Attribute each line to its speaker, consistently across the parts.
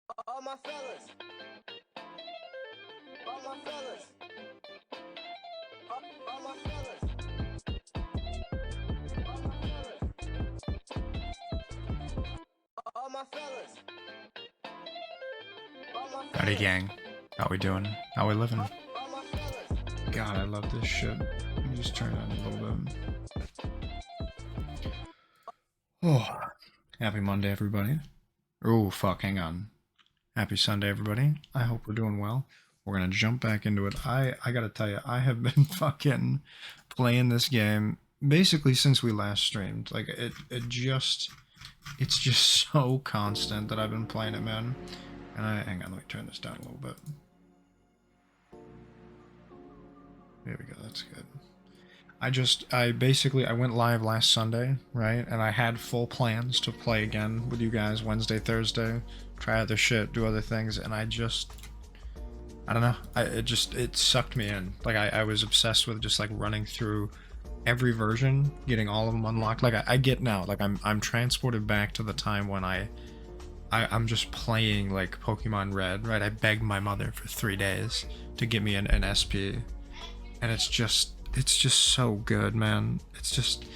Speaker 1: All my fellas. All my fellas. All my fellas. All my fellas. All my fellas.
Speaker 2: Howdy gang. How we doing? How we living?
Speaker 1: All my fellas.
Speaker 2: God, I love this shit. Let me just turn it on a little bit. Oh, happy Monday, everybody. Oh, fuck, hang on. Happy Sunday, everybody. I hope we're doing well. We're gonna jump back into it. I gotta tell you, I have been fucking playing this game basically since we last streamed. Like, it's just so constant that I've been playing it, man. And hang on, let me turn this down a little bit. There we go, that's good. I went live last Sunday, right? And I had full plans to play again with you guys Wednesday, Thursday, try other shit, do other things, and I don't know, it sucked me in. Like, I was obsessed with just like running through every version, getting all of them unlocked. Like, I get now, like I'm transported back to the time when I'm just playing like Pokemon Red, right? I begged my mother for 3 days to get me an SP, and it's just so good, man. It's just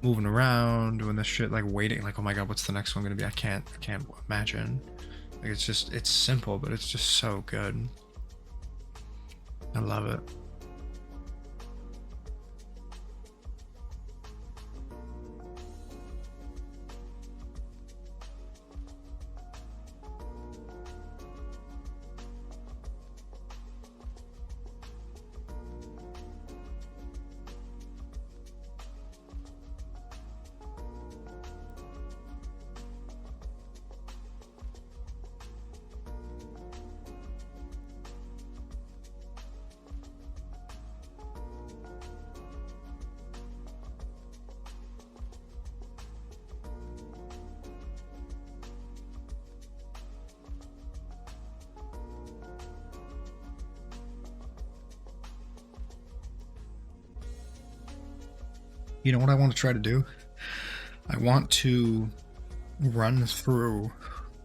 Speaker 2: moving around, doing this shit, like waiting, like, oh my god, what's the next one gonna be? I can't imagine. Like, it's simple, but it's just so good. I love it. You know what I want to try to do? I want to run through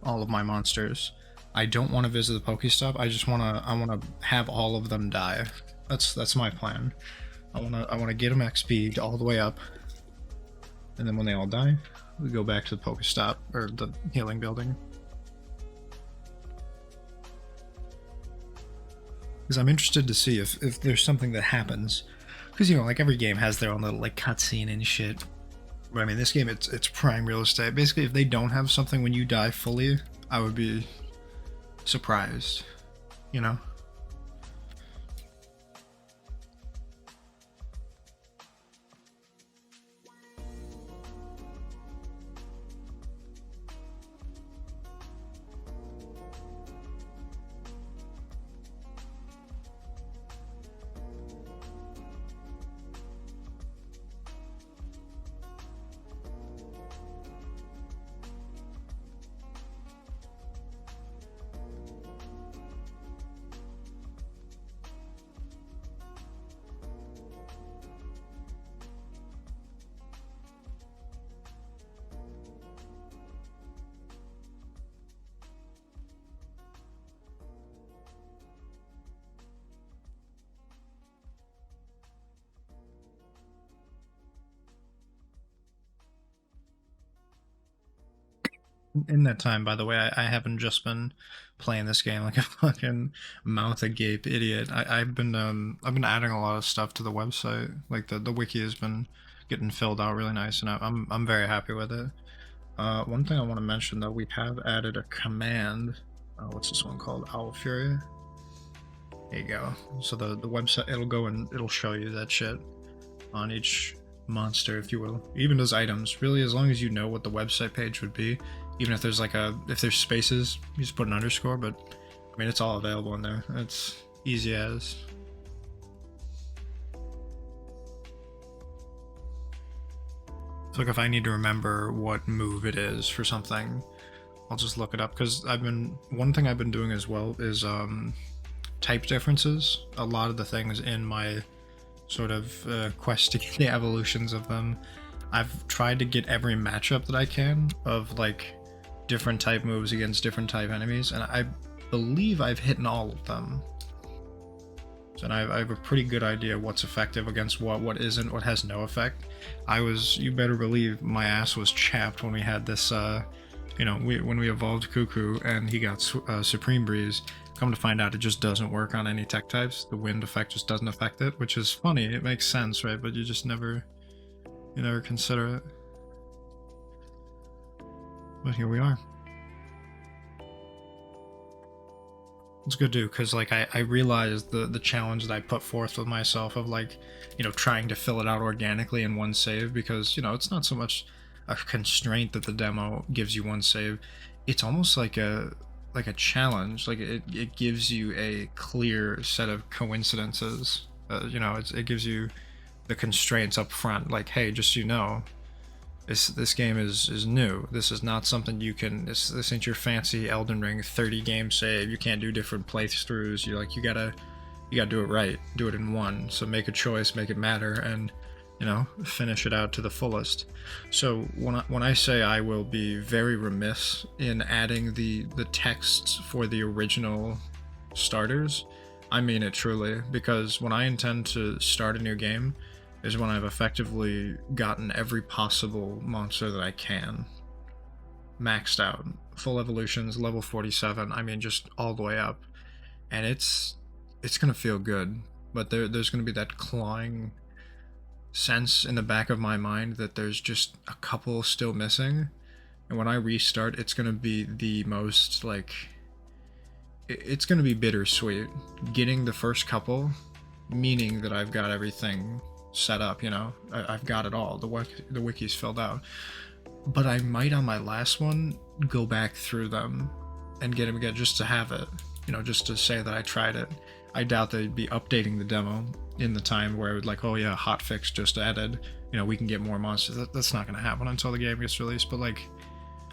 Speaker 2: all of my monsters. I don't want to visit the Pokestop. I want to have all of them die. That's my plan. I want to get them XP'd all the way up, and then when they all die, we go back to the Pokestop or the healing building. Because I'm interested to see if there's something that happens. Because, you know, like, every game has their own little like cutscene and shit. But I mean, this game, it's prime real estate. Basically, if they don't have something when you die fully, I would be surprised, you know? In that time, by the way, I haven't just been playing this game like a fucking mouth agape idiot. I've been adding a lot of stuff to the website. Like, the wiki has been getting filled out really nice, and I'm very happy with it. One thing I want to mention, though, we have added a command. What's this one called? Owl Fury. There you go. So the website, it'll go and it'll show you that shit on each monster, if you will. Even those items, really, as long as you know what the website page would be. Even if there's like if there's spaces, you just put an underscore, but I mean, it's all available in there. It's easy as. So like, if I need to remember what move it is for something, I'll just look it up, because one thing I've been doing as well is type differences. A lot of the things in my sort of quest to get the evolutions of them, I've tried to get every matchup that I can of like different type moves against different type enemies, and I believe I've hit all of them. So I have a pretty good idea what's effective against what isn't, what has no effect. You better believe my ass was chapped when we had this, when we evolved Cuckoo and he got Supreme Breeze. Come to find out, it just doesn't work on any tech types. The wind effect just doesn't affect it, which is funny. It makes sense, right? But you never consider it. But here we are. It's good too, because like I realized the challenge that I put forth with myself of like, trying to fill it out organically in one save, because it's not so much a constraint that the demo gives you one save. It's almost like a challenge. Like it gives you a clear set of coincidences. It gives you the constraints up front. Like, hey, just so you know, this game is new. This is not something you can. This ain't your fancy Elden Ring 30 game save. You can't do different playthroughs. You gotta do it right. Do it in one. So make a choice, make it matter, and finish it out to the fullest. So when I say I will be very remiss in adding the texts for the original starters, I mean it truly, because when I intend to start a new game is when I've effectively gotten every possible monster that I can. Maxed out. Full evolutions, level 47, I mean just all the way up. And it's gonna feel good, but there's gonna be that clawing sense in the back of my mind that there's just a couple still missing. And when I restart, it's gonna be the most, like, it's gonna be bittersweet. Getting the first couple, meaning that I've got everything set up, I've got it all, the wiki's filled out, but I might on my last one go back through them and get them again just to have it, just to say that I tried it. I doubt they'd be updating the demo in the time where it would like, oh yeah, hotfix just added, we can get more monsters. That's not going to happen until the game gets released. But like,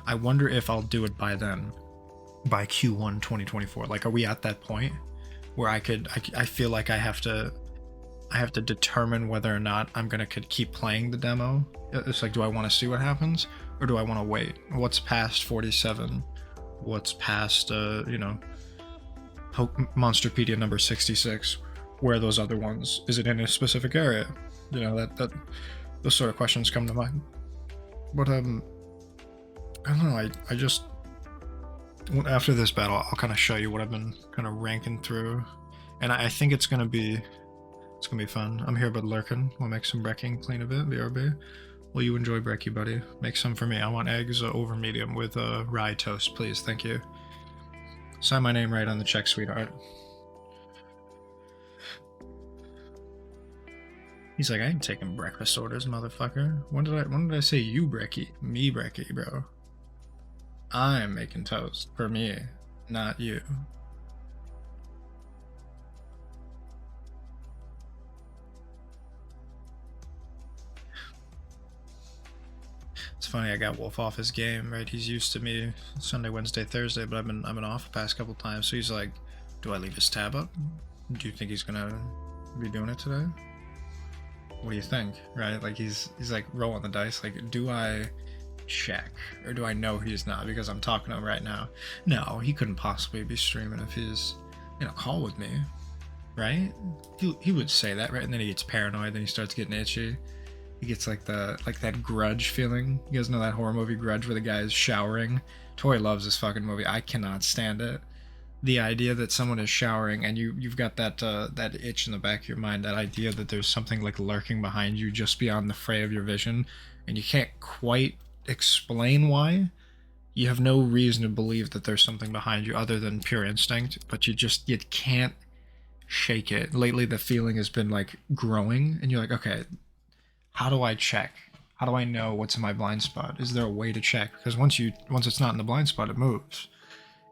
Speaker 2: I wonder if I'll do it by then, by Q1 2024. Like, are we at that point where I feel like I have to determine whether or not I'm gonna keep playing the demo? It's like, do I want to see what happens, or do I want to wait? What's past 47? What's past Monsterpedia number 66? Where are those other ones? Is it in a specific area? That those sort of questions come to mind. But I don't know. I just, after this battle, I'll kind of show you what I've been kind of ranking through, and I think it's gonna be fun. I'm here but lurking. We'll make some brekking, clean a bit, BRB. Will you enjoy brekkie, buddy? Make some for me. I want eggs over medium with rye toast, please. Thank you. Sign my name right on the check, sweetheart. He's like, I ain't taking breakfast orders, motherfucker. When did I say you brekkie? Me brekkie, bro. I'm making toast for me, not you. It's funny, I got Wolf off his game, right? He's used to me Sunday, Wednesday, Thursday, but I've been off the past couple times. So he's like, do I leave his tab up? Do you think he's gonna be doing it today? What do you think, right? Like he's like rolling the dice. Like, do I check, or do I know he's not because I'm talking to him right now? No, he couldn't possibly be streaming if he's in a call with me, right? He would say that, right? And then he gets paranoid, then he starts getting itchy. He gets like that Grudge feeling. You guys know that horror movie Grudge where the guy is showering? Tori loves this fucking movie. I cannot stand it. The idea that someone is showering and you've got that itch in the back of your mind, that idea that there's something like lurking behind you just beyond the fray of your vision, and you can't quite explain why. You have no reason to believe that there's something behind you other than pure instinct, but you can't shake it. Lately the feeling has been like growing, and you're like, okay, how do I check? How do I know what's in my blind spot? Is there a way to check? Because once it's not in the blind spot, it moves.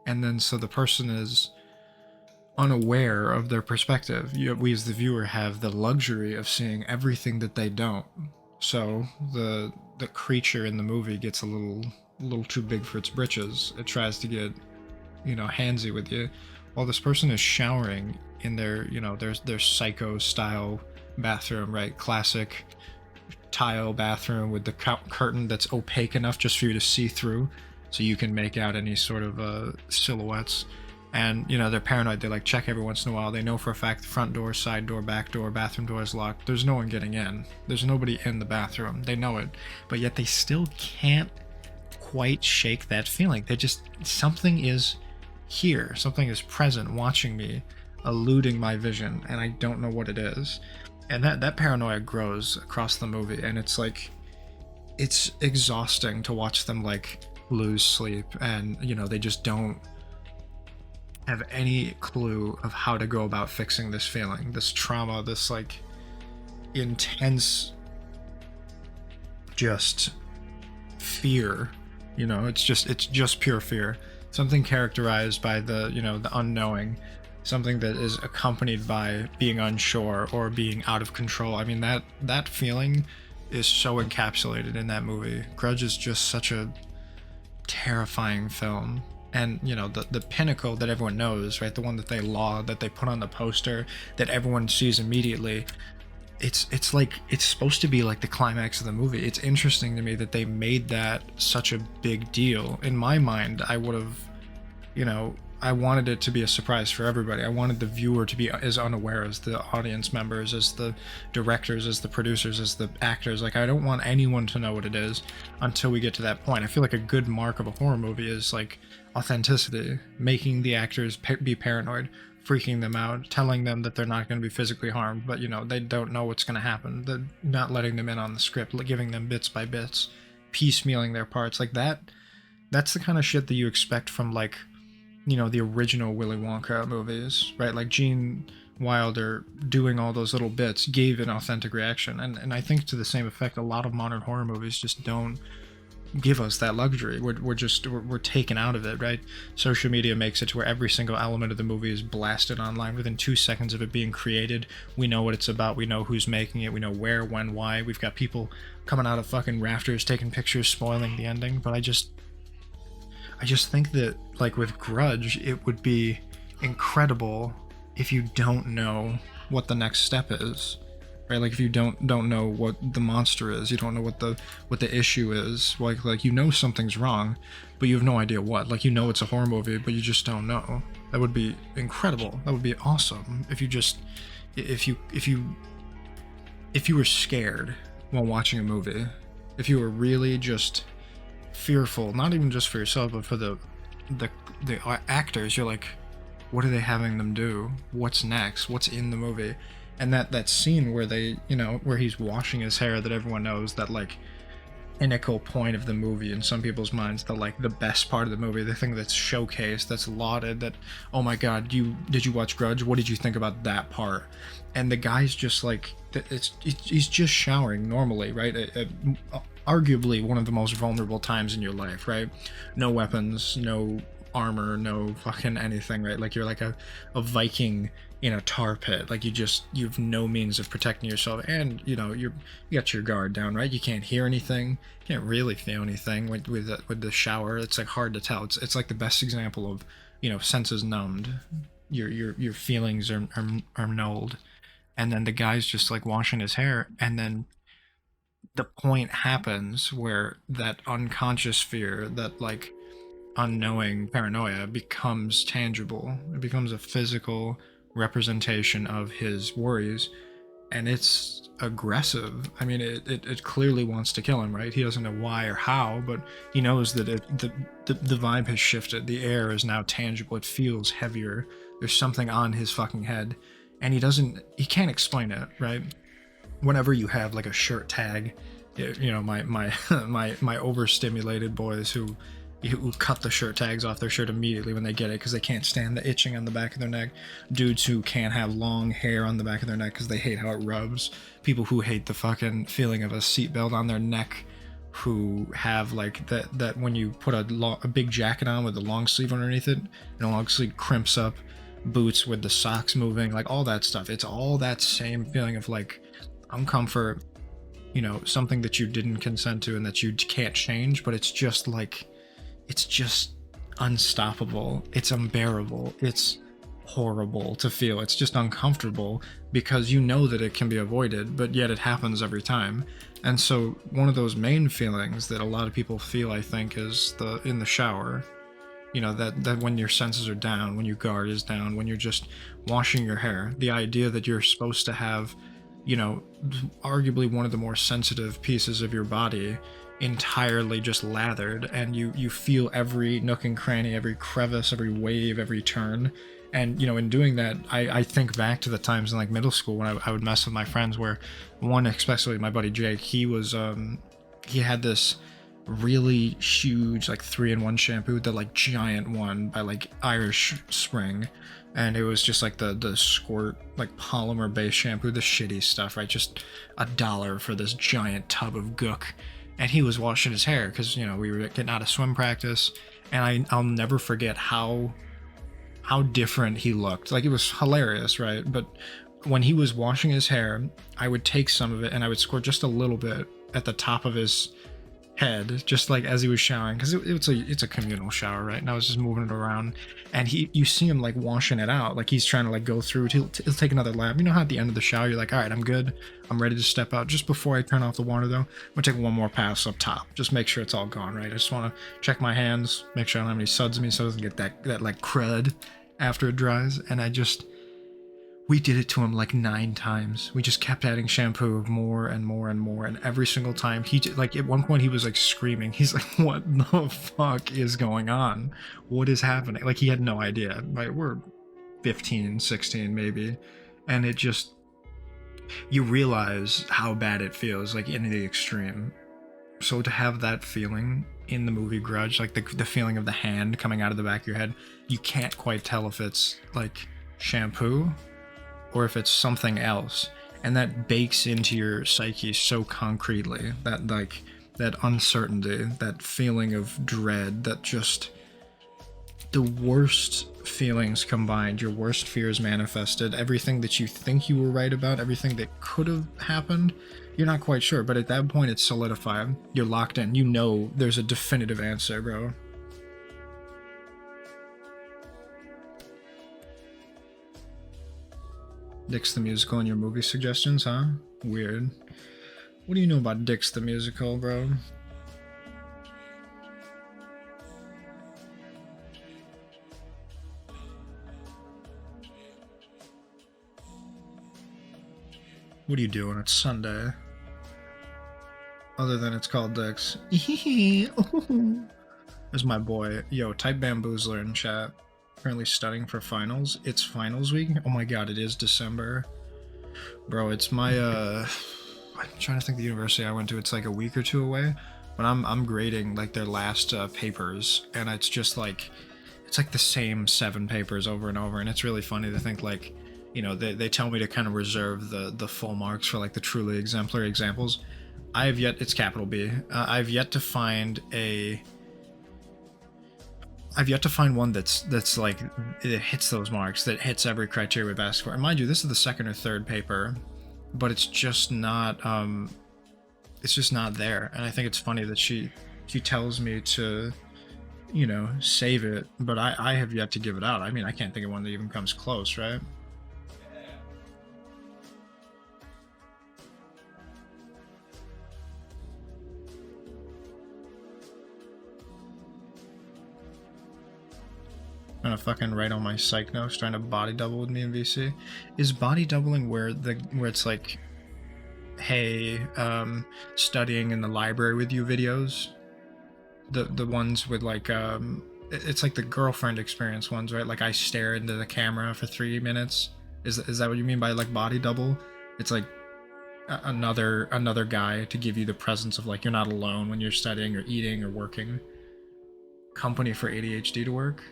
Speaker 2: And then so the person is unaware of their perspective. We as the viewer have the luxury of seeing everything that they don't. So the creature in the movie gets a little too big for its britches. It tries to get, handsy with you. While this person is showering in their psycho style bathroom, right? Classic tile bathroom with the curtain that's opaque enough just for you to see through. so you can make out any sort of silhouettes. And you know, they're paranoid. They like check every once in a while. They know for a fact the front door, side door, back door, bathroom door is locked. There's no one getting in. There's nobody in the bathroom. They know it, but yet they still can't quite shake that feeling. They just, something is here, something is present watching me, eluding my vision, and I don't know what it is. And that paranoia grows across the movie, and it's like, it's exhausting to watch them like lose sleep, and you know, they just don't have any clue of how to go about fixing this feeling, this trauma, this like intense just fear. You know, it's just pure fear, something characterized by the, you know, the unknowing, something that is accompanied by being unsure or being out of control. I mean, that feeling is so encapsulated in that movie. Grudge is just such a terrifying film. And you know, the pinnacle that everyone knows, right, the one that they laud, that they put on the poster, that everyone sees immediately, it's like, it's supposed to be like the climax of the movie. It's interesting to me that they made that such a big deal. In my mind, I would have, you know, I wanted it to be a surprise for everybody. I wanted the viewer to be as unaware as the audience members, as the directors, as the producers, as the actors. Like, I don't want anyone to know what it is until we get to that point. I feel like a good mark of a horror movie is like authenticity, making the actors be paranoid, freaking them out, telling them that they're not going to be physically harmed, but you know, they don't know what's going to happen. They're not letting them in on the script, giving them bits by bits, piecemealing their parts. Like that's the kind of shit that you expect from, like, you know, the original Willy Wonka movies, right? Like Gene Wilder doing all those little bits gave an authentic reaction, and I think to the same effect, a lot of modern horror movies just don't give us that luxury. We're taken out of it, right? Social media makes it to where every single element of the movie is blasted online within 2 seconds of it being created. We know what it's about, we know who's making it, we know where, when, why. We've got people coming out of fucking rafters taking pictures, spoiling the ending. But I just think that, like with Grudge, it would be incredible if you don't know what the next step is, right? Like if you don't know what the monster is, you don't know what the issue is. Like you know something's wrong, but you have no idea what. Like, you know it's a horror movie, but you just don't know. That would be incredible. That would be awesome if you were scared while watching a movie, if you were really just fearful, not even just for yourself, but for the actors. You're like, what are they having them do? What's next? What's in the movie? And that scene where they, you know, where he's washing his hair, that everyone knows, that like pinnacle point of the movie in some people's minds, the like the best part of the movie, the thing that's showcased, that's lauded, that, oh my god, did you watch Grudge? What did you think about that part? And the guy's just like, he's just showering normally, right? Arguably one of the most vulnerable times in your life, right? No weapons, no armor, no fucking anything, right? Like you're like a Viking in a tar pit. Like you have no means of protecting yourself, and you know, you got your guard down, right? You can't hear anything, you can't really feel anything with the shower. It's like hard to tell. It's like the best example of, you know, senses numbed. Your feelings are nulled. And then the guy's just like washing his hair, and then the point happens where that unconscious fear, that like unknowing paranoia, becomes tangible. It becomes a physical representation of his worries, and it's aggressive. I mean, it clearly wants to kill him, right? He doesn't know why or how, but he knows that the vibe has shifted. The air is now tangible. It feels heavier. There's something on his fucking head, and he can't explain it, right? Whenever you have like a shirt tag, you know, my overstimulated boys who cut the shirt tags off their shirt immediately when they get it because they can't stand the itching on the back of their neck. Dudes who can't have long hair on the back of their neck because they hate how it rubs. People who hate the fucking feeling of a seatbelt on their neck, who have like that when you put a big jacket on with a long sleeve underneath it, and a long sleeve crimps up, boots with the socks moving, like all that stuff. It's all that same feeling of like uncomfort, you know, something that you didn't consent to and that you can't change, but it's just like, it's just unstoppable. It's unbearable. It's horrible to feel. It's just uncomfortable because you know that it can be avoided, but yet it happens every time. And so one of those main feelings that a lot of people feel, I think, is in the shower. You know, that when your senses are down, when your guard is down, when you're just washing your hair, the idea that you're supposed to have, you know, arguably one of the more sensitive pieces of your body entirely just lathered, and you feel every nook and cranny, every crevice, every wave, every turn. And you know, in doing that, I think back to the times in like middle school when I would mess with my friends, where one, especially my buddy Jake, he had this really huge like 3-in-1 shampoo, the like giant one by like Irish Spring, and it was just like the squirt like polymer based shampoo, the shitty stuff, right? Just $1 for this giant tub of gook. And he was washing his hair because, you know, we were getting out of swim practice, and I'll never forget how different he looked. Like, it was hilarious, right? But when he was washing his hair, I would take some of it and I would squirt just a little bit at the top of his head, just like as he was showering, because it's a communal shower, right? And I was just moving it around, and you see him like washing it out, like he's trying to like go through. He'll take another lap. You know how at the end of the shower you're like, all right, I'm good, I'm ready to step out. Just before I turn off the water, though, I'm gonna take one more pass up top, just make sure it's all gone, right? I just want to check my hands, make sure I don't have any suds in me, so it doesn't get that like crud after it dries. And we did it to him like 9 times. We just kept adding shampoo more and more and more, and every single time like at one point he was like screaming. He's like, what the fuck is going on? What is happening? Like, he had no idea. Right? We're 15, 16 maybe, and it just, you realize how bad it feels, like in the extreme. So to have that feeling in the movie Grudge, like the feeling of the hand coming out of the back of your head, you can't quite tell if it's like shampoo or if it's something else, and that bakes into your psyche so concretely, that like that uncertainty, that feeling of dread, that just the worst feelings combined, your worst fears manifested, everything that you think you were right about, everything that could have happened, you're not quite sure, but at that point it's solidified, you're locked in, you know there's a definitive answer, bro. Dix the Musical in your movie suggestions, huh? Weird. What do you know about Dix the Musical, bro? What are you doing? It's Sunday. Other than it's called Dix. There's my boy. Yo, type Bamboozler in chat. Currently studying for finals. It's finals week? Oh my god, it is December. Bro, it's my, I'm trying to think the university I went to. It's like a week or 2 away. But I'm grading, like, their last papers. And it's just like, it's like the same 7 papers over and over. And it's really funny to think, like, you know, they tell me to kind of reserve the full marks for, like, the truly exemplary examples. It's capital B. I've yet to find one that's like, it hits those marks, that hits every criteria we've asked for. And mind you, this is the 2nd or 3rd paper, but it's just not there. And I think it's funny that she tells me to, you know, save it, but I have yet to give it out. I mean, I can't think of one that even comes close, right? I'm gonna fucking write on my psych notes trying to body double with me in VC. Is body doubling where it's like, hey, studying in the library with you videos? The ones with like, it's like the girlfriend experience ones, right? Like, I stare into the camera for 3 minutes. Is that what you mean by like body double? It's like another guy to give you the presence of like, you're not alone when you're studying or eating or working. Company for ADHD to work.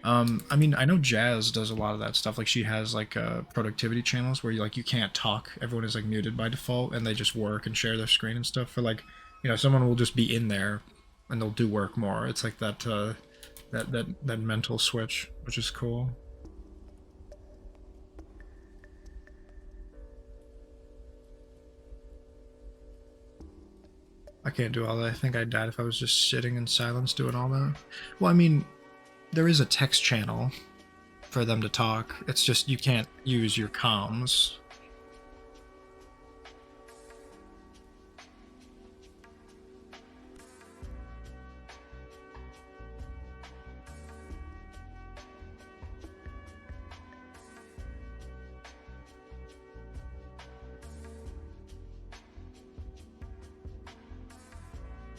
Speaker 2: I mean, I know Jazz does a lot of that stuff. Like, she has like productivity channels where you can't talk. Everyone is like muted by default, and they just work and share their screen and stuff. For like, you know, someone will just be in there and they'll do work more. It's like that that mental switch, which is cool. I can't do all that. I think I'd die if I was just sitting in silence doing all that. Well, I mean, there is a text channel for them to talk. It's just you can't use your comms.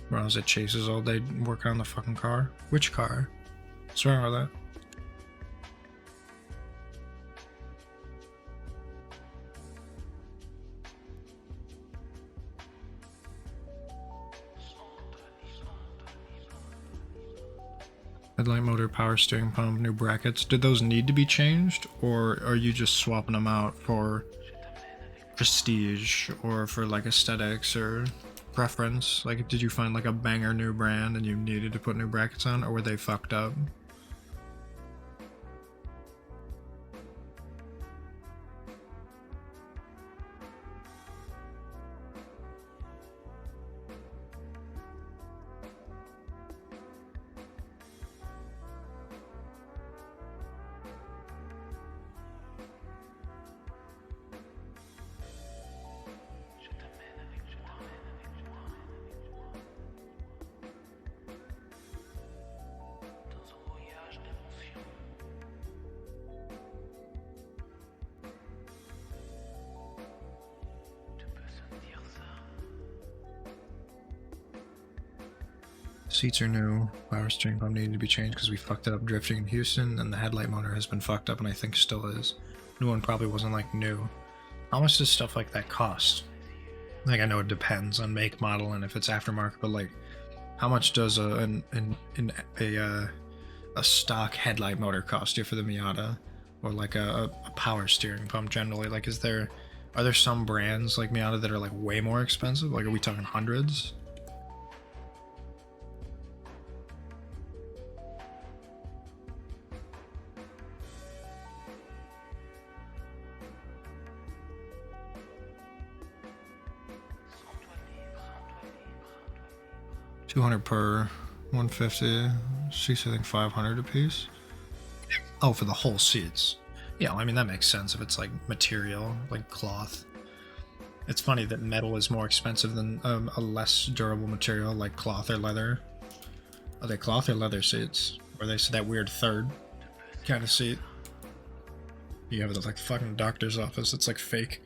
Speaker 2: When I was at Chase's all day working on the fucking car. Which car? What's wrong with that? Headlight motor, power steering pump, new brackets. Did those need to be changed, or are you just swapping them out for prestige or for like aesthetics or preference? Like, did you find like a banger new brand and you needed to put new brackets on, or were they fucked up? Seats are new. Power steering pump needed to be changed because we fucked it up drifting in Houston, and the headlight motor has been fucked up and I think still is. New one probably wasn't like new. How much does stuff like that cost? Like, I know it depends on make, model, and if it's aftermarket, but like, how much does a stock headlight motor cost you for the Miata, or like a power steering pump generally? Like, are there some brands like Miata that are like way more expensive? Like, are we talking hundreds? $200 per, 150 seats. I think 500 a piece. Oh, for the whole seats. Yeah, I mean that makes sense if it's like material, like cloth. It's funny that metal is more expensive than a less durable material like cloth or leather. Are they cloth or leather seats? Or are they that weird third kind of seat? You have it like fucking doctor's office. It's like fake.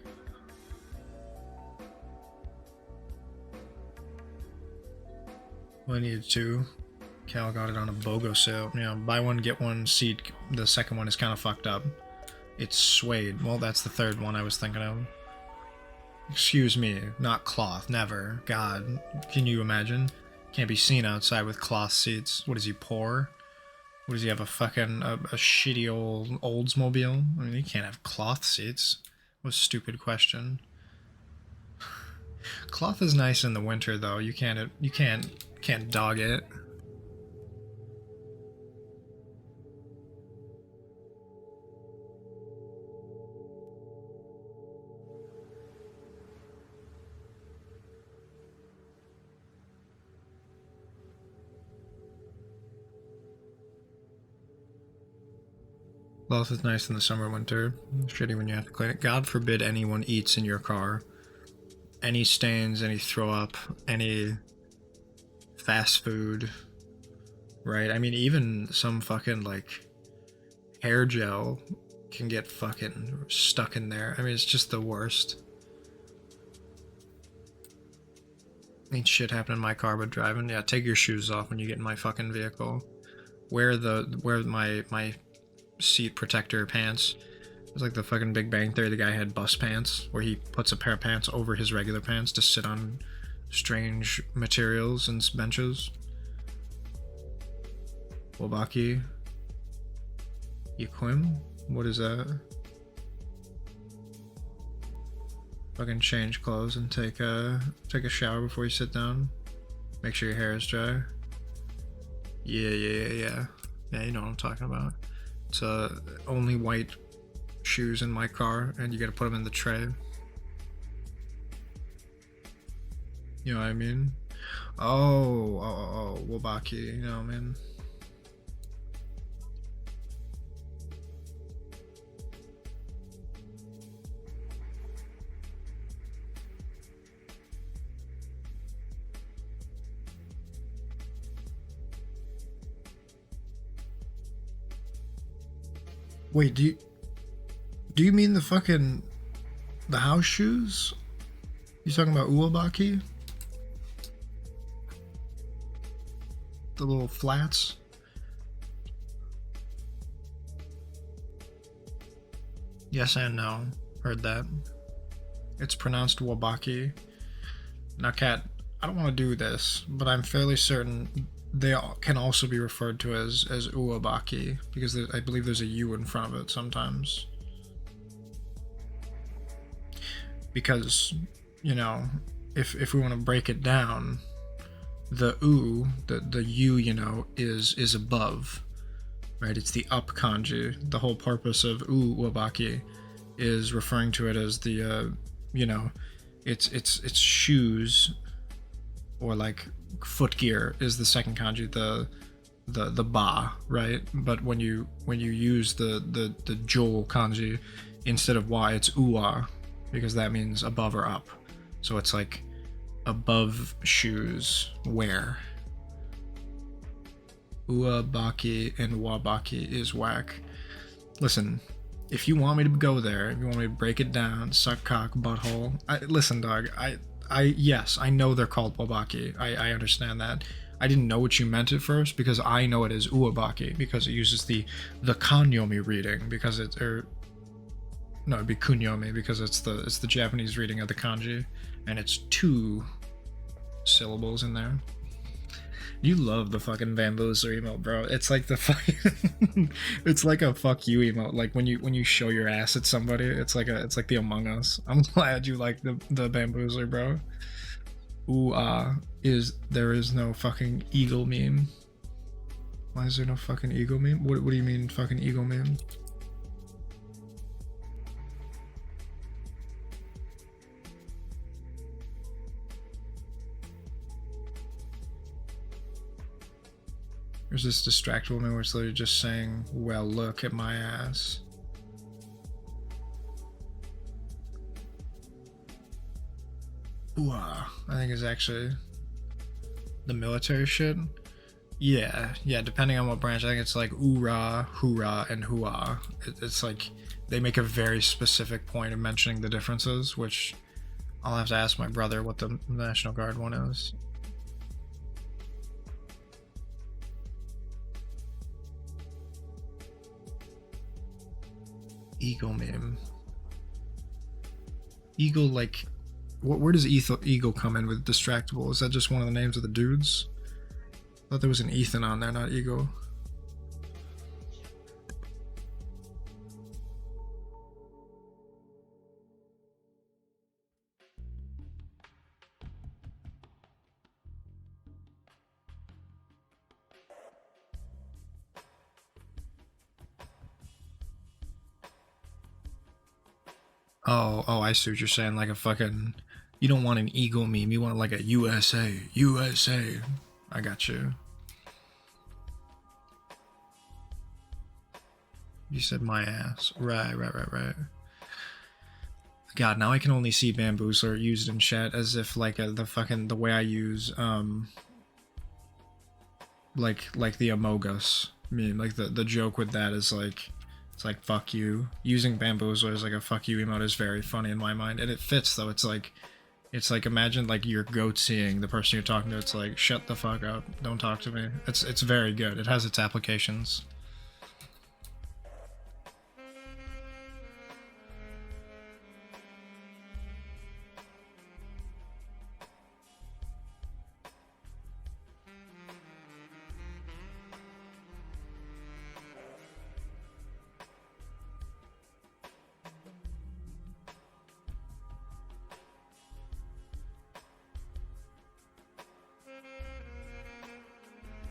Speaker 2: Well, I needed two. Cal got it on a BOGO sale. You know, buy one, get one seat. The second one is kind of fucked up. It's suede. Well, that's the third one I was thinking of. Excuse me, not cloth, never. God, can you imagine? Can't be seen outside with cloth seats. What is he, poor? What does he have, a fucking, a shitty old Oldsmobile? I mean, he can't have cloth seats. What a stupid question. Cloth is nice in the winter, though. You can't dog it. Cloth is nice in the summer, winter. Shitty when you have to clean it. God forbid anyone eats in your car. Any stains, any throw up, any fast food, right? I mean, even some fucking like hair gel can get fucking stuck in there. I mean, it's just the worst. Ain't shit happening in my car but driving. Yeah, take your shoes off when you get in my fucking vehicle. Wear my seat protector pants. It's like the fucking Big Bang Theory. The guy had bus pants where he puts a pair of pants over his regular pants to sit on strange materials and benches. Wabaki. Yaquim? What is that? Fucking change clothes and take a shower before you sit down. Make sure your hair is dry. Yeah. Yeah, you know what I'm talking about. It's only white shoes in my car, and you gotta put them in the tray. You know what I mean? Oh, Wabaki, you know, man. Wait, do you mean the house shoes? You talking about uwabaki? The little flats? Yes and no. Heard that. It's pronounced wabaki. Now, Kat, I don't want to do this, but I'm fairly certain they can also be referred to as uwabaki because I believe there's a U in front of it sometimes. Because, you know, if we want to break it down, the u, the u, you know, is above, right? It's the up kanji. The whole purpose of uwabaki is referring to it as the you know, it's shoes, or like foot gear is the second kanji, the ba, right? But when you use the jo kanji instead of wa, it's uwa, because that means above or up. So it's like above shoes wear. Uwabaki and wabaki is whack. Listen, if you want me to go there, if you want me to break it down, suck cock, butthole, listen, dog, yes, I know they're called wabaki. I understand that. I didn't know what you meant at first because I know it is uwabaki because it uses the kanyomi reading, because it's, or no, it'd be kunyomi because it's the Japanese reading of the kanji, and it's 2 syllables in there. You love the fucking bamboozler emote, bro. It's like the fucking it's like a fuck you emote. Like when you show your ass at somebody, it's like the Among Us. I'm glad you like the bamboozler, bro. Ooh there is no fucking eagle meme. Why is there no fucking eagle meme? What do you mean fucking eagle meme? There's this distracted woman where it's literally just saying, well, look at my ass. Ooh, I think it's actually the military shit. Yeah, depending on what branch. I think it's like oorah, hoorah, and hooah. It's like they make a very specific point of mentioning the differences, which I'll have to ask my brother what the National Guard one is. Eagle meme. Eagle, like, where does Eagle come in with distractible? Is that just one of the names of the dudes? I thought there was an Ethan on there, not Eagle. Oh, I see what you're saying. Like a fucking, you don't want an eagle meme. You want like a USA, USA. I got you. You said my ass. Right. God, now I can only see bamboozler used in chat as if like the way I use like the Amogus meme. Like the joke with that is like, it's like fuck you. Using bamboozler as like a fuck you emote is very funny in my mind, and it fits though. It's like imagine like you're goat-seeing the person you're talking to. It's like, shut the fuck up, don't talk to me. It's very good. It has its applications.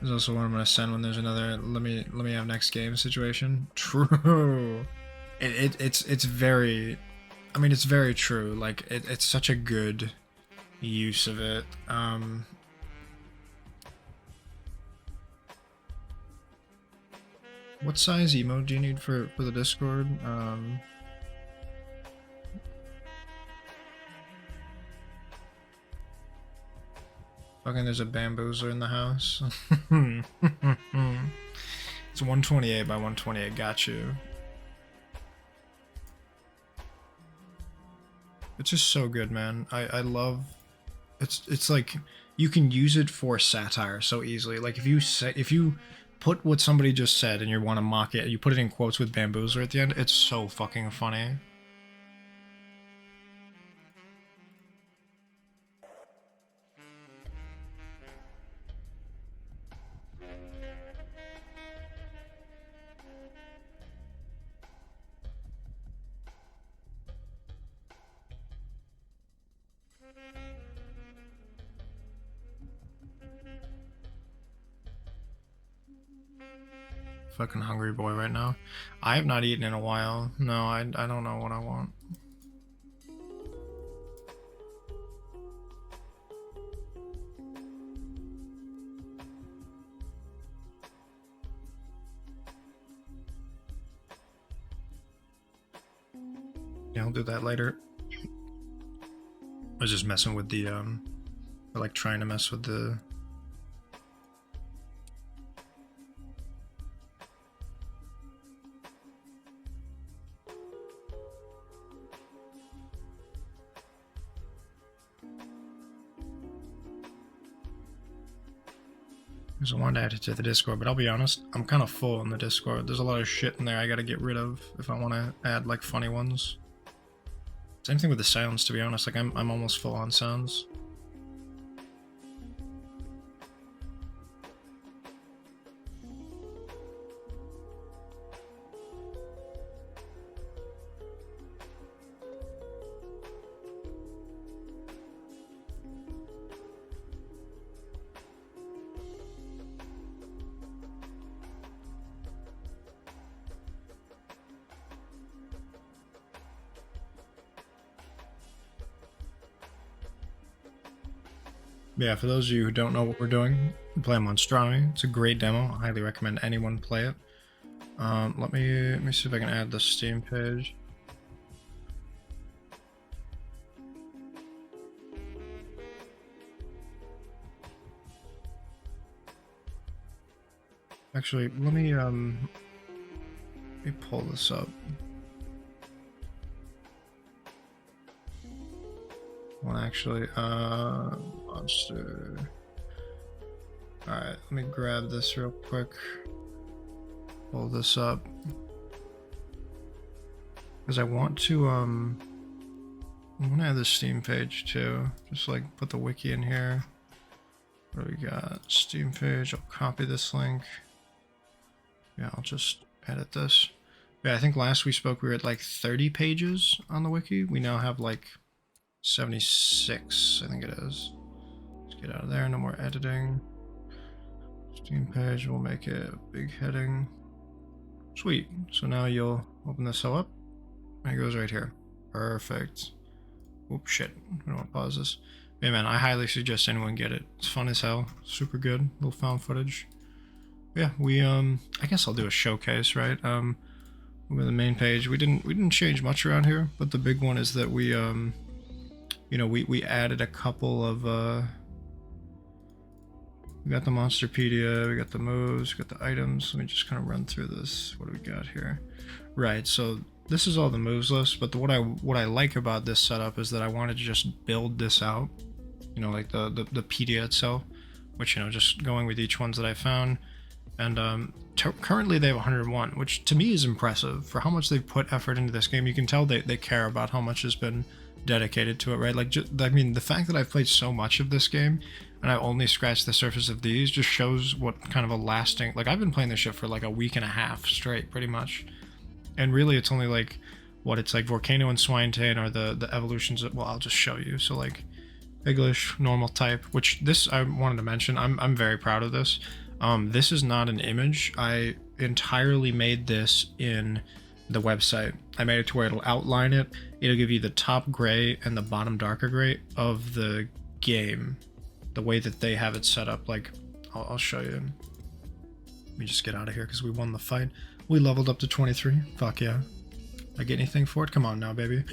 Speaker 2: There's also one I'm gonna send when there's another let me have next game situation. True. It's very, I mean, it's very true. Like it's such a good use of it. What size emote do you need for the Discord? Fucking, there's a bamboozler in the house. It's 128 by 128. Got you. It's just so good, man. I love it's like you can use it for satire so easily. Like if you put what somebody just said and you want to mock it, you put it in quotes with bamboozler at the end, it's so fucking funny. Fucking hungry boy right now. I have not eaten in a while. No, I don't know what I want. Yeah, I'll do that later. I was just messing with the like trying to mess with the because I wanted to add it to the Discord, but I'll be honest, I'm kind of full in the Discord. There's a lot of shit in there I gotta get rid of if I want to add like funny ones. Same thing with the sounds, to be honest. Like I'm almost full on sounds. Yeah, for those of you who don't know what we're doing, we play Monstronomy. It's a great demo. I highly recommend anyone play it. Let me see if I can add the Steam page. Actually, let me pull this up. Well, actually, monster. Alright, let me grab this real quick. Pull this up. Because I want to, I want to add the Steam page too. Just like put the wiki in here. What do we got? Steam page. I'll copy this link. Yeah, I'll just edit this. Yeah, I think last we spoke we were at like 30 pages on the wiki. We now have like 76, I think it is. Let's get out of there, no more editing. Steam page, we'll make it a big heading. Sweet, so now you'll open this all up, and it goes right here. Perfect. Oops, shit, we don't want to pause this. Hey man, I highly suggest anyone get it. It's fun as hell, super good, little found footage. Yeah, we, I guess I'll do a showcase, right? With the main page, we didn't change much around here, but the big one is that we, you know, we added a couple of, we got the Monsterpedia, we got the moves, we got the items. Let me just kind of run through this. What do we got here? Right, so this is all the moves list, but what I like about this setup is that I wanted to just build this out, you know, like the pedia itself, which, you know, just going with each ones that I found. And currently they have 101, which to me is impressive for how much they've put effort into this game. You can tell they care about how much has been dedicated to it, right? Like, I mean, the fact that I've played so much of this game and I've only scratched the surface of these just shows what kind of a lasting, like, I've been playing this shit for like a week and a half straight, pretty much. And really it's only like, what, it's like Volcano and Swinetail are the evolutions of, well, I'll just show you. So like Piglish, normal type, which this I wanted to mention, I'm very proud of this. This is not an image. I entirely made this in the website. I made it to where it'll outline it. It'll give you the top gray and the bottom darker gray of the game, the way that they have it set up. Like, I'll show you. Let me just get out of here because we won the fight. We leveled up to 23. Fuck yeah. I get anything for it? Come on now, baby.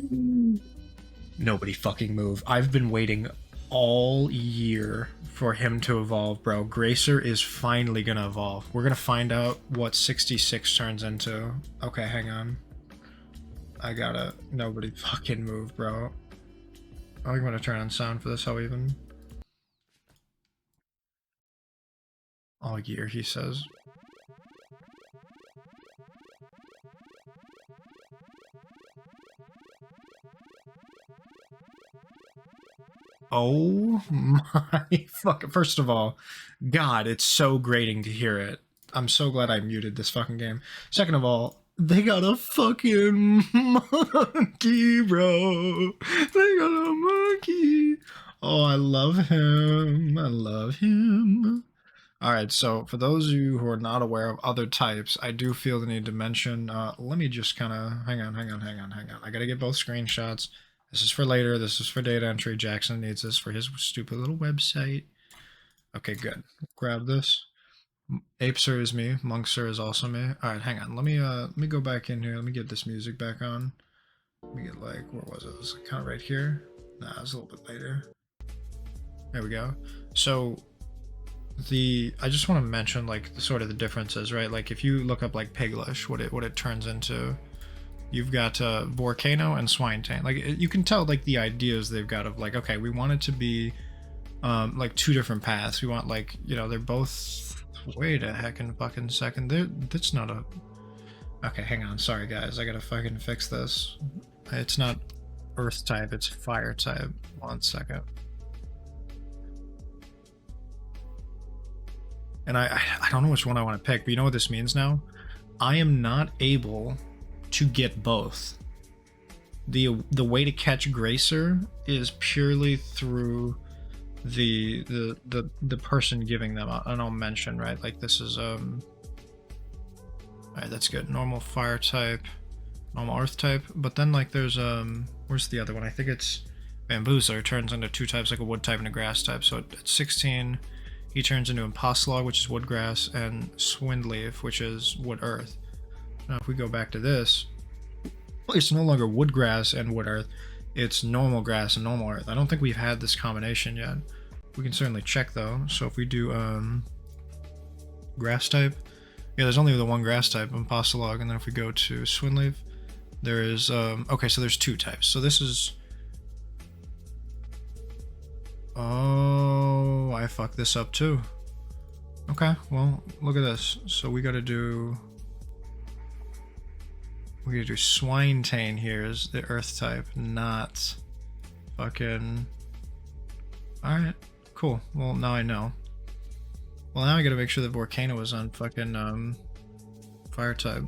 Speaker 2: Nobody fucking move. I've been waiting all year for him to evolve, bro. Gracer is finally gonna evolve. We're gonna find out what 66 turns into. Okay, hang on. I gotta... Nobody fucking move, bro. I'm going to turn on sound for this, how even. All year, he says. Oh my fuck. First of all, God, it's so grating to hear it. I'm so glad I muted this fucking game. Second of all, they got a fucking monkey, bro. They got a monkey. Oh, I love him. I love him. Alright, so for those of you who are not aware of other types, I do feel the need to mention, let me just kind of, hang on. I gotta get both screenshots. This is for later, this is for data entry. Jackson needs this for his stupid little website. Okay, good. Grab this. Apesir is me, Monkster is also me. Alright, hang on, let me go back in here, let me get this music back on. Let me get like, where was it? It was kind of right here? Nah, it was a little bit later. There we go. So, I just want to mention like the sort of the differences, right? Like if you look up like Piglish, what it turns into, you've got Volcano and Swinetane. Like you can tell like the ideas they've got of like, okay, we want it to be like two different paths. We want like, you know, they're both, wait a heckin' fucking second. That's not a, okay, hang on, sorry guys, I gotta fucking fix this. It's not earth type, it's fire type. 1 second. And I don't know which one I want to pick, but you know what this means now? I am not able to get both. The way to catch Gracer is purely through the person giving them, and I'll mention, right? Like this is alright, that's good. Normal fire type, normal earth type, but then like there's where's the other one? I think it's Bamboozler. It turns into two types, like a wood type and a grass type. So at 16 he turns into Impostlog, which is woodgrass, and Swindleaf, which is wood earth. Now, if we go back to this, it's no longer woodgrass and wood earth, it's normal grass and normal earth. I don't think we've had this combination yet. We can certainly check though. So if we do grass type, yeah, there's only the one grass type, Impostlog, and then if we go to Swindleaf, there is okay, so there's two types. So this is, oh, I fucked this up too. Okay, well, look at this. So we gotta do Swinetane here is the earth type, not fucking, alright, cool. Well, now I know. Well, now I gotta make sure that Volcano is on fucking fire type.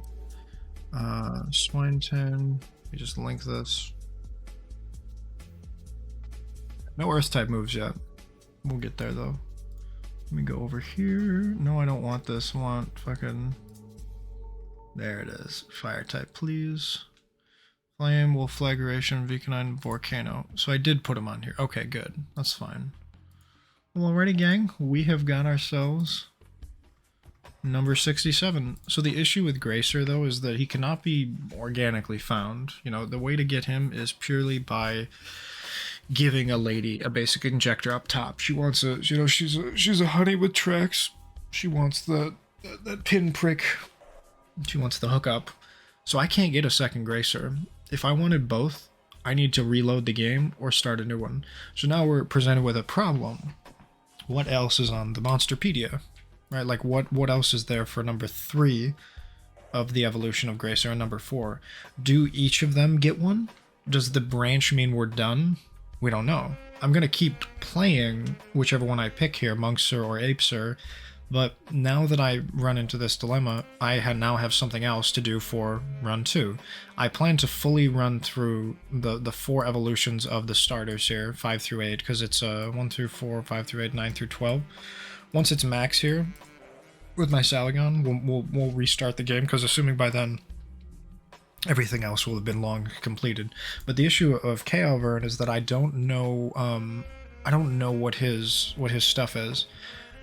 Speaker 2: Swinetane, let me just link this. No earth type moves yet. We'll get there though. Let me go over here. No, I don't want this. I want fucking, there it is. Fire type, please. Flame, Wolf Flagration, Vicanine, Volcano. So I did put them on here. Okay, good. That's fine. Well, alrighty, gang. We have got ourselves number 67. So the issue with Gracer, though, is that he cannot be organically found. You know, the way to get him is purely by giving a lady a basic injector up top. She wants a, you know, she's a honey with tracks. She wants that pinprick. She wants the hookup. So I can't get a second Gracer. If I wanted both, I need to reload the game or start a new one. So now we're presented with a problem. What else is on the Monsterpedia? Right, like what else is there for number 3 of the evolution of Gracer and number 4? Do each of them get one? Does the branch mean we're done? We don't know. I'm gonna keep playing whichever one I pick here, Monkster or Apesir, but now that I run into this dilemma, I now have something else to do for run 2. I plan to fully run through the 4 evolutions of the starters here, 5 through 8, because it's 1 through 4, 5 through 8, 9 through 12. Once it's max here, with my Salagon, we'll restart the game, because assuming by then everything else will have been long completed. But the issue of Kael'vern is that I don't know what his stuff is.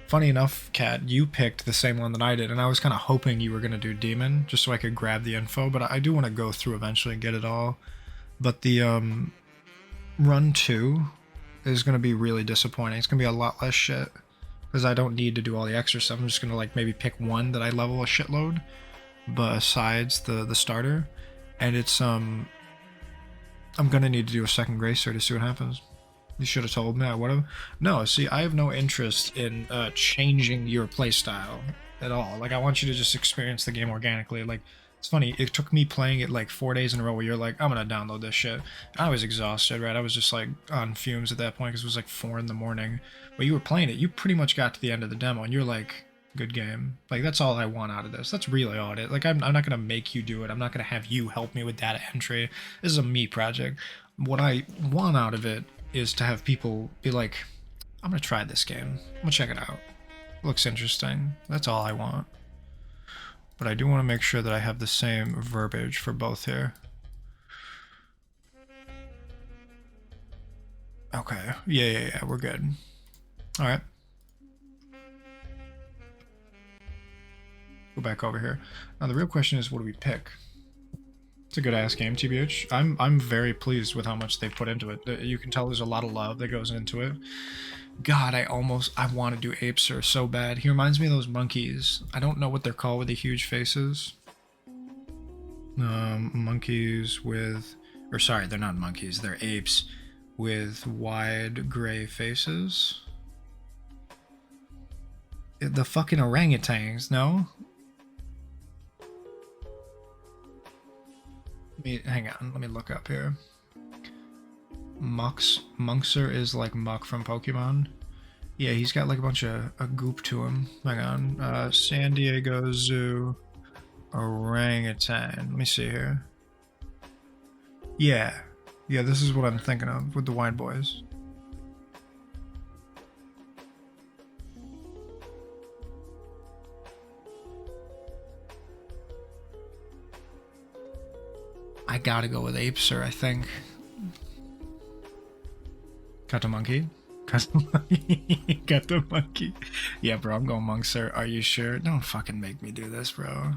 Speaker 2: Funny enough, Kat, you picked the same one that I did, and I was kind of hoping you were going to do Demon, just so I could grab the info, but I do want to go through eventually and get it all. But the run 2 is going to be really disappointing. It's going to be a lot less shit, because I don't need to do all the extra stuff. I'm just going to like maybe pick one that I level a shitload, besides the starter, and it's I'm going to need to do a second Gracer to see what happens. You should have told me. I would have. No, see, I have no interest in changing your playstyle at all. Like, I want you to just experience the game organically. Like, it's funny. It took me playing it like 4 days in a row where you're like, I'm gonna download this shit. I was exhausted, right? I was just like on fumes at that point because it was like 4 in the morning. But you were playing it. You pretty much got to the end of the demo, and you're like, good game. Like, that's all I want out of this. That's really all it is. Like, I'm not gonna make you do it. I'm not gonna have you help me with data entry. This is a me project. What I want out of it is to have people be like, I'm gonna try this game. I'm gonna check it out. Looks interesting. That's all I want. But I do want to make sure that I have the same verbiage for both here. Okay. Yeah, we're good. Alright. Go back over here. Now the real question is, what do we pick? It's a good ass game, TBH. I'm very pleased with how much they put into it. You can tell there's a lot of love that goes into it. God, I want to do Apeser so bad. He reminds me of those monkeys. I don't know what they're called with the huge faces. Monkeys with, or sorry, they're not monkeys. They're apes with wide gray faces. The fucking orangutans, no? Hang on, let me look up here. Munkser is like Muck from Pokemon. Yeah, he's got like a bunch of goop to him. Hang on. San Diego Zoo orangutan. Let me see here. Yeah, this is what I'm thinking of with the wine boys. I gotta go with Apeser, I think. Got a monkey. Got the monkey. Yeah, bro, I'm going Monkser. Are you sure? Don't fucking make me do this, bro.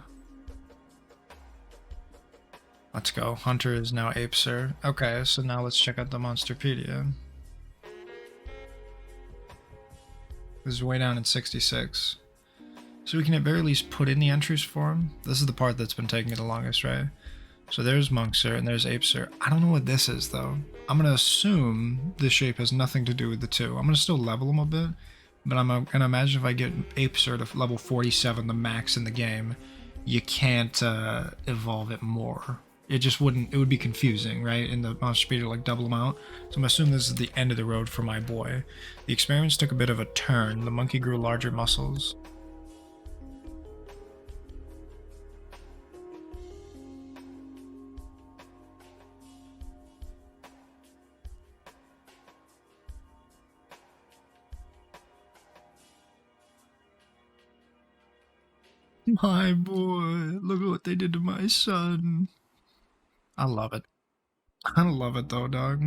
Speaker 2: Let's go. Hunter is now Apeser. Okay, so now let's check out the Monsterpedia. This is way down in 66. So we can at very least put in the entries for him. This is the part that's been taking me the longest, right? So there's Monkser and there's Apeser. I don't know what this is though. I'm gonna assume this shape has nothing to do with the two. I'm gonna still level them a bit, but I'm gonna imagine if I get Apeser to level 47, the max in the game, you can't evolve it more. It just wouldn't, it would be confusing, right? In the Monsterpedia to like double them out. So I'm gonna assume this is the end of the road for my boy. The experiments took a bit of a turn. The monkey grew larger muscles. My boy, look at what they did to my son. I love it. I love it though, dog.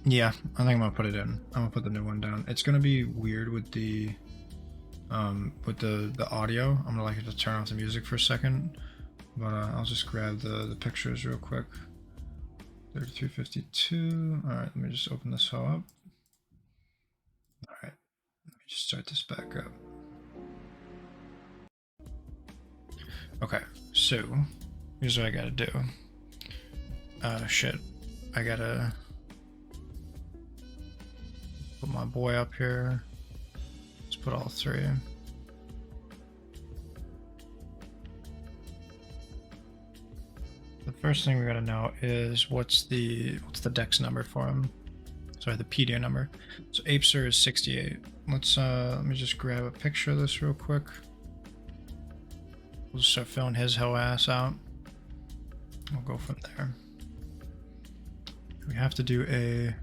Speaker 2: Yeah, I think I'm gonna put it in. I'm gonna put the new one down. It's gonna be weird with the audio. I'm gonna like it to turn off the music for a second, but I'll just grab the pictures real quick. 3352. All right, let me just open this all up. All right, let me just start this back up. Okay, so here's what I gotta do. Shit, I gotta Put my boy up here. Let's put all three. The first thing we gotta know is what's the dex number for him. Sorry, the pedia number. So Apesir is 68. Let me just grab a picture of this real quick. We'll just start filling his hoe ass out. We'll go from there. We have to do a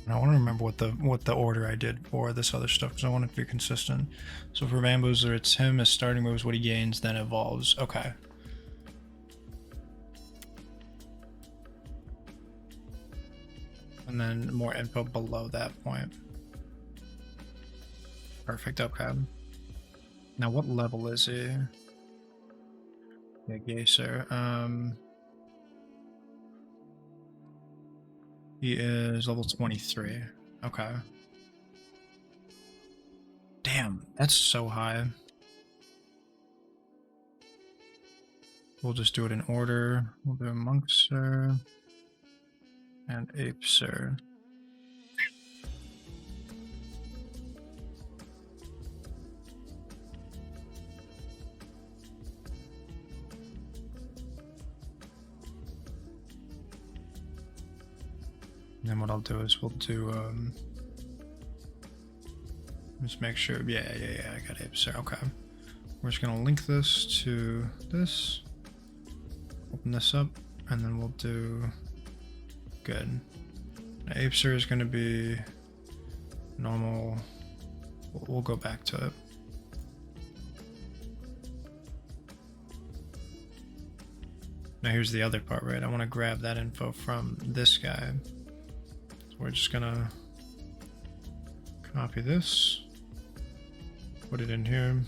Speaker 2: I want to remember what the order I did for this other stuff because I want it to be consistent. So for Bamboozler, it's him as starting moves, what he gains, then evolves. Okay. And then more info below that point. Perfect, okay. Now what level is he? Yeah, Geyser. He is level 23. Okay. Damn, that's so high. We'll just do it in order. We'll do Monkster and Apesir. And then what I'll do is we'll do, just make sure, yeah, I got Apesir, okay. We're just gonna link this to this, open this up, and then we'll do, good. Now Apesir is gonna be normal, we'll go back to it. Now here's the other part, right? I wanna grab that info from this guy. We're just gonna copy this, put it in here.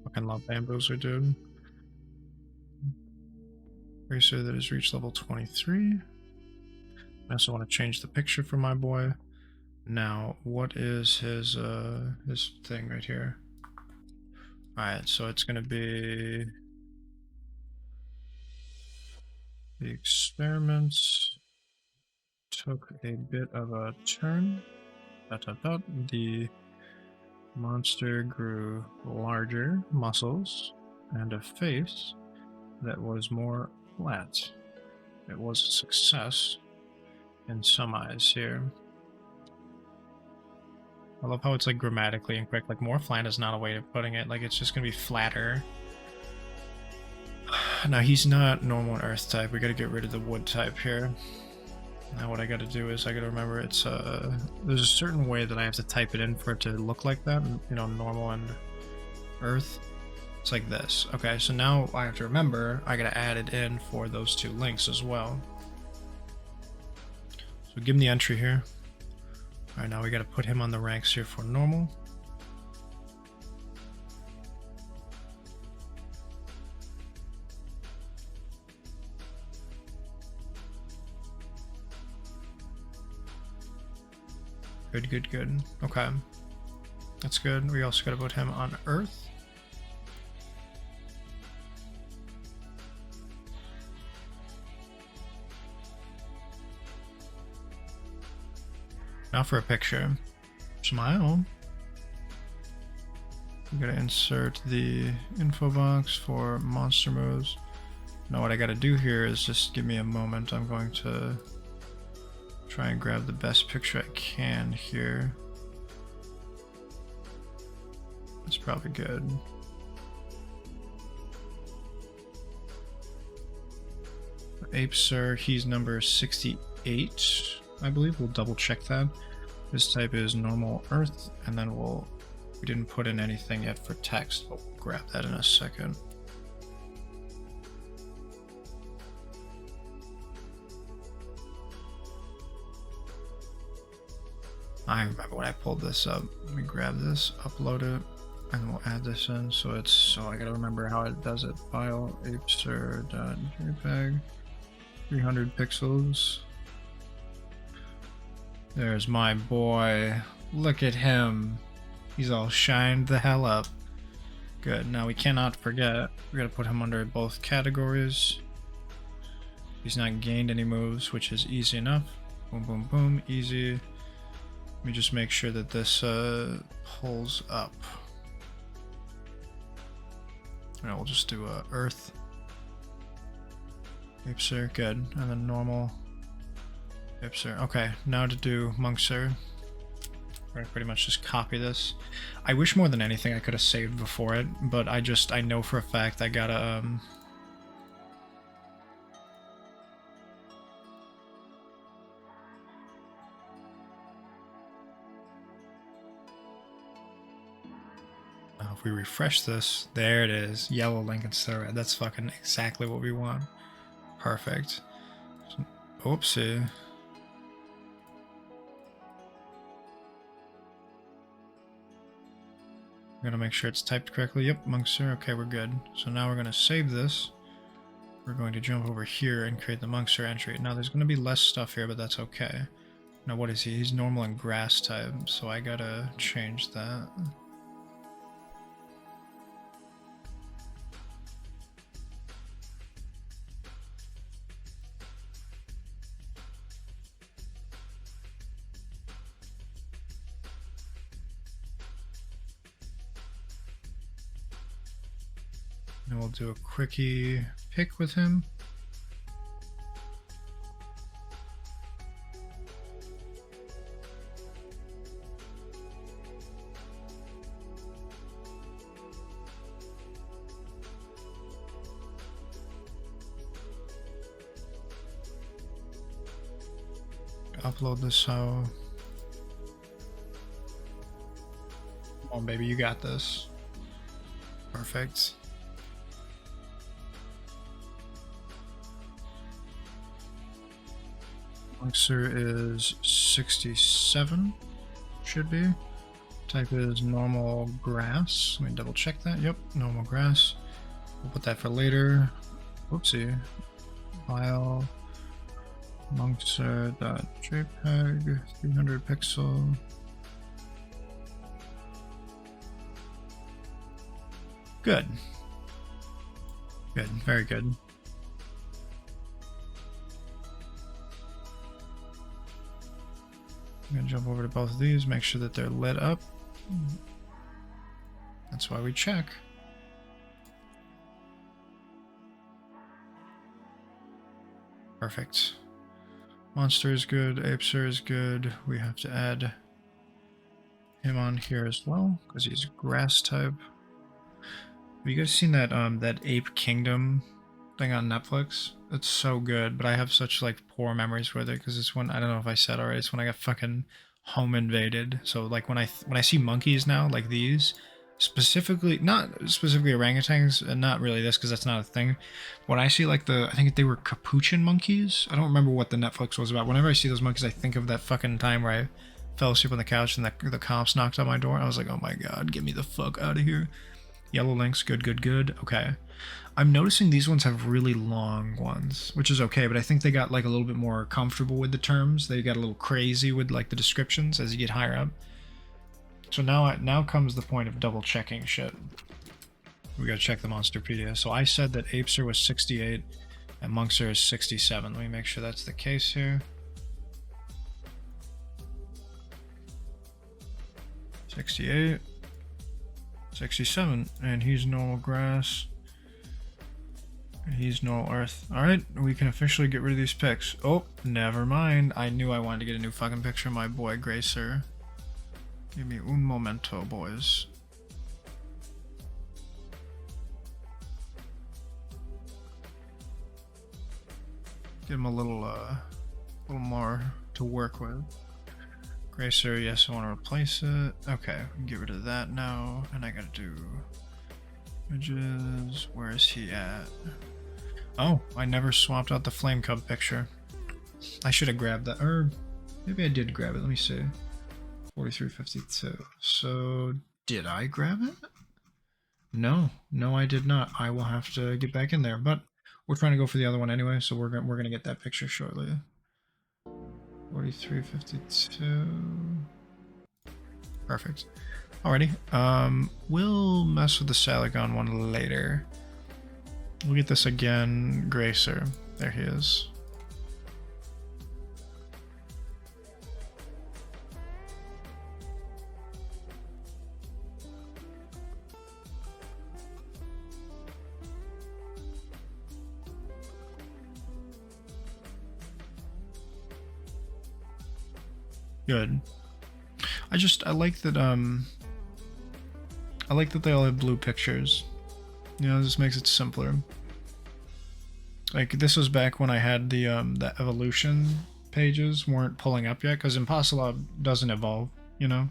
Speaker 2: Fucking love Bamboozler, dude. Racer that has reached level 23. I also want to change the picture for my boy. Now, what is his thing right here? Alright, so it's gonna be the experiments took a bit of a turn. The monster grew larger muscles and a face that was more flat. It was a success in some eyes here. I love how it's like grammatically incorrect. Like more flat is not a way of putting it. Like it's just gonna be flatter. Now he's not normal and earth type. We gotta get rid of the wood type here. Now what I gotta do is I gotta remember it's there's a certain way that I have to type it in for it to look like that. You know, normal and earth. It's like this. Okay, so now I have to remember I gotta add it in for those two links as well. So give him the entry here. Alright, now we gotta put him on the ranks here for normal. Good. Okay. That's good. We also gotta put him on Earth. Now for a picture. Smile. I'm gonna insert the info box for monster moves. Now what I gotta do here is just give me a moment. I'm going to try and grab the best picture I can here. That's probably good. Apesir, he's number 68, I believe. We'll double check that. His type is normal earth, and then we didn't put in anything yet for text, but we'll grab that in a second. I remember when I pulled this up. Let me grab this, upload it, and we'll add this in. So I gotta remember how it does it. File apesir.jpg, 300 pixels. There's my boy. Look at him. He's all shined the hell up. Good. Now we cannot forget. We gotta put him under both categories. He's not gained any moves, which is easy enough. Boom, boom, boom. Easy. Let me just make sure that this pulls up. Alright, we'll just do Earth. Ipser, good. And then normal. Ipser. Okay, now to do Monster. Right, pretty much just copy this. I wish more than anything I could have saved before it, but I know for a fact I gotta if we refresh this, there it is. Yellow link instead of red. That's fucking exactly what we want. Perfect. Oopsie. I'm gonna make sure it's typed correctly. Yep, Monkster. Okay, we're good. So now we're gonna save this. We're going to jump over here and create the Monkster entry. Now there's gonna be less stuff here, but that's okay. Now what is he? He's normal and grass type, so I gotta change that. And we'll do a quickie pick with him. Upload this how. Come on, baby, you got this. Perfect. Monster is 67, should be. Type is normal grass. Let me double check that. Yep, normal grass. We'll put that for later. Whoopsie. File. Monster.jpg 300 pixel. Good. Good, very good. I'm gonna jump over to both of these, make sure that they're lit up. That's why we check. Perfect. Monster is good, Apester is good. We have to add him on here as well, because he's grass type. Have you guys seen that that Ape Kingdom thing on Netflix? It's so good, but I have such like poor memories with it because it's when I don't know if I said already. It's when I got fucking home invaded. So like when I see monkeys now like these, specifically not specifically orangutans, and not really this because that's not a thing. When I see like I think they were capuchin monkeys. I don't remember what the Netflix was about. Whenever I see those monkeys, I think of that fucking time where I fell asleep on the couch and the cops knocked on my door. I was like, oh my god, get me the fuck out of here. Yellow links, good, good, good. Okay. I'm noticing these ones have really long ones, which is okay, but I think they got like a little bit more comfortable with the terms. They got a little crazy with like the descriptions as you get higher up. So now comes the point of double checking shit. We gotta check the Monsterpedia. So I said that Apester was 68 and Monkster is 67. Let me make sure that's the case here. 68. 67, and he's normal grass. And he's normal earth. Alright, we can officially get rid of these pics. Oh, never mind. I knew I wanted to get a new fucking picture of my boy Gracer. Give me un momento, boys. Give him a little more to work with. Gracer, yes, I want to replace it. Okay, we can get rid of that now. And I gotta do images. Where is he at? Oh, I never swapped out the Flame Cub picture. I should have grabbed that. Or maybe I did grab it. Let me see. 4352. So, did I grab it? No, I did not. I will have to get back in there. But we're trying to go for the other one anyway, so we're gonna get that picture shortly. 43.52. Perfect. Alrighty. We'll mess with the Salagon one later. We'll get this again. Gracer. There he is. Good. I like that they all have blue pictures. You know, this makes it simpler. Like, this was back when I had the evolution pages weren't pulling up yet, because Impossible doesn't evolve, you know?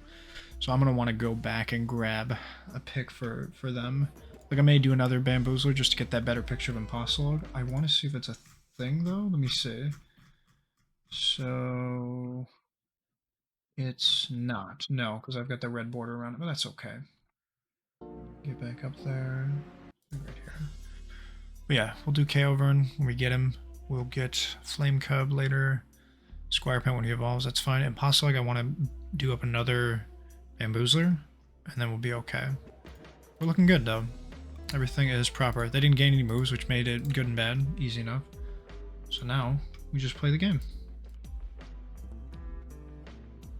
Speaker 2: So I'm gonna want to go back and grab a pic for them. Like, I may do another Bamboozler just to get that better picture of Impossible. I want to see if it's a thing, though. Let me see. So... it's not. No, because I've got the red border around it, but that's okay. Get back up there. Right here. But yeah, we'll do K-Overn when we get him. We'll get Flame Cub later. Squire Pen when he evolves, that's fine. Impossible, I want to do up another Bamboozler, and then we'll be okay. We're looking good, though. Everything is proper. They didn't gain any moves, which made it good and bad. Easy enough. So now, we just play the game.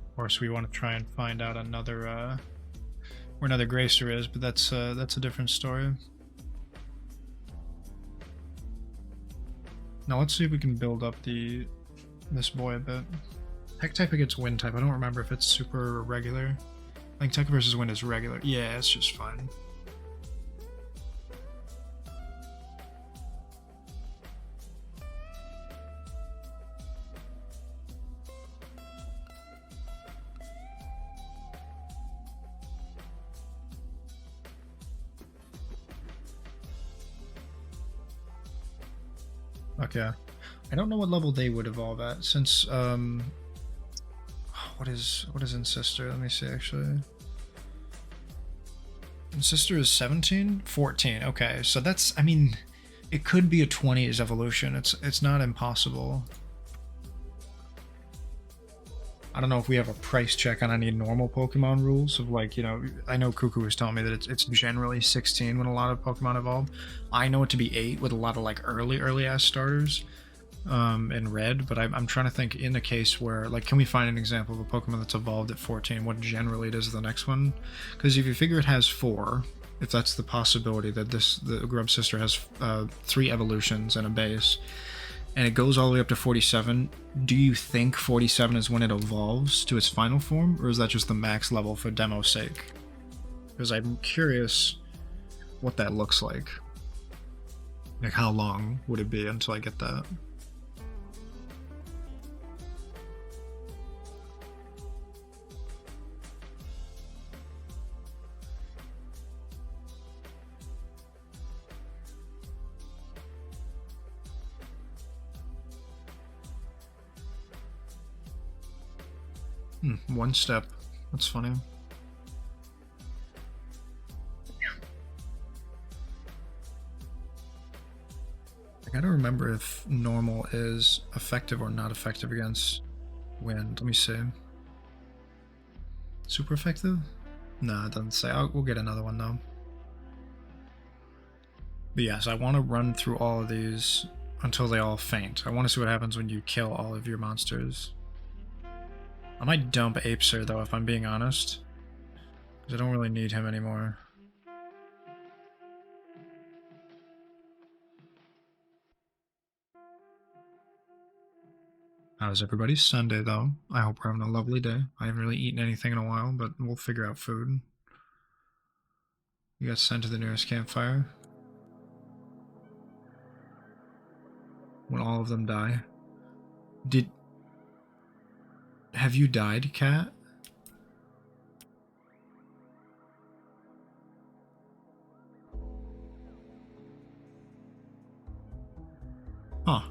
Speaker 2: Of course, we want to try and find out another, where another Gracer is, but that's a different story. Now let's see if we can build up this boy a bit. Heck type against wind type. I don't remember if it's super or regular. I think tech versus wind is regular. Yeah, it's just fine. Okay. I don't know what level they would evolve at, since what is Insister? Let me see actually. Insister is 17? 14. Okay, so that's, I mean, it could be a 20s evolution. It's not impossible. I don't know if we have a price check on any normal Pokemon rules of, like, you know, I know Cuckoo was telling me that it's generally 16 when a lot of Pokemon evolve. I know it to be 8 with a lot of, like, early ass starters in red, but I'm trying to think in a case where, like, can we find an example of a Pokemon that's evolved at 14, what generally it is the next one? Because if you figure it has 4, if that's the possibility that the Grub Sister has 3 evolutions and a base, and it goes all the way up to 47, do you think 47 is when it evolves to its final form, or is that just the max level for demo's sake? Because I'm curious what that looks like. Like, how long would it be until I get that? One step. That's funny. I gotta remember if normal is effective or not effective against wind. Let me see. Super effective? No, it doesn't say. We'll get another one though. But yes, I want to run through all of these until they all faint. I want to see what happens when you kill all of your monsters. I might dump Apeser though, if I'm being honest, because I don't really need him anymore. How's everybody's Sunday though? I hope we're having a lovely day. I haven't really eaten anything in a while, but we'll figure out food. You got sent to the nearest campfire. When all of them die. Have you died, Cat? Huh.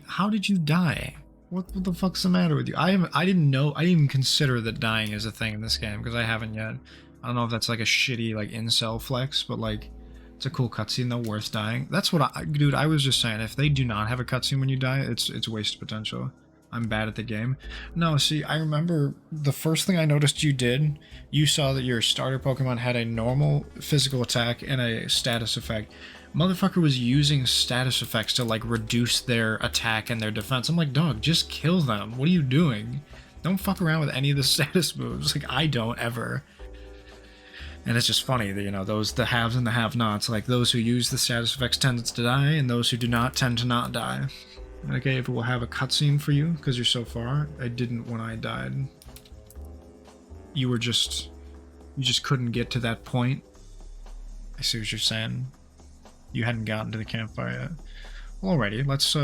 Speaker 2: How did you die? What the fuck's the matter with you? I didn't know. I didn't even consider that dying is a thing in this game because I haven't yet. I don't know if that's like a shitty like incel flex, but like it's a cool cutscene though, worth dying. That's what dude. I was just saying, if they do not have a cutscene when you die, it's waste potential. I'm bad at the game. No, see, I remember the first thing I noticed you did, you saw that your starter Pokemon had a normal physical attack and a status effect. Motherfucker was using status effects to, like, reduce their attack and their defense. I'm like, dog, just kill them. What are you doing? Don't fuck around with any of the status moves. Like, I don't ever. And it's just funny that, you know, those, the haves and the have-nots, like, those who use the status effects tend to die, and those who do not tend to not die. Okay, if we'll have a cutscene for you, because you're so far. I didn't when I died. You just couldn't get to that point. I see what you're saying. You hadn't gotten to the campfire yet. Well, alrighty, let's,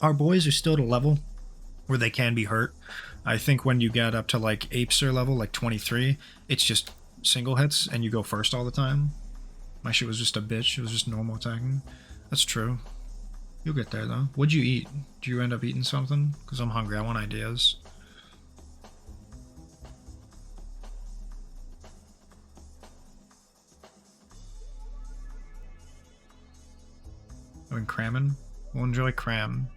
Speaker 2: our boys are still at a level where they can be hurt. I think when you get up to, like, Apeser level, like 23, it's just single hits, and you go first all the time. My shit was just a bitch. It was just normal attacking. That's true. You'll get there, though. What'd you eat? Did you end up eating something? Because I'm hungry. I want ideas. Going cramming? We'll enjoy cram.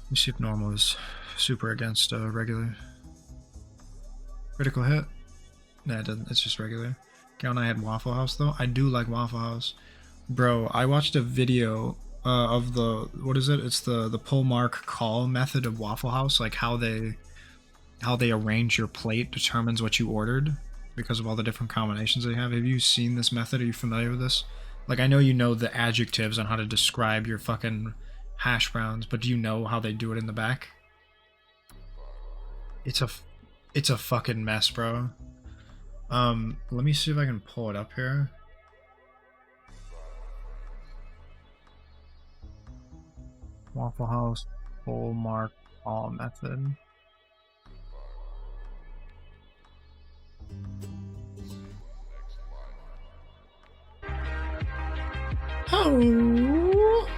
Speaker 2: Let me see if normal is super against regular. Critical hit? Nah, it doesn't. It's just regular. Okay, when I had Waffle House, though, I do like Waffle House. Bro, I watched a video of the, what is it? It's the pull mark call method of Waffle House, like how they arrange your plate determines what you ordered because of all the different combinations they have. Have you seen this method? Are you familiar with this? Like, I know you know the adjectives on how to describe your fucking hash browns, but do you know how they do it in the back? It's a fucking mess, bro. Let me see if I can pull it up here. Waffle House full mark all method. Oh.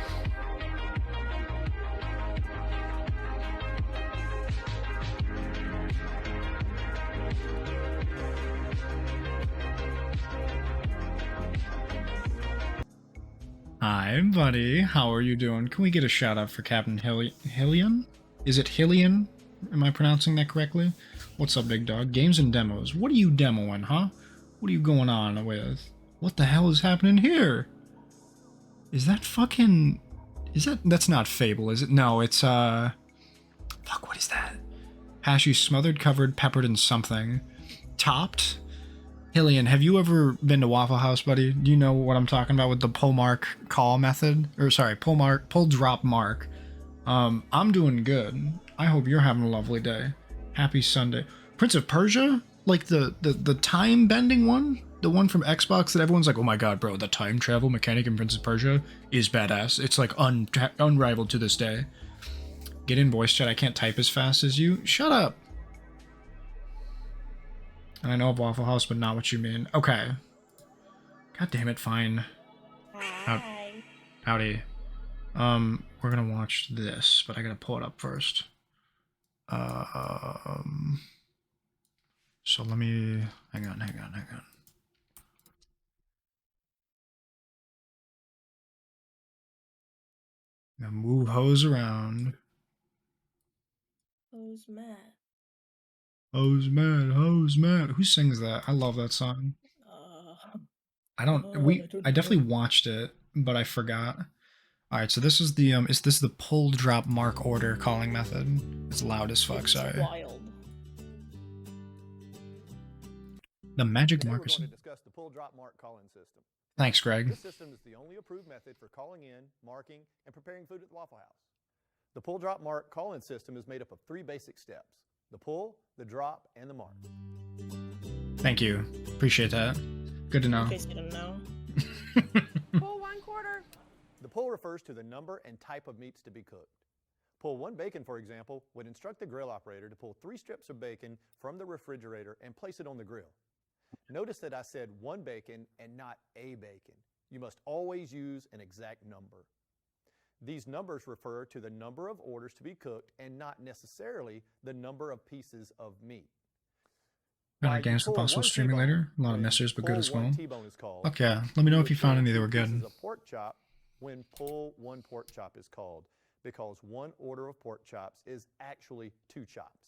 Speaker 2: Hi, buddy. How are you doing? Can we get a shout out for Captain Hillian? Is it Hillian? Am I pronouncing that correctly? What's up, big dog? Games and demos. What are you demoing, huh? What are you going on with? What the hell is happening here? Is that fucking... That's not Fable, is it? No, it's, Fuck, what is that? Hashy smothered, covered, peppered in something. Topped? Hillian, have you ever been to Waffle House, buddy? Do you know what I'm talking about with the pull mark call method? Or sorry, pull drop mark. I'm doing good. I hope you're having a lovely day. Happy Sunday. Prince of Persia? Like the time bending one? The one from Xbox that everyone's like, oh my god, bro, the time travel mechanic in Prince of Persia is badass. It's like unrivaled to this day. Get in voice chat, I can't type as fast as you. Shut up! And I know of Waffle House, but not what you mean. Okay. God damn it, fine.
Speaker 3: Hi.
Speaker 2: Howdy. We're gonna watch this, but I gotta pull it up first. So let me... Hang on. Now move hose around.
Speaker 3: Who's Matt?
Speaker 2: Hose Matt. Who sings that? I love that song. I definitely watched it, but I forgot. Alright, so this is the this the pull drop mark order calling method. It's loud as fuck, sorry.
Speaker 3: Wild.
Speaker 2: The magic
Speaker 1: Today we're
Speaker 2: marker.
Speaker 1: going to discuss the pull drop mark calling system.
Speaker 2: Thanks, Greg.
Speaker 1: This system is the only approved method for calling in, marking, and preparing food at the Waffle House. The pull drop mark call-in system is made up of 3 basic steps: the pull, the drop, and the mark.
Speaker 2: Thank you. Appreciate that. Good to know.
Speaker 3: In case you didn't know.
Speaker 1: Pull 1/4. The pull refers to the number and type of meats to be cooked. Pull 1 bacon, for example, would instruct the grill operator to pull 3 strips of bacon from the refrigerator and place it on the grill. Notice that I said 1 bacon and not a bacon. You must always use an exact number. These numbers refer to the number of orders to be cooked and not necessarily the number of pieces of meat.
Speaker 2: Got games for possible streaming later. A lot of messers, but good as well. Fuck yeah. Let me know if you found any that were good.
Speaker 1: A pork chop when pull one pork chop is called, because one order of pork chops is actually 2 chops.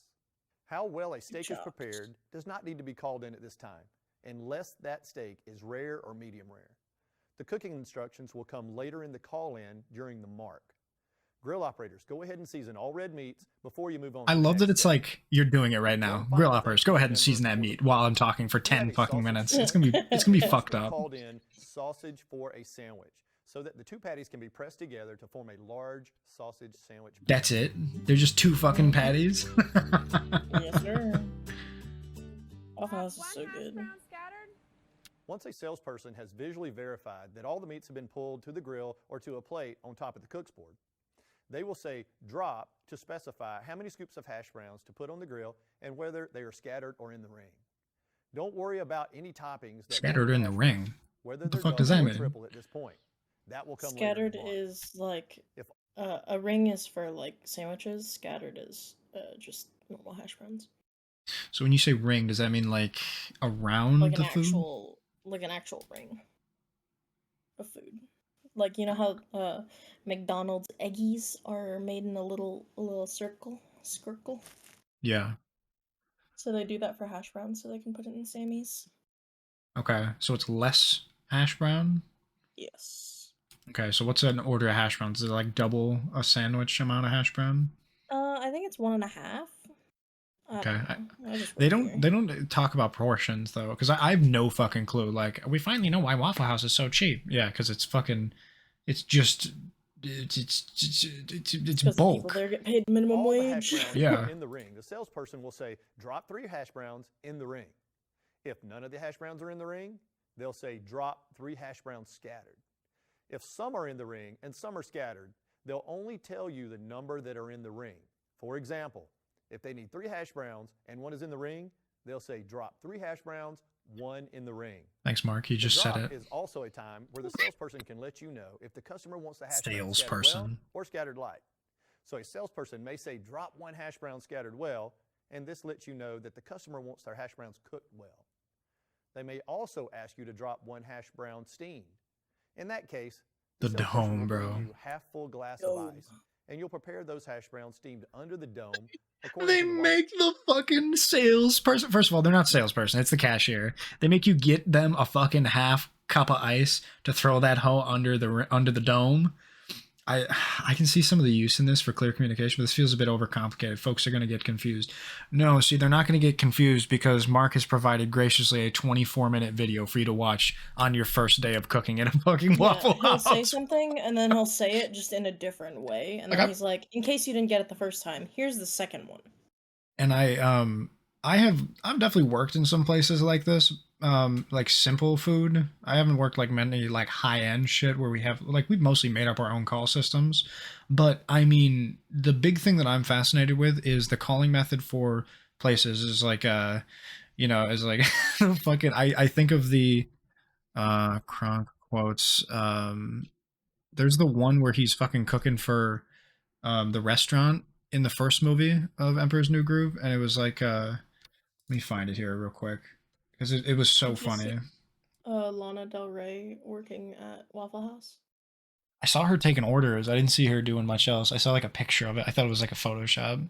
Speaker 1: How well a steak is prepared does not need to be called in at this time, unless that steak is rare or medium rare. The cooking instructions will come later in the call-in during the mark. Grill operators, go ahead and season all red meats before you move on.
Speaker 2: I love that it's like you're doing it right now. Grill operators, go ahead and season that meat while I'm talking for 10 fucking minutes. It's gonna be fucked up.
Speaker 1: Called in sausage for a sandwich, so that the 2 patties can be pressed together to form a large sausage sandwich.
Speaker 2: That's it. They're just 2 fucking patties.
Speaker 3: Yes, sir. Waffle House is so good.
Speaker 1: Once a salesperson has visually verified that all the meats have been pulled to the grill or to a plate on top of the cook's board, they will say drop to specify how many scoops of hash browns to put on the grill and whether they are scattered or in the ring. Don't worry about any toppings that
Speaker 2: scattered in the ring.
Speaker 1: Whether
Speaker 2: what the
Speaker 1: they're
Speaker 2: fuck does that mean?
Speaker 1: triple at this point. That will come
Speaker 3: scattered
Speaker 1: later
Speaker 3: is like a ring is for like sandwiches. Scattered is just normal hash browns.
Speaker 2: So when you say ring, does that mean like around
Speaker 3: like
Speaker 2: the
Speaker 3: an
Speaker 2: food?
Speaker 3: Like an actual ring of food. Like, you know how McDonald's eggies are made in a little circle?
Speaker 2: Yeah.
Speaker 3: So they do that for hash browns so they can put it in Sammy's.
Speaker 2: Okay, so it's less hash brown?
Speaker 3: Yes.
Speaker 2: Okay, so what's an order of hash browns? Is it like double a sandwich amount of hash brown?
Speaker 3: I think it's 1.5.
Speaker 2: Okay, they don't talk about portions though, because I have no fucking clue. Like, we finally know why Waffle House is so cheap. Yeah, because it's fucking, it's bulk.
Speaker 3: They're getting paid minimum wage.
Speaker 2: Yeah.
Speaker 1: In the ring, the salesperson will say, drop 3 hash browns in the ring. If none of the hash browns are in the ring, they'll say, drop 3 hash browns scattered. If some are in the ring and some are scattered, they'll only tell you the number that are in the ring. For example, if they need 3 hash browns and 1 is in the ring, they'll say drop 3 hash browns, 1 in the ring.
Speaker 2: Thanks, Mark. You just said it.
Speaker 1: Is also a time where the salesperson can let you know if the customer wants the hash brown
Speaker 2: scattered
Speaker 1: well or scattered light. So a salesperson may say drop 1 hash brown scattered well, and this lets you know that the customer wants their hash browns cooked well. They may also ask you to drop 1 hash brown steamed. In that case,
Speaker 2: the dome, bro.
Speaker 1: You half full glass of ice, and you'll prepare those hash browns steamed under the dome.
Speaker 2: They make the fucking salesperson. First of all, they're not salesperson. It's the cashier. They make you get them a fucking half cup of ice to throw that hoe under the dome. I can see some of the use in this for clear communication, but this feels a bit overcomplicated. Folks are going to get confused. No, see, they're not going to get confused because Mark has provided graciously a 24-minute video for you to watch on your first day of cooking in a fucking Waffle House.
Speaker 3: He'll say something, and then he'll say it just in a different way, and then he's like, in case you didn't get it the first time, here's the second one.
Speaker 2: And I've definitely worked in some places like this, like simple food. I haven't worked like many like high-end shit where we've mostly made up our own call systems. But I mean, the big thing that I'm fascinated with is the calling method for places is like is like fucking I think of the Kronk quotes. There's the one where he's fucking cooking for the restaurant in the first movie of Emperor's New Groove, and it was like let me find it here real quick. Because it was so funny.
Speaker 3: Lana Del Rey working at Waffle House?
Speaker 2: I saw her taking orders. I didn't see her doing much else. I saw like a picture of it. I thought it was like a Photoshop.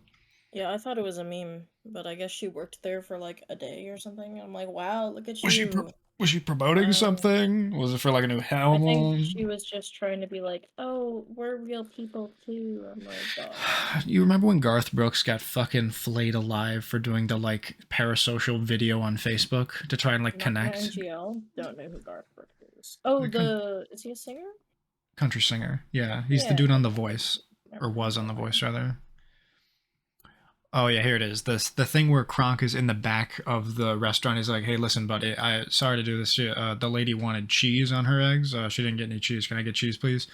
Speaker 3: Yeah, I thought it was a meme, but I guess she worked there for like a day or something. I'm like, wow, look at you.
Speaker 2: Was she promoting something? Was it for like a new helm?
Speaker 3: I think she was just trying to be like, oh, we're real people too. I'm like, God.
Speaker 2: You remember when Garth Brooks got fucking flayed alive for doing the like parasocial video on Facebook to try and like connect?
Speaker 3: NGL? Don't know who Garth Brooks is. Oh, is he a singer?
Speaker 2: Country singer. Yeah, he's the dude on The Voice, or was on The Voice rather. Oh yeah, here it is. The thing where Kronk is in the back of the restaurant. He's like, "Hey, listen, buddy. Sorry to do this. The lady wanted cheese on her eggs. She didn't get any cheese. Can I get cheese, please?"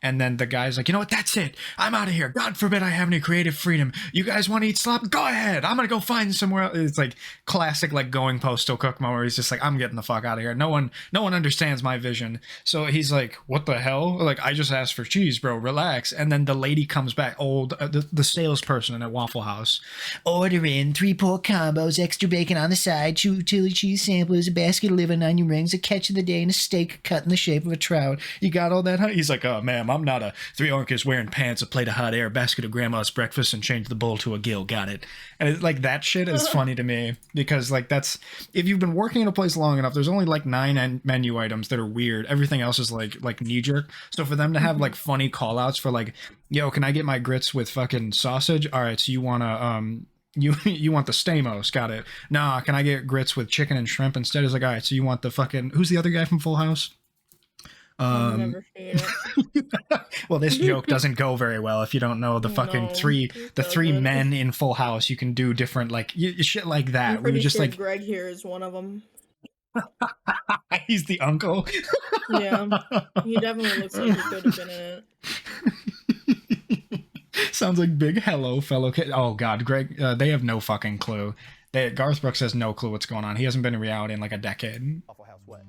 Speaker 2: And then the guy's like, "You know what? That's it. I'm out of here. God forbid I have any creative freedom. You guys want to eat slop? Go ahead. I'm gonna go find somewhere else." It's like classic like going postal cook moment where he's just like, "I'm getting the fuck out of here. No one understands my vision." So he's like, "What the hell? Like, I just asked for cheese, bro. Relax." And then the lady comes back, the salesperson at Waffle House. Order in 3 pork combos, extra bacon on the side, 2 chili cheese samplers, a basket of liver and onion rings, a catch of the day, and a steak cut in the shape of a trout. You got all that, huh? He's like, oh, ma'am, I'm not a 3 orcas wearing pants, a plate of hot air, a basket of grandma's breakfast, and change the bowl to a gill. Got it. And it's like, that shit is funny to me because, like, that's, if you've been working in a place long enough, there's only like 9 menu items that are weird. Everything else is like knee jerk. So for them to have like funny call outs for like, yo, can I get my grits with fucking sausage? All right, so you want to, you want the Stamos, got it. Nah, can I get grits with chicken and shrimp instead? It's like, all right, so you want the fucking, who's the other guy from Full House?
Speaker 3: I've never seen it.
Speaker 2: Well, this joke doesn't go very well if you don't know the fucking three men in Full House. You can do different like shit like that.
Speaker 3: I'm pretty
Speaker 2: just
Speaker 3: sure
Speaker 2: like
Speaker 3: Greg here is one of them.
Speaker 2: he's the uncle.
Speaker 3: Yeah, he definitely looks like he could have been in it.
Speaker 2: Sounds like big hello fellow kid. Oh god, Greg, they have no fucking clue. Garth Brooks has no clue what's going on. He hasn't been in reality in like a decade.
Speaker 1: Waffle House wet.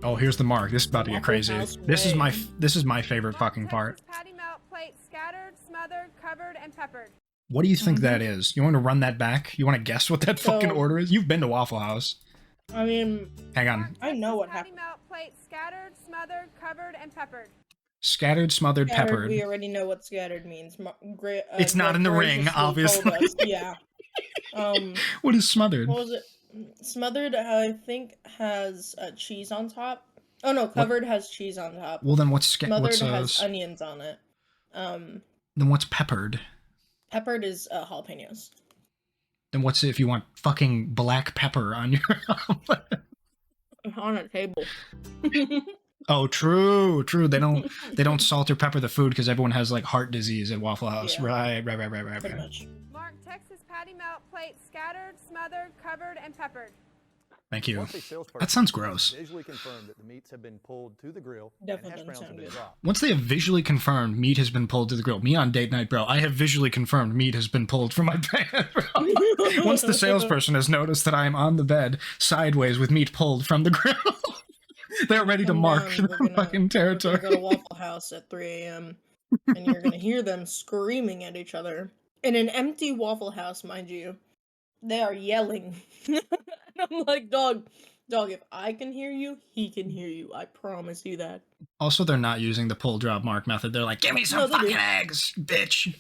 Speaker 2: Oh, here's the mark. This is about to get crazy. This is my favorite fucking part.
Speaker 4: Patty melt plate scattered, smothered, covered, and peppered.
Speaker 2: What do you think that is? You want to run that back? You want to guess what that fucking order is? You've been to Waffle House.
Speaker 3: I mean,
Speaker 2: hang on.
Speaker 3: I know what happened.
Speaker 4: Patty melt plate scattered, smothered, covered, and peppered.
Speaker 2: Scattered, smothered, peppered.
Speaker 3: We already know what scattered means.
Speaker 2: It's not in the ring, obviously.
Speaker 3: Yeah.
Speaker 2: What is smothered?
Speaker 3: What was it? Smothered, I think, has cheese on top. Oh no, covered has cheese on top.
Speaker 2: Well, then what's
Speaker 3: smothered has onions on it.
Speaker 2: Then what's peppered?
Speaker 3: Peppered is jalapenos.
Speaker 2: Then what's if you want fucking black pepper on your
Speaker 3: on a table?
Speaker 2: Oh, true. They don't salt or pepper the food because everyone has like heart disease at Waffle House. Yeah. Right.
Speaker 3: Pretty much.
Speaker 4: Mark Texas patty melt plate scattered, smothered, covered, and peppered.
Speaker 2: Thank you. That sounds gross.
Speaker 1: Visually confirmed that the meats have been pulled to the grill.
Speaker 3: Definitely
Speaker 1: and hash browns have been dropped.
Speaker 2: Once they have visually confirmed meat has been pulled to the grill, me on date night, bro, I have visually confirmed meat has been pulled from my bed, bro. Once the salesperson has noticed that I am on the bed sideways with meat pulled from the grill, they're ready to mark the fucking territory.
Speaker 3: We're gonna go to Waffle House at 3 a.m. and you're gonna hear them screaming at each other in an empty Waffle House, mind you. They are yelling. And I'm like, dog, if I can hear you, he can hear you. I promise you that.
Speaker 2: Also, they're not using the pull drop mark method. They're like, give me some fucking eggs, bitch.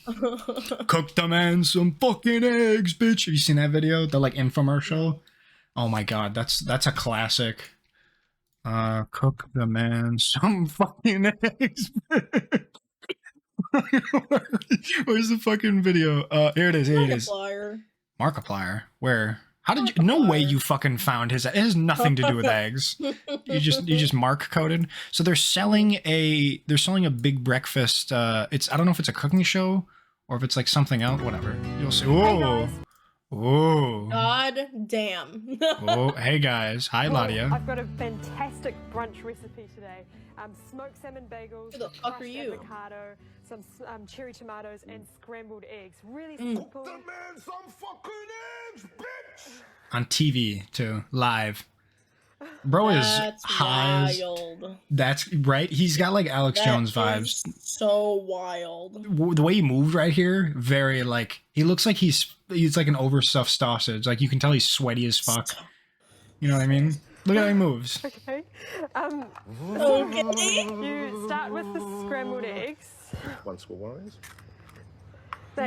Speaker 2: Cook the man some fucking eggs, bitch. Have you seen that video? The like infomercial? Oh my god, that's a classic. Cook the man some fucking eggs. Where's the fucking video? Here it is. Markiplier. Where? How did you? No way you fucking found his. It has nothing to do with eggs. You just mark coded. So they're selling a big breakfast. I don't know if it's a cooking show or if it's like something else. Whatever. You'll see. Whoa. Oh.
Speaker 3: God damn.
Speaker 2: Oh, hey guys. Hi, Ladia.
Speaker 4: I've got a fantastic brunch recipe today. Smoked salmon bagels,
Speaker 3: Who the fuck are you?
Speaker 4: avocado, some cherry tomatoes, and scrambled eggs. Really simple.
Speaker 5: The man some fucking eggs, bitch!
Speaker 2: On TV too, live. Bro is high.
Speaker 3: Wild.
Speaker 2: That's right. He's got like Alex Jones vibes.
Speaker 3: So wild.
Speaker 2: The way he moved right here, very like he looks like he's like an overstuffed sausage. Like you can tell he's sweaty as fuck. You know what I mean? Look at how he moves.
Speaker 4: Okay.
Speaker 3: Okay.
Speaker 4: You start with the scrambled eggs.
Speaker 5: One small one of these.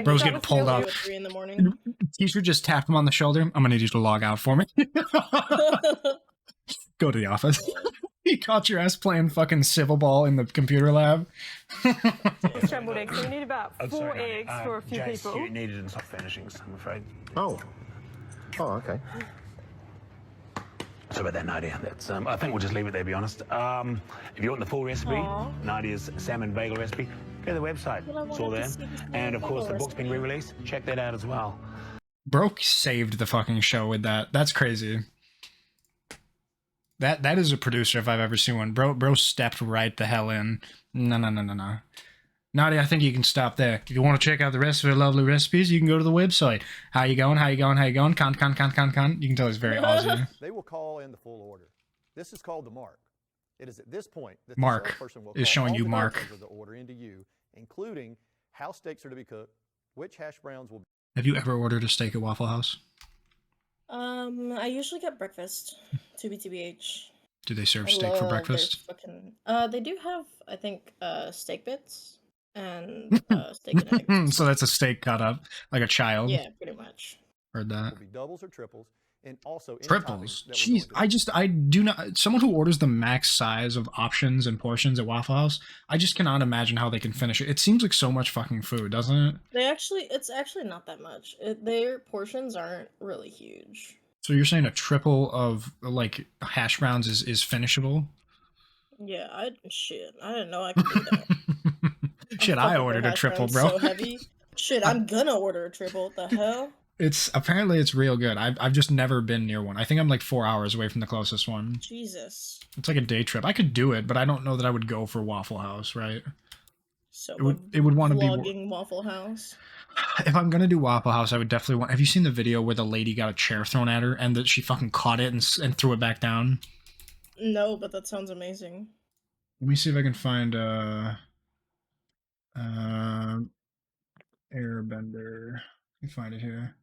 Speaker 2: Bro's getting pulled up.
Speaker 3: 3 in the morning.
Speaker 2: Teacher just tapped him on the shoulder. I'm gonna need you to log out for me. Go to the office. He caught your ass playing fucking civil ball in the computer lab.
Speaker 4: Scrambled eggs. So we need about 4 eggs for a few
Speaker 5: Jace,
Speaker 4: people.
Speaker 5: You needed in soft furnishings, I'm afraid. Oh, okay. So about that, Nadia. That's I think we'll just leave it there, to be honest. If you want the full recipe, Nadia's salmon bagel recipe, go to the website. It's all there. And of course, the book's been re-released. Check that out as well.
Speaker 2: Bro saved the fucking show with that. That's crazy. That is a producer if I've ever seen one. Bro stepped right the hell in. No. Nadia, I think you can stop there. If you want to check out the rest of her lovely recipes, you can go to the website. How you going? Con. You can tell he's very Aussie.
Speaker 1: They will call in the full order. This is called the mark. It is at this point that
Speaker 2: Mark
Speaker 1: the salesperson will
Speaker 2: is
Speaker 1: call
Speaker 2: showing
Speaker 1: all
Speaker 2: you
Speaker 1: the
Speaker 2: Mark.
Speaker 1: details of the order into you, including how steaks are to be cooked, which hash browns will
Speaker 2: Have you ever ordered a steak at Waffle House?
Speaker 3: I usually get breakfast. To be TBH.
Speaker 2: Do they serve
Speaker 3: I
Speaker 2: steak for
Speaker 3: love their
Speaker 2: breakfast?
Speaker 3: fucking. They do have, I think, steak bits and steak and eggs.
Speaker 2: So that's a steak cut up like a child.
Speaker 3: Yeah, pretty much.
Speaker 2: Heard that.
Speaker 1: be doubles or triples, and also any
Speaker 2: Triples.
Speaker 1: toppings that we're
Speaker 2: Jeez,
Speaker 1: going to
Speaker 2: I do not. Someone who orders the max size of options and portions at Waffle House, I just cannot imagine how they can finish it. It seems like so much fucking food, doesn't it?
Speaker 3: It's actually not that much. Their portions aren't really huge.
Speaker 2: So you're saying a triple of like hash browns is finishable?
Speaker 3: Yeah, I didn't know I could do that.
Speaker 2: Shit, I ordered a triple, bro.
Speaker 3: So heavy. Shit, I'm gonna order a triple. What the hell?
Speaker 2: It's real good. I've just never been near one. I think I'm like 4 hours away from the closest one.
Speaker 3: Jesus.
Speaker 2: It's like a day trip. I could do it, but I don't know that I would go for Waffle House, right?
Speaker 3: So
Speaker 2: it would want to be
Speaker 3: vlogging Waffle House.
Speaker 2: If I'm gonna do Waffle House, I would definitely want. Have you seen the video where the lady got a chair thrown at her and that she fucking caught it and threw it back down?
Speaker 3: No, but that sounds amazing.
Speaker 2: Let me see if I can find Airbender. Let me find it here.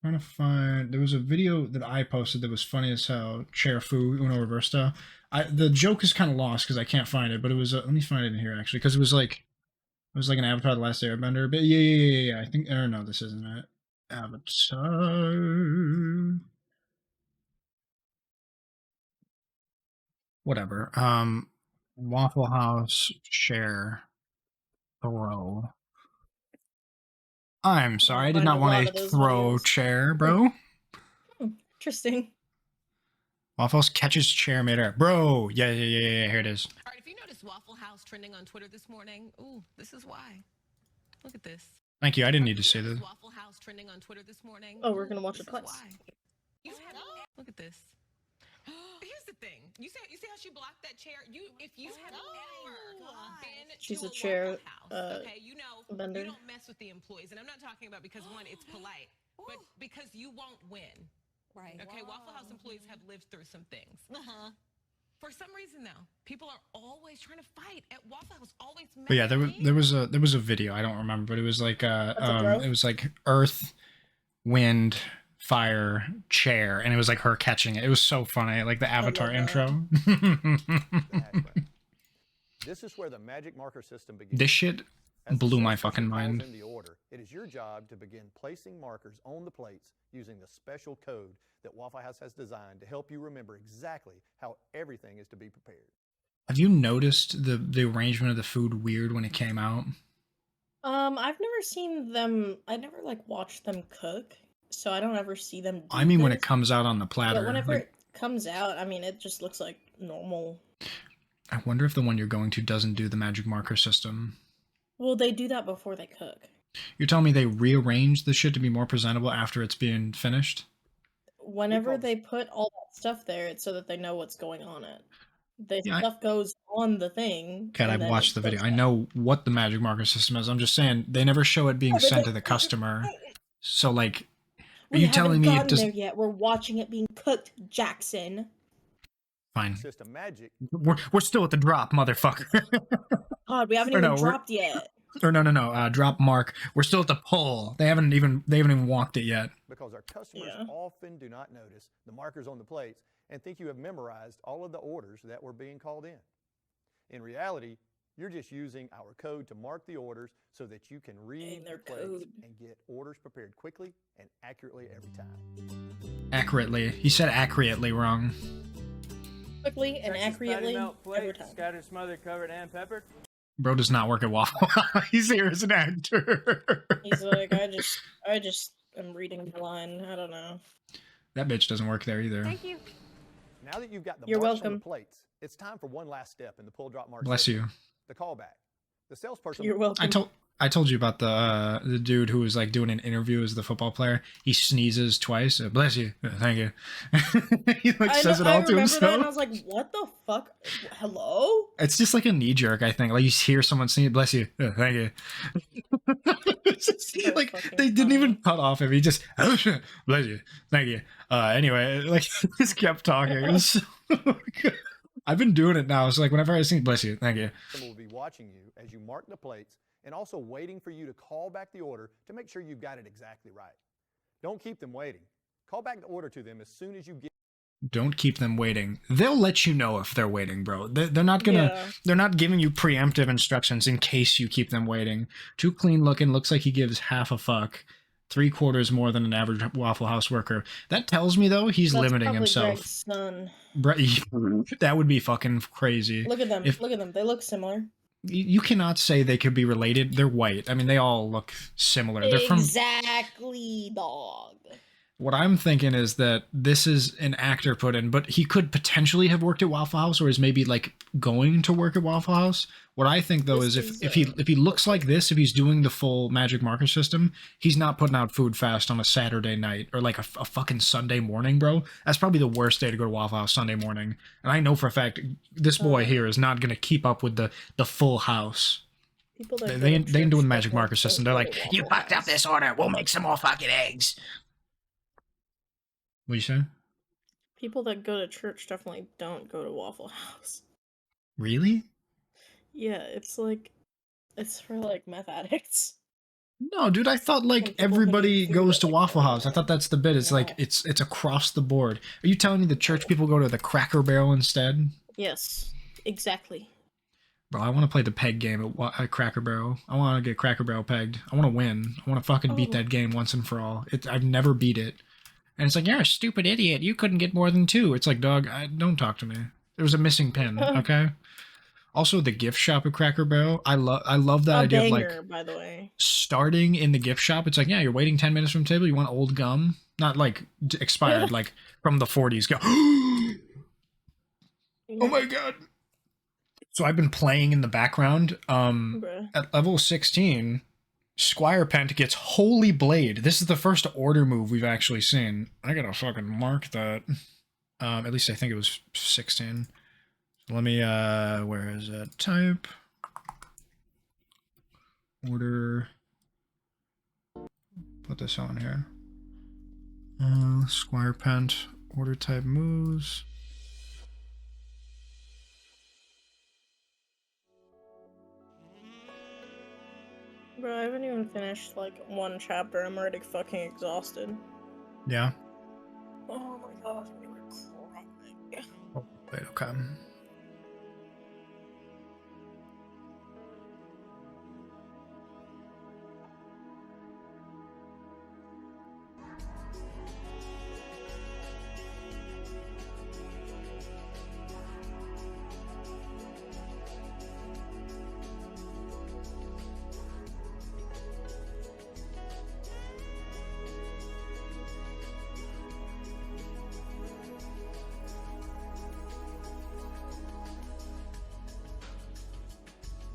Speaker 2: Trying to find. There was a video that I posted that was funny as hell. Chair fu uno reversa. The joke is kind of lost because I can't find it, but it was. Let me find it in here actually because it was like an Avatar: The Last Airbender. But yeah. I think. Or no, this isn't it. Avatar. Whatever. Waffle House share throw. I'm sorry, I did not want a throw chair, bro.
Speaker 3: Interesting.
Speaker 2: Waffle House catches chair midair. Bro, yeah, here it is.
Speaker 6: All right, if you noticed Waffle House trending on Twitter this morning, ooh, this is why. Look at this.
Speaker 2: Thank you, I didn't need to say this.
Speaker 6: Waffle House trending on Twitter this morning.
Speaker 3: Oh, we're gonna watch it twice.
Speaker 6: Look at this. Here's the thing. You see how she blocked that chair? If you have ever been
Speaker 3: She's
Speaker 6: to
Speaker 3: a chair
Speaker 6: Waffle House, okay, you know
Speaker 3: bender.
Speaker 6: you don't mess with the employees, and I'm not talking about because one, it's polite, but because you won't win.
Speaker 7: Right.
Speaker 6: Okay, Waffle House employees have lived through some things. For some reason, though, people are always trying to fight at Waffle House. Always.
Speaker 2: But yeah, there was a video. I don't remember, but it was like it was like Earth, Wind, Fire, Chair, and it was like her catching it. It was so funny, like the Avatar intro.
Speaker 1: This is where the magic marker system begins.
Speaker 2: This shit blew my fucking mind.
Speaker 1: In the order, it is your job to begin placing markers on the plates using the special code that Waffle House has designed to help you remember exactly how everything is to be prepared.
Speaker 2: Have you noticed the arrangement of the food weird when it came out?
Speaker 3: I've never seen them. I never like watched them cook, so I don't ever see them.
Speaker 2: I mean, when it comes out on the platter.
Speaker 3: But whenever it comes out, I mean, it just looks like normal.
Speaker 2: I wonder if the one you're going to doesn't do the magic marker system.
Speaker 3: Well, they do that before they cook.
Speaker 2: You're telling me they rearrange the shit to be more presentable after it's being finished?
Speaker 3: Whenever they put all that stuff there, it's so that they know what's going on it. The stuff goes on the thing.
Speaker 2: Kat, I've watched the video. I know what the magic marker system is. I'm just saying they never show it being sent to the customer. So, like, are you telling me it doesn't?
Speaker 3: There yet? We're watching it being cooked, Jackson.
Speaker 2: Fine.
Speaker 1: System magic.
Speaker 2: We're still at the drop, motherfucker.
Speaker 3: God, we haven't even dropped yet.
Speaker 2: Or no. Drop mark. We're still at the pull. They haven't even walked it yet.
Speaker 1: Because our customers often do not notice the markers on the plates and think you have memorized all of the orders that were being called in. In reality, you're just using our code to mark the orders so that you can read their plates and get orders prepared quickly and accurately every time.
Speaker 2: Accurately. He said accurately wrong.
Speaker 3: Quickly and accurately every time.
Speaker 8: Scattered, smothered, covered, and peppered.
Speaker 2: Bro does not work at Waffle. He's here as an actor.
Speaker 3: He's like, I just am reading the line. I don't know.
Speaker 2: That bitch doesn't work there either.
Speaker 4: Thank you.
Speaker 1: Now that you've got the
Speaker 3: You're
Speaker 1: marks
Speaker 3: welcome.
Speaker 1: on the plates, it's time for one last step in the pull drop mark.
Speaker 2: Bless you.
Speaker 1: The callback. The salesperson.
Speaker 3: You're welcome.
Speaker 2: I told you about the dude who was like doing an interview as the football player. He sneezes twice. Bless you. Thank you. He like says it all to himself.
Speaker 3: That and I was like, what the fuck? Hello?
Speaker 2: It's just like a knee jerk, I think. Like you hear someone sneeze, bless you. Thank you. It's just, like they didn't even cut off him. He just bless you. Thank you. Anyway, like just kept talking. It was so good. I've been doing it now. It's like whenever I see, bless you, thank you.
Speaker 1: Someone will be watching you as you mark the plates and also waiting for you to call back the order to make sure you've got it exactly right. Don't keep them waiting. Call back the order to them as soon as you get.
Speaker 2: Don't keep them waiting. They'll let you know if they're waiting, bro. They're not gonna.
Speaker 3: Yeah.
Speaker 2: They're not giving you preemptive instructions in case you keep them waiting. Too clean looking. Looks like he gives half a fuck. 3/4 more than an average Waffle House worker. That tells me though he's
Speaker 3: That's
Speaker 2: limiting
Speaker 3: probably
Speaker 2: himself.
Speaker 3: Greg's son.
Speaker 2: That would be fucking crazy.
Speaker 3: Look at them. Look at them. They look similar.
Speaker 2: You cannot say they could be related. They're white. I mean, they all look similar. They're from
Speaker 3: Exactly, dog.
Speaker 2: What I'm thinking is that this is an actor put in, but he could potentially have worked at Waffle House, or is maybe like going to work at Waffle House. What I think though is if he looks like this, if he's doing the full magic marker system, he's not putting out food fast on a Saturday night or like a fucking Sunday morning, bro. That's probably the worst day to go to Waffle House, Sunday morning. And I know for a fact this boy here is not gonna keep up with the full house.
Speaker 3: People that
Speaker 2: They ain't doing the magic marker system. They're like, you fucked up this order. We'll make some more fucking eggs. What you say?
Speaker 3: People that go to church definitely don't go to Waffle House.
Speaker 2: Really?
Speaker 3: Yeah, it's for like meth addicts.
Speaker 2: No, dude, I thought like everybody goes to Waffle House. I thought that's the bit. It's like it's across the board. Are you telling me the church people go to the Cracker Barrel instead?
Speaker 3: Yes, exactly.
Speaker 2: Bro, I want to play the peg game at Cracker Barrel. I want to get Cracker Barrel pegged. I want to win. I want to fucking beat that game once and for all. I've never beat it. And it's like, you're a stupid idiot. You couldn't get more than 2. It's like, dog, don't talk to me. There was a missing pin, okay? Also, the gift shop at Cracker Barrel. I love that idea
Speaker 3: banger,
Speaker 2: of like,
Speaker 3: by the way,
Speaker 2: starting in the gift shop. It's like, yeah, you're waiting 10 minutes from the table. You want old gum, not like expired, like from the 40s. Go. Oh my god. So I've been playing in the background. At level 16. Squire Pent gets Holy Blade. This is the first order move we've actually seen. I gotta fucking mark that. At least I think it was 16. Let me, where is it? Type. Order. Put this on here. Squire Pent. Order type moves.
Speaker 3: Bro, I haven't even finished like 1 chapter. I'm already fucking exhausted.
Speaker 2: Yeah.
Speaker 3: Oh my god, you were crying.
Speaker 2: Oh, wait, okay.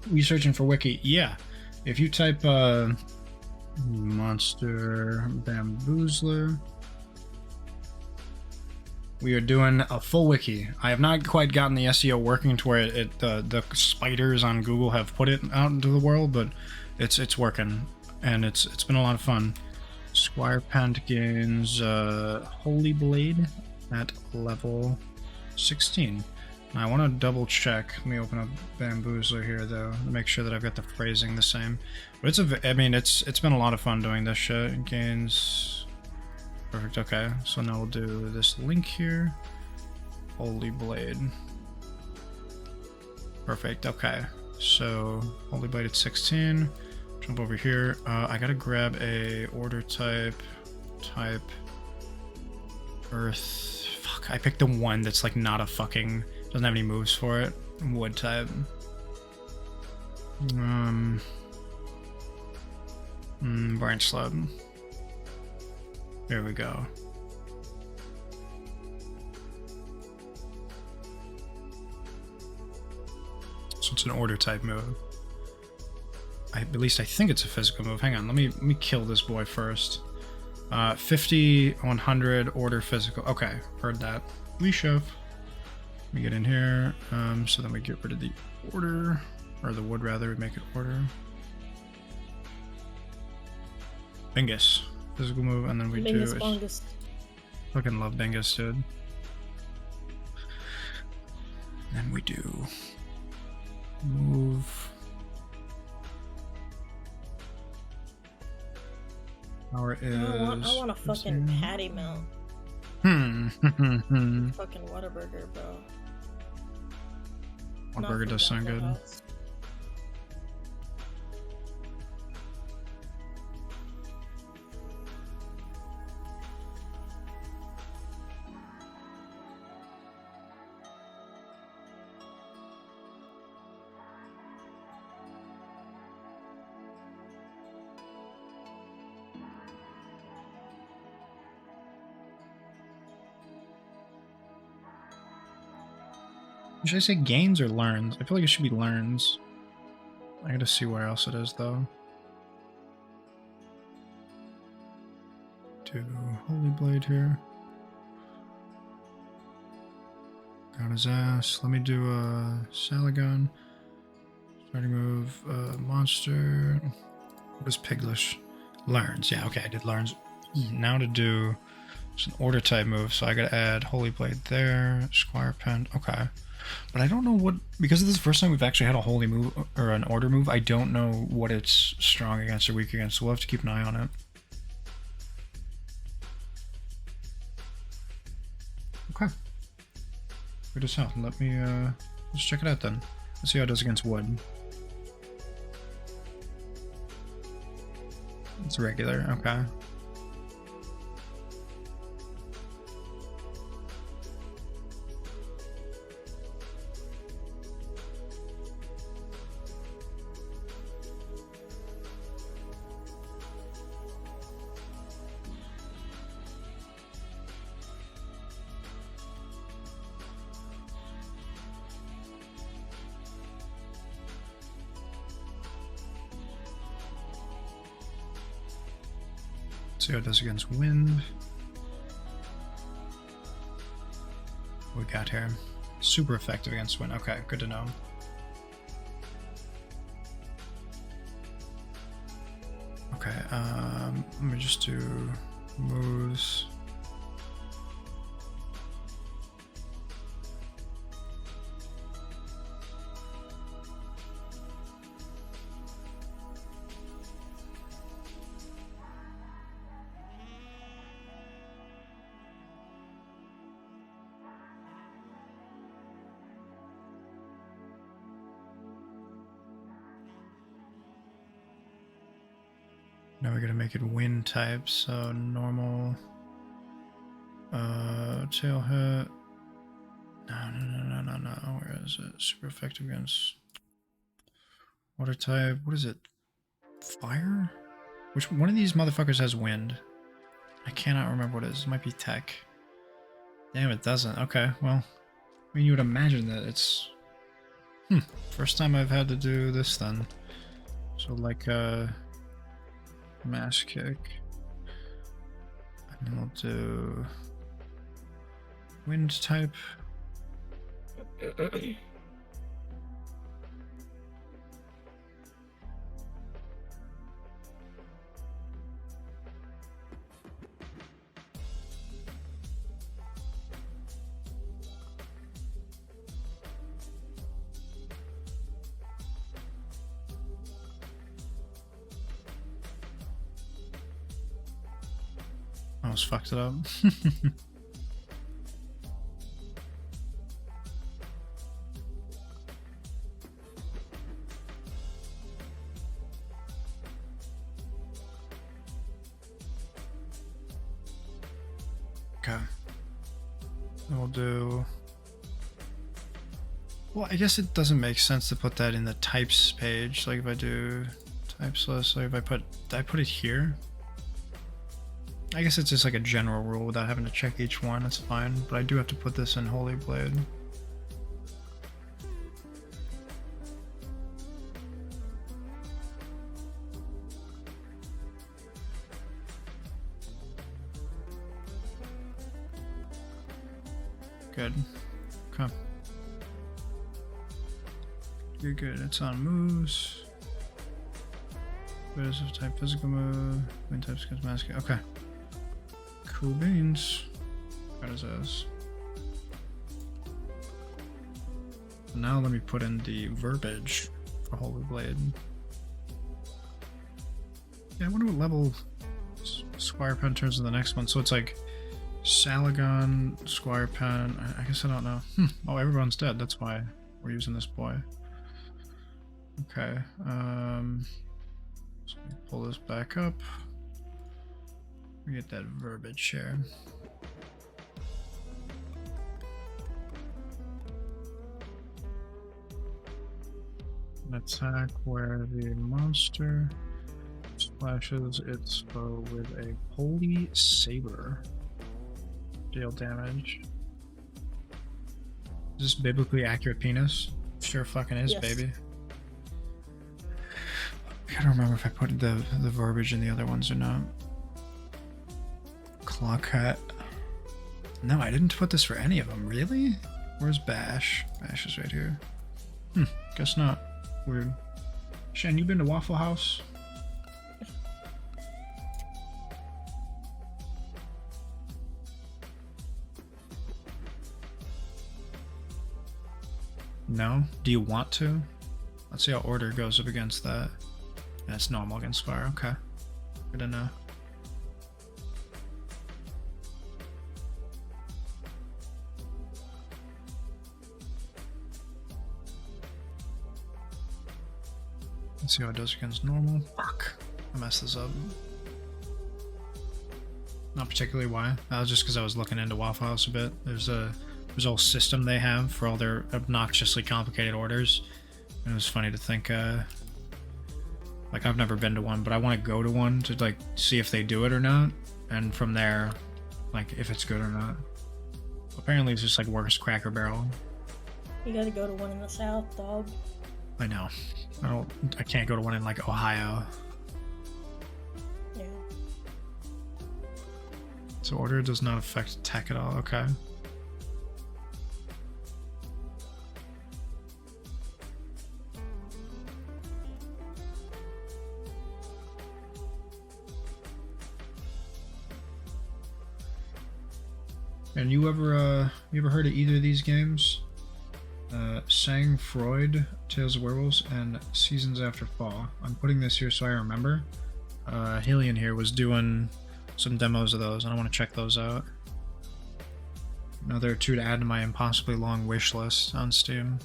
Speaker 2: You searching for wiki? Yeah. If you type Monster Bamboozler, we are doing a full wiki. I have not quite gotten the SEO working to where the spiders on Google have put it out into the world, but it's working, and it's been a lot of fun. Squire Pant gains Holy Blade at level 16. I want to double check. Let me open up Bamboozler here though to make sure that I've got the phrasing the same. But it's been a lot of fun doing this shit. It gains perfect. Okay, so now we'll do this link here. Holy Blade. Perfect. Okay, so Holy Blade at 16. Jump over here. I gotta grab a order type. Type Earth. Fuck. I picked the one that's like not a fucking. Doesn't have any moves for it. Wood type. Branch slab. There we go. So it's an order type move. At least I think it's a physical move. Hang on, let me kill this boy first. 50, 100, order physical. Okay, heard that. We shove. Let me get in here, so then we get rid of the order, or the wood rather, we make it order. Bingus. Physical move, and then we
Speaker 3: Bingus
Speaker 2: do...
Speaker 3: bongus.
Speaker 2: Fucking love Bingus, dude. And And we do move. Power is.
Speaker 3: I want a fucking patty melt. Fucking Whataburger, bro.
Speaker 2: Whataburger does sound good. Should I say gains or learns? I feel like it should be learns. I gotta see where else it is though. Do Holy Blade here. Got his ass. Let me do a Salagon. Starting move, monster. What is Piglish? Learns. Yeah, okay, I did learns. Now to do it's an order type move, so I gotta add Holy Blade there. Squire Pen. Okay. But I don't know what, because this is the first time we've actually had a holy move or an order move, I don't know what it's strong against or weak against, so we'll have to keep an eye on it. Okay. Figure this out. Let me, let's check it out then. Let's see how it does against wood. It's regular, okay. See how it does against wind. What we got here? Super effective against wind. Okay, good to know. Okay, let me just do moves. Now we're gonna make it wind type, so normal. Tail hit. No. Where is it? Super effective against water type. What is it? Fire? Which one of these motherfuckers has wind? I cannot remember what it is. It might be tech. Damn, it doesn't. Okay, well, I mean, you would imagine that it's. First time I've had to do this then. So like mass kick, and then we'll do wind type. Almost fucked it up. Okay. Then we'll do. Well, I guess it doesn't make sense to put that in the types page. Like if I do types list, like if I put it here. I guess it's just like a general rule without having to check each one, that's fine, but I do have to put this in Holy Blade. Good. Okay. Good. It's on moves. There's a type physical move. Wind types against mask. Okay. Cool beans. Got his ass. Now let me put in the verbiage for Holy Blade. Yeah, I wonder what level Squire Pen turns to the next one. So it's like Salagon, Squire Pen. I guess I don't know. Oh, everyone's dead. That's why we're using this boy. Okay. So let me pull this back up. We get that verbiage here. An attack where the monster splashes its foe with a holy saber. Deal damage. Is this biblically accurate penis? Sure fucking is,
Speaker 3: Yes.
Speaker 2: baby. I gotta remember if I put the verbiage in the other ones or not. Claw cut. No, I didn't put this for any of them. Really? Where's Bash? Bash is right here. Guess not. Weird. Shen, you been to Waffle House? No? Do you want to? Let's see how order goes up against that. That's normal against fire. Okay. Good to know. Let's see how it does against normal. Fuck. I messed this up. Not particularly why. That was just because I was looking into Waffle House a bit. There's a whole system they have for all their obnoxiously complicated orders. And it was funny to think, like, I've never been to one, but I want to go to one to, like, see if they do it or not. And from there, like, if it's good or not. Apparently it's just, like, worst Cracker Barrel.
Speaker 3: You gotta go to one in the south, dog.
Speaker 2: I know. I can't go to one in, like, Ohio.
Speaker 3: Yeah.
Speaker 2: So order does not affect tech at all. Okay. And you ever heard of either of these games? Sang Freud, Tales of Werewolves, and Seasons After Fall. I'm putting this here so I remember. Helion here was doing some demos of those, and I want to check those out. Another 2 to add to my impossibly long wish list on Steam.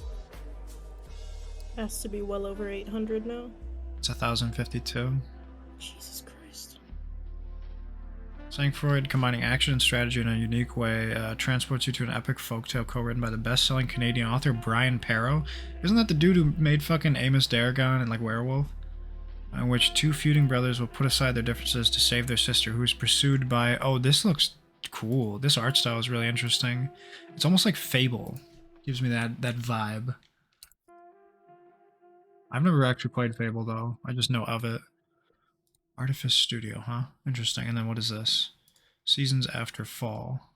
Speaker 3: Has to be well over 800 now.
Speaker 2: It's 1052.
Speaker 3: Jesus Christ.
Speaker 2: Sang Freud, combining action and strategy in a unique way, transports you to an epic folktale co-written by the best-selling Canadian author Brian Perro. Isn't that the dude who made fucking Amos D'Aragon and, like, Werewolf? In which 2 feuding brothers will put aside their differences to save their sister, who is pursued by... Oh, this looks cool. This art style is really interesting. It's almost like Fable. Gives me that vibe. I've never actually played Fable, though. I just know of it. Artifice Studio, huh? Interesting. And then what is this? Seasons After Fall.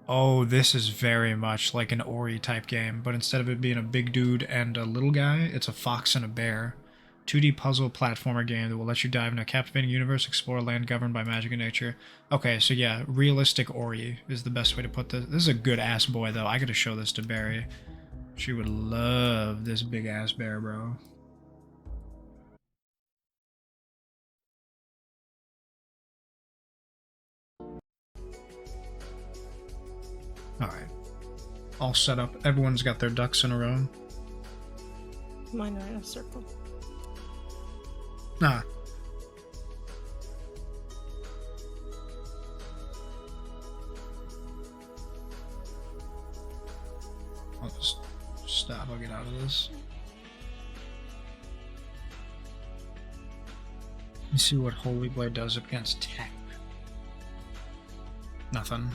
Speaker 2: Oh, this is very much like an Ori type game, but instead of it being a big dude and a little guy, it's a fox and a bear. 2D puzzle platformer game that will let you dive into a captivating universe, explore a land governed by magic and nature. Okay, so yeah, realistic Ori is the best way to put this. This is a good ass boy, though. I gotta show this to Barry. She would love this big ass bear, bro. Alright. All set up. Everyone's got their ducks in a row.
Speaker 3: Mine are in a circle.
Speaker 2: Ah. I'll just stop. I'll get out of this. Let me see what Holy Blade does against tech. Nothing.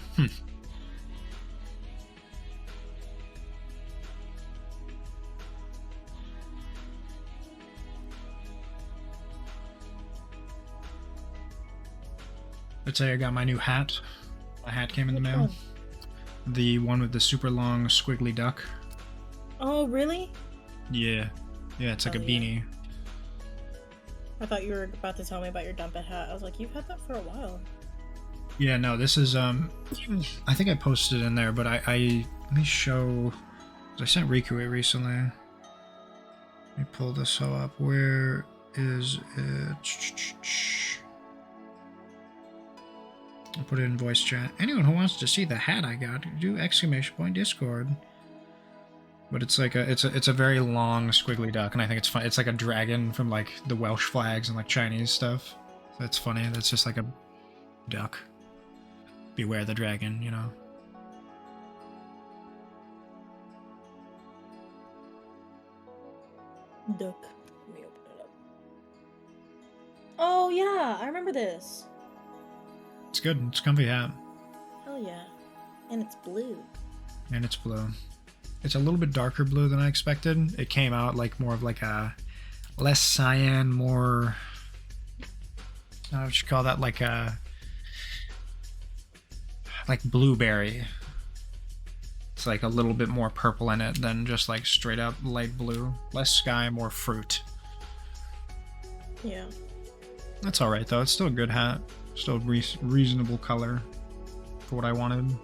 Speaker 2: Let's say I got my new hat. My hat came in the mail. The one with the super long squiggly duck.
Speaker 3: Oh, really?
Speaker 2: Yeah. Yeah, it's like a
Speaker 3: yeah.
Speaker 2: beanie.
Speaker 3: I thought you were about to tell me about your dump it hat. I was like, you've had that for a while.
Speaker 2: Yeah, no, this is I think I posted it in there, but I let me show I sent Riku it recently. Let me pull this up. Where is it? I'll put it in voice chat. Anyone who wants to see the hat I got, do !Discord. But it's like it's a very long squiggly duck, and I think it's fun. It's like a dragon from like the Welsh flags and like Chinese stuff. That's funny. That's just like a duck. Beware the dragon, you know.
Speaker 3: Duck. Let me open it up. Oh yeah, I remember this.
Speaker 2: It's good. It's a comfy hat.
Speaker 3: Oh yeah. And it's blue.
Speaker 2: And it's blue. It's a little bit darker blue than I expected. It came out like more of like a less cyan, more I don't know what you call that, like a like blueberry. It's like a little bit more purple in it than just like straight up light blue. Less sky, more fruit.
Speaker 3: Yeah.
Speaker 2: That's alright though. It's still a good hat. Still reasonable color for what I wanted.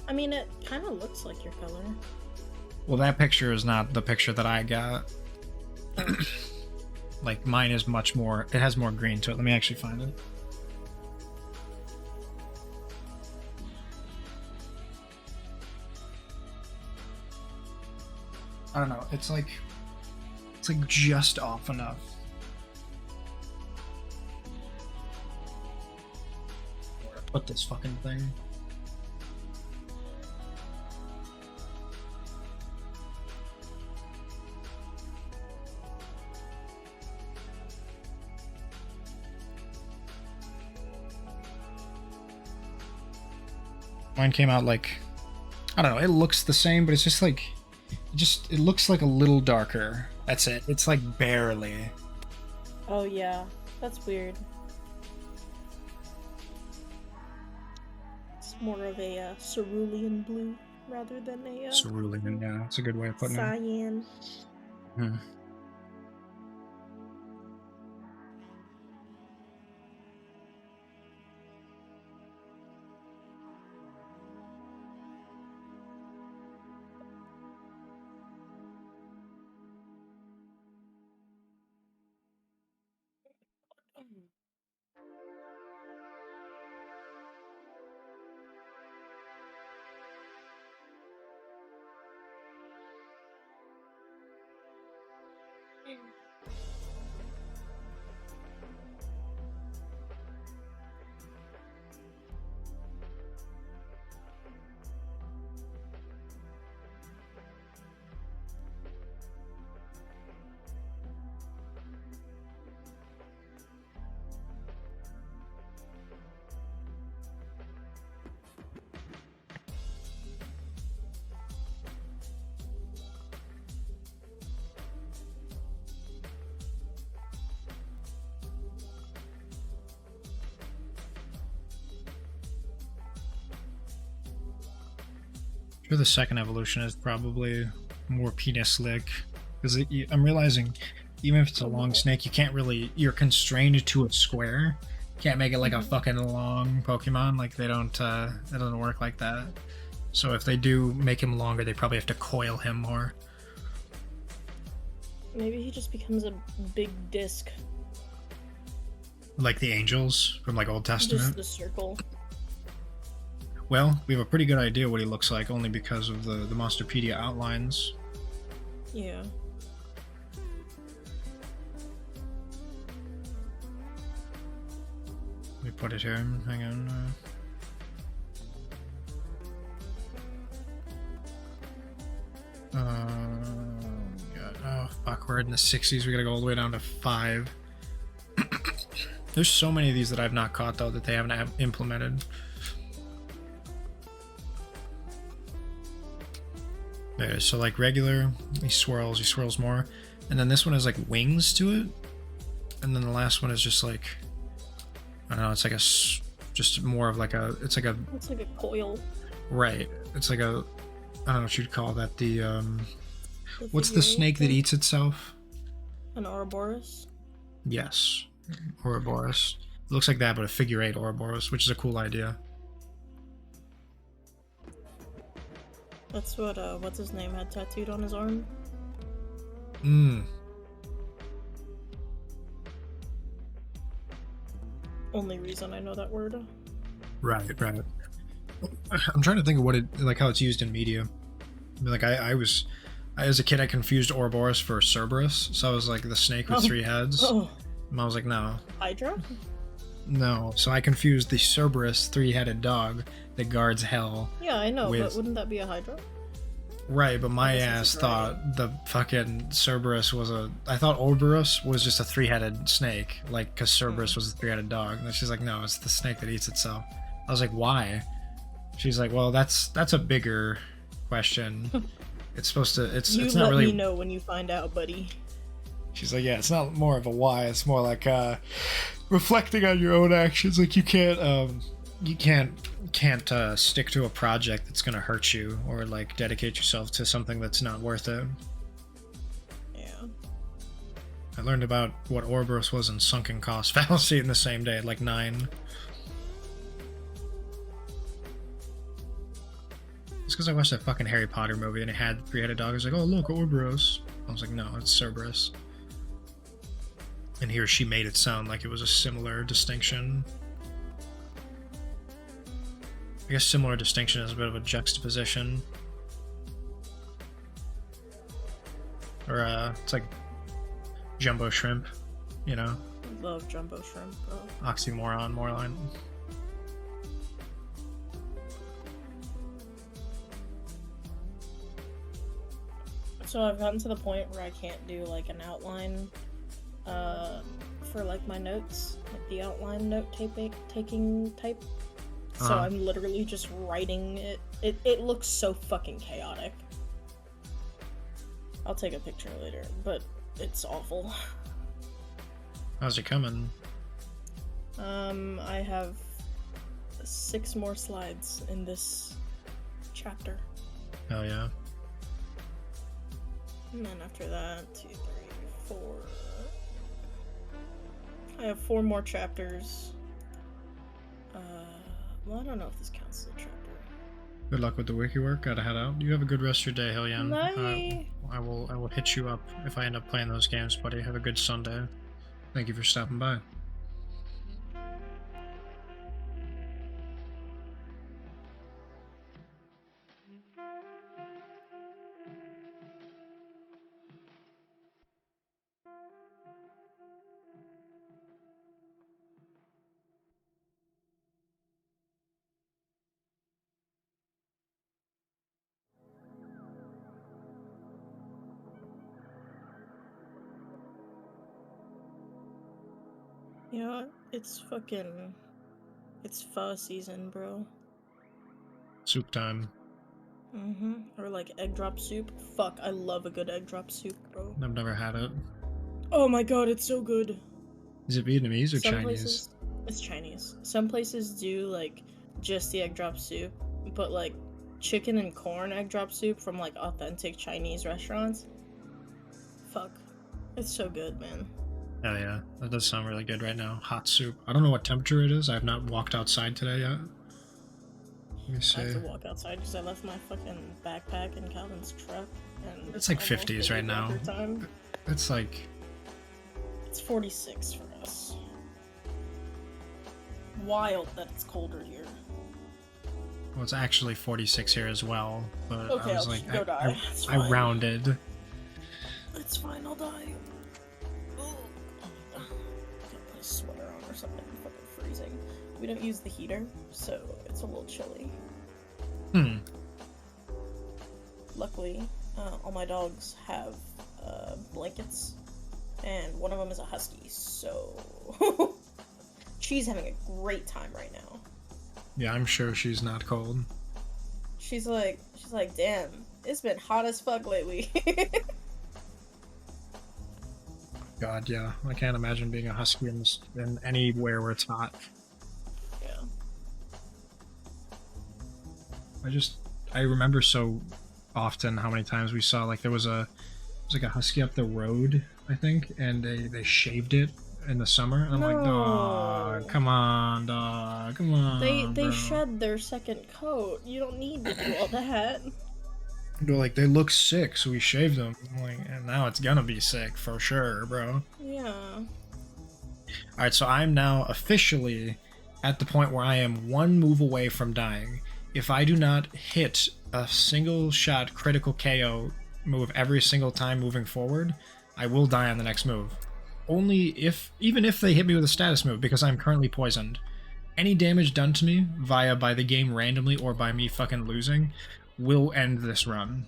Speaker 3: I mean, it kind of looks like your color.
Speaker 2: Well, that picture is not the picture that I got.
Speaker 3: Oh.
Speaker 2: Like, mine is much more... It has more green to it. Let me actually find it. I don't know. It's like just off enough. Where to put this fucking thing? Mine came out like, I don't know, it looks the same, but it's just like, it looks like a little darker. That's it. It's like barely.
Speaker 3: Oh yeah, that's weird. It's more of a cerulean blue rather than a
Speaker 2: Cerulean, yeah, that's a good way of putting
Speaker 3: cyan.
Speaker 2: it. Hmm. Sure, the second evolution is probably more penis slick, because I'm realizing even if it's a long snake, you can't really, you're constrained to a square. You can't make it like a fucking long Pokemon. Like they don't, it doesn't work like that. So if they do make him longer, they probably have to coil him more.
Speaker 3: Maybe he just becomes a big disc.
Speaker 2: Like the angels from like Old Testament.
Speaker 3: Just the circle.
Speaker 2: Well, we have a pretty good idea what he looks like, only because of the Monsterpedia outlines.
Speaker 3: Yeah.
Speaker 2: Let me put it here. Hang on. God. Oh, fuck. We're in the 60s. We gotta go all the way down to 5. There's so many of these that I've not caught, though, that they haven't implemented. There, so like regular, he swirls more. And then this one has like wings to it. And then the last one is just like, I don't know, it's like just more of like a, it's like a
Speaker 3: coil.
Speaker 2: Right. It's like a, I don't know what you'd call that, what's the snake that eats itself?
Speaker 3: An Ouroboros?
Speaker 2: Yes. Ouroboros. It looks like that, but a figure 8 Ouroboros, which is a cool idea.
Speaker 3: That's what, what's his name had tattooed on his arm?
Speaker 2: Mm.
Speaker 3: Only reason I know that word.
Speaker 2: Right. I'm trying to think of what it, like, how it's used in media. Like, as a kid, I confused Ouroboros for Cerberus, so I was like, the snake with 3 heads.
Speaker 3: Oh.
Speaker 2: And I was like, no.
Speaker 3: Hydra?
Speaker 2: No. So I confused the Cerberus 3-headed dog that guards hell.
Speaker 3: Yeah, I know,
Speaker 2: with...
Speaker 3: but wouldn't that be a Hydra?
Speaker 2: Right, but my ass thought the fucking Cerberus was a... I thought Ouroboros was just a 3-headed snake, like, because Cerberus was a 3-headed dog. And she's like, no, it's the snake that eats itself. I was like, why? She's like, well, that's a bigger question. It's supposed to... It's not really...
Speaker 3: You let me know when you find out, buddy.
Speaker 2: She's like, yeah, it's not more of a why. It's more like reflecting on your own actions. Like, you can't stick to a project that's gonna hurt you, or like dedicate yourself to something that's not worth it.
Speaker 3: Yeah.
Speaker 2: I learned about what Ouroboros was in Sunken Cost Fallacy in the same day at like 9. It's because I watched that fucking Harry Potter movie and it had 3-headed dog. I was like, oh look, Ouroboros. I was like, no, it's Cerberus. And he or she made it sound like it was a similar distinction. I guess similar distinction is a bit of a juxtaposition. Or, it's like jumbo shrimp, you know?
Speaker 3: I love jumbo shrimp, bro.
Speaker 2: Oxymoron, more line.
Speaker 3: So I've gotten to the point where I can't do, like, an outline, for, like, my notes. Like, the outline note-taking type. So I'm literally just writing it. It looks so fucking chaotic. I'll take a picture later, but it's awful.
Speaker 2: How's it coming?
Speaker 3: I have 6 more slides in this chapter.
Speaker 2: Hell yeah.
Speaker 3: And then after that, 2, 3, 4. I have 4 more chapters. Well, I don't know if this counts as a chapter.
Speaker 2: Good luck with the wiki work. Gotta head out. You have a good rest of your day, Hillian.
Speaker 3: Bye.
Speaker 2: I will hit you up if I end up playing those games, buddy. Have a good Sunday. Thank you for stopping by.
Speaker 3: You know what? It's pho season, bro.
Speaker 2: Soup time.
Speaker 3: Or like egg drop soup. Fuck, I love a good egg drop soup, bro.
Speaker 2: I've never had it.
Speaker 3: Oh my god, it's so good.
Speaker 2: Is it Vietnamese or
Speaker 3: Some
Speaker 2: Chinese?
Speaker 3: places, it's Chinese. Some places do like just the egg drop soup, but like chicken and corn egg drop soup from like authentic Chinese restaurants. Fuck. It's so good, man.
Speaker 2: Oh yeah, that does sound really good right now. Hot soup. I don't know what temperature it is. I have not walked outside today yet. Let me see.
Speaker 3: I have to walk outside because I left my fucking backpack in Calvin's truck. And
Speaker 2: It's like
Speaker 3: almost
Speaker 2: 50s right now.
Speaker 3: time.
Speaker 2: It's like...
Speaker 3: It's 46 for us. Wild that it's colder here.
Speaker 2: Well, it's actually 46 here as well, but
Speaker 3: Okay,
Speaker 2: I was
Speaker 3: I'll
Speaker 2: like,
Speaker 3: just go die. It's
Speaker 2: I
Speaker 3: fine.
Speaker 2: rounded.
Speaker 3: It's fine, I'll die. Ugh. Gotta put a sweater on or something. I'm fucking freezing. We don't use the heater, so it's a little chilly. Luckily, all my dogs have blankets, and one of them is a husky, so she's having a great time right now.
Speaker 2: Yeah, I'm sure she's not cold.
Speaker 3: She's like, damn, it's been hot as fuck lately.
Speaker 2: God, yeah. I can't imagine being a husky in anywhere where it's hot.
Speaker 3: Yeah.
Speaker 2: I remember so often how many times we saw, like, there was like a husky up the road, I think, and they shaved it in the summer. And I'm like, dog, come on, dog, come on.
Speaker 3: They
Speaker 2: bro.
Speaker 3: shed their second coat. You don't need to do all that.
Speaker 2: They're like, they look sick, so we shaved them. I'm like, and now it's gonna be sick for sure, bro.
Speaker 3: Yeah.
Speaker 2: Alright, so I'm now officially at the point where I am one move away from dying. If I do not hit a single shot critical KO move every single time moving forward, I will die on the next move. Even if they hit me with a status move, because I'm currently poisoned. Any damage done to me by the game randomly or by me fucking losing will end this run.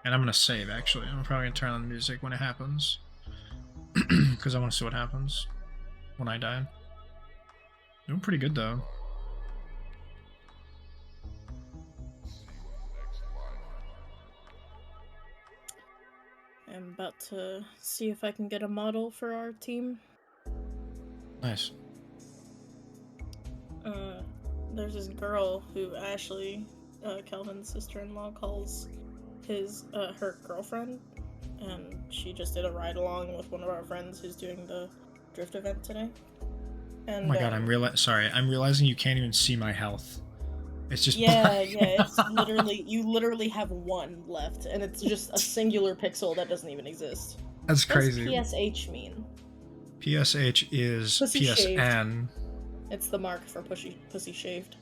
Speaker 2: And I'm gonna save, actually. I'm probably gonna turn on the music when it happens. Because I want to see what happens when I die. Doing pretty good, though.
Speaker 3: I'm about to see if I can get a model for our team.
Speaker 2: Nice.
Speaker 3: There's this girl who Ashley, Kelvin's sister-in-law, calls her girlfriend, and she just did a ride-along with one of our friends who's doing the drift event today. And,
Speaker 2: oh my god, I'm realizing you can't even see my health. It's just
Speaker 3: it's literally, you literally have one left, and it's just a singular pixel that doesn't even exist.
Speaker 2: That's crazy.
Speaker 3: What does PSH mean?
Speaker 2: PSH is
Speaker 3: Pussy
Speaker 2: PSN.
Speaker 3: shaved. It's the mark for pussy shaved.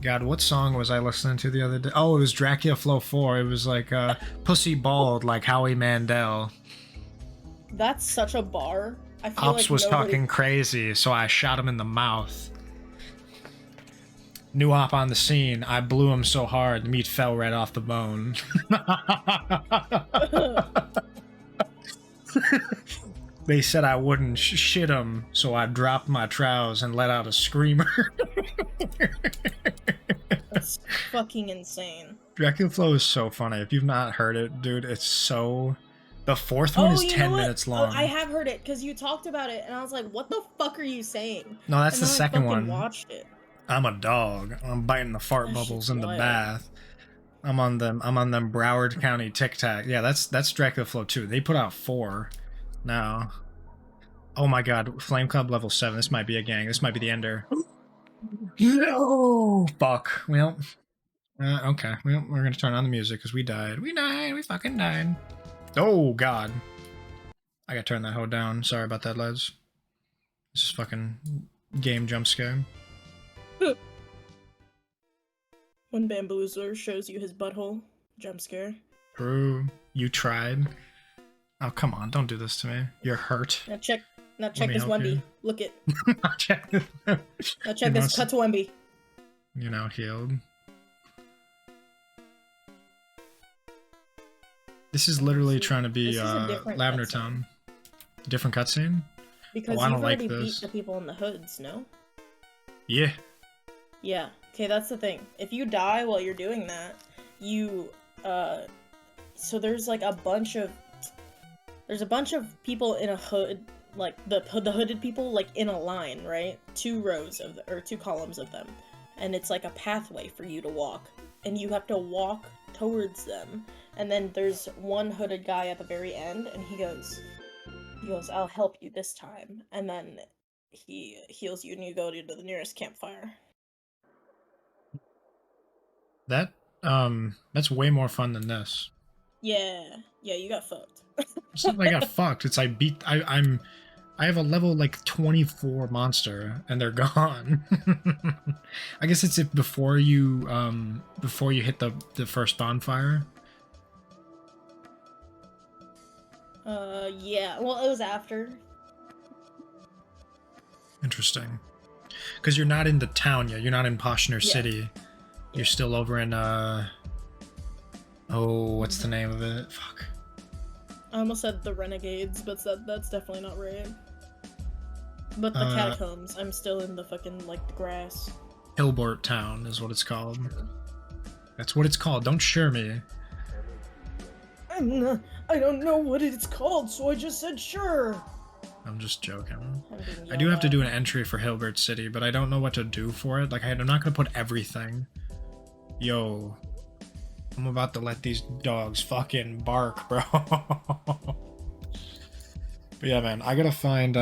Speaker 2: God, what song was I listening to the other day? Oh, it was Dracula Flow 4. It was like, Pussy Bald, like Howie Mandel.
Speaker 3: That's such a bar. I feel
Speaker 2: Ops
Speaker 3: like
Speaker 2: was
Speaker 3: nobody...
Speaker 2: talking crazy, so I shot him in the mouth. New op on the scene. I blew him so hard, the meat fell right off the bone. They said I wouldn't shit him, so I dropped my trousers and let out a screamer.
Speaker 3: That's fucking insane.
Speaker 2: Dracula Flow is so funny. If you've not heard it, dude, it's so... The fourth one is 10 minutes long.
Speaker 3: Oh, I have heard it, because you talked about it, and I was like, what the fuck are you saying?
Speaker 2: No, that's the second one.
Speaker 3: I watched it.
Speaker 2: I'm a dog. I'm biting the fart bubbles in the bath. I'm on them Broward County Tic Tac. Yeah, that's Dracula Flow 2. They put out 4 now. Oh my god, Flame Club level 7. This might be a gang. This might be the ender. No! Fuck. Well, okay. Well, we're gonna turn on the music because we died. We died. We fucking died. Oh god. I gotta turn that hoe down. Sorry about that, lads. This is fucking game jump scare.
Speaker 3: When Bamboozler shows you his butthole, jump scare.
Speaker 2: True. You tried. Oh, come on. Don't do this to me. You're hurt.
Speaker 3: Now check this Wemby. Look it.
Speaker 2: Check this.
Speaker 3: Now check this cut to Wemby.
Speaker 2: You're now healed. This is literally trying to be Lavender Town. Different cutscene?
Speaker 3: Because
Speaker 2: I don't
Speaker 3: you've
Speaker 2: like
Speaker 3: already
Speaker 2: this.
Speaker 3: beat the people in the hoods, no?
Speaker 2: Yeah.
Speaker 3: Yeah. Okay, that's the thing. If you die while you're doing that, you so there's like a bunch of people in a hood, like the hooded people, like in a line, right? 2 rows of or 2 columns of them, and it's like a pathway for you to walk, and you have to walk towards them. And then there's one hooded guy at the very end, and he goes, "I'll help you this time," and then he heals you, and you go to the nearest campfire.
Speaker 2: That's way more fun than this.
Speaker 3: Yeah, you got fucked.
Speaker 2: It's not like I got fucked. It's I have a level like 24 monster and they're gone. I guess it's before you hit the first bonfire.
Speaker 3: Yeah. Well, it was after.
Speaker 2: Interesting. Because you're not in the town yet. You're not in Poshner City. You're still over in oh, what's the name of it? Fuck.
Speaker 3: I almost said the Renegades, but that's definitely not right. But the Catacombs, I'm still in the fucking, like, the grass.
Speaker 2: Hilbert Town is what it's called. That's what it's called. Don't sure me.
Speaker 3: I don't know what it's called, so I just said sure.
Speaker 2: I'm just joking. I do have to do an entry for Hilbert City, but I don't know what to do for it. Like, I'm not gonna put everything. Yo. I'm about to let these dogs fucking bark, bro. But yeah, man, I gotta find,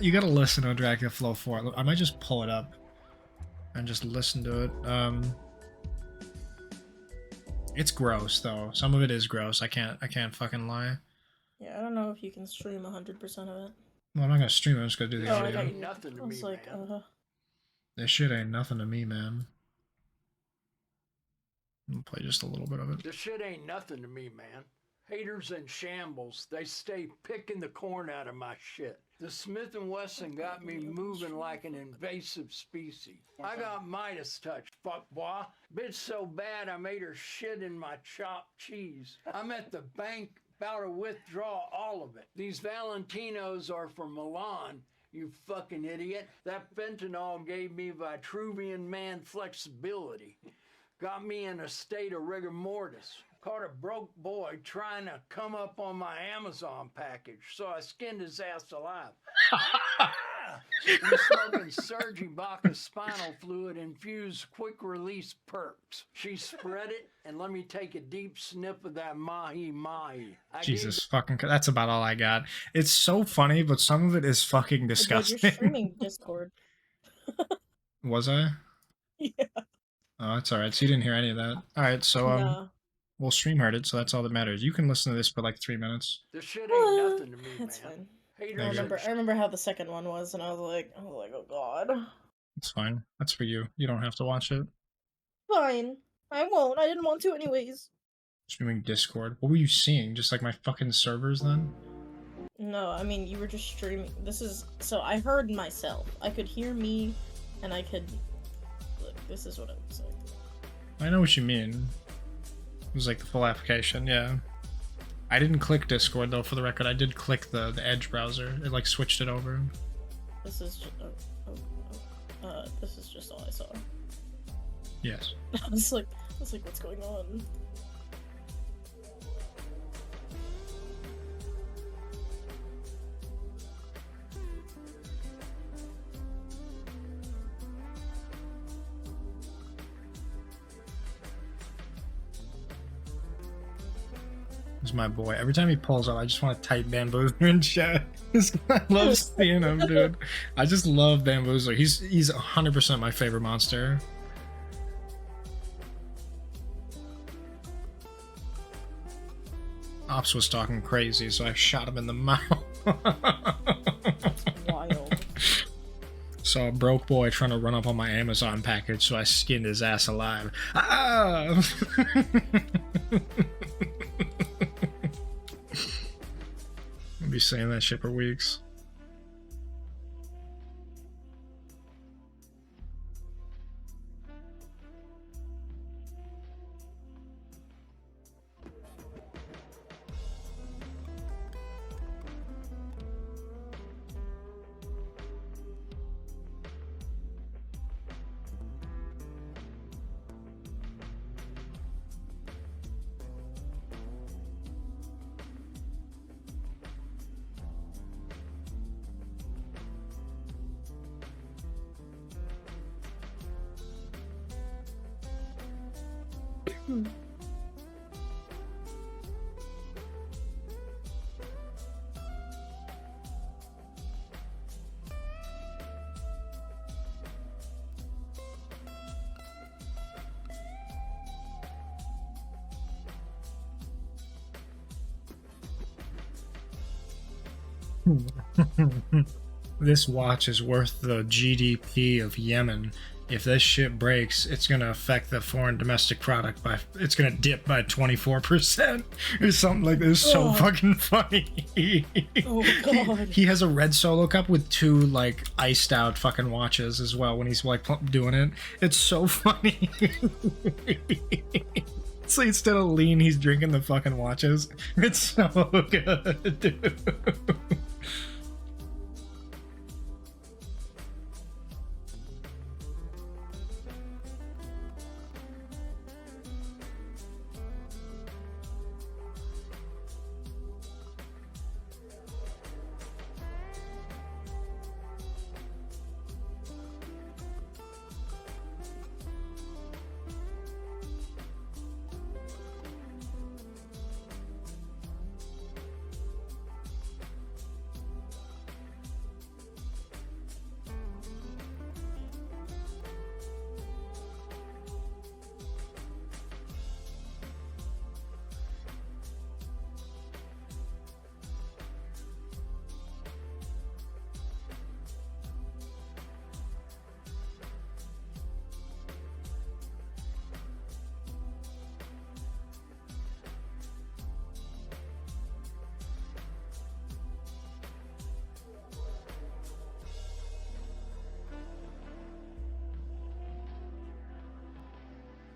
Speaker 2: you gotta listen to Dracula Flow 4. I might just pull it up and just listen to it. It's gross though. Some of it is gross. I can't fucking lie.
Speaker 3: Yeah, I don't know if you can stream 100% of it.
Speaker 2: Well, I'm not gonna stream it. I'm just gonna do the
Speaker 3: Oh, I
Speaker 2: audio.
Speaker 3: got you.
Speaker 7: Nothing to
Speaker 3: I was
Speaker 7: me,
Speaker 3: like,
Speaker 7: man.
Speaker 2: This shit ain't nothing to me, man. I'm gonna play just a little bit of it.
Speaker 7: This shit ain't nothing to me, man. Haters and shambles, they stay picking the corn out of my shit. The Smith & Wesson got me moving like an invasive species. I got Midas touch, fuck boy. Bitch so bad I made her shit in my chopped cheese. I'm at the bank about to withdraw all of it. These Valentinos are from Milan, you fucking idiot. That fentanyl gave me Vitruvian man flexibility. Got me in a state of rigor mortis. Caught a broke boy trying to come up on my Amazon package, so I skinned his ass alive. I'm smoking Sergi Baca spinal fluid infused quick release perks. She spread it and let me take a deep sniff of that mahi mahi.
Speaker 2: Jesus fucking, that's about all I got. It's so funny, but some of it is fucking disgusting.
Speaker 3: You're streaming Discord.
Speaker 2: Was I?
Speaker 3: Yeah.
Speaker 2: Oh, it's alright. So you didn't hear any of that. Alright, so
Speaker 3: Nah.
Speaker 2: well, stream heard it, so that's all that matters. You can listen to this for like 3 minutes.
Speaker 7: This shit ain't nothing to me,
Speaker 3: That's
Speaker 7: man.
Speaker 3: fine.
Speaker 7: Haters
Speaker 3: I remember how the second one was, and I was like, oh god.
Speaker 2: It's fine. That's for you. You don't have to watch it.
Speaker 3: Fine. I won't. I didn't want to anyways.
Speaker 2: Streaming Discord. What were you seeing? Just like my fucking servers then?
Speaker 3: No, I mean, you were just streaming. This is... So, I heard myself. I could hear me, and I could... Look, this is what it was like.
Speaker 2: I know what you mean. It was like the full application, yeah. I didn't click Discord though, for the record. I did click the Edge browser. It like switched it over.
Speaker 3: This is just... this is just all I saw.
Speaker 2: Yes.
Speaker 3: I was like, what's going on?
Speaker 2: This is my boy. Every time he pulls up, I just want to type Bamboozler in chat. I love seeing him, dude. I just love Bamboozler. He's 100% my favorite monster. Ops was talking crazy, so I shot him in the mouth.
Speaker 3: That's wild.
Speaker 2: Saw a broke boy trying to run up on my Amazon package, so I skinned his ass alive. Ah! I'll be saying that shit for weeks. This watch is worth the GDP of Yemen. If this shit breaks, it's gonna affect the foreign domestic product by, it's gonna dip by 24% or something like this. So fucking funny.
Speaker 3: Oh god.
Speaker 2: He has a red Solo cup with 2 like iced out fucking watches as well when he's like doing it. It's so funny. So instead of lean, he's drinking the fucking watches. It's so good, dude.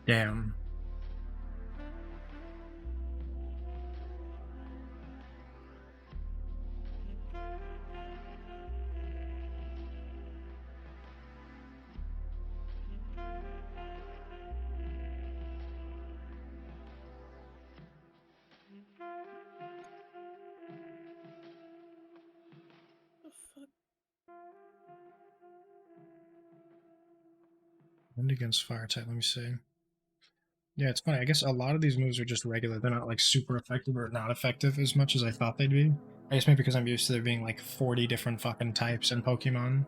Speaker 2: Damn. Wind against fire type, let me see. Yeah, it's funny. I guess a lot of these moves are just regular. They're not like super effective or not effective as much as I thought they'd be. I guess maybe because I'm used to there being like 40 different fucking types in Pokemon.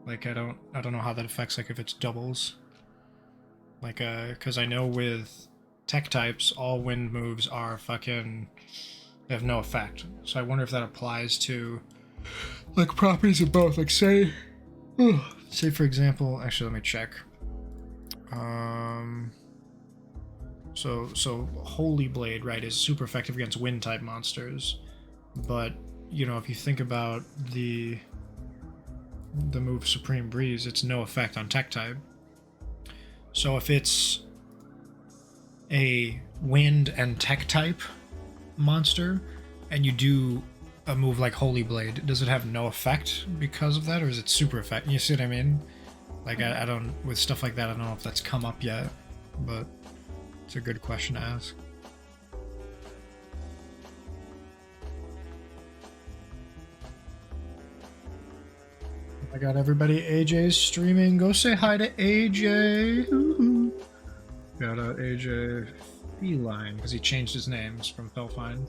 Speaker 2: Like I don't know how that affects like if it's doubles. Like cuz I know with tech types all wind moves are fucking they have no effect. So I wonder if that applies to like properties of both. Like say say for example, actually let me check. So Holy Blade, right, is super effective against wind type monsters. But, you know, if you think about the move Supreme Breeze, it's no effect on tech type. So if it's a wind and tech type monster and you do a move like Holy Blade, does it have no effect because of that, or is it super effective? You see what I mean? Like I don't, with stuff like that, I don't know if that's come up yet, but it's a good question to ask. I got everybody. AJ's streaming. Go say hi to AJ. Got AJ Feline because he changed his names from Felfine.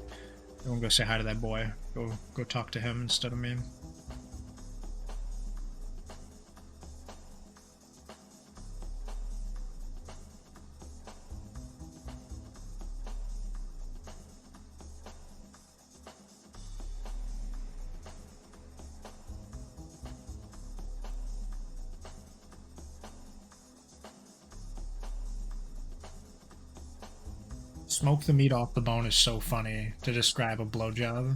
Speaker 2: Everyone go say hi to that boy. Go talk to him instead of me. Smoke the meat off the bone is so funny to describe a blowjob.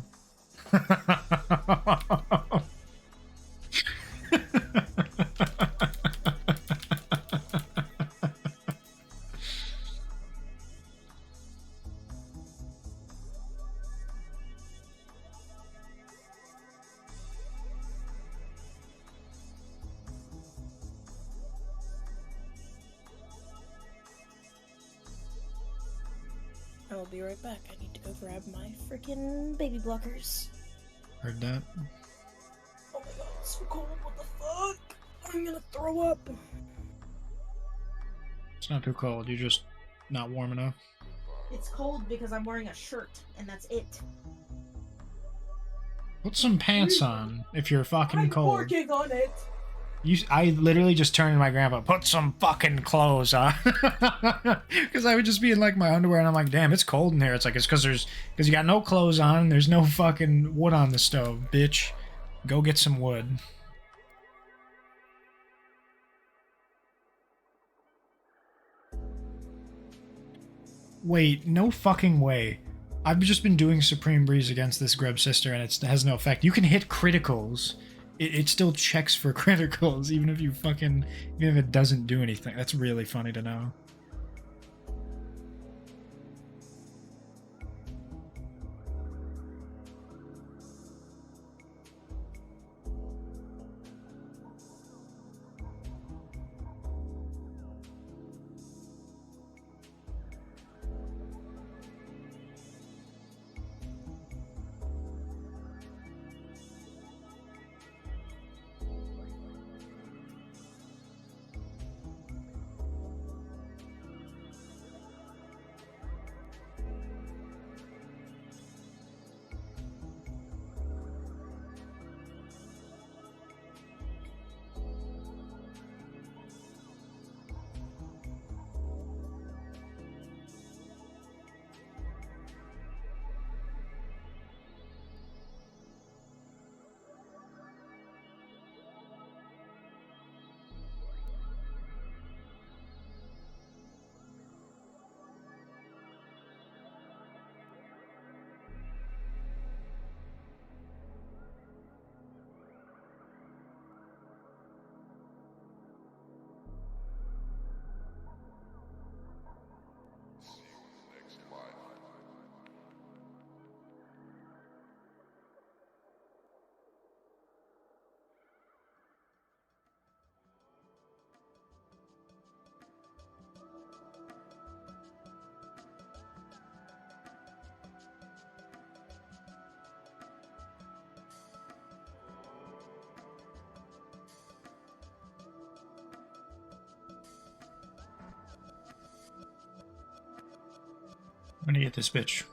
Speaker 3: I will be right back. I need to go grab my freaking baby blockers.
Speaker 2: Heard that.
Speaker 3: Oh my god, it's so cold. What the fuck? I'm gonna throw up.
Speaker 2: It's not too cold. You're just not warm enough.
Speaker 3: It's cold because I'm wearing a shirt, and that's it.
Speaker 2: Put some pants on if you're fucking cold.
Speaker 3: I'm working on it.
Speaker 2: I literally just turned to my grandpa, put some fucking clothes on. Because I would just be in like my underwear and I'm like, damn, it's cold in here. It's like, it's because you got no clothes on, there's no fucking wood on the stove, bitch. Go get some wood. Wait, no fucking way. I've just been doing Supreme Breeze against this Grub Sister and it has no effect. You can hit criticals. It still checks for criticals, even if it doesn't do anything. That's really funny to know. I'm gonna get this bitch.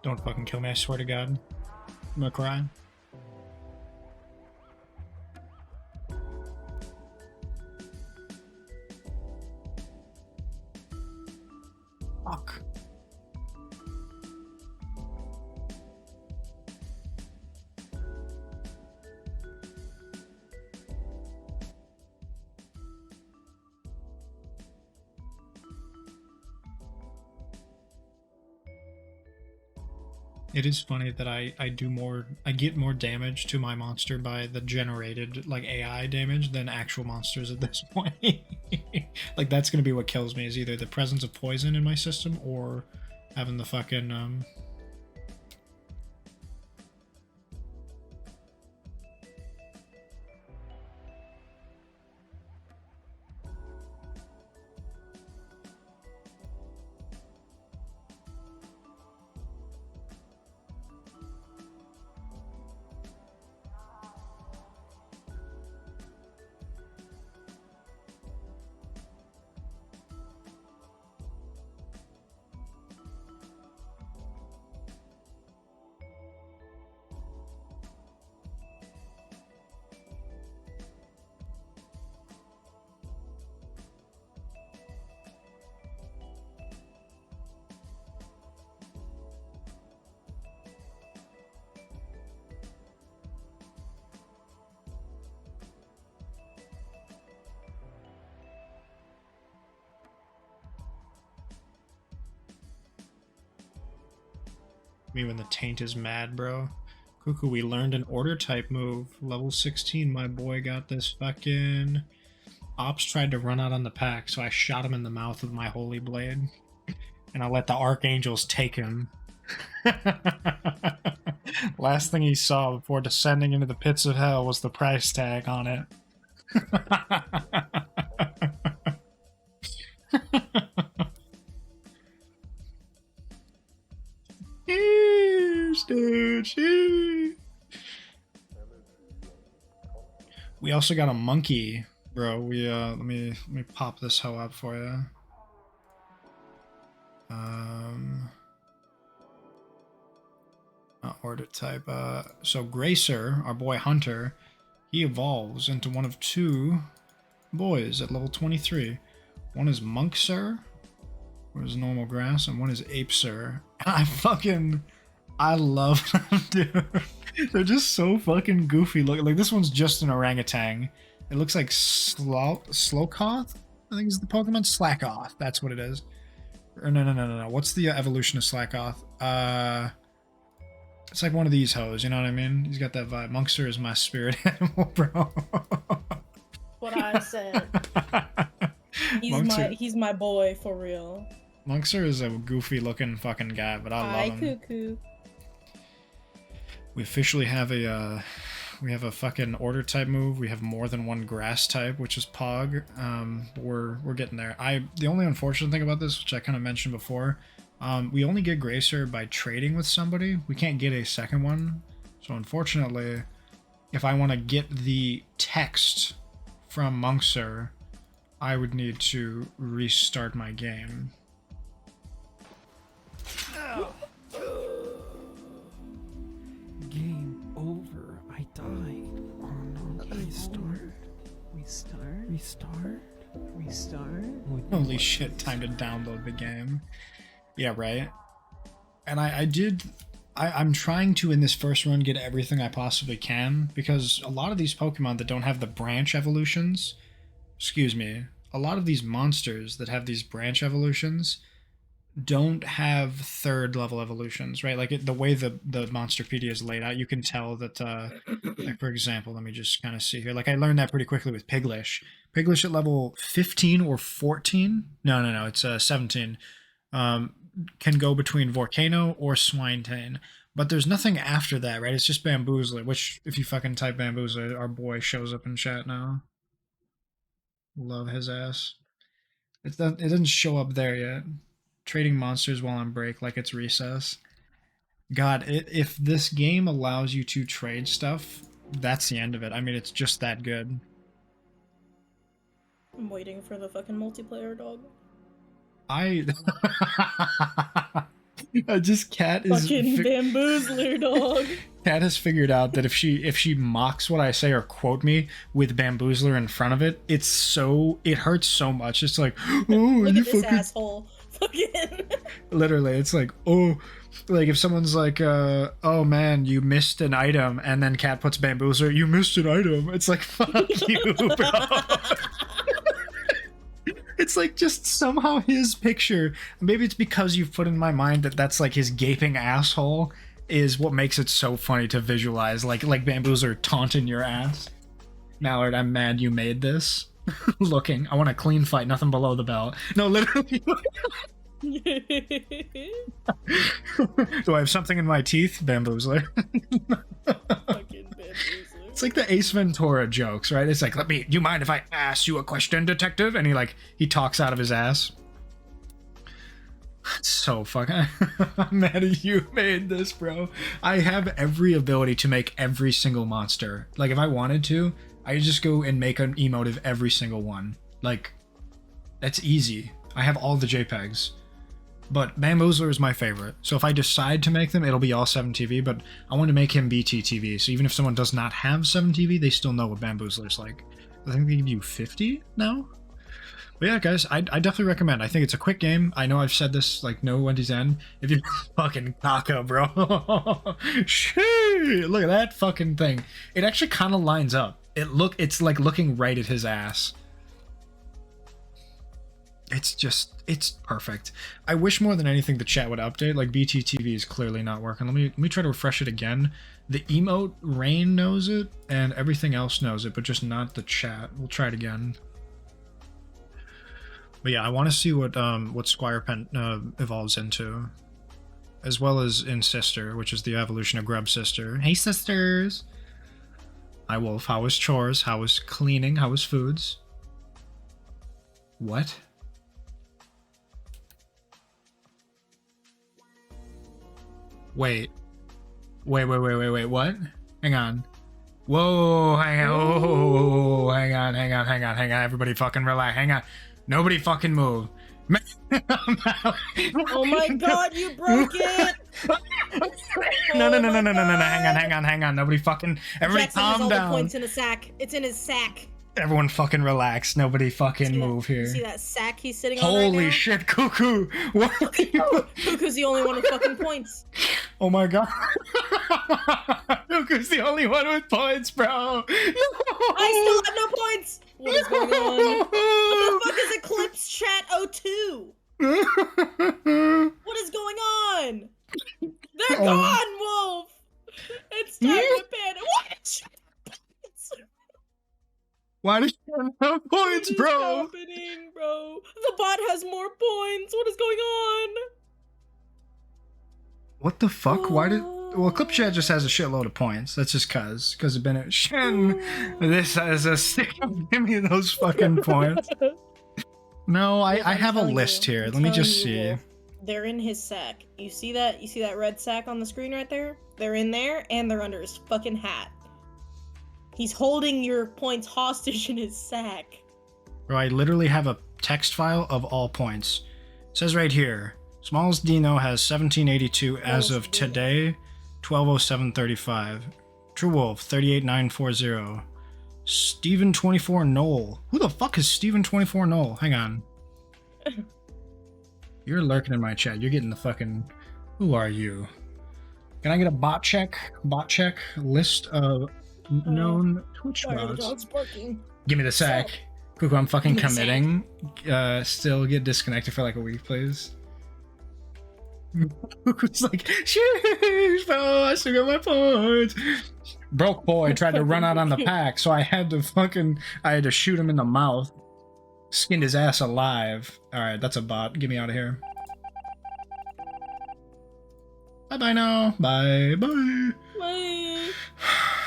Speaker 2: Don't fucking kill me, I swear to God. I'm gonna cry. Fuck. It is funny that I get more damage to my monster by the generated like AI damage than actual monsters at this point. Like that's gonna be what kills me, is either the presence of poison in my system or having the fucking me when the taint is mad, bro. Cuckoo, we learned an order type move. Level 16, my boy got this fucking... Ops tried to run out on the pack, so I shot him in the mouth with my holy blade. And I let the archangels take him. Last thing he saw before descending into the pits of hell was the price tag on it. We also got a monkey, bro. We let me pop this hoe up for you. Order type. So Gracer, our boy Hunter, he evolves into one of two boys at level 23. One is Monkser, or is normal grass, and one is Apeser. I love them, dude. They're just so fucking goofy looking. Like, this one's just an orangutan. It looks like Slowkoth, I think is the Pokemon. Slackoth, that's what it is. Or no. What's the evolution of Slackoth? It's like one of these hoes, you know what I mean? He's got that vibe. Monkster is my spirit animal, bro.
Speaker 3: What I said. He's my boy for real.
Speaker 2: Monkster is a goofy looking fucking guy, but I love him.
Speaker 3: Cuckoo.
Speaker 2: We officially have a fucking order type move. We have more than one grass type, which is Pog. But we're getting there. The only unfortunate thing about this, which I kind of mentioned before, we only get Gracer by trading with somebody. We can't get a second one. So unfortunately, if I want to get the text from Monkster, I would need to restart my game.
Speaker 9: Game over. I died. Oh no. Restart.
Speaker 2: Holy shit, time to download the game. Yeah, right? And I'm trying to, in this first run, get everything I possibly can, because a lot of these Pokemon that don't have the branch evolutions, a lot of these monsters that have these branch evolutions, don't have third level evolutions, right? Like the way the Monsterpedia is laid out, you can tell that, like for example, let me just kind of see here. Like I learned that pretty quickly with Piglish. Piglish at level 15 or 14? No, it's 17. Can go between Volcano or Swinetane. But there's nothing after that, right? It's just Bamboozler, which if you fucking type Bamboozler, our boy shows up in chat now. Love his ass. It doesn't show up there yet. Trading monsters while on break like it's recess. God, if this game allows you to trade stuff, that's the end of it. I mean, it's just that good.
Speaker 3: I'm waiting for the fucking multiplayer, dog.
Speaker 2: I just Cat is
Speaker 3: fucking Bamboozler, dog.
Speaker 2: Cat has figured out that if she mocks what I say or quote me with Bamboozler in front of it, it hurts so much. It's like, oh,
Speaker 3: look
Speaker 2: you
Speaker 3: at this
Speaker 2: fucking
Speaker 3: asshole. Fucking.
Speaker 2: Literally, it's like, oh, like if someone's like, oh man, you missed an item, and then Cat puts Bamboozler, you missed an item. It's like, fuck you, bro. It's like just somehow his picture, maybe it's because you've put in my mind that that's like his gaping asshole is what makes it so funny to visualize, like Bamboozler taunting your ass. Mallard, I'm mad you made this. Looking, I want a clean fight, nothing below the belt. No, literally. Do I have something in my teeth? Bamboozler.
Speaker 3: Fucking Bamboozler.
Speaker 2: It's like the Ace Ventura jokes, right? It's like, do you mind if I ask you a question, detective? And he talks out of his ass. It's so fucking... I'm mad at you made this, bro. I have every ability to make every single monster. Like, if I wanted to, I just go and make an emote of every single one. Like, that's easy. I have all the JPEGs. But Bamboozler is my favorite. So if I decide to make them, it'll be all 7TV, but I want to make him BTTV. So even if someone does not have 7TV, they still know what Bamboozler's like. I think they give you 50 now? But yeah, guys, I definitely recommend. I think it's a quick game. I know I've said this, like, no Wendy's End. If you're fucking caca, bro. Shit, look at that fucking thing. It actually kind of lines up. It's like looking right at his ass. It's perfect. I wish more than anything the chat would update. Like, BTTV is clearly not working. Let me try to refresh it again. The emote Rain knows it, and everything else knows it, but just not the chat. We'll try it again. But yeah, I want to see what Squire Pen evolves into, as well as in Sister, which is the evolution of Grub Sister. Hey, sisters! Hi, Wolf. How was chores? How was cleaning? How was foods? What? Wait, what? Hang on. Whoa, hang on. Oh, hang on. Everybody fucking relax. Hang on. Nobody fucking move.
Speaker 3: Oh my god, you broke it!
Speaker 2: No. Hang on. Nobody fucking... Everybody
Speaker 3: Jackson
Speaker 2: calm
Speaker 3: has all
Speaker 2: down.
Speaker 3: the points in a sack. It's in his sack.
Speaker 2: Everyone fucking relax. Nobody fucking move here.
Speaker 3: See that sack he's sitting on right now?
Speaker 2: Holy shit, Cuckoo! What are you...
Speaker 3: Cuckoo's the only one with fucking points.
Speaker 2: Oh my god. Cuckoo's the only one with points, bro. No.
Speaker 3: I still have no points. What is going on? What the fuck is Eclipse Chat 02? What is going on? They're gone, Wolf. It's time to panic. What?
Speaker 2: Why did you have no points, bro?
Speaker 3: What is happening, bro? The bot has more points. What is going on?
Speaker 2: What the fuck? Why did... Well, Clipchat just has a shitload of points. That's just cuz of Bennett Shen. This is a stick. Give me those fucking points. No, I have a list here. Let me just see.
Speaker 3: Wolf, they're in his sack. You see that? You see that red sack on the screen right there? They're in there, and they're under his fucking hat. He's holding your points hostage in his sack.
Speaker 2: Bro, I literally have a text file of all points. It says right here, Smalls Dino has 1782 as of today, 120735. True Wolf 38940. Steven 24 Knoll. Who the fuck is Steven 24 Knoll? Hang on. You're lurking in my chat. You're getting the fucking... Who are you? Can I get a bot check? Bot check list of known Twitch
Speaker 3: Sorry, the
Speaker 2: bots.
Speaker 3: dog's barking.
Speaker 2: Give me the sack. Cuckoo, I'm fucking
Speaker 3: Give me the
Speaker 2: committing. Still get disconnected for like a week, please. It's like, sheesh, bro, I still got my points. Broke boy tried to run out on the pack, so I had to shoot him in the mouth. Skinned his ass alive. Alright, that's a bot. Get me out of here. Bye-bye now. Bye-bye.
Speaker 3: Bye.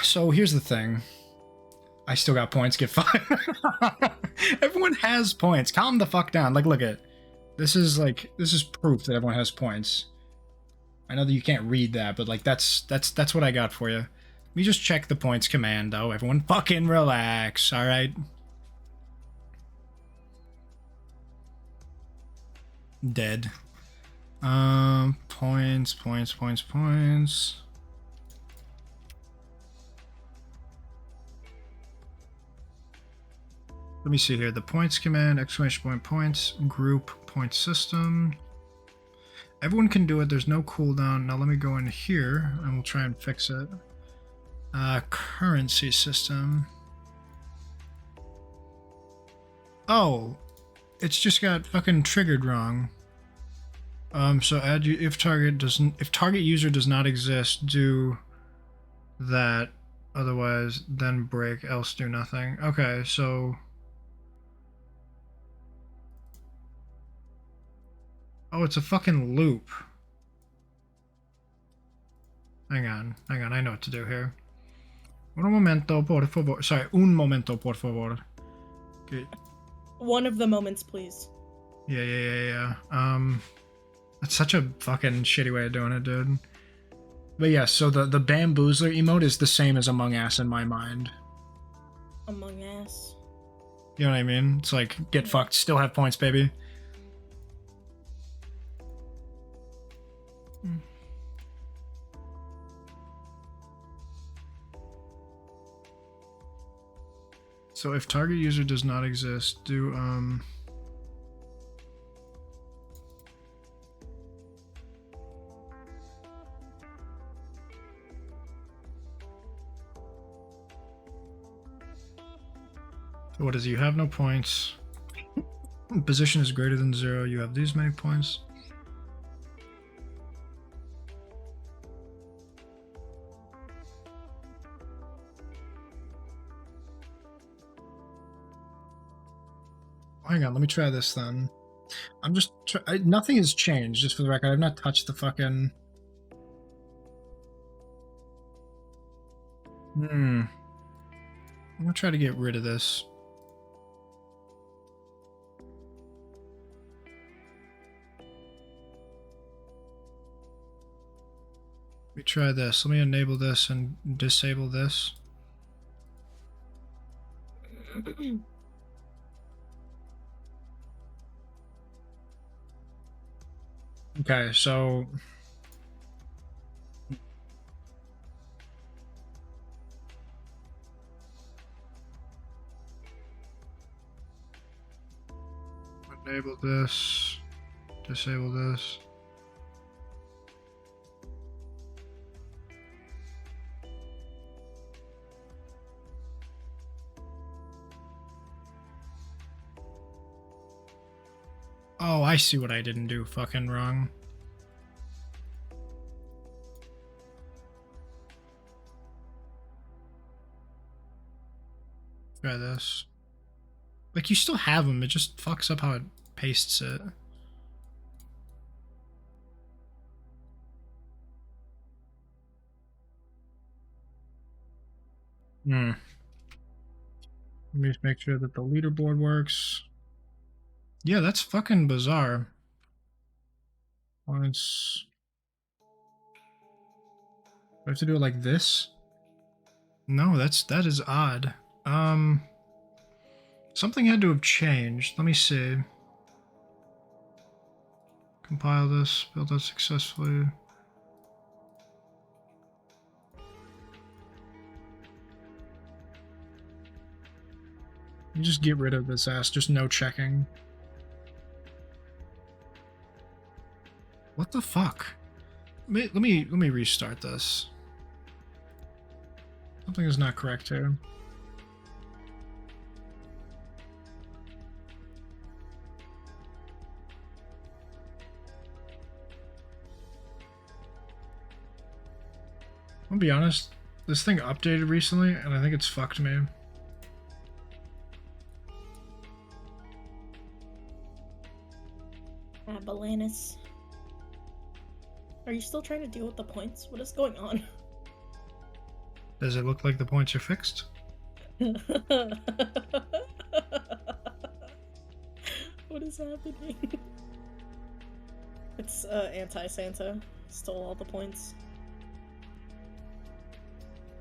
Speaker 2: So here's the thing. I still got points. Get fired. Everyone has points. Calm the fuck down. Like, look at this is proof that everyone has points. I know that you can't read that, but like that's what I got for you. Let me just check the points commando. Everyone fucking relax, alright? Dead. Points. Let me see here. The points command, exclamation point points, group point system. Everyone can do it. There's no cooldown. Now let me go in here and we'll try and fix it. Currency system. Oh, it's just got fucking triggered wrong. So add you if target user does not exist, do that. Otherwise, then break, else do nothing. Okay, so. Oh, it's a fucking loop. Hang on, I know what to do here. Un momento, por favor. Sorry, un momento, por favor. Okay.
Speaker 3: One of the moments, please.
Speaker 2: Yeah. That's such a fucking shitty way of doing it, dude. But yeah, so the bamboozler emote is the same as Among Us in my mind.
Speaker 3: Among Us.
Speaker 2: You know what I mean? It's like, get fucked, still have points, baby. So if target user does not exist, do so what is it? You have no points. Position is greater than 0. You have these many points. Hang on, let me try this then. I'm just nothing has changed, just for the record. I've not touched the fucking. I'm gonna try to get rid of this. Let me try this. Let me enable this and disable this. Okay, so enable this, disable this. Oh, I see what I didn't do fucking wrong. Try this. Like, you still have them, it just fucks up how it pastes it. Let me just make sure that the leaderboard works. Yeah, that's fucking bizarre. Points. Do I have to do it like this? No, that is odd. Something had to have changed. Let me see. Compile this, build that successfully. You just get rid of this ass, just no checking. What the fuck? Let me restart this. Something is not correct here. I'll be honest, this thing updated recently, and I think it's fucked me.
Speaker 3: Balanis. Are you still trying to deal with the points? What is going on?
Speaker 2: Does it look like the points are fixed?
Speaker 3: What is happening? It's anti-Santa. Stole all the points.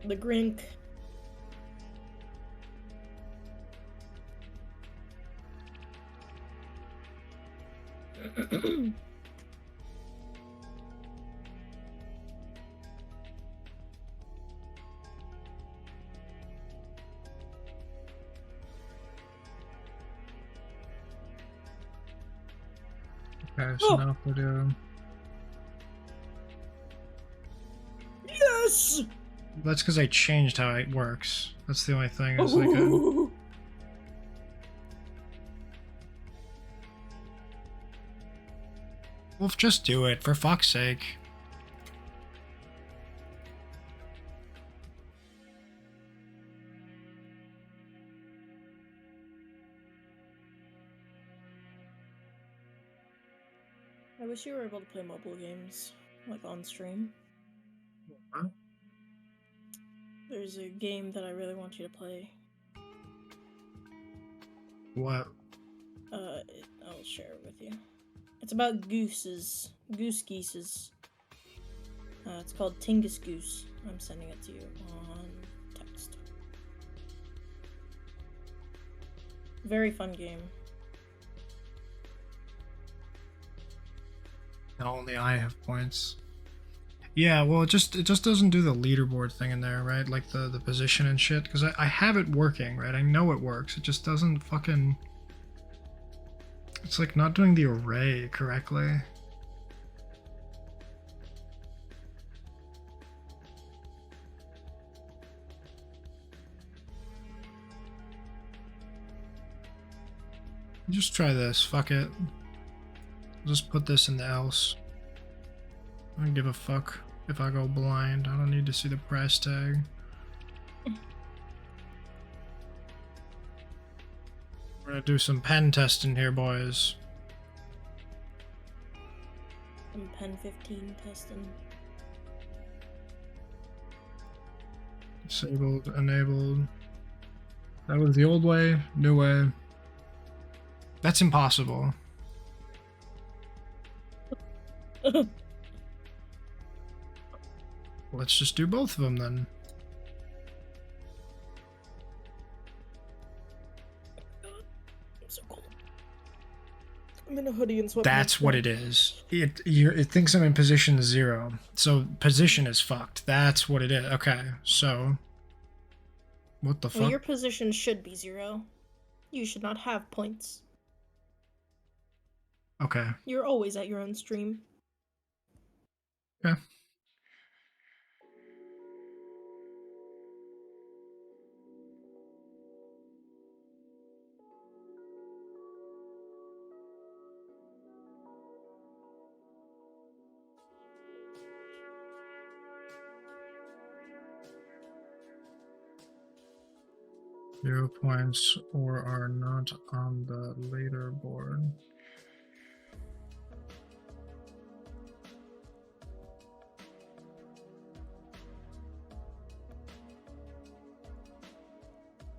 Speaker 3: The Grink.
Speaker 2: Okay, so now if we do...
Speaker 3: Yes!
Speaker 2: That's because I changed how it works. That's the only thing. Is like a... Well, just do it, for fuck's sake.
Speaker 3: I wish you were able to play mobile games, like on stream.
Speaker 2: Huh?
Speaker 3: There's a game that I really want you to play.
Speaker 2: What?
Speaker 3: I'll share it with you. It's about gooses. Goose geeses. It's called Tingus Goose. I'm sending it to you on text. Very fun game.
Speaker 2: Only I have points. Yeah, well, it just doesn't do the leaderboard thing in there, right? Like the position and shit. Because I have it working, right? I know it works. It just doesn't fucking... It's like not doing the array correctly. Just try this. Fuck it. Just put this in the else. I don't give a fuck if I go blind. I don't need to see the price tag. We're gonna do some pen testing here, boys.
Speaker 3: Some Pen 15 testing.
Speaker 2: Disabled, enabled. That was the old way, new way. That's impossible. Let's just do both of them then.
Speaker 3: I'm so cold. I'm in a hoodie and sweatpants.
Speaker 2: That's what it is. It thinks I'm in position 0. So position is fucked. That's what it is. Okay, so what the fuck?
Speaker 3: Well, your position should be 0. You should not have points.
Speaker 2: Okay.
Speaker 3: You're always at your own stream.
Speaker 2: Yeah. Zero points or are not on the leaderboard.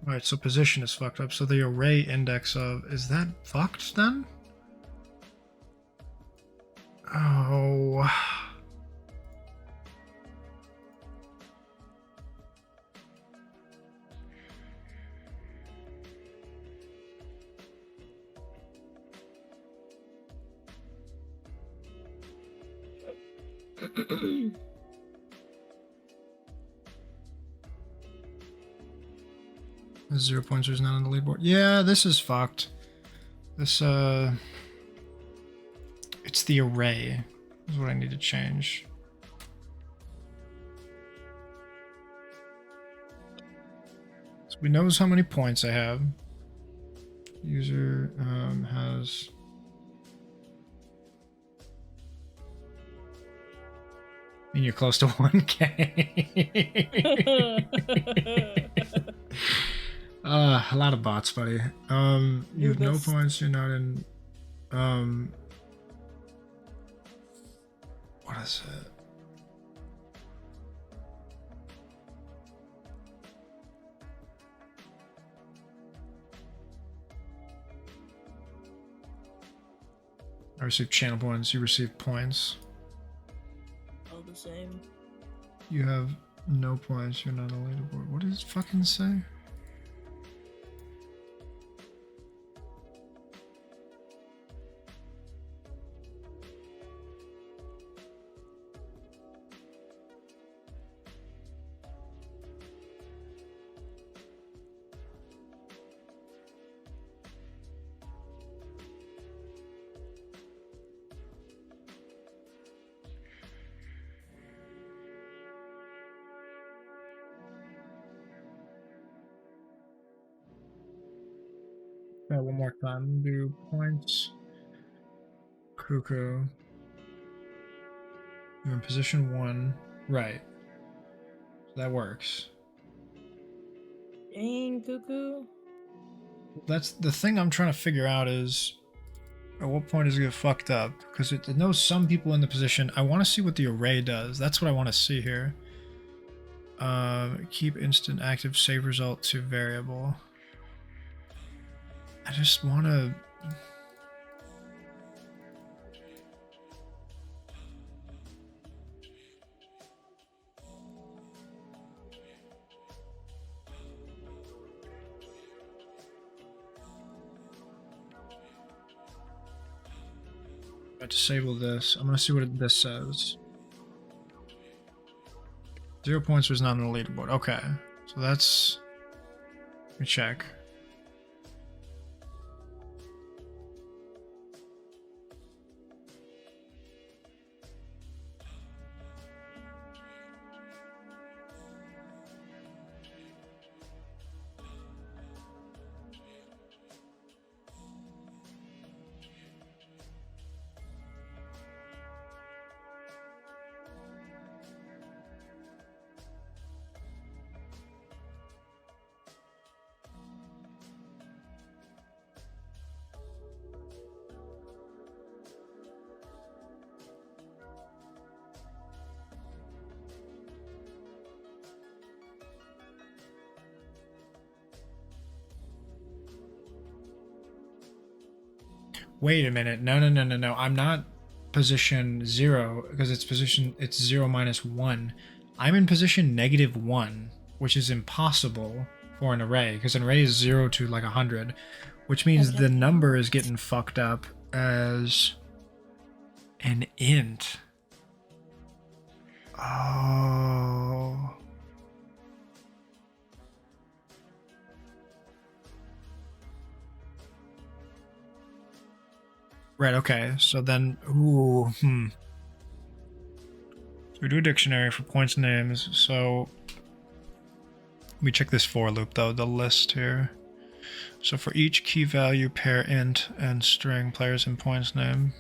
Speaker 2: Alright, so position is fucked up. So the array index of... Is that fucked then? Oh... The 0 points is not on the leaderboard. Yeah, this is fucked. This, it's the array is what I need to change. So we knows how many points I have. User has... And you're close to 1K. A lot of bots, buddy. You have no points, you're not in what is it? I received channel points, you received points.
Speaker 3: All the same.
Speaker 2: You have no points, you're not on the leaderboard. What does it fucking say? One more time. Do points. Cuckoo. You're in position 1. Right. So that works.
Speaker 3: Dang, Cuckoo.
Speaker 2: That's the thing I'm trying to figure out is at what point does it get fucked up? Because it knows some people in the position. I want to see what the array does. That's what I want to see here. Keep instant active save result to variable. I just want to... I disable this. I'm going to see what this says. 0 points was not on the leaderboard. Okay. So that's... Let me check. Wait a minute. No. I'm not position 0 because it's 0 minus 1. I'm in position -1, which is impossible for an array because an array is 0 to like 100, which means the number is getting fucked up as an int. Oh. Right, okay, so then, So we do a dictionary for points names, so let me check this for loop though, the list here. So for each key value, pair int and string, players in points name.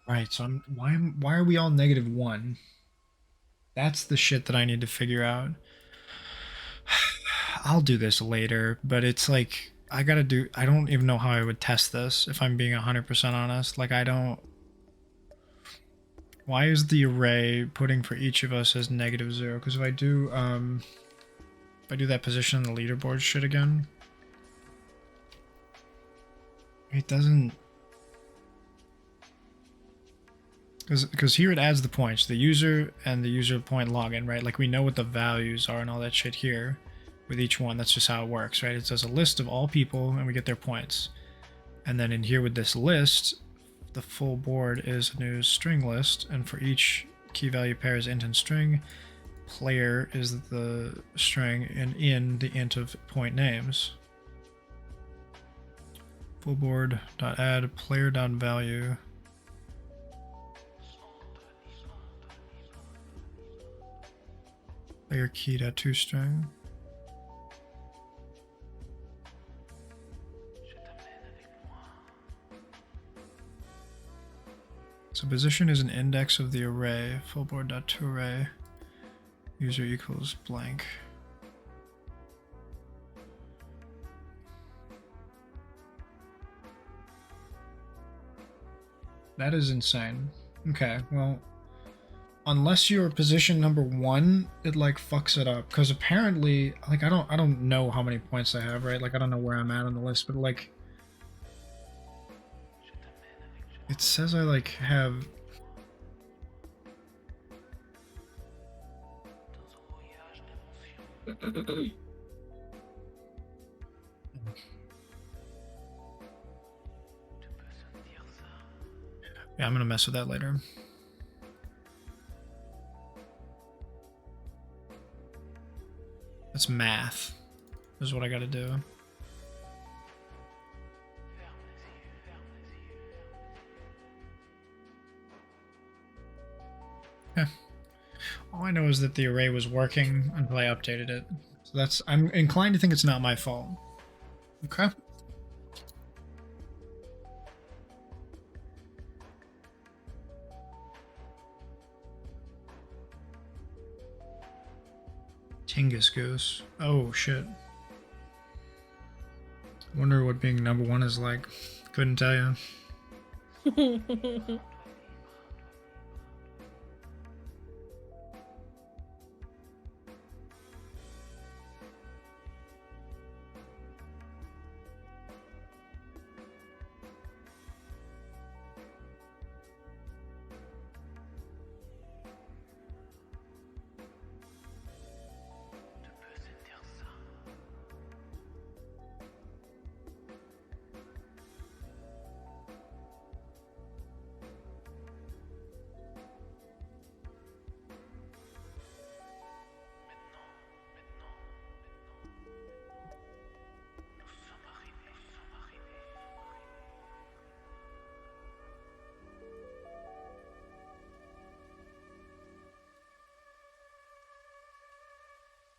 Speaker 2: Right, so why are we all -1? That's the shit that I need to figure out. I'll do this later, but it's like I don't even know how I would test this if I'm being 100% honest. Like why is the array putting for each of us as -0? Because if I do that position on the leaderboard shit again, it doesn't. Because here it adds the points, the user and the user point login, right? Like we know what the values are and all that shit here with each one. That's just how it works, right? It says a list of all people and we get their points. And then in here with this list, the full board is a new string list, and for each key value pair is int and string. Player is the string, and in the int of point names. Fullboard.add player.value. Player key.toString. So position is an index of the array. Fullboard.toArray. User equals blank. That is insane. Okay, well, unless you're position number 1, it like fucks it up. Because apparently, like I don't know how many points I have, right? Like I don't know where I'm at on the list, but like it says I like have. Yeah, I'm gonna mess with that later. That's math. This is what I gotta do. Yeah. All I know is that the array was working until I updated it. So that's, I'm inclined to think it's not my fault. Okay. Tingus Goose. Oh shit. Wonder what being number 1 is like. Couldn't tell you.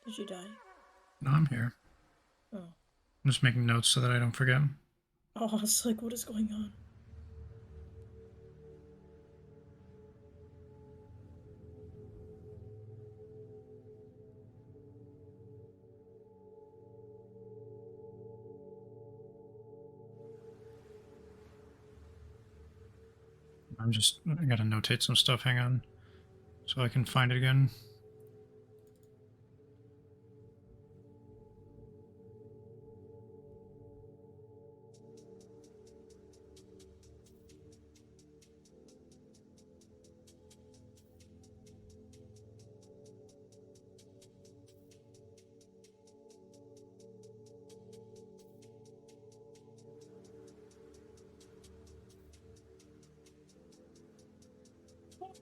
Speaker 3: Did you die?
Speaker 2: No, I'm here.
Speaker 3: Oh.
Speaker 2: I'm just making notes so that I don't forget.
Speaker 3: Oh, I was like, what is going on?
Speaker 2: I gotta notate some stuff, hang on. So I can find it again.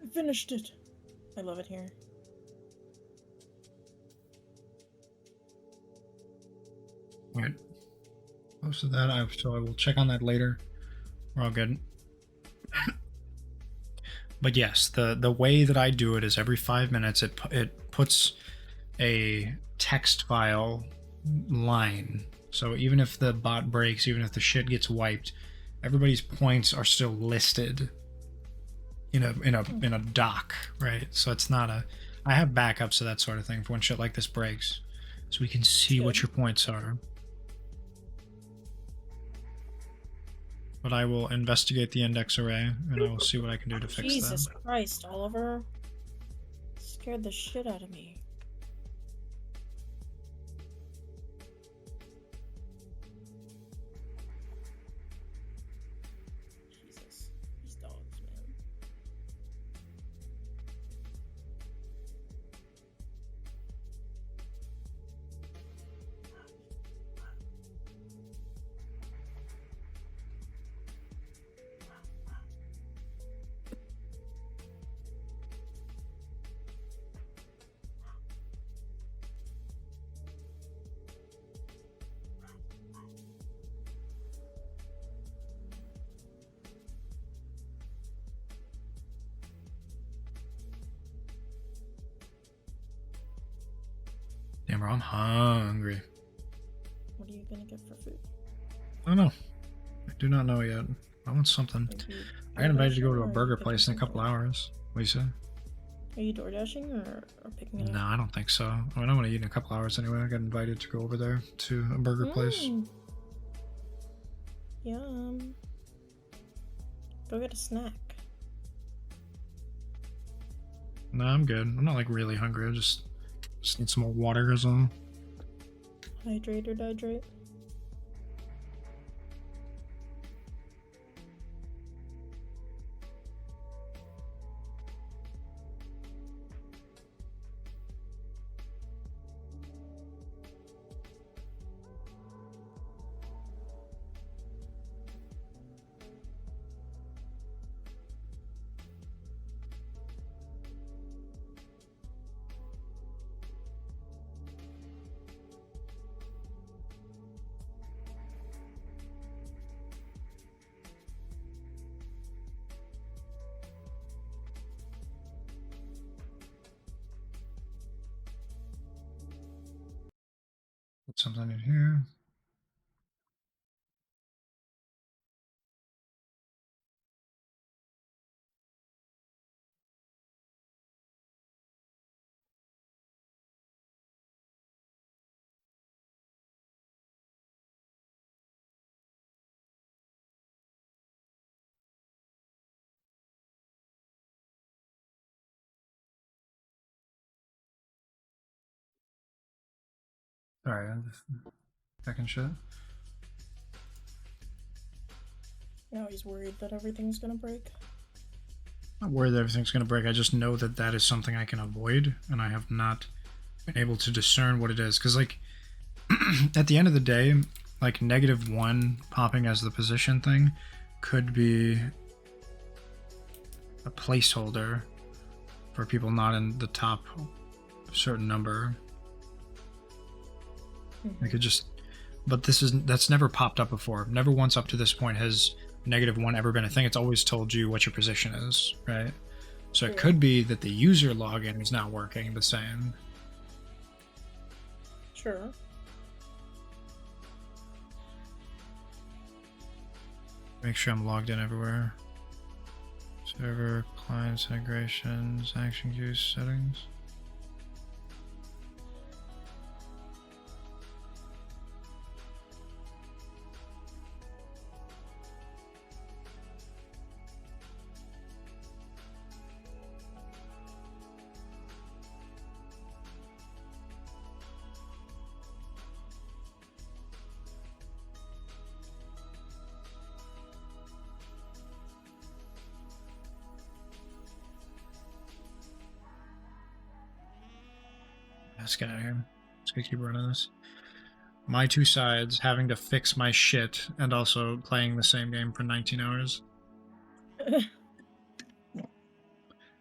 Speaker 3: I finished it. I love it here.
Speaker 2: Alright. Most of that, so I will check on that later. We're all good. But yes, the way that I do it is every 5 minutes it puts a text file line. So even if the bot breaks, even if the shit gets wiped, everybody's points are still listed in a doc, right? So it's not a. I have backups of that sort of thing for when shit like this breaks, so we can see what your points are. But I will investigate the index array, and I will see what I can do to fix that.
Speaker 3: Jesus Christ, Oliver. Scared the shit out of me. Jesus. These dogs, man.
Speaker 2: bro. I'm hungry.
Speaker 3: What are you gonna get for food?
Speaker 2: I don't know. I do not know yet. I want something. I got invited to go to a burger place in a couple hours. What do you say?
Speaker 3: Are you door dashing or picking it up?
Speaker 2: No, I don't think so. I mean, I'm gonna eat in a couple hours anyway. I got invited to go over there to a burger place.
Speaker 3: Yum. Go get a snack.
Speaker 2: No, I'm good. I'm not like really hungry. I just need some more water or something.
Speaker 3: Hydrate or dihydrate?
Speaker 2: Put something in here. Sorry, I'm just checking shit.
Speaker 3: Now he's worried that everything's gonna break.
Speaker 2: I'm not worried that everything's gonna break. I just know that that is something I can avoid, and I have not been able to discern what it is. Because, like, at the end of the day, like, -1 popping as the position thing could be a placeholder for people not in the top certain number. I could just, but that's never popped up before. Never once up to this point has -1 ever been a thing. It's always told you what your position is, right? So it could be that the user login is not working the same.
Speaker 3: Sure.
Speaker 2: Make sure I'm logged in everywhere. Server, clients, integrations, action queues, settings. Let's get out of here. Let's go keep running this. My two sides having to fix my shit and also playing the same game for 19 hours. Hey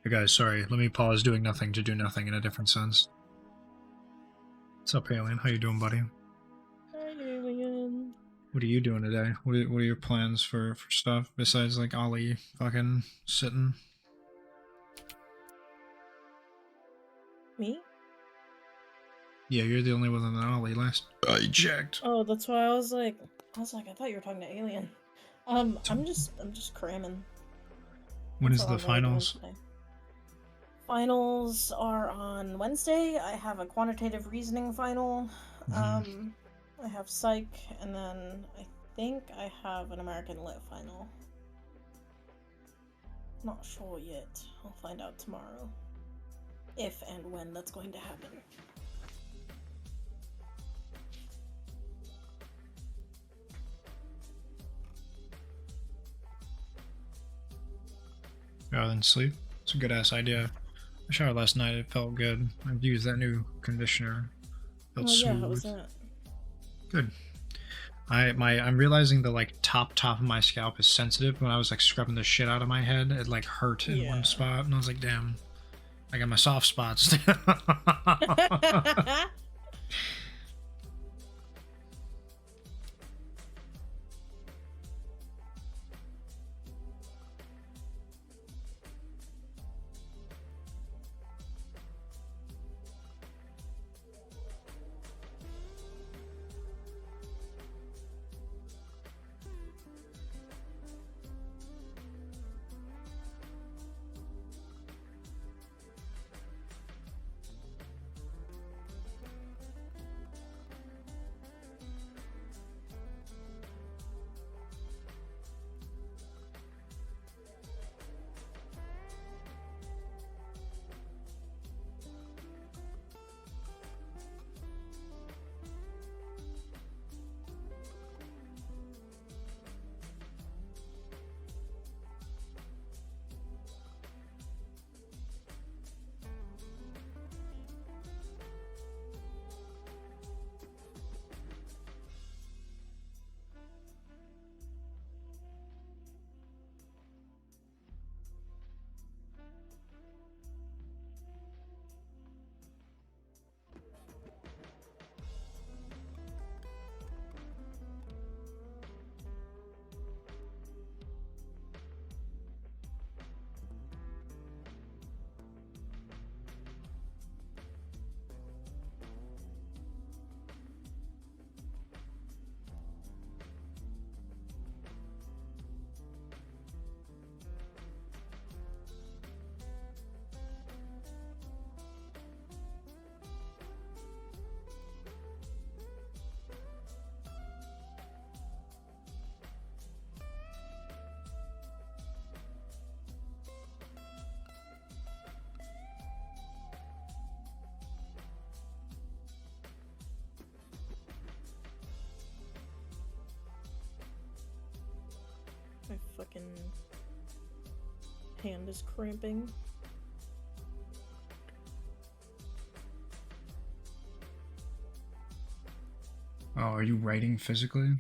Speaker 2: guys, sorry. Let me pause doing nothing to do nothing in a different sense. What's up, Alien? How you doing, buddy?
Speaker 3: Hi, Alien.
Speaker 2: What are you doing today? What are your plans for stuff besides like Ollie fucking sitting?
Speaker 3: Me?
Speaker 2: Yeah, you're the only one on Ollie last. I checked.
Speaker 3: Oh, that's why I was like, I thought you were talking to Alien. I'm just cramming.
Speaker 2: When
Speaker 3: That's
Speaker 2: is
Speaker 3: all
Speaker 2: the
Speaker 3: I'm really doing
Speaker 2: finals?
Speaker 3: today. Finals are on Wednesday. I have a quantitative reasoning final. I have psych, and then I think I have an American Lit final. Not sure yet. I'll find out tomorrow. If and when that's going to happen.
Speaker 2: Rather than sleep. It's a good ass idea. I showered last night. It felt good. I've used that new conditioner. Felt
Speaker 3: Yeah,
Speaker 2: smooth.
Speaker 3: how was that?
Speaker 2: Good. I'm realizing the like top of my scalp is sensitive. When I was like scrubbing the shit out of my head, it like hurt in one spot, and I was like, damn, I got my soft spots.
Speaker 3: fucking hand is cramping.
Speaker 2: Oh, are you writing physically?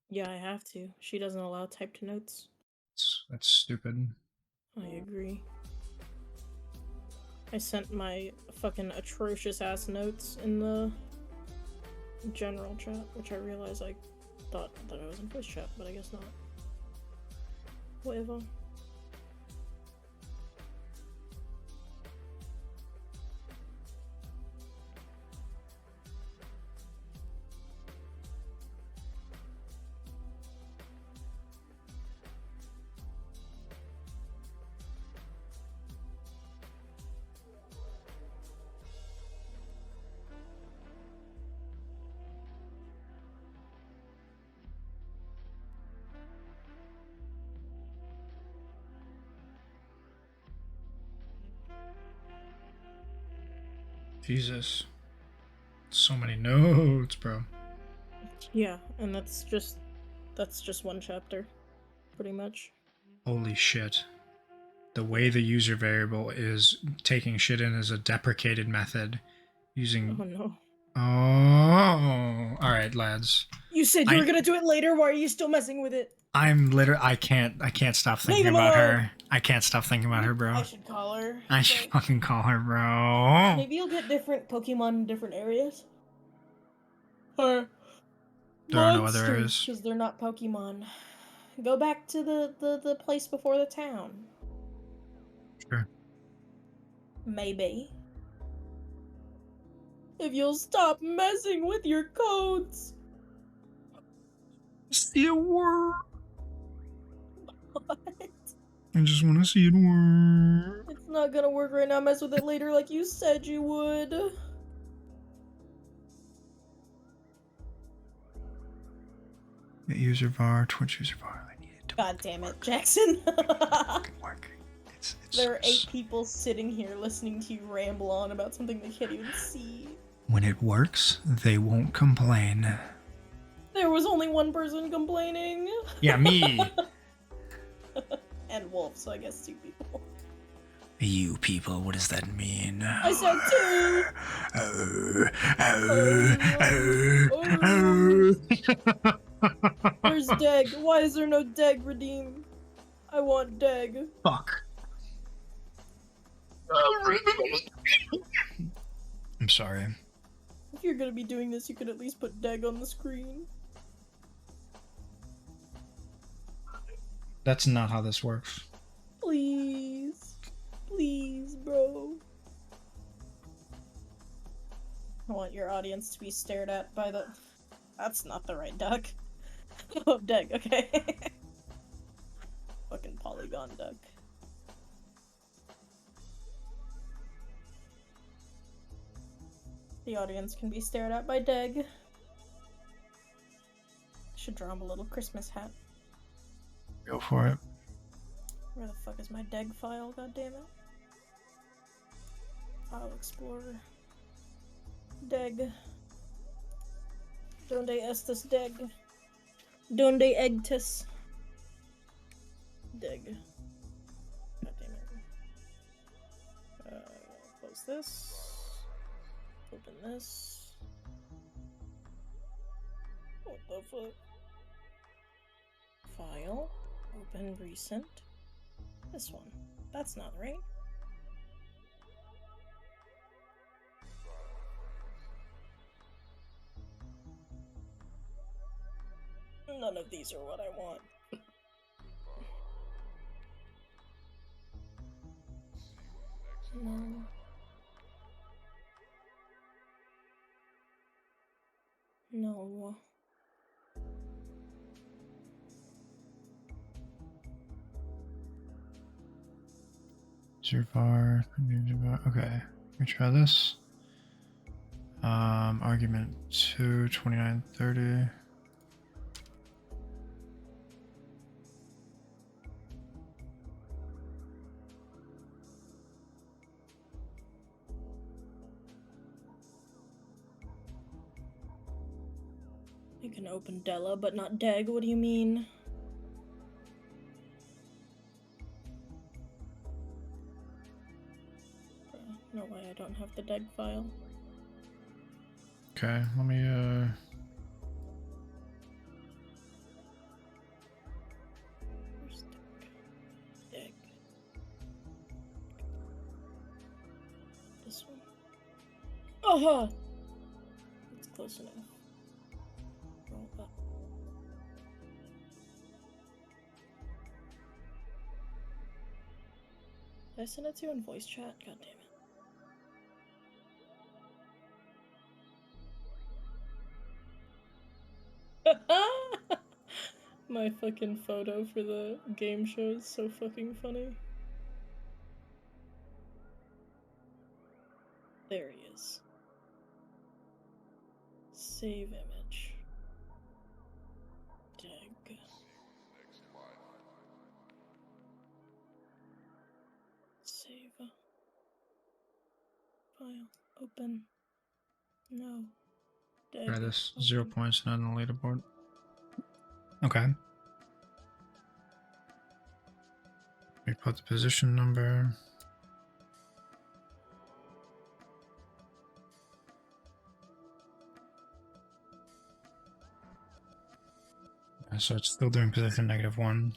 Speaker 3: Yeah, I have to. She doesn't allow typed notes.
Speaker 2: That's stupid.
Speaker 3: I agree. I sent my fucking atrocious ass notes in the general chat, which I realized I thought that I was in voice chat, but I guess not. Whatever.
Speaker 2: Jesus. So many notes, bro.
Speaker 3: Yeah, and that's just one chapter, pretty much.
Speaker 2: Holy shit. The way the user variable is taking shit in is a deprecated method using...
Speaker 3: Oh no.
Speaker 2: Oh, alright, lads.
Speaker 3: You said you were gonna do it later, why are you still messing with it?
Speaker 2: I'm literally... I can't stop thinking about her. I can't stop thinking about her, bro.
Speaker 3: I should call her.
Speaker 2: I should fucking call her, bro.
Speaker 3: Maybe you'll get different Pokemon in different areas. Or
Speaker 2: There are no other
Speaker 3: monsters,
Speaker 2: areas.
Speaker 3: because they're not Pokemon. Go back to the place before the town.
Speaker 2: Sure.
Speaker 3: Maybe. If you'll stop messing with your codes.
Speaker 2: See it work.
Speaker 3: What?
Speaker 2: I just want to see it work.
Speaker 3: It's not gonna work right now. Mess with it later like you said you would.
Speaker 2: Get user var, Twitch user var. I need it to
Speaker 3: God damn it, Jackson.
Speaker 2: work.
Speaker 3: There are 8 people sitting here listening to you ramble on about something they can't even see.
Speaker 2: When it works, they won't complain.
Speaker 3: There was only one person complaining.
Speaker 2: Yeah, me.
Speaker 3: And Wolf, so I guess 2 people.
Speaker 2: You people, what does that mean?
Speaker 3: I said 2! Where's Deg? Why is there no Deg redeem? I want Deg.
Speaker 2: Fuck. I'm sorry.
Speaker 3: If you're gonna be doing this, you could at least put Deg on the screen.
Speaker 2: That's not how this works.
Speaker 3: Please. Please, bro. I want your audience to be stared at by the... That's not the right duck. Oh, Deg, okay. Fucking polygon duck. The audience can be stared at by Deg. Should draw him a little Christmas hat.
Speaker 2: Go for it.
Speaker 3: Where the fuck is my Deg file, goddammit? File Explorer. Deg. Donde estes Deg? Donde egtis? Deg. Goddammit. Close this. Open this. What the fuck? File. Open recent. This one. That's not right. None of these are what I want. No. No.
Speaker 2: Var. Okay. Let me try this. Argument 2, 29, 30.
Speaker 3: You can open Della, but not Deg. What do you mean? No way, I don't have the DEG file.
Speaker 2: Okay, let me
Speaker 3: Where's DEG? This one? Oh, it's close enough. Roll up. Did I send it to you in voice chat? God damn it. My fucking photo for the game show is so fucking funny. There he is. Save image. DEG. Save. File. Open. No. DEG.
Speaker 2: try this.
Speaker 3: Open.
Speaker 2: 0 points, not on the leaderboard. Okay. We put the position number. So it's still doing position -1.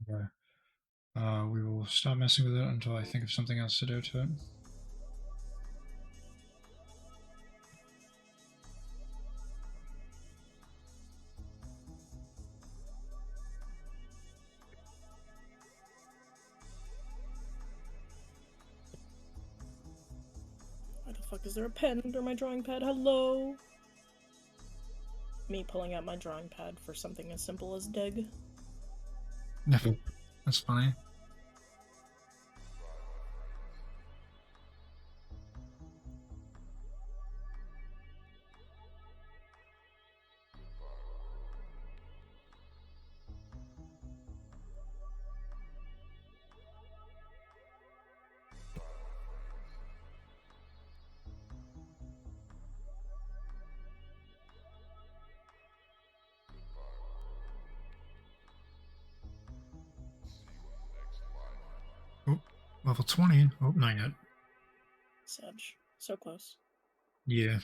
Speaker 2: Okay. We will stop messing with it until I think of something else to do to it.
Speaker 3: Why the fuck is there a pen under my drawing pad? Hello? Me pulling out my drawing pad for something as simple as DEG.
Speaker 2: That's funny. Oh, level 20. Oh, not yet.
Speaker 3: Sedge. So close.
Speaker 2: Yeah.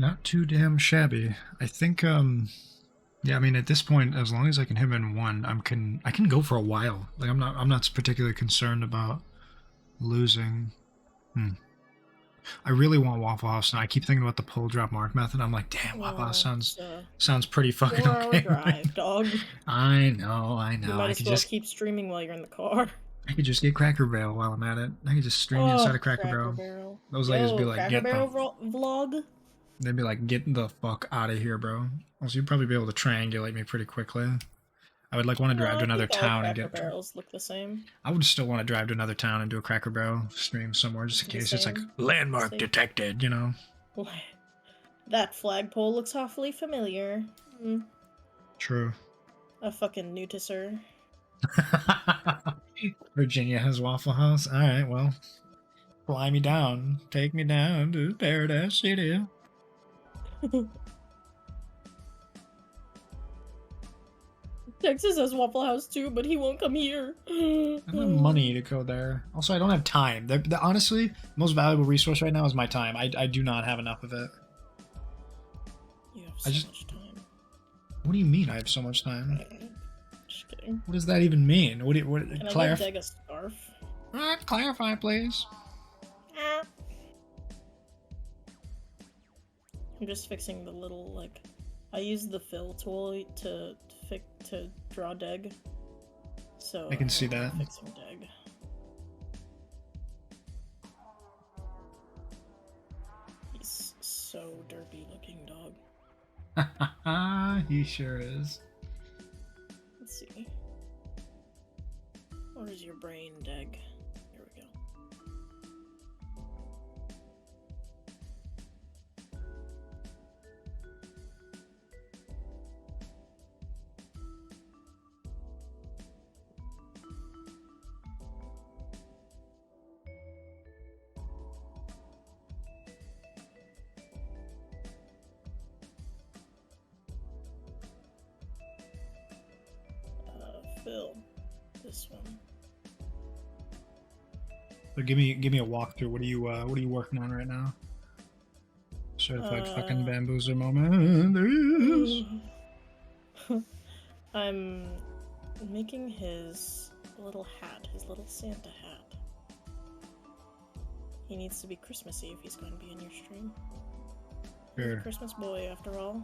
Speaker 2: Not too damn shabby. I think, yeah, I mean, at this point, as long as I can hit him in one, I can go for a while. Like, I'm not particularly concerned about losing. I really want Waffle House now. I keep thinking about the pull drop mark method. I'm like, damn, Waffle House sounds pretty fucking
Speaker 3: 4-hour
Speaker 2: okay.
Speaker 3: drive, dog.
Speaker 2: I know.
Speaker 3: You might as well keep streaming while you're in the car.
Speaker 2: I could just get Cracker Barrel while I'm at it. I could just stream inside of Cracker Barrel. Those ladies be like,
Speaker 3: Cracker Barrel vlog?
Speaker 2: They'd be like, get the fuck out of here, bro. Also, you'd probably be able to triangulate me pretty quickly. I would like want to drive to another town and get.
Speaker 3: Cracker Barrels look the same.
Speaker 2: I would still want to drive to another town and do a Cracker Barrel stream somewhere just in case it's like landmark detected, you know.
Speaker 3: That flagpole looks awfully familiar.
Speaker 2: True.
Speaker 3: A fucking nutisser.
Speaker 2: Virginia has Waffle House. All right, well, fly me down, take me down to Paradise City.
Speaker 3: Texas has Waffle House too, but he won't come here.
Speaker 2: I don't have money to go there. Also, I don't have time. Honestly, the most valuable resource right now is my time. I do not have enough of it.
Speaker 3: You have so much time.
Speaker 2: What do you mean I have so much time?
Speaker 3: Just kidding.
Speaker 2: What does that even mean? What?
Speaker 3: Can I get Deg a scarf?
Speaker 2: Clarify, please.
Speaker 3: I'm just fixing the little, like, I use the fill tool to draw Deg. So
Speaker 2: I can see that.
Speaker 3: Fixing Deg. He's so derpy looking, dog.
Speaker 2: He sure is.
Speaker 3: Let's see. Where's your brain, Deg? Here we go. Phil, this one.
Speaker 2: So give me a walkthrough. What are you working on right now? Certified fucking bamboozler moment. There he is.
Speaker 3: I'm making his little hat, his little Santa hat. He needs to be Christmassy if he's going to be in your stream. He's a
Speaker 2: Sure.
Speaker 3: Christmas boy, after all.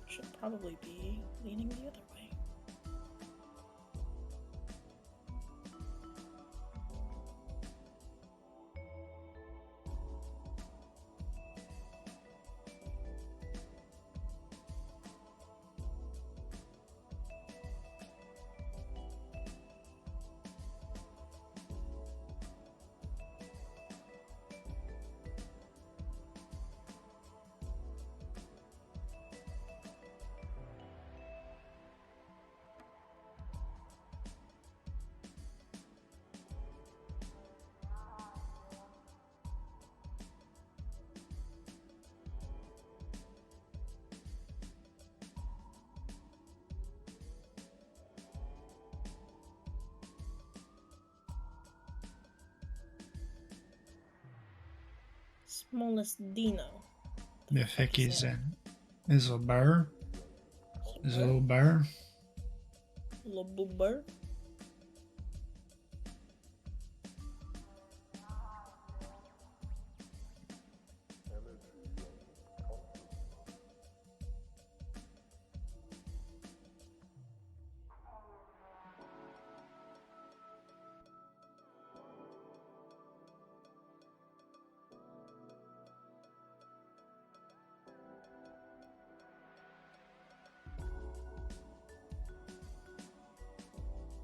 Speaker 3: Should probably be leaning the other way. Smallest Dino.
Speaker 2: The heck is that? Is a bear? Is a little bear?
Speaker 3: Little boober.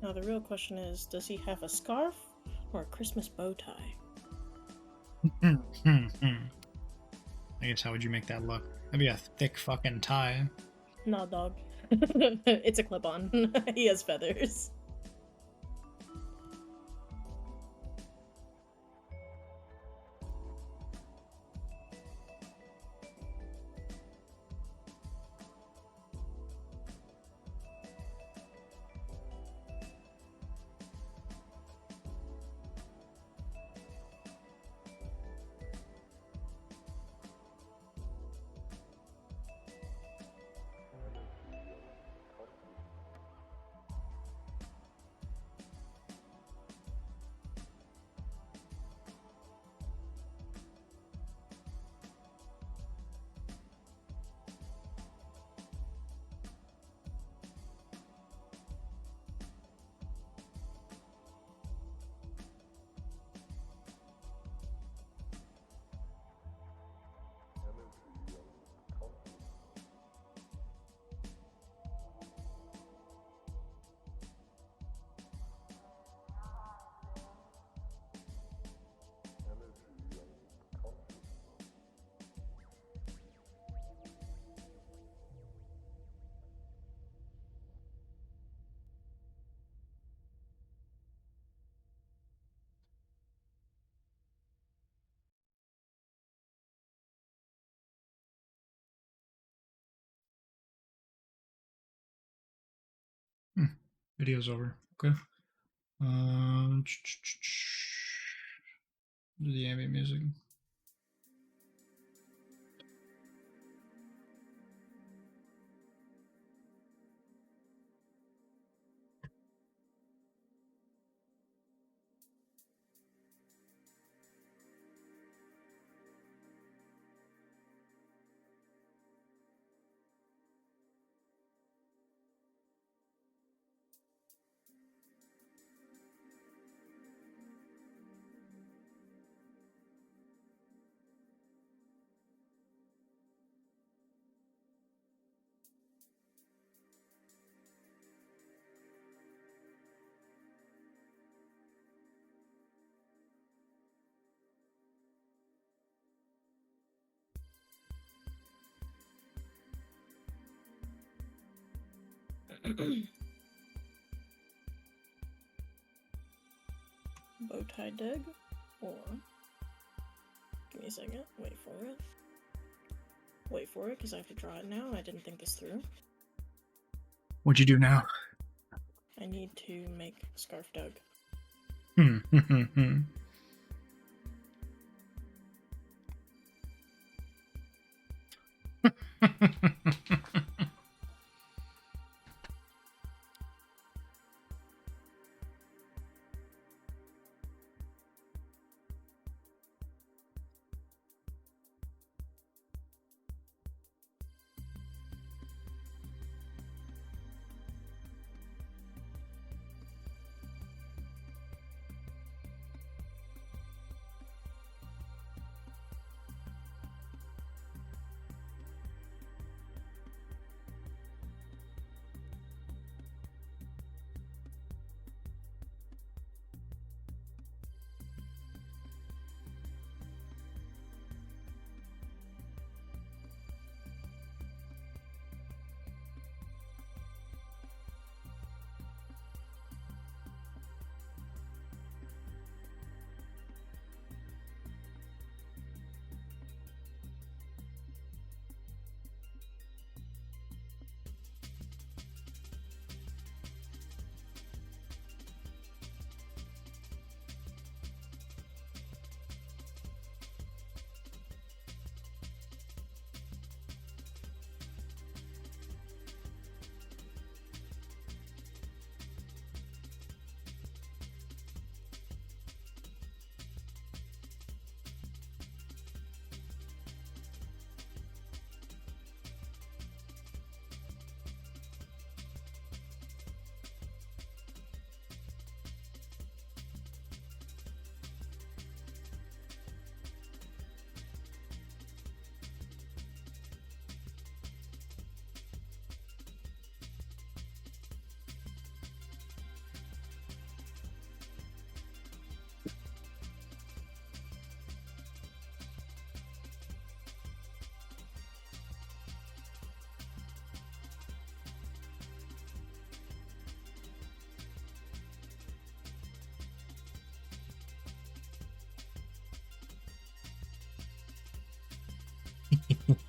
Speaker 3: Now the real question is, does he have a scarf or a Christmas bow tie?
Speaker 2: I guess how would you make that look? That'd be a thick fucking tie.
Speaker 3: Nah, dog. It's a clip-on. He has feathers.
Speaker 2: Video's over. Okay. The ambient music.
Speaker 3: Bow tie dig, or give me a second. Wait for it, because I have to draw it now. I didn't think this through.
Speaker 2: What'd you do now?
Speaker 3: I need to make Scarf Doug.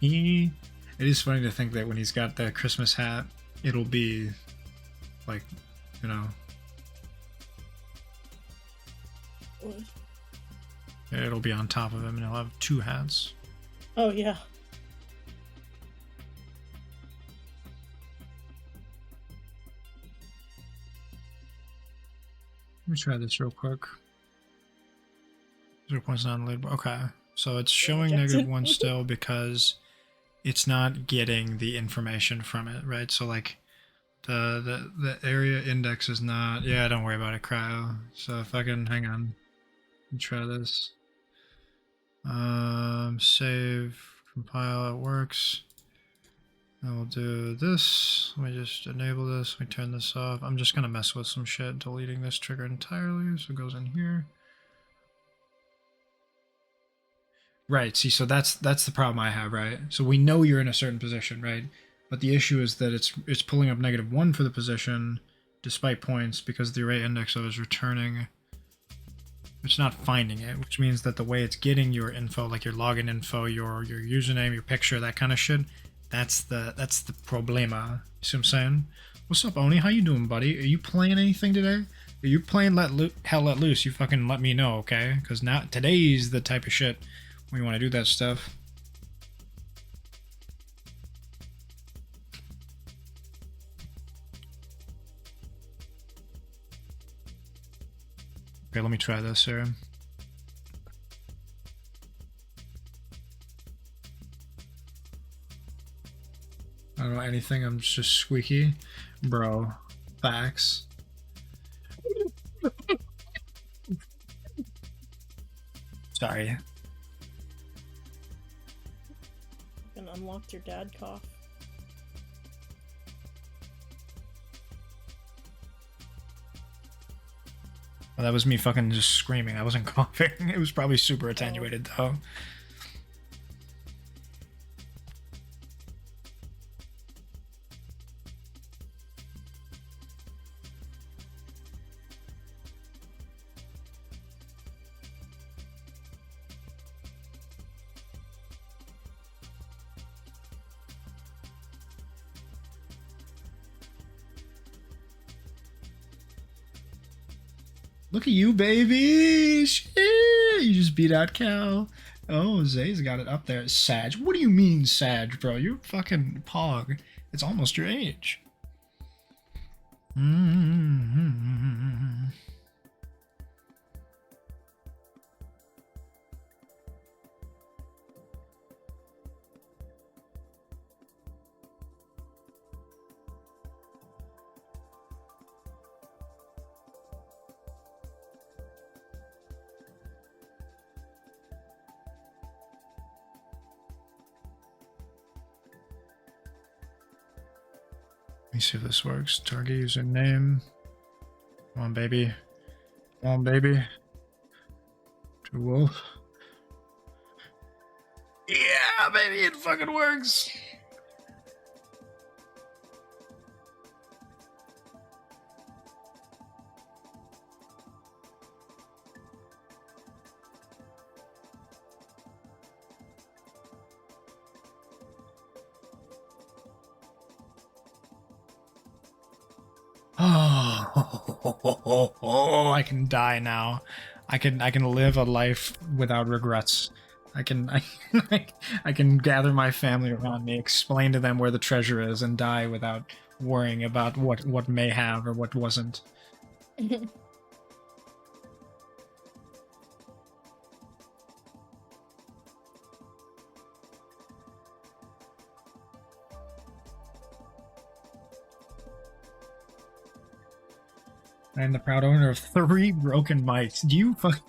Speaker 3: It is funny to think that when he's got that Christmas hat, it'll be like, you know. What?
Speaker 2: It'll be on top of him and he'll have two hats.
Speaker 3: Oh, yeah.
Speaker 2: Let me try this real quick. 0 points not labeled. Okay. So it's showing -1 still because it's not getting the information from it, right? So like the area index is not. Yeah, don't worry about it, Cryo. So if I can hang on and try this. Save, compile, it works. And we'll do this. Let me just enable this. Let me turn this off. I'm just gonna mess with some shit, deleting this trigger entirely. So it goes in here. Right, see, so that's the problem I have, right? So we know you're in a certain position, right? But the issue is that it's pulling up -1 for the position, despite points, because the array index of is returning. It's not finding it, which means that the way it's getting your info, like your login info, your username, your picture, that kind of shit, that's the problema. You see what I'm saying? What's up, Oni? How you doing, buddy? Are you playing anything today? Are you playing Hell Let Loose? You fucking let me know, okay? Because now today's the type of shit when you want to do that stuff. Okay, let me try this here. I don't know anything, I'm just squeaky. Bro, facts. Sorry.
Speaker 3: And unlocked your dad cough.
Speaker 2: Well, that was me fucking just screaming. I wasn't coughing. It was probably super attenuated though. Look at you, baby! Shit, you just beat out Cal. Oh, Zay's got it up there. Sag. What do you mean, Sag, bro? You're fucking Pog. It's almost your age. Let me see if this works. Target username. Come on, baby. Come on, baby. True Wolf. Yeah, baby, it fucking works. Oh, I can die now. I can live a life without regrets. I can gather my family around me, explain to them where the treasure is, and die without worrying about what may have or what wasn't. I am the proud owner of 3 broken mics. Do you fuck?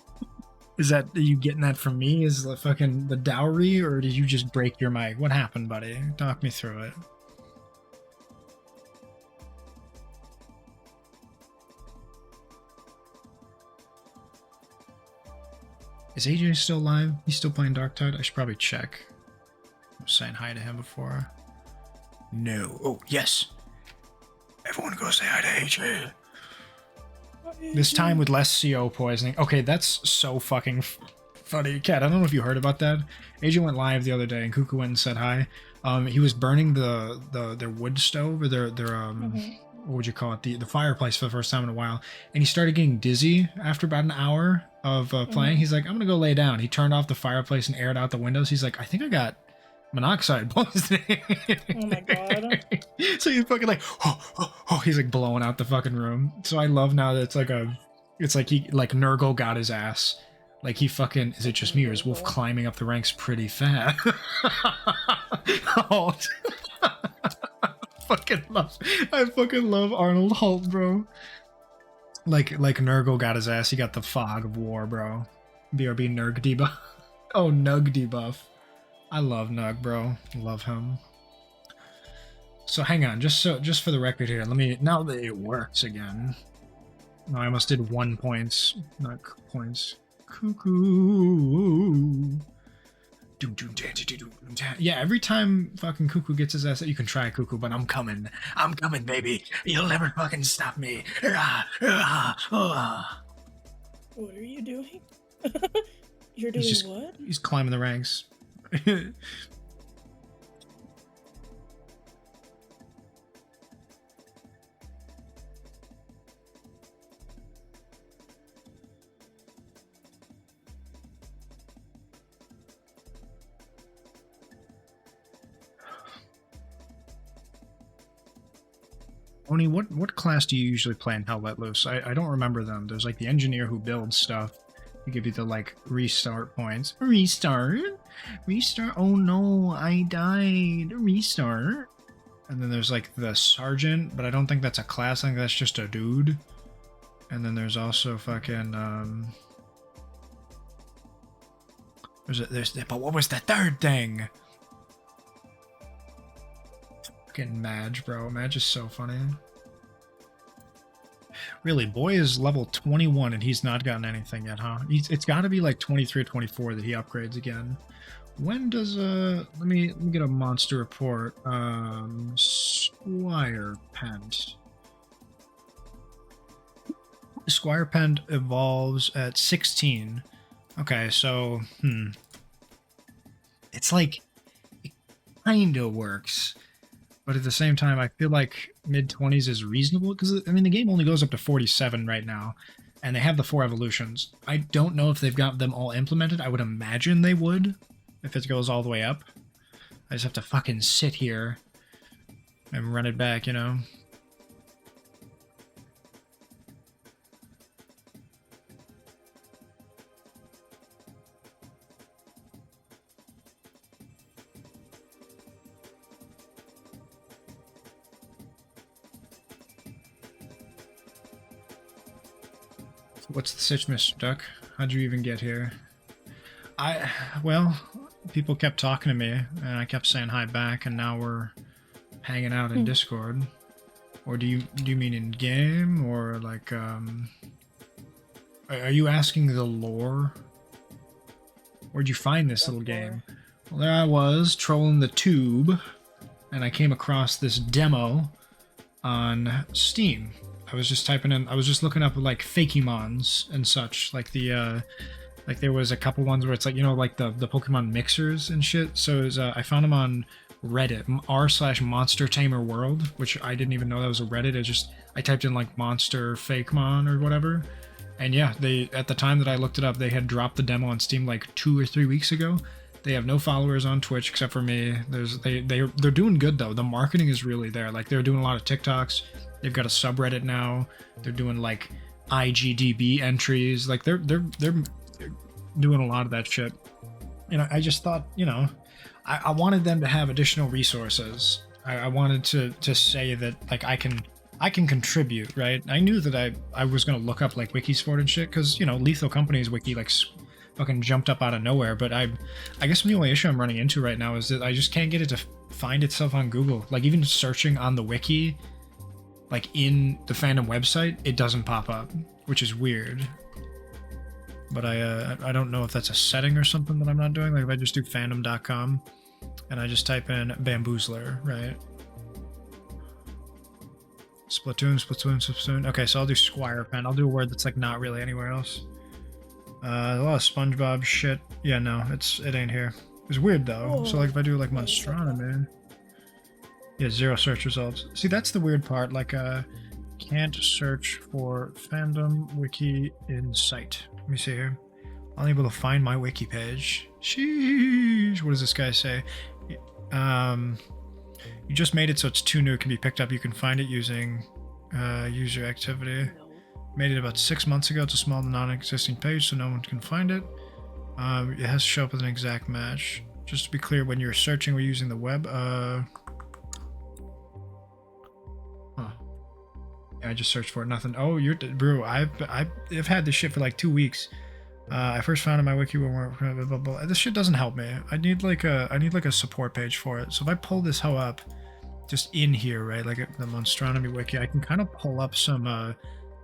Speaker 2: Is that are you getting that from me? Is the fucking the dowry, or did you just break your mic? What happened, buddy? Talk me through it. Is AJ still live? He's still playing Darktide? I should probably check. I was saying hi to him before. No. Oh, yes. Everyone go say hi to AJ. This time with less CO poisoning. Okay, that's so fucking funny. Kat, I don't know if you heard about that. AJ went live the other day and Cuckoo went and said hi. He was burning their wood stove or their what would you call it? The fireplace for the first time in a while. And he started getting dizzy after about an hour of playing. He's like, I'm gonna go lay down. He turned off the fireplace and aired out the windows. He's like, I think I got monoxide poisoning.
Speaker 3: Oh my god.
Speaker 2: So he's fucking like, he's like blowing out the fucking room. So I love now that it's like Nurgle got his ass. Like he fucking, is it just me or is Wolf climbing up the ranks pretty fast? Oh, I fucking love Arnold Holt, bro. Like Nurgle got his ass. He got the fog of war, bro. BRB Nurg debuff. Oh, Nug debuff. I love Nug, bro. Love him. So hang on, just for the record here, let me, now that it works again. No, I almost did 1 point, not points. Cuckoo. Yeah, every time fucking Cuckoo gets his ass, you can try Cuckoo, but I'm coming, baby. You'll never fucking stop me.
Speaker 3: What are you doing? You're doing what?
Speaker 2: He's climbing the ranks. Oni, what class do you usually play in Hell Let Loose? I don't remember them. There's like the engineer who builds stuff. They give you the like restart points. Restart? Restart? Oh no, I died. Restart? And then there's like the sergeant, but I don't think that's a class. I think that's just a dude. And then there's also fucking but what was the third thing? Fucking Madge, bro. Madge is so funny. Really, boy is level 21 and he's not gotten anything yet, huh? It's got to be like 23 or 24 that he upgrades again. When does let me get a monster report. Squire Pent. Squire Pent evolves at 16. Okay, so it's like it kind of works. But at the same time, I feel like mid-20s is reasonable, because, I mean, the game only goes up to 47 right now, and they have the 4 evolutions. I don't know if they've got them all implemented. I would imagine they would, if it goes all the way up. I just have to fucking sit here and run it back, you know? What's the sitch, Mr. Duck? How'd you even get here? Well, people kept talking to me, and I kept saying hi back, and now we're hanging out in Discord. Or do you mean in game, or like are you asking the lore? Where'd you find this little game? Well, there I was trolling the tube, and I came across this demo on Steam. I was just typing in, I was just looking up like Fakemons and such, like the like there was a couple ones where it's like, you know, like the Pokemon mixers and shit. So it was, I found them on Reddit, r/Monster Tamer World, which I didn't even know that was a Reddit. I typed in like Monster Fakemon or whatever, and yeah, they, at the time that I looked it up, they had dropped the demo on Steam like 2 or 3 weeks ago. They have no followers on Twitch except for me. They're doing good though. The marketing is really there. Like they're doing a lot of TikToks. They've got a subreddit now. They're doing like IGDB entries. Like they're doing a lot of that shit. You know, I just thought, you know, I wanted them to have additional resources. I wanted to say that like I can contribute, right? I knew that I was gonna look up like Wikisport and shit, because, you know, Lethal Company's wiki like fucking jumped up out of nowhere. But I guess the only issue I'm running into right now is that I just can't get it to find itself on Google. Like even searching on the wiki, like in the fandom website, it doesn't pop up, which is weird. But I don't know if that's a setting or something that I'm not doing. Like if I just do fandom.com and I just type in Bamboozler, right? Splatoon. Okay, so I'll do Squire Pen. I'll do a word that's like not really anywhere else. A lot of SpongeBob shit. Yeah, no, it ain't here. It's weird though. So like if I do like Monstronomy, yeah, 0 search results. See, that's the weird part. Like can't search for fandom wiki in site. Let me see here. Unable to find my wiki page. Sheesh. What does this guy say? You just made it so it's too new. It can be picked up. You can find it using user activity. Made it about 6 months ago. It's a small non-existing page, so no one can find it. It has to show up with an exact match. Just to be clear, when you're searching or using the web, I just searched for it, nothing. Oh, you're bro. I've had this shit for like 2 weeks. I first found it in my wiki when blah, blah, blah. This shit doesn't help me. I need like a support page for it. So if I pull this hoe up, just in here, right, like the Monstronomy wiki, I can kind of pull up some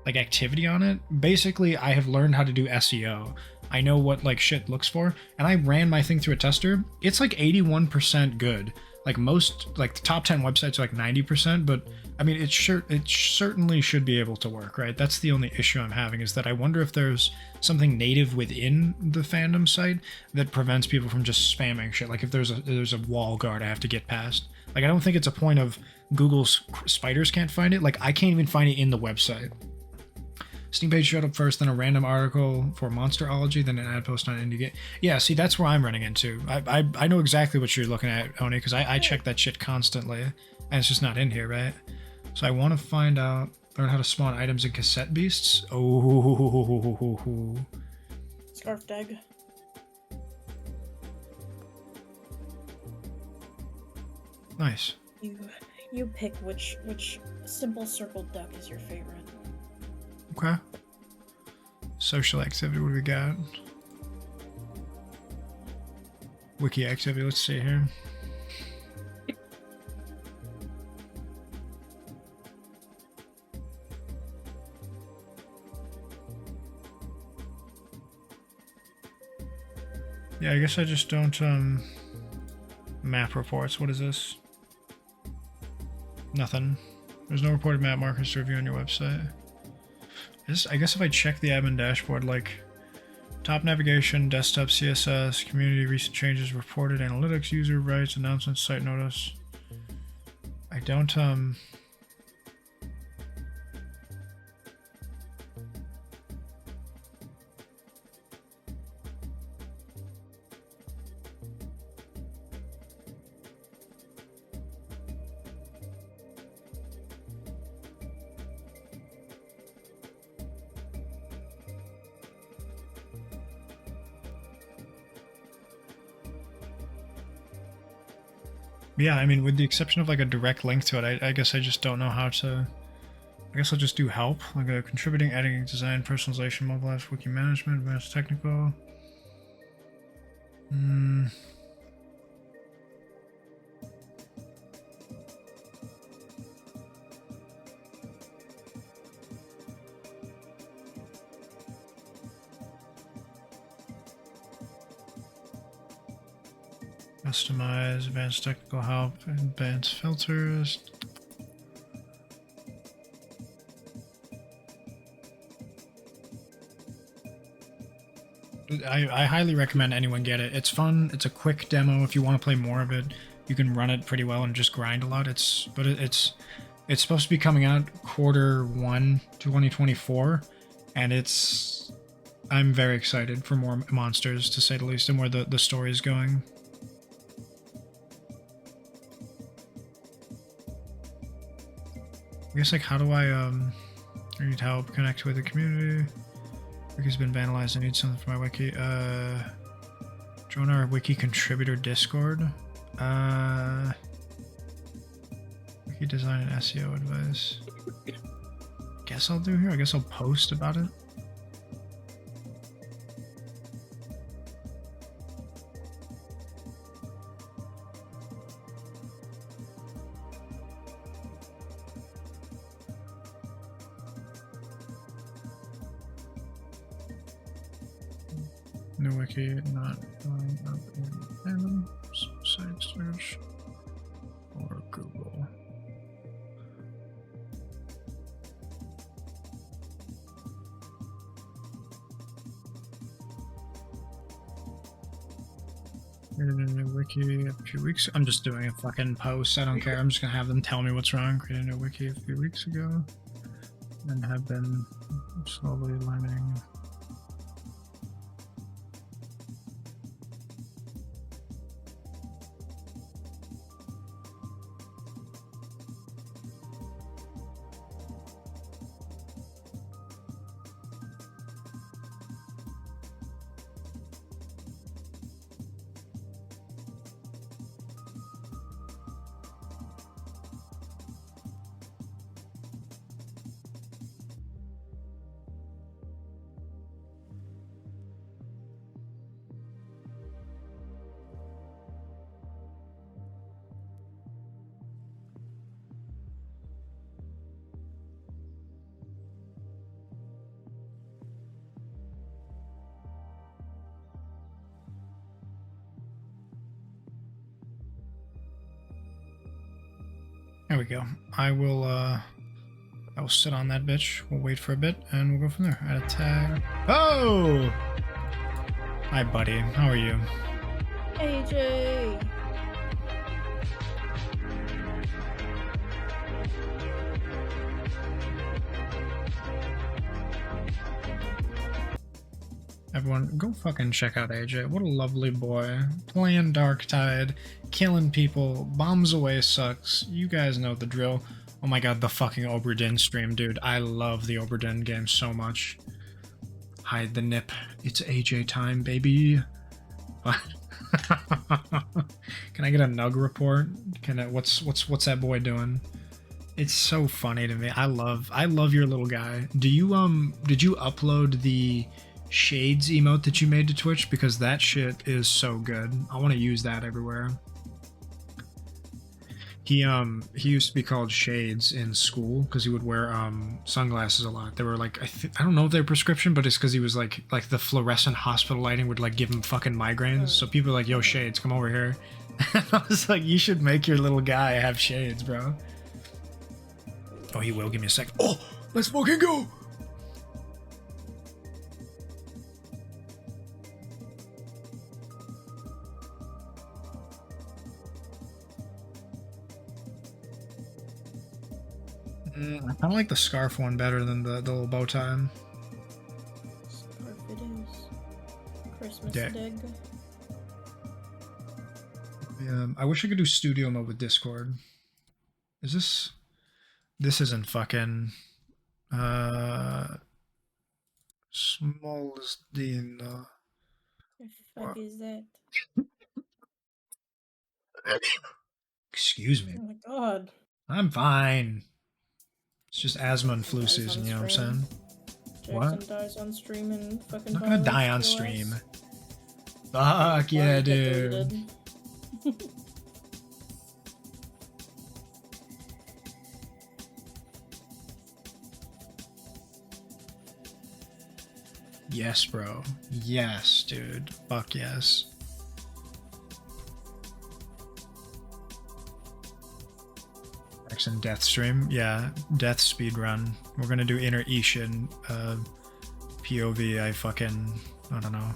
Speaker 2: like activity on it. Basically, I have learned how to do SEO. I know what like shit looks for, and I ran my thing through a tester. It's like 81% good. Like most, like the top 10 websites are like 90%, but I mean, it certainly should be able to work, right? That's the only issue I'm having, is that I wonder if there's something native within the fandom site that prevents people from just spamming shit. Like if there's a wall guard I have to get past. Like I don't think it's a point of Google's spiders can't find it. Like I can't even find it in the website. Steam page showed up first, then a random article for Monsterology, then an ad post on IndieGame. Yeah, see, that's where I'm running into. I know exactly what you're looking at, Oni, because I check that shit constantly, and it's just not in here, right? So I want to find out, learn how to spawn items in cassette beasts. Oh,
Speaker 3: Scarf dag.
Speaker 2: nice.
Speaker 3: You pick which simple circled duck is your favorite.
Speaker 2: Okay. Social activity, what do we got? Wiki activity, let's see here. Yeah, I guess I just don't, map reports. What is this? Nothing. There's no reported map markers to review on your website. I guess if I check the admin dashboard, like top navigation, desktop CSS, community, recent changes, reported analytics, user rights, announcements, site notice. I don't, yeah, I mean, with the exception of like a direct link to it, I guess I just don't know how to. I guess I'll just do help, like a contributing, editing, design, personalization, mobile apps, wiki management, advanced technical. Customize, advanced technical help, advanced filters. I highly recommend anyone get it. It's fun. It's a quick demo. If you want to play more of it, you can run it pretty well and just grind a lot. It's supposed to be coming out Q1 2024, and I'm very excited for more monsters, to say the least, and where the story is going. I guess, like, how do I need help, connect with the community? Wiki's been vandalized. I need something for my wiki. Join our wiki contributor Discord. Wiki design and SEO advice. Guess I'll do here. I guess I'll post about it. New wiki, not going up in random site search or Google. Created a new wiki a few weeks. I'm just doing a fucking post. I don't care. I'm just gonna have them tell me what's wrong. Created a new wiki a few weeks ago, and have been slowly learning. There we go. I will sit on that bitch. We'll wait for a bit and we'll go from there. Add a tag. Oh! Hi, buddy. How are you?
Speaker 3: AJ.
Speaker 2: Everyone, go fucking check out AJ. What a lovely boy. Playing Dark Tide, killing people, bombs away sucks. You guys know the drill. Oh my god, the fucking Oberdin stream, dude. I love the Oberdin game so much. Hide the nip. It's AJ time, baby. Can I get a Nug report? Can I, what's that boy doing? It's so funny to me. I love your little guy. Do you did you upload the Shades emote that you made to Twitch? Because that shit is so good. I want to use that everywhere. He used to be called Shades in school because he would wear sunglasses a lot. They were like I don't know if they're prescription, but it's because he was like the fluorescent hospital lighting would like give him fucking migraines. So people were like, yo, Shades, come over here. And I was like, you should make your little guy have shades, bro. Oh, he will. Give me a sec. Oh, let's fucking go. I kind of like the scarf one better than the little bow tie.
Speaker 3: Scarf it is. Christmas
Speaker 2: Yeah.
Speaker 3: dig.
Speaker 2: Yeah, I wish I could do studio mode with Discord. Is this? This isn't fucking. Smallest Dean.
Speaker 3: The fuck is that?
Speaker 2: Excuse me.
Speaker 3: Oh my god.
Speaker 2: I'm fine. It's just asthma and flu
Speaker 3: Dies
Speaker 2: season,
Speaker 3: on
Speaker 2: you know what I'm
Speaker 3: stream.
Speaker 2: saying? What?
Speaker 3: Jackson dies on stream and fucking.
Speaker 2: I'm not gonna die on
Speaker 3: violates
Speaker 2: stream.
Speaker 3: TOS.
Speaker 2: Fuck yeah,
Speaker 3: Why get
Speaker 2: dude.
Speaker 3: deleted?
Speaker 2: Yes, bro. Yes, dude. Fuck yes. Jackson death stream. Yeah, death speed run. We're gonna do inner Ishin POV. I don't know.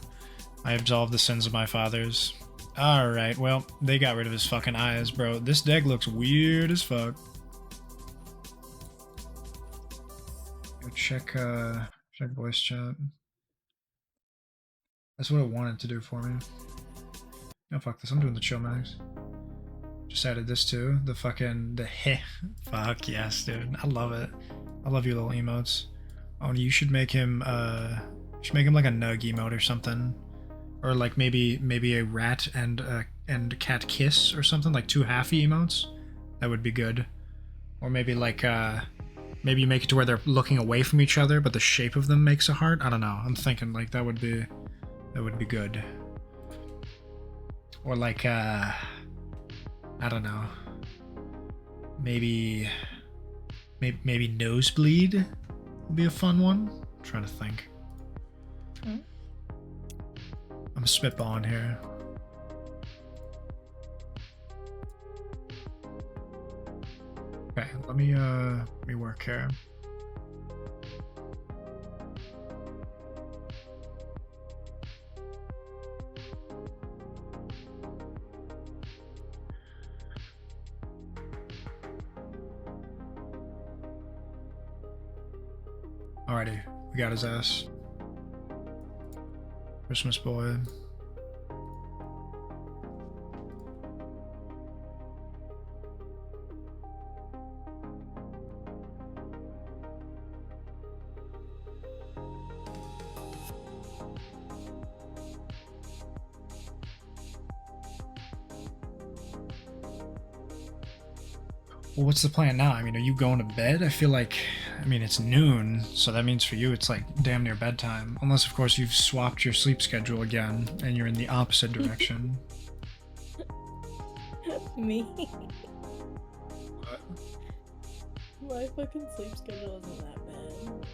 Speaker 2: I absolve the sins of my fathers. Alright, well, they got rid of his fucking eyes, bro. This deck looks weird as fuck. Go check voice chat. That's what it wanted to do for me. No, fuck this. I'm doing the chill max. Just added this too. The heh. Fuck yes, dude. I love it. I love your little emotes. Oh, you should make him like a nug emote or something. Or like maybe a rat and cat kiss or something, like two halfy emotes. That would be good. Or maybe like maybe you make it to where they're looking away from each other, but the shape of them makes a heart. I don't know. I'm thinking like that would be good. Or like I don't know. Maybe nosebleed would be a fun one. I'm trying to think. I'm spitballing here. Okay, let me work here. Alrighty, we got his ass. Christmas boy. Well, what's the plan now? I mean, are you going to bed? I feel like, I mean, it's noon, so that means for you it's like damn near bedtime. Unless, of course, you've swapped your sleep schedule again and you're in the opposite direction.
Speaker 3: Me? My fucking sleep schedule isn't that bad.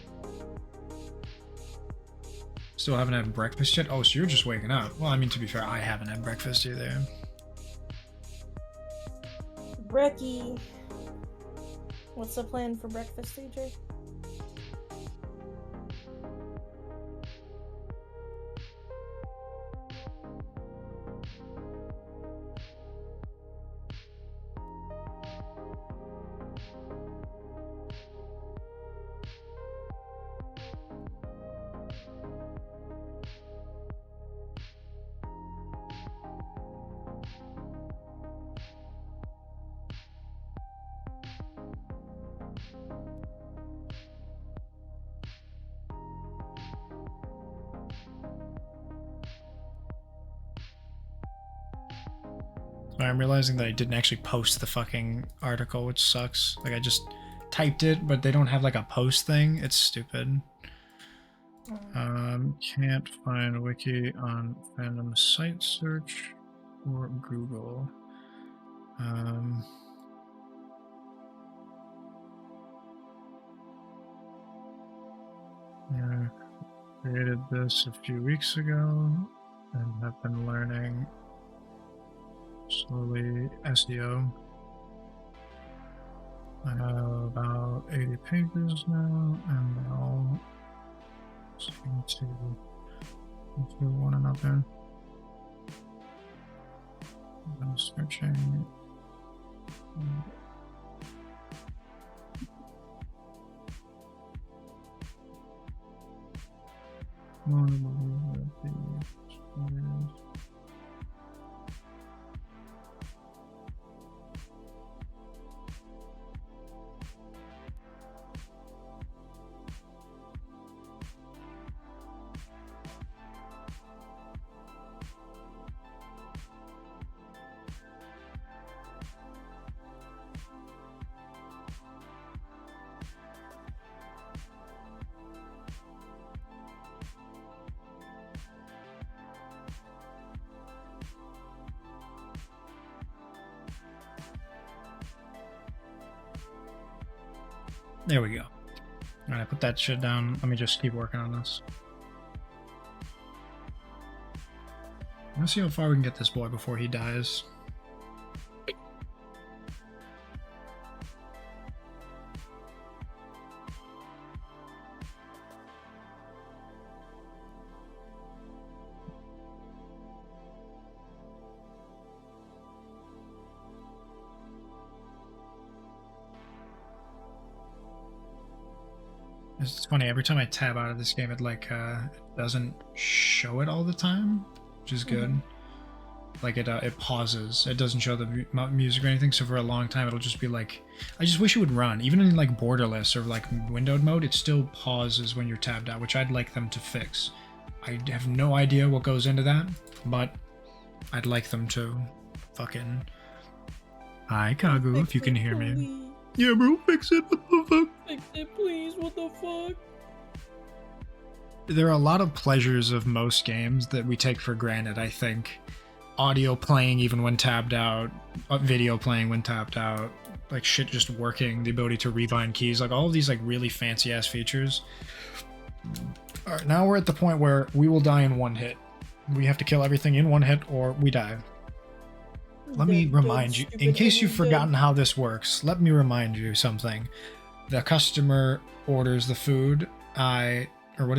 Speaker 2: Still haven't had breakfast yet? Oh, so you're just waking up. Well, I mean, to be fair, I haven't had breakfast either.
Speaker 3: Brekkie. What's the plan for breakfast, CJ?
Speaker 2: But I'm realizing that I didn't actually post the fucking article, which sucks. Like, I just typed it, but they don't have like a post thing. It's stupid. Can't find a wiki on fandom site search or Google. Yeah, created this a few weeks ago and have been learning slowly SEO. I have about 80 pages now, and they all seem to include one another. I'm searching. There we go. Alright, put that shit down. Let me just keep working on this. Let's see how far we can get this boy before he dies. It's funny, every time I tab out of this game, it like it doesn't show it all the time, which is good. Like it pauses. It doesn't show the music or anything. So for a long time, it'll just be like, I just wish it would run. Even in like borderless or like windowed mode, it still pauses when you're tabbed out, which I'd like them to fix. I have no idea what goes into that, but I'd like them to fucking. Hi, Kagu, if you can hear me. Yeah, bro, fix it. What the fuck?
Speaker 3: Fix it, please. What the fuck?
Speaker 2: There are a lot of pleasures of most games that we take for granted, I think. Audio playing even when tabbed out, video playing when tapped out, like shit just working, the ability to rebind keys, like all of these like really fancy ass features. Alright, now we're at the point where we will die in one hit. We have to kill everything in one hit or we die. Let me remind you, in case you've forgotten how this works, let me remind you something. The customer orders the food, I order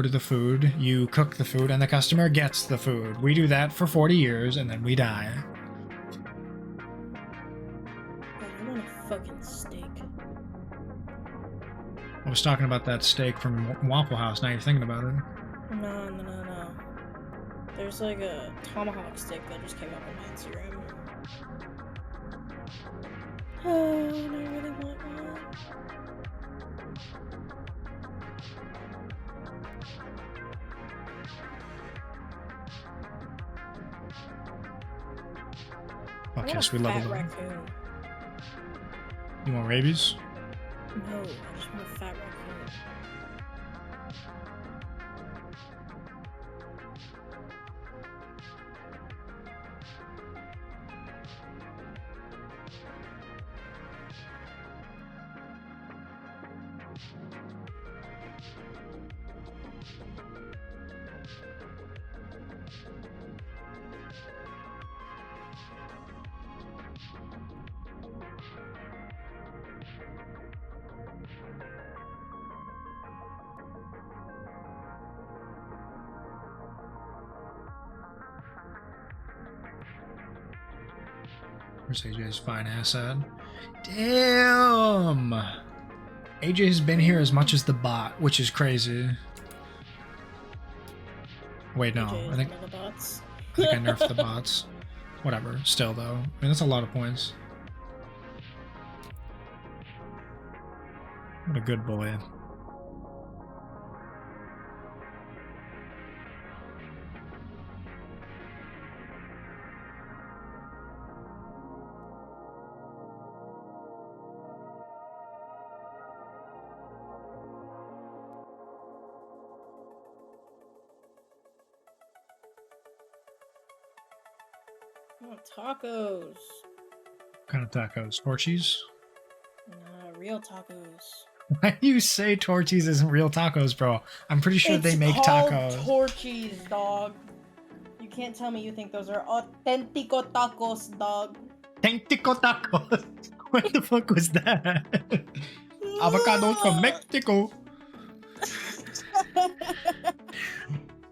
Speaker 2: the food, you cook the food, and the customer gets the food. We do that for 40 years, and then we die.
Speaker 3: God, I want a fucking steak.
Speaker 2: I was talking about that steak from Waffle House, now you're thinking about it.
Speaker 3: No. There's like a tomahawk steak that just came up on my Instagram. Oh, and I really want one.
Speaker 2: Fuck yes, we love it.
Speaker 3: Raccoon.
Speaker 2: You want rabies?
Speaker 3: No, I just want a fat raccoon.
Speaker 2: Where's AJ's fine ass at? Damn! AJ has been here as much as the bot, which is crazy. Wait, no. I think I nerfed the bots. Whatever. Still, though. I mean, that's a lot of points. What a good boy.
Speaker 3: Oh, tacos.
Speaker 2: What kind of tacos? Torchies?
Speaker 3: Nah, real tacos.
Speaker 2: Why do you say Torchies isn't real tacos, bro? I'm pretty sure they make tacos.
Speaker 3: It's called Torchies, dog. You can't tell me you think those are authentico tacos, dog.
Speaker 2: Authentico tacos? What the fuck was that? Avocados from Mexico.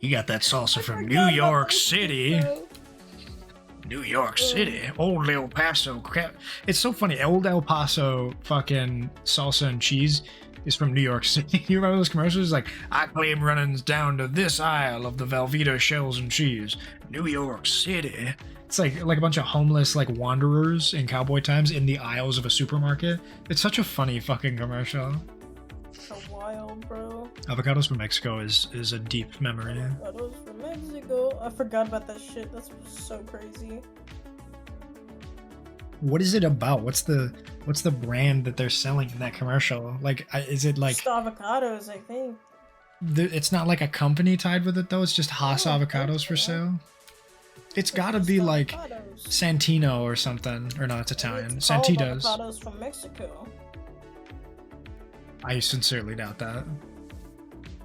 Speaker 2: You got that salsa from New York City. New York City. Old El Paso. It's so funny. Old El Paso fucking salsa and cheese is from New York City. You remember those commercials? Like, I claim runnings down to this aisle of the Velveeta shells and cheese. New York City. It's like a bunch of homeless like wanderers in cowboy times in the aisles of a supermarket. It's such a funny fucking commercial.
Speaker 3: So wild, bro.
Speaker 2: Avocados from Mexico is a deep memory.
Speaker 3: Avocados from Mexico. I forgot about that shit. That's so crazy.
Speaker 2: What is it about? What's the brand that they're selling in that commercial? Like, is it like
Speaker 3: just avocados? I think.
Speaker 2: It's not like a company tied with it though. It's just Haas avocados for sale. It's gotta be like Santino or something. Or no, it's Italian. Santitas.
Speaker 3: Avocados from Mexico.
Speaker 2: I sincerely doubt that.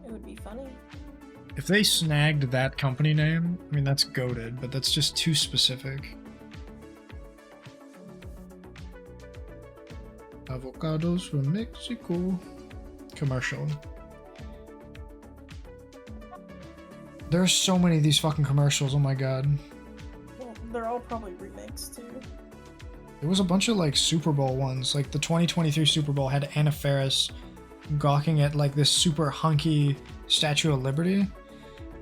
Speaker 3: It would be funny.
Speaker 2: If they snagged that company name, I mean, that's goated, but that's just too specific. Avocados from Mexico. Commercial. There are so many of these fucking commercials, oh my god.
Speaker 3: Well, they're all probably remixed too.
Speaker 2: There was a bunch of like Super Bowl ones, like the 2023 Super Bowl had Anna Faris gawking at like this super hunky Statue of Liberty.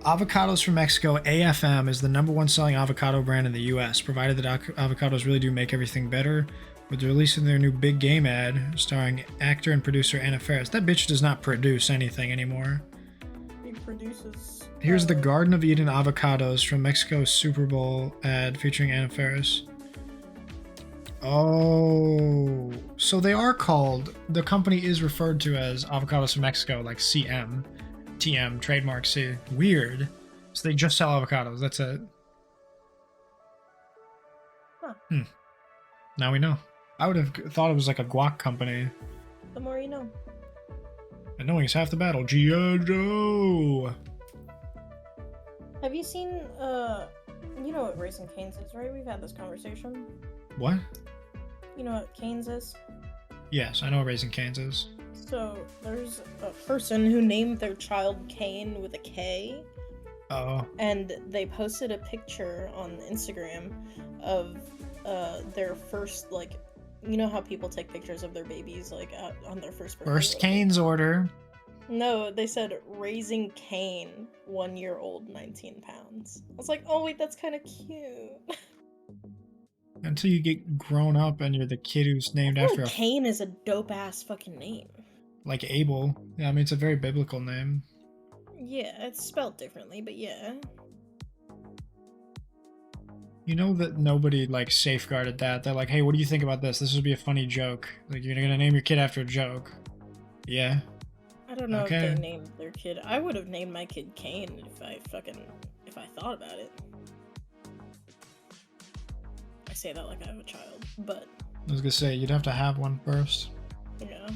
Speaker 2: Avocados from Mexico, AFM, is the #1 selling avocado brand in the US, provided that avocados really do make everything better. With the release of their new Big Game ad, starring actor and producer Anna Faris. That bitch does not produce anything anymore.
Speaker 3: He produces...
Speaker 2: Here's the Garden of Eden avocados from Mexico's Super Bowl ad featuring Anna Faris. Oh, so they are called, the company is referred to as Avocados from Mexico, like CM, TM, trademark C. Weird. So they just sell avocados, that's it.
Speaker 3: Huh.
Speaker 2: Now we know. I would have thought it was like a guac company.
Speaker 3: The more you know.
Speaker 2: And knowing is half the battle. G.I. Joe!
Speaker 3: Have you seen, you know what Raising Cane's is, right? We've had this conversation.
Speaker 2: What?
Speaker 3: You know what Cane's is?
Speaker 2: Yes, I know what Raising Cane's is.
Speaker 3: So, there's a person who named their child Kane with a K.
Speaker 2: Oh.
Speaker 3: And they posted a picture on Instagram of their first, like, you know how people take pictures of their babies, like, on their first birthday?
Speaker 2: First Cane's order.
Speaker 3: No, they said Raising Kane, 1-year-old, 19 pounds. I was like, oh wait, that's kind of cute.
Speaker 2: Until you get grown up and you're the kid who's named after a...
Speaker 3: Kane is a dope-ass fucking name.
Speaker 2: Like Abel. Yeah, I mean, it's a very biblical name.
Speaker 3: Yeah, it's spelled differently, but yeah.
Speaker 2: You know that nobody, like, safeguarded that. They're like, hey, what do you think about this? This would be a funny joke. Like, you're gonna name your kid after a joke. Yeah?
Speaker 3: I don't know
Speaker 2: Okay.
Speaker 3: if they named their kid. I would have named my kid Kane if I thought about it. I say that like I have a child, but...
Speaker 2: I was gonna say, you'd have to have one first.
Speaker 3: Yeah.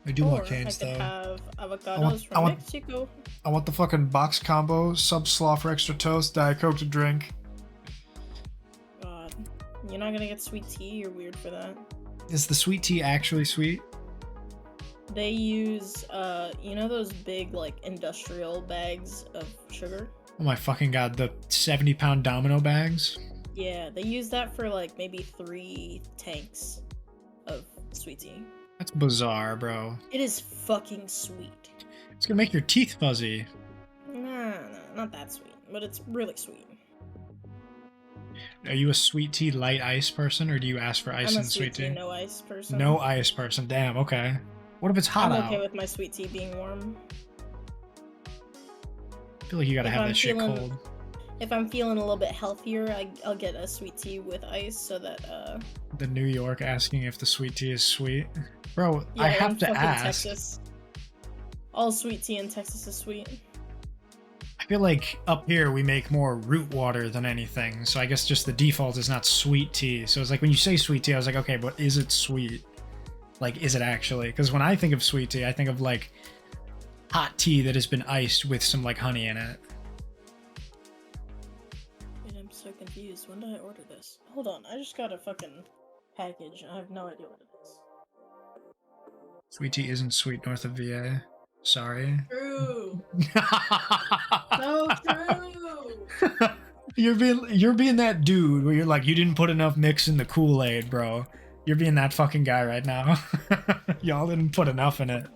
Speaker 2: I do want
Speaker 3: Or
Speaker 2: Cane's,
Speaker 3: I could
Speaker 2: though.
Speaker 3: have avocados from Mexico.
Speaker 2: I want the fucking box combo, sub slaw for extra toast, Diet Coke to drink.
Speaker 3: God. You're not gonna get sweet tea? You're weird for that.
Speaker 2: Is the sweet tea actually sweet?
Speaker 3: They use, you know those big, like, industrial bags of sugar?
Speaker 2: Oh my fucking god, the 70-pound domino bags?
Speaker 3: Yeah, they use that for, like, maybe 3 tanks of sweet tea.
Speaker 2: That's bizarre, bro.
Speaker 3: It is fucking sweet.
Speaker 2: It's gonna make your teeth fuzzy.
Speaker 3: Nah, not that sweet, but it's really sweet.
Speaker 2: Are you a sweet tea light ice person, or do you ask for ice
Speaker 3: I'm a
Speaker 2: and sweet tea?
Speaker 3: no ice person.
Speaker 2: No ice person, damn, okay. What if it's hot
Speaker 3: I'm
Speaker 2: out?
Speaker 3: okay with my sweet tea being warm.
Speaker 2: I feel like you gotta
Speaker 3: If
Speaker 2: have
Speaker 3: I'm
Speaker 2: that shit
Speaker 3: feeling-
Speaker 2: cold.
Speaker 3: If I'm feeling a little bit healthier, I'll get a sweet tea with ice so that,
Speaker 2: The New York asking if the sweet tea is sweet. Bro,
Speaker 3: yeah,
Speaker 2: I have
Speaker 3: in
Speaker 2: to
Speaker 3: fucking
Speaker 2: ask.
Speaker 3: Texas. All sweet tea in Texas is sweet.
Speaker 2: feel like up here we make more root water than anything, so I guess just the default is not sweet tea. So it's like when you say sweet tea, I was like, okay, but is it sweet? Like, is it actually? Because when I think of sweet tea, I think of like hot tea that has been iced with some like honey in it.
Speaker 3: Wait, I'm so confused. When did I order this? Hold on, I just got a fucking package. I have no idea what it is.
Speaker 2: Sweet tea isn't sweet north of VA. Sorry.
Speaker 3: True. So true.
Speaker 2: You're being that dude where you're like, you didn't put enough mix in the Kool-Aid, bro. You're being that fucking guy right now. Y'all didn't put enough in it.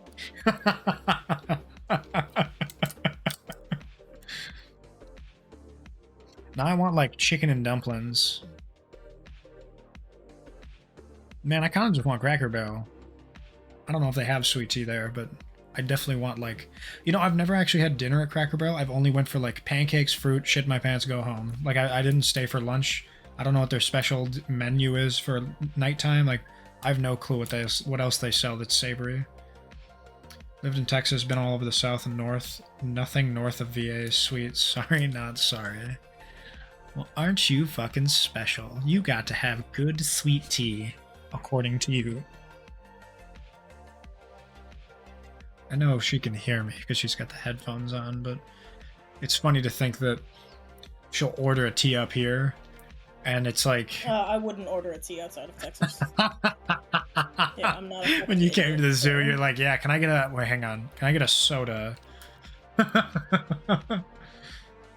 Speaker 2: Now I want like chicken and dumplings. Man, I kind of just want Cracker Barrel. I don't know if they have sweet tea there, but I definitely want like, you know, I've never actually had dinner at Cracker Barrel. I've only went for like pancakes, fruit, shit my pants, go home. Like I didn't stay for lunch. I don't know what their special menu is for nighttime. Like I have no clue what else they sell that's savory. Lived in Texas, been all over the South and North. Nothing north of VA is sweet. Sorry, not sorry. Well, aren't you fucking special? You got to have good sweet tea, according to you. I know she can hear me because she's got the headphones on, but it's funny to think that she'll order a tea up here, and it's like...
Speaker 3: I wouldn't order a tea outside of Texas. Yeah, I'm not.
Speaker 2: When you came to the zoo, you're like, yeah, can I get a... Wait, hang on. Can I get a soda?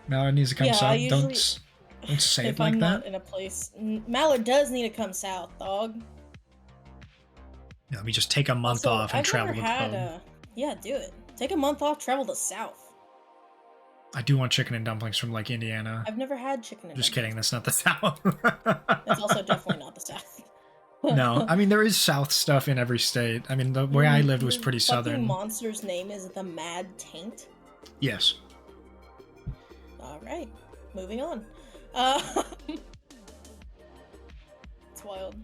Speaker 2: Mallard needs to come south. Don't say it like that. If I'm not
Speaker 3: in a place... Mallard does need to come south, dog.
Speaker 2: Yeah, let me just take a month off and travel the globe.
Speaker 3: Yeah, do it. Take a month off, travel to South.
Speaker 2: I do want chicken and dumplings from, like, Indiana.
Speaker 3: I've never had chicken and
Speaker 2: Just kidding, that's not the South.
Speaker 3: That's also definitely not the South.
Speaker 2: No, I mean, there is South stuff in every state. I mean, the where I lived was pretty southern.
Speaker 3: Monster's name is the Mad Taint?
Speaker 2: Yes.
Speaker 3: Alright, moving on. It's wild.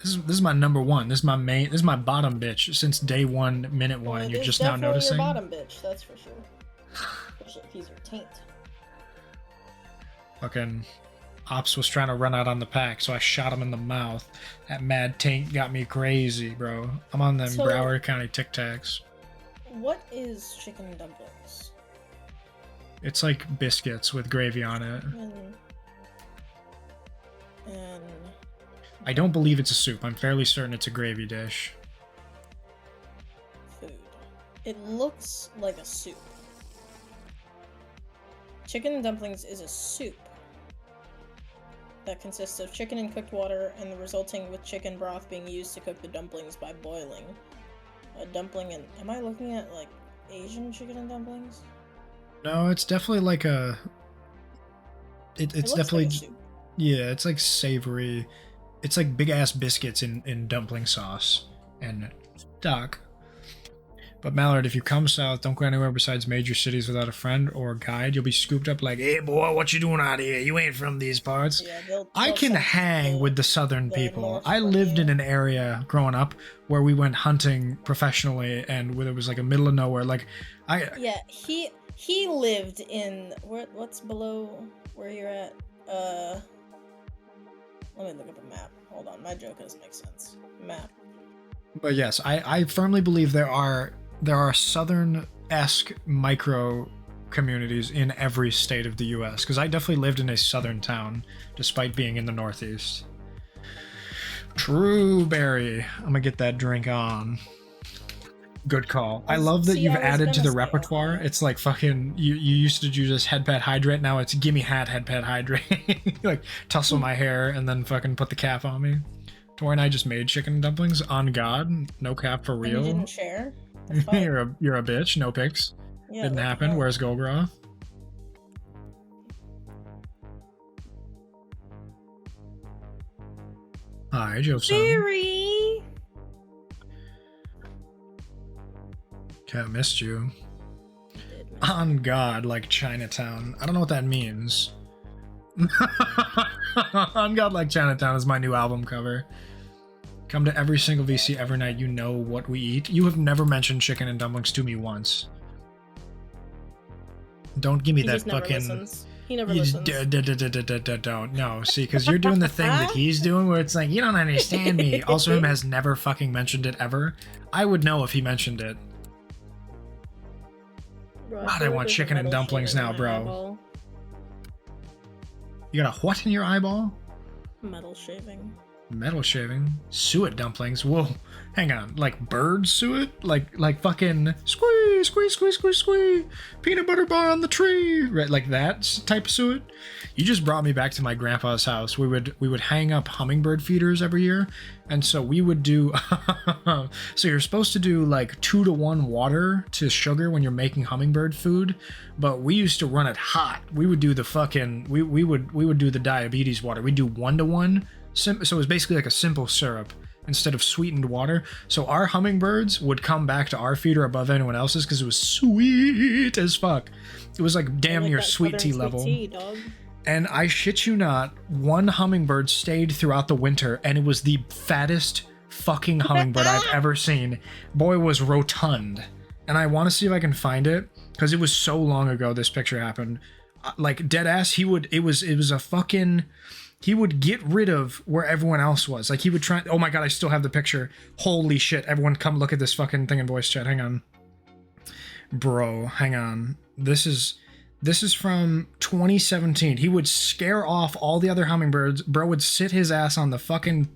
Speaker 2: This is my number one. This is my main. This is my bottom bitch since day one, minute one.
Speaker 3: Well,
Speaker 2: you're just now noticing.
Speaker 3: Your bottom bitch, that's for sure. Especially if he's your taint.
Speaker 2: Fucking Ops was trying to run out on the pack, so I shot him in the mouth. That mad taint got me crazy, bro. I'm on them Broward County Tic Tacs.
Speaker 3: What is chicken and dumplings?
Speaker 2: It's like biscuits with gravy on it.
Speaker 3: And
Speaker 2: I don't believe it's a soup. I'm fairly certain it's a gravy dish.
Speaker 3: Food. It looks like a soup. Chicken and dumplings is a soup that consists of chicken and cooked water and the resulting with chicken broth being used to cook the dumplings by boiling. A dumpling and... Am I looking at, like, Asian chicken and dumplings?
Speaker 2: No, it's definitely like a... It's definitely...
Speaker 3: Like a soup.
Speaker 2: Yeah, it's like savory... It's like big-ass biscuits in dumpling sauce and stock. But Mallard, if you come south, don't go anywhere besides major cities without a friend or a guide. You'll be scooped up like, hey boy, what you doing out here? You ain't from these parts.
Speaker 3: Yeah, they'll
Speaker 2: I can hang with the southern people. I lived in an area growing up where we went hunting professionally and where it was like a middle of nowhere. Like,
Speaker 3: Yeah, he lived in... What's below where you're at? Let me look up a map. Hold on, my joke doesn't make sense. Map.
Speaker 2: But yes, I firmly believe there are southern-esque micro communities in every state of the U.S. Because I definitely lived in a southern town, despite being in the Northeast. True, Barry. I'm gonna get that drink on. Good call. I love that you've added to the repertoire. It's like fucking, you used to do this head pat hydrate, now it's gimme hat head pat hydrate. Like, tussle my hair and then fucking put the cap on me. Tori and I just made chicken and dumplings, on God, no cap for real.
Speaker 3: And you didn't share?
Speaker 2: you're a bitch, no pics. Yeah, didn't happen, where's Golgroth? Hi, Joe-san.
Speaker 3: Barry!
Speaker 2: Cat missed you. On God, like Chinatown. I don't know what that means. On God, like Chinatown is my new album cover. Come to every single VC every night. You know what we eat. You have never mentioned chicken and dumplings to me once. Don't give me that fucking...
Speaker 3: He never listens.
Speaker 2: Don't. No, see, because you're doing the thing that he's doing where it's like, you don't understand me. Also, him has never fucking mentioned it ever. I would know if he mentioned it.
Speaker 3: Bro,
Speaker 2: God, I want chicken and dumplings now, bro.
Speaker 3: Eyeball.
Speaker 2: You got a what in your eyeball?
Speaker 3: Metal shaving.
Speaker 2: Metal shaving? Suet dumplings? Whoa. Hang on. Like bird suet? Like fucking squee, squee, squee, squee, squee. Peanut butter bar on the tree. Right, like that type of suet? You just brought me back to my grandpa's house. We would hang up hummingbird feeders every year. And so we would do so you're supposed to do like 2-to-1 water to sugar when you're making hummingbird food, but we used to run it hot. We would do the fucking we would do the diabetes water. We'd do 1-to-1. So it was basically like a simple syrup instead of sweetened water. So our hummingbirds would come back to our feeder above anyone else's because it was sweet as fuck. It was like damn near sweet tea level. And I shit you not, one hummingbird stayed throughout the winter, and it was the fattest fucking hummingbird I've ever seen. Boy was rotund. And I want to see if I can find it because it was so long ago this picture happened. Like dead ass, it was a fucking... He would get rid of where everyone else was. Like he would try... Oh my god, I still have the picture. Holy shit. Everyone come look at this fucking thing in voice chat. Hang on. Bro, hang on. This is from 2017. He would scare off all the other hummingbirds. Bro would sit his ass on the fucking...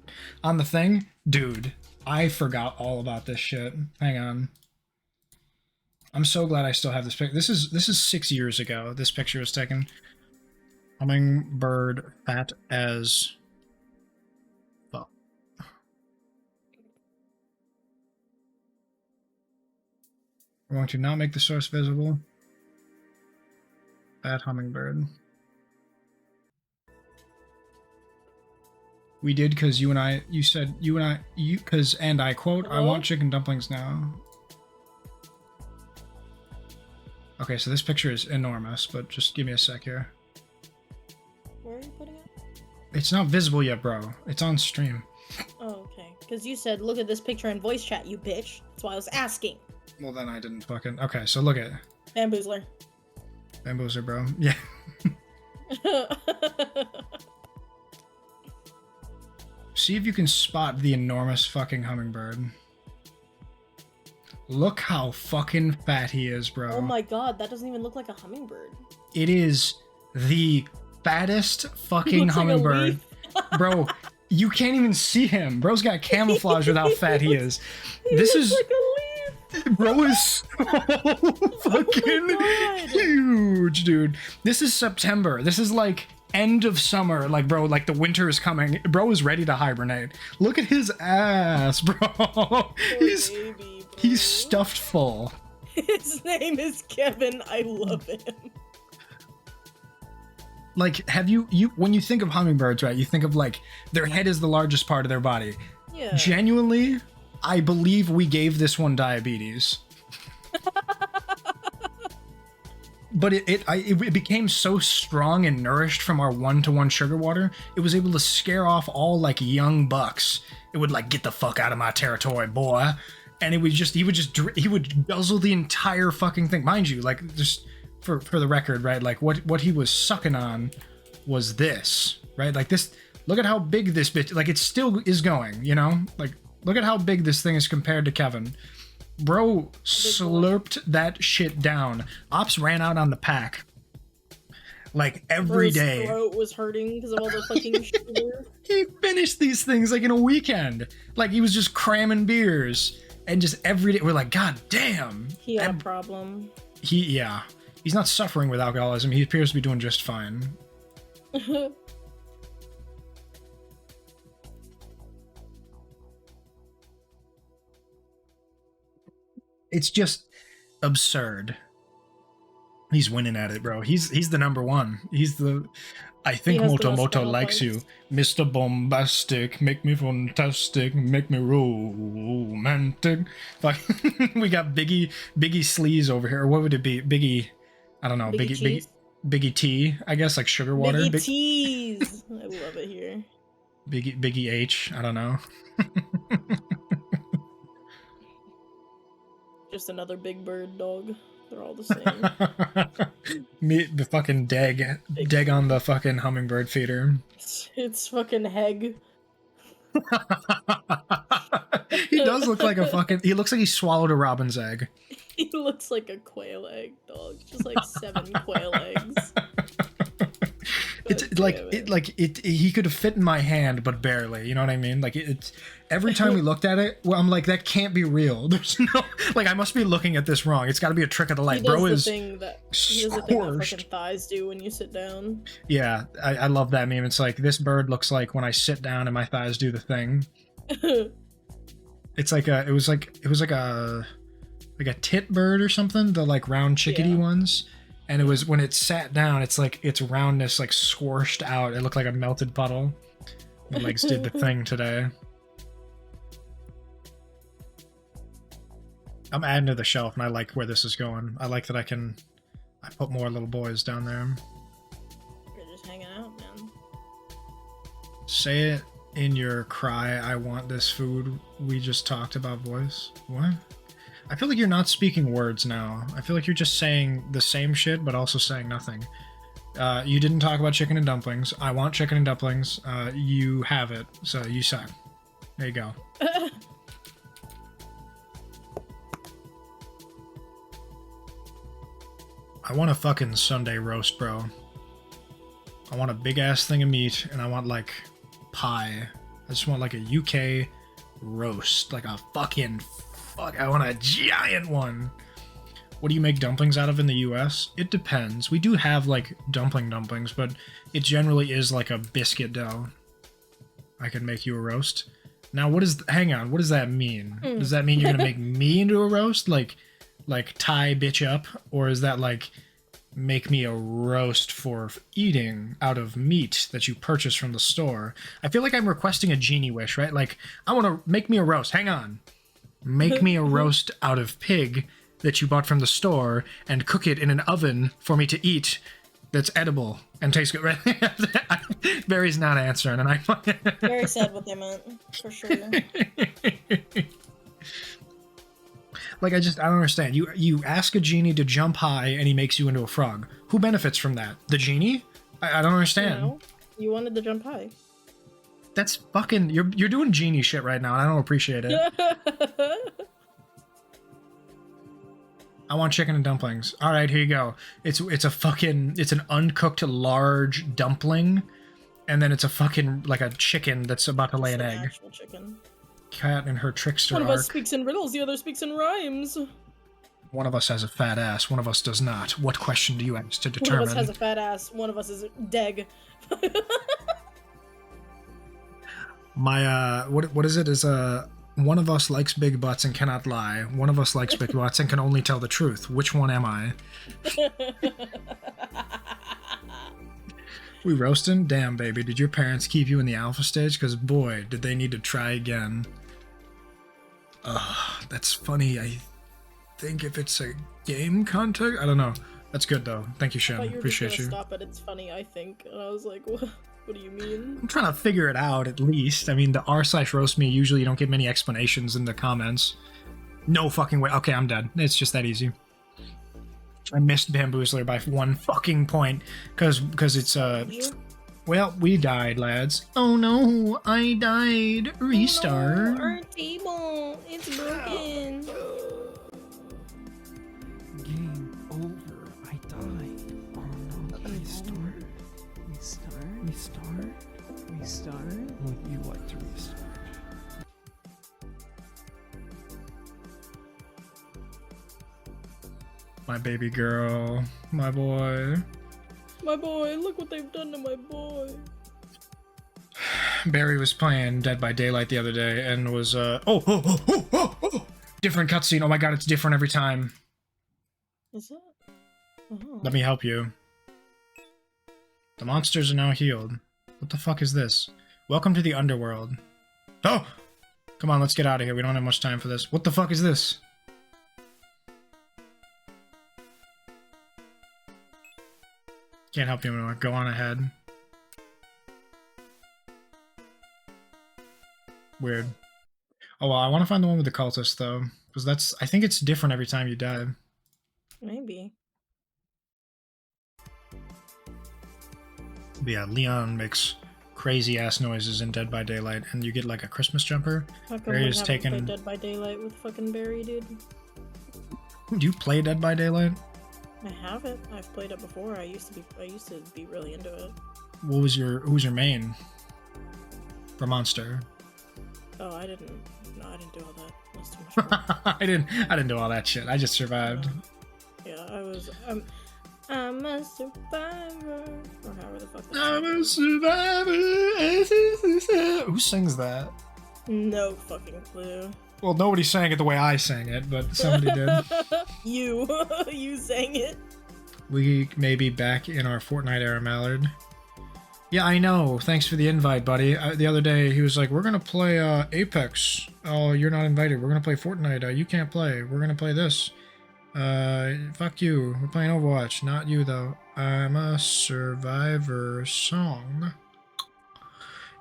Speaker 2: on the thing. Dude, I forgot all about this shit. Hang on. I'm so glad I still have this picture. This is 6 years ago. This picture was taken. Hummingbird fat as fuck. We're going to not make the source visible. Fat hummingbird. We did because you said, because, and I quote, I want chicken dumplings now. Okay, so this picture is enormous, but just give me a sec here.
Speaker 3: Where are you putting it?
Speaker 2: It's not visible yet, bro. It's on stream.
Speaker 3: Oh, okay. Because you said, look at this picture in voice chat, you bitch. That's why I was asking.
Speaker 2: Well, then I didn't fucking... Okay, so look at it.
Speaker 3: Bamboozler.
Speaker 2: Bamboozler, bro. Yeah. See if you can spot the enormous fucking hummingbird. Look how fucking fat he is, bro.
Speaker 3: Oh my god, that doesn't even look like a hummingbird.
Speaker 2: It is the fattest fucking hummingbird. Bro, you can't even see him. Bro's got camouflage with how fat he is. This is...
Speaker 3: like a leaf.
Speaker 2: Bro is so fucking huge, dude. This is September. This is like end of summer. Like, bro, like the winter is coming. Bro is ready to hibernate. Look at his ass, bro. He's stuffed full.
Speaker 3: His name is Kevin. I love him.
Speaker 2: Like, have you when you think of hummingbirds, right, you think of like their head is the largest part of their body.
Speaker 3: Yeah.
Speaker 2: Genuinely, I believe we gave this one diabetes. But it became so strong and nourished from our 1-to-1 sugar water, it was able to scare off all like young bucks. It would like, get the fuck out of my territory, boy. And it would just, he would guzzle the entire fucking thing. Mind you, like, just for the record, right, like what he was sucking on was this, right? Like this, look at how big this bitch, like it still is going, you know? Like, look at how big this thing is compared to Kevin. Bro slurped that shit down. Ops ran out on the pack. Like every day.
Speaker 3: His throat was hurting because of all the fucking sugar.
Speaker 2: He finished these things like in a weekend. Like he was just cramming beers. And just every day, we're like, God damn.
Speaker 3: He had a problem.
Speaker 2: Yeah. He's not suffering with alcoholism. He appears to be doing just fine. It's just absurd. He's winning at it, bro. He's the number one. He's the... I think Moto likes you. Mr. Bombastic, make me fantastic, make me romantic. Like, we got Biggie Sleaze over here. Or what would it be? Biggie... I don't know. Biggie Tea, I guess, like sugar water.
Speaker 3: Biggie Teas. I love it here.
Speaker 2: Biggie H. I don't know.
Speaker 3: Just another big bird dog. They're all the same.
Speaker 2: Meet the fucking Deg on the fucking hummingbird feeder.
Speaker 3: It's fucking Heg.
Speaker 2: He does look like a fucking. He looks like he swallowed a robin's egg.
Speaker 3: He looks like a quail egg dog. Just like 7 quail eggs.
Speaker 2: It's like he could have fit in my hand, but barely. You know what I mean? Like it's every time we looked at it, well, I'm like, that can't be real. There's no, like, I must be looking at this wrong. It's got to be a trick of the light.
Speaker 3: He does
Speaker 2: Bro
Speaker 3: the
Speaker 2: is
Speaker 3: thing that fucking thighs do when you sit down.
Speaker 2: Yeah, I love that meme. It's like, this bird looks like when I sit down and my thighs do the thing. It's like it was like a tit bird or something, the like round chickadee ones. And it was when it sat down, it's like its roundness like squished out. It looked like a melted puddle. My legs did the thing today. I'm adding to the shelf, and I like where this is going. I like that I put more little boys down there.
Speaker 3: You're just hanging out, man.
Speaker 2: Say it in your cry, I want this food we just talked about voice. What? I feel like you're not speaking words now. I feel like you're just saying the same shit, but also saying nothing. You didn't talk about chicken and dumplings. I want chicken and dumplings. You have it, so you suck. There you go. I want a fucking Sunday roast, bro. I want a big ass thing of meat, and I want like pie. I just want like a UK roast, like a fucking I want a giant one. What do you make dumplings out of in the US? It depends. We do have like dumplings, but it generally is like a biscuit dough. I can make you a roast. Now, hang on, what does that mean? Does that mean you're gonna make me into a roast? Like tie bitch up? Or is that like make me a roast for eating out of meat that you purchase from the store? I feel like I'm requesting a genie wish, right? Like, I want to make me a roast. Hang on. Make me a roast out of pig that you bought from the store and cook it in an oven for me to eat that's edible and tastes good. Right? Barry's not answering, and I
Speaker 3: Very sad what they meant, for sure.
Speaker 2: Like, I don't understand. You ask a genie to jump high and he makes you into a frog. Who benefits from that? The genie? I don't understand.
Speaker 3: No, you wanted to jump high.
Speaker 2: That's fucking... You're doing genie shit right now, and I don't appreciate it. I want chicken and dumplings. All right, here you go. It's an uncooked large dumpling, and then it's a fucking, like, a chicken that's about to lay an egg.
Speaker 3: Actual chicken.
Speaker 2: Cat and her trickster
Speaker 3: One of us
Speaker 2: arc.
Speaker 3: speaks in riddles, the other speaks in rhymes.
Speaker 2: One of us has a fat ass, one of us does not. What question do you ask to determine?
Speaker 3: One of us has a fat ass, one of us is Deg.
Speaker 2: My, what is it? Is one of us likes big butts and cannot lie. One of us likes big butts and can only tell the truth. Which one am I? We roasting? Damn, baby. Did your parents keep you in the alpha stage? Because, boy, did they need to try again. That's funny. I think if it's a game context... I don't know. That's good, though. Thank you, Shen. Appreciate you.
Speaker 3: Stop it. It's funny, I think. And I was like, what do you mean?
Speaker 2: I'm trying to figure it out, at least. I mean, the r/roast me, usually you don't get many explanations in the comments. No fucking way. Okay, I'm dead. It's just that easy. I missed Bamboozler by 1 fucking point, because it's, well, we died, lads. Oh no, I died. Restart.
Speaker 3: Oh no, our table, it's broken.
Speaker 9: Game over. I died. Oh no. Restart. Would you like to restart?
Speaker 2: My baby girl. My boy.
Speaker 3: My boy, look what they've done to my boy.
Speaker 2: Barry was playing Dead by Daylight the other day and was, oh! Different cutscene. Oh my god, it's different every time.
Speaker 3: Is it? Oh.
Speaker 2: Let me help you. The monsters are now healed. What the fuck is this? Welcome to the underworld. Oh! Come on, let's get out of here. We don't have much time for this. What the fuck is this? Can't help you anymore. Go on ahead. Weird. Oh, well, I want to find the one with the cultist, though. Because I think it's different every time you die.
Speaker 3: Maybe.
Speaker 2: But yeah, Leon makes crazy ass noises in Dead by Daylight, and you get like a Christmas jumper.
Speaker 3: How come we haven't played Dead by Daylight with fucking Barry, dude?
Speaker 2: Do you play Dead by Daylight?
Speaker 3: I haven't. I've played it before. I used to be really into it.
Speaker 2: Who's your main? For Monster.
Speaker 3: Oh, I didn't do all that. That's too much fun.
Speaker 2: I didn't do all that shit. I just survived.
Speaker 3: Yeah, I'm a survivor. Or however the fuck
Speaker 2: I'm a survivor. Who sings that?
Speaker 3: No fucking clue.
Speaker 2: Well, nobody sang it the way I sang it, but somebody did.
Speaker 3: You sang it.
Speaker 2: We may be back in our Fortnite era, Mallard. Yeah, I know. Thanks for the invite, buddy. The other day, he was like, we're going to play Apex. Oh, you're not invited. We're going to play Fortnite. You can't play. We're going to play this. Fuck you. We're playing Overwatch. Not you, though. I'm a survivor song.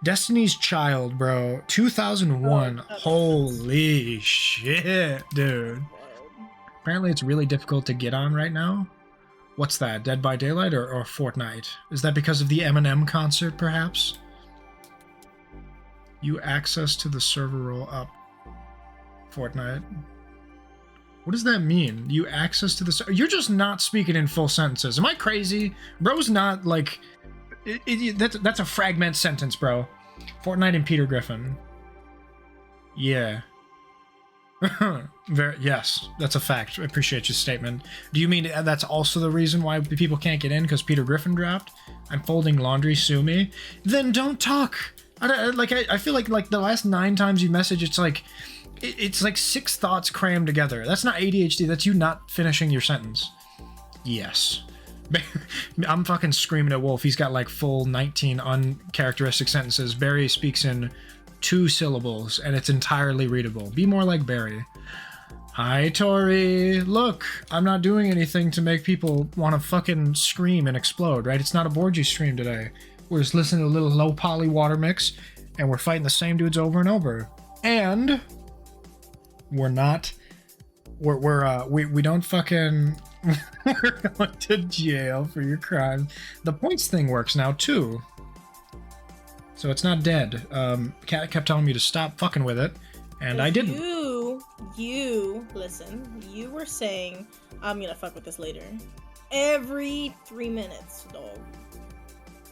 Speaker 2: Destiny's Child, bro. 2001.
Speaker 3: Oh,
Speaker 2: holy shit, dude. Apparently it's really difficult to get on right now. What's that? Dead by Daylight or Fortnite? Is that because of the Eminem concert, perhaps? You access to the server roll up. Fortnite. What does that mean? You access to the... You're just not speaking in full sentences. Am I crazy? Bro's not, like... That's a fragment sentence, bro. Fortnite and Peter Griffin. Yeah. Yes, that's a fact. I appreciate your statement. Do you mean that's also the reason why people can't get in? Because Peter Griffin dropped? I'm folding laundry, sue me? Then don't talk! I feel like the last 9 times you message, it's like 6 thoughts crammed together. That's not ADHD, that's you not finishing your sentence. Yes. I'm fucking screaming at Wolf. He's got like full 19 uncharacteristic sentences. Barry speaks in 2 syllables, and it's entirely readable. Be more like Barry. Hi, Tori. Look, I'm not doing anything to make people want to fucking scream and explode, right? It's not a Borgie stream today. We're just listening to a little low poly water mix, and we're fighting the same dudes over and over. And we're not... We don't fucking... We're going to jail for your crime. The points thing works now, too. So it's not dead. Cat kept telling me to stop fucking with it, and I didn't.
Speaker 3: Listen, you were saying, I'm gonna fuck with this later. Every 3 minutes, dog.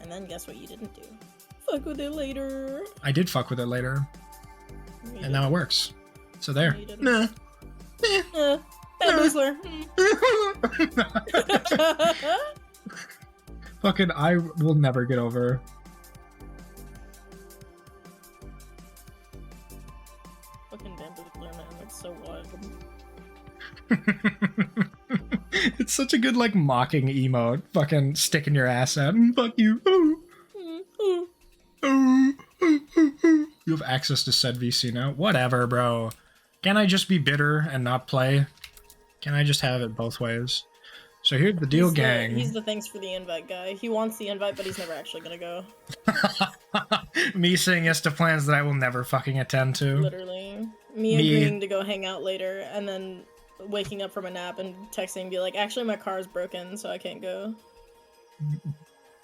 Speaker 3: And then guess what you didn't do? Fuck with it later.
Speaker 2: I did fuck with it later. And now it works. So there.
Speaker 3: Nah. Bad Whistler.
Speaker 2: Fucking, I will never get over.
Speaker 3: Fucking Bamboozler, man, that's so wild.
Speaker 2: It's such a good, like, mocking emote. Fucking sticking your ass out. Fuck you. You have access to said VC now? Whatever, bro. Can I just be bitter and not play? Can I just have it both ways? So here's the deal, gang.
Speaker 3: He's the thanks for the invite guy. He wants the invite, but he's never actually gonna go.
Speaker 2: Me saying yes to plans that I will never fucking attend to.
Speaker 3: Literally. Me agreeing to go hang out later, and then waking up from a nap and texting and be like, actually my car's broken, so I can't go.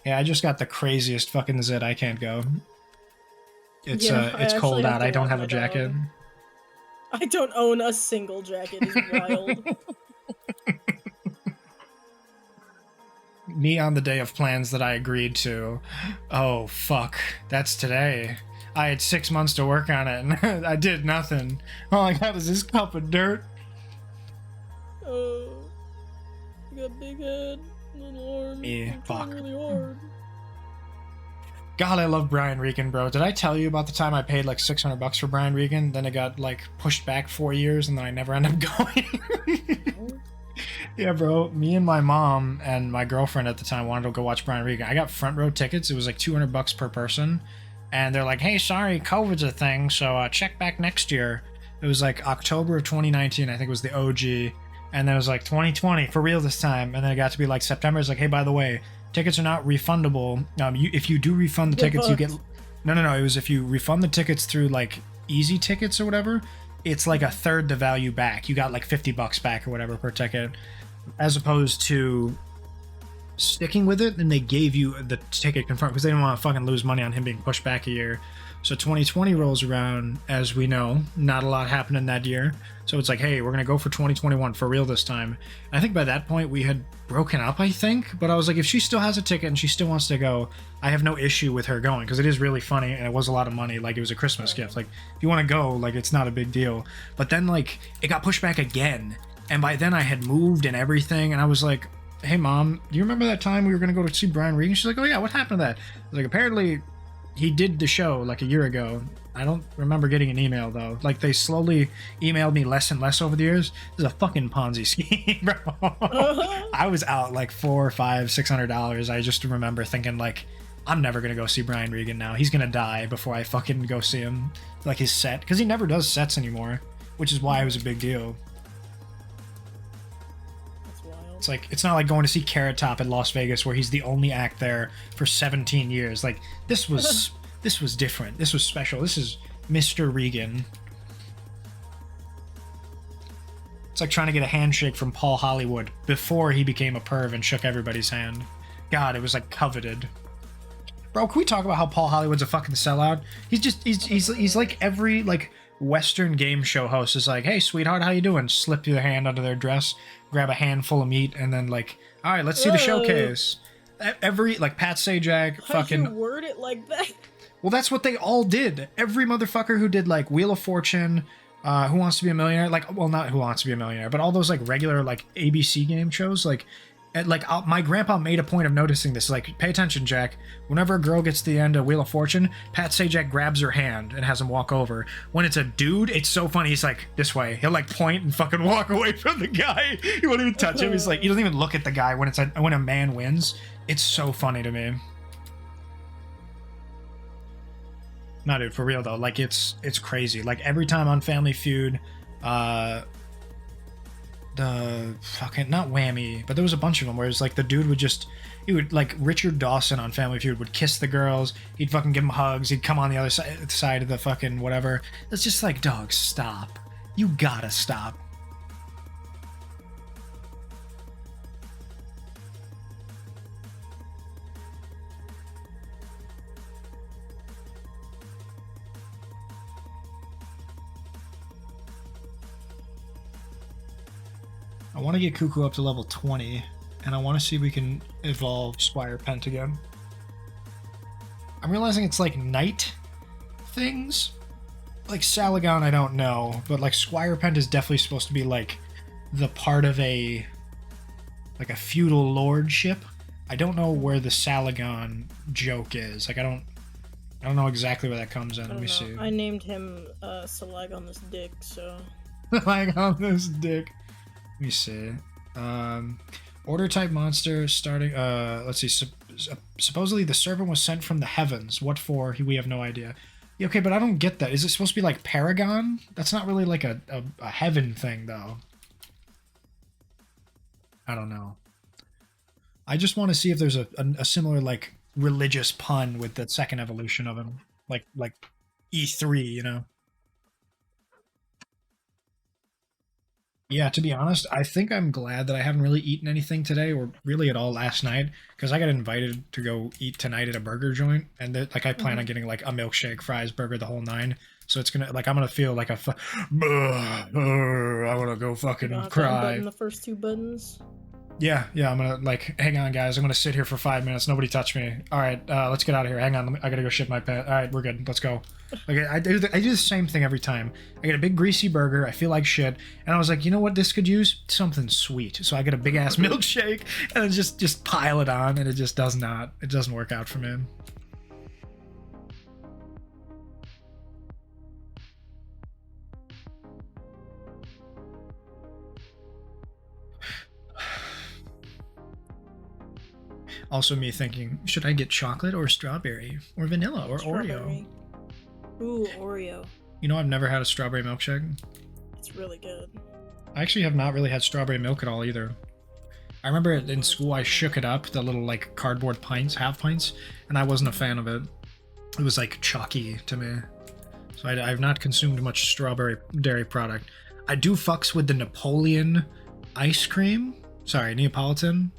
Speaker 2: Yeah, I just got the craziest fucking zit. I can't go. It's
Speaker 3: Yeah,
Speaker 2: it's cold out. I don't have a jacket.
Speaker 3: Dog. I don't own a single jacket. It's wild.
Speaker 2: Me on the day of plans that I agreed to. Oh, fuck. That's today. I had 6 months to work on it, and I did nothing. All I got is this cup of dirt.
Speaker 3: Oh. You got big head, little arms.
Speaker 2: Yeah, fuck.
Speaker 3: Really hard.
Speaker 2: God, I love Brian Regan, bro. Did I tell you about the time I paid like $600 for Brian Regan? Then it got like pushed back 4 years, and then I never ended up going. Yeah, bro. Me and my mom and my girlfriend at the time wanted to go watch Brian Regan. I got front row tickets. It was like $200 per person, and they're like, "Hey, sorry, COVID's a thing, so check back next year." It was like October of 2019, I think was the OG, and then it was like 2020 for real this time, and then it got to be like September. It's like, hey, by the way, tickets are not refundable. If you do refund the tickets, you get... No. It was if you refund the tickets through like easy tickets or whatever, it's like a third the value back. You got like $50 back or whatever per ticket, as opposed to sticking with it, and they gave you the ticket confirmed because they didn't want to fucking lose money on him being pushed back a year. So 2020 rolls around, as we know, not a lot happened in that year. So it's like, hey, we're gonna go for 2021 for real this time. And I think by that point we had broken up, I think. But I was like, if she still has a ticket and she still wants to go, I have no issue with her going, because it is really funny and it was a lot of money. Like, it was a Christmas gift. Like, if you want to go, like, it's not a big deal. But then, like, it got pushed back again, and by then I had moved and everything, and I was like, hey mom, do you remember that time we were gonna go to see Brian Regan? She's like, oh yeah, what happened to that? I was like, apparently he did the show like a year ago. I don't remember getting an email though. Like, they slowly emailed me less and less over the years. This is a fucking Ponzi scheme, bro. I was out like $400, $500, $600. I just remember thinking, like, I'm never gonna go see Brian Regan now. He's gonna die before I fucking go see him, like his set, because he never does sets anymore, which is why it was a big deal. It's like, it's not like going to see Carrot Top in Las Vegas where he's the only act there for 17 years. Like, this was this was different. This was special. This is Mr. Regan. It's like trying to get a handshake from Paul Hollywood before he became a perv and shook everybody's hand. God, it was like coveted. Bro, can we talk about how Paul Hollywood's a fucking sellout? He's like every like Western game show host is like, hey sweetheart, how you doing? Slip your hand under their dress, grab a handful of meat, and then like, all right, let's see the showcase. Every, like, Pat Sajak, fucking...
Speaker 3: How'd you word it like that?
Speaker 2: Well, that's what they all did. Every motherfucker who did, like, Wheel of Fortune, Who Wants to Be a Millionaire, like, well, not Who Wants to Be a Millionaire, but all those, like, regular, like, ABC game shows, like, my grandpa made a point of noticing this. Like, pay attention, Jack. Whenever a girl gets to the end of Wheel of Fortune, Pat Sajak grabs her hand and has him walk over. When it's a dude, it's so funny. He's like, this way. He'll, like, point and fucking walk away from the guy. He won't even touch him. He's like, he doesn't even look at the guy when when a man wins. It's so funny to me. No, dude, for real, though. Like, it's crazy. Like, every time on Family Feud, the fucking, not Whammy, but there was a bunch of them where it's like the dude would just, he would, like, Richard Dawson on Family Feud would kiss the girls, he'd fucking give them hugs, he'd come on the other side of the fucking whatever. It's just like, dog, stop. You gotta stop. I want to get Cuckoo up to level 20, and I want to see if we can evolve Squire Pent again. I'm realizing it's like night things. Like Salagon, I don't know, but like Squire Pent is definitely supposed to be like the part of a feudal lordship. I don't know where the Salagon joke is. Like, I don't know exactly where that comes in. Let me see.
Speaker 3: I named him Salag on this dick, so.
Speaker 2: Salag on this dick. Let me see. Order type monster starting. Let's see. Supposedly the servant was sent from the heavens. What for? We have no idea. Yeah, okay, but I don't get that. Is it supposed to be like Paragon? That's not really like a heaven thing, though. I don't know. I just want to see if there's a similar like religious pun with the second evolution of him, like E3, you know. Yeah, to be honest, I think I'm glad that I haven't really eaten anything today, or really at all last night, because I got invited to go eat tonight at a burger joint, and like I plan on getting like a milkshake, fries, burger, the whole nine. So it's gonna, like, I'm gonna feel like I want to go fucking cry.
Speaker 3: The first two buttons.
Speaker 2: Yeah, I'm gonna, like, hang on, guys. I'm gonna sit here for 5 minutes. Nobody touch me. All right, let's get out of here. Hang on, I gotta go shit my pants. All right, we're good. Let's go. Okay, I do the same thing every time. I get a big greasy burger. I feel like shit, and I was like, you know what? This could use something sweet. So I get a big ass milkshake and then just pile it on, and it just doesn't work out for me. Also me thinking, should I get chocolate or strawberry or vanilla or Oreo?
Speaker 3: Ooh, Oreo.
Speaker 2: You know, I've never had a strawberry milkshake.
Speaker 3: It's really good.
Speaker 2: I actually have not really had strawberry milk at all either. I remember in school I shook it up, the little like cardboard pints, half pints, and I wasn't a fan of it. It was like chalky to me. So I've not consumed much strawberry dairy product. I do fucks with the Napoleon ice cream. Sorry, Neapolitan.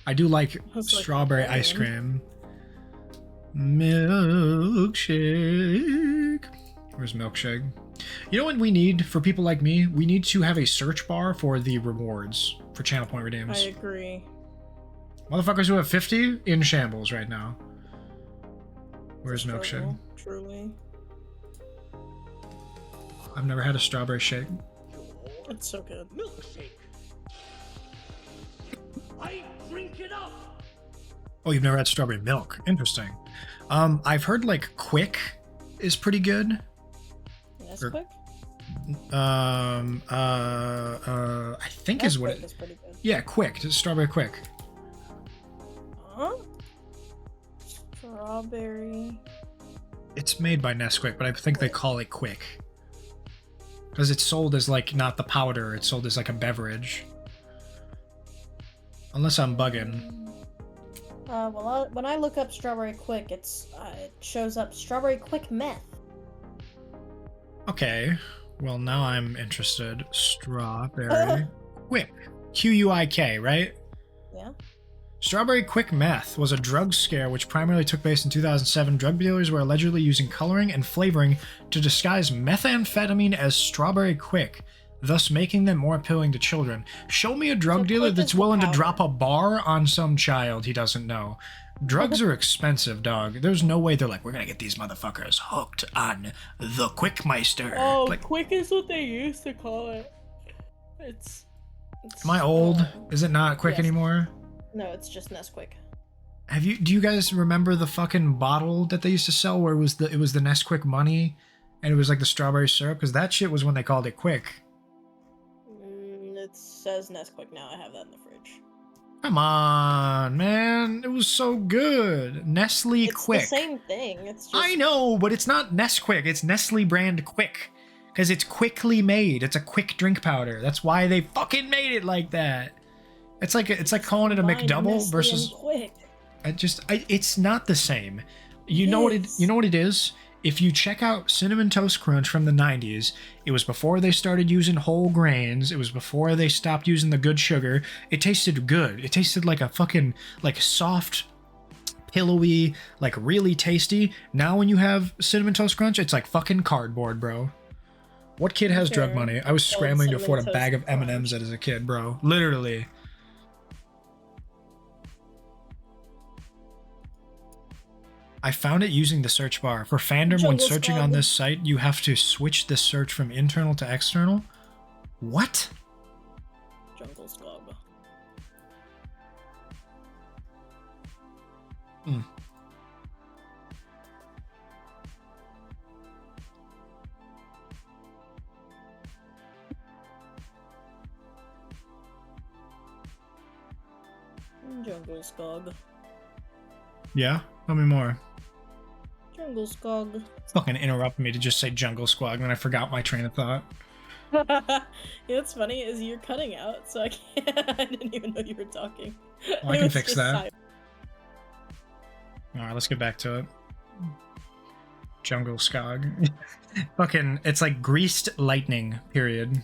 Speaker 2: I do like strawberry ice cream. Milkshake. Where's milkshake? You know what we need for people like me? We need to have a search bar for the rewards for channel point redeems.
Speaker 3: I agree.
Speaker 2: Motherfuckers who have 50 in shambles right now. Where's milkshake?
Speaker 3: Truly.
Speaker 2: I've never had a strawberry shake.
Speaker 3: It's so good.
Speaker 7: Milkshake. I drink it up.
Speaker 2: Oh, you've never had strawberry milk. Interesting. I've heard like Quick is pretty good.
Speaker 3: Yes, Quick?
Speaker 2: I think is what it is.
Speaker 3: Pretty good.
Speaker 2: Yeah, Quick. Just strawberry Quick.
Speaker 3: Huh? Strawberry.
Speaker 2: It's made by Nesquik, but I think they call it Quick. Because it's sold as like not the powder, it's sold as like a beverage. Unless I'm bugging.
Speaker 3: Well, when I look up Strawberry Quick, it shows up Strawberry Quick Meth.
Speaker 2: Okay, well now I'm interested. Strawberry Quick. Q-U-I-K, right?
Speaker 3: Yeah.
Speaker 2: Strawberry Quick Meth was a drug scare which primarily took place in 2007. Drug dealers were allegedly using coloring and flavoring to disguise methamphetamine as Strawberry Quick, thus making them more appealing to children. Show me a drug dealer that's willing to drop a bar on some child he doesn't know. Drugs are expensive, dog. There's no way they're like, we're gonna get these motherfuckers hooked on the Quickmeister.
Speaker 3: Oh,
Speaker 2: like,
Speaker 3: Quick is what they used to call it. It's
Speaker 2: am I old? Is it not Quick anymore?
Speaker 3: No, it's just Nesquik.
Speaker 2: Do you guys remember the fucking bottle that they used to sell where it was the Nesquik money and it was like the strawberry syrup? Because that shit was when they called it Quick.
Speaker 3: It says Nesquik now. I have that in the fridge.
Speaker 2: Come on, man. It was so good. Nestle Quick.
Speaker 3: It's the same thing. It's just...
Speaker 2: I know, but it's not Nesquik. It's Nestle brand Quick. Because it's quickly made. It's a quick drink powder. That's why they fucking made it like that. It's like calling it a McDouble versus...
Speaker 3: Quick.
Speaker 2: It's not the same. You know what it is? If you check out Cinnamon Toast Crunch from the 90s, it was before they started using whole grains. It was before they stopped using the good sugar. It tasted good. It tasted like a fucking, like soft, pillowy, like really tasty. Now when you have Cinnamon Toast Crunch, it's like fucking cardboard, bro. What kid has drug money? I was scrambling to afford a bag of M&Ms as a kid, bro. Literally. I found it using the search bar. For fandom, when searching on this site, you have to switch the search from internal to external. What?
Speaker 3: Jungle Squab. Jungle Skog.
Speaker 2: Yeah? Tell me more.
Speaker 3: Jungle Skog.
Speaker 2: Fucking interrupt me to just say Jungle Squad, and then I forgot my train of thought.
Speaker 3: You know what's funny is you're cutting out, so I can't. I didn't even know you were talking.
Speaker 2: Oh, I can fix that. Alright, let's get back to it. Jungle Skog. Fucking, it's like greased lightning, period.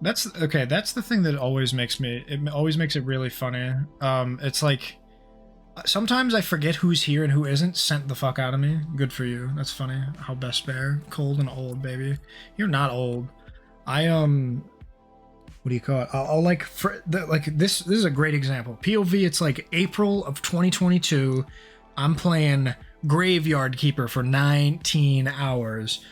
Speaker 2: That's okay. That's the thing that always makes it really funny. It's like sometimes I forget who's here and who isn't. Sent the fuck out of me. Good for you. That's funny. How best bear, cold and old, baby. You're not old. I what do you call it? I'll like this. This is a great example. POV. It's like April of 2022. I'm playing Graveyard Keeper for 19 hours.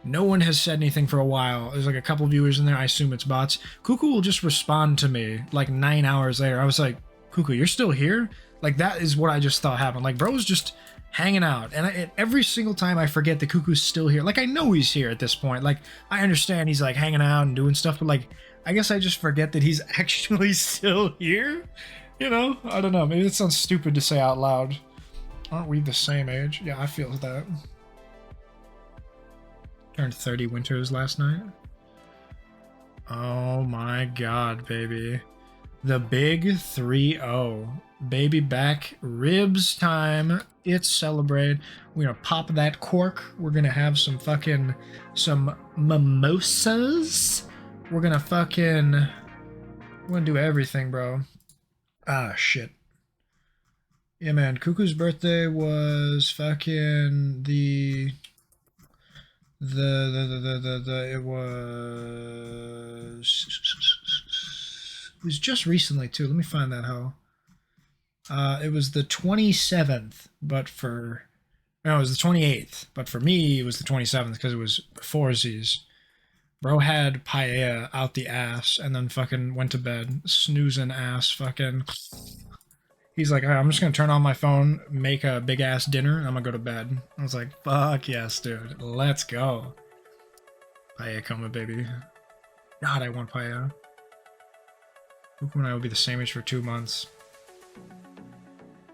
Speaker 2: No one has said anything for a while. There's like a couple viewers in there. I assume it's bots. Cuckoo will just respond to me like 9 hours later. I was like, Cuckoo, you're still here? Like, that is what I just thought happened. Like, bro's just hanging out. And every single time I forget that Cuckoo's still here. Like, I know he's here at this point. Like, I understand he's like hanging out and doing stuff. But like, I guess I just forget that he's actually still here. You know? I don't know. Maybe it sounds stupid to say out loud. Aren't we the same age? Yeah, I feel that. Turned 30 winters last night. Oh my god, baby. The big 3-0. baby back ribs time. It's celebrate. We're gonna pop that cork. We're gonna have some mimosas. We're gonna do everything, bro. Ah, shit. Yeah, man. Cuckoo's birthday was fucking it was just recently too. Let me find that hoe. It was the 27th, but for no, it was the 28th, but for me it was the 27th because it was foursies. Bro had paella out the ass and then fucking went to bed, snoozing ass fucking. He's like, all right, I'm just gonna turn on my phone, make a big ass dinner, and I'm gonna go to bed. I was like, fuck yes, dude, let's go. Paella coma, baby. God, I want paella. Cuckoo and I will be the same age for 2 months.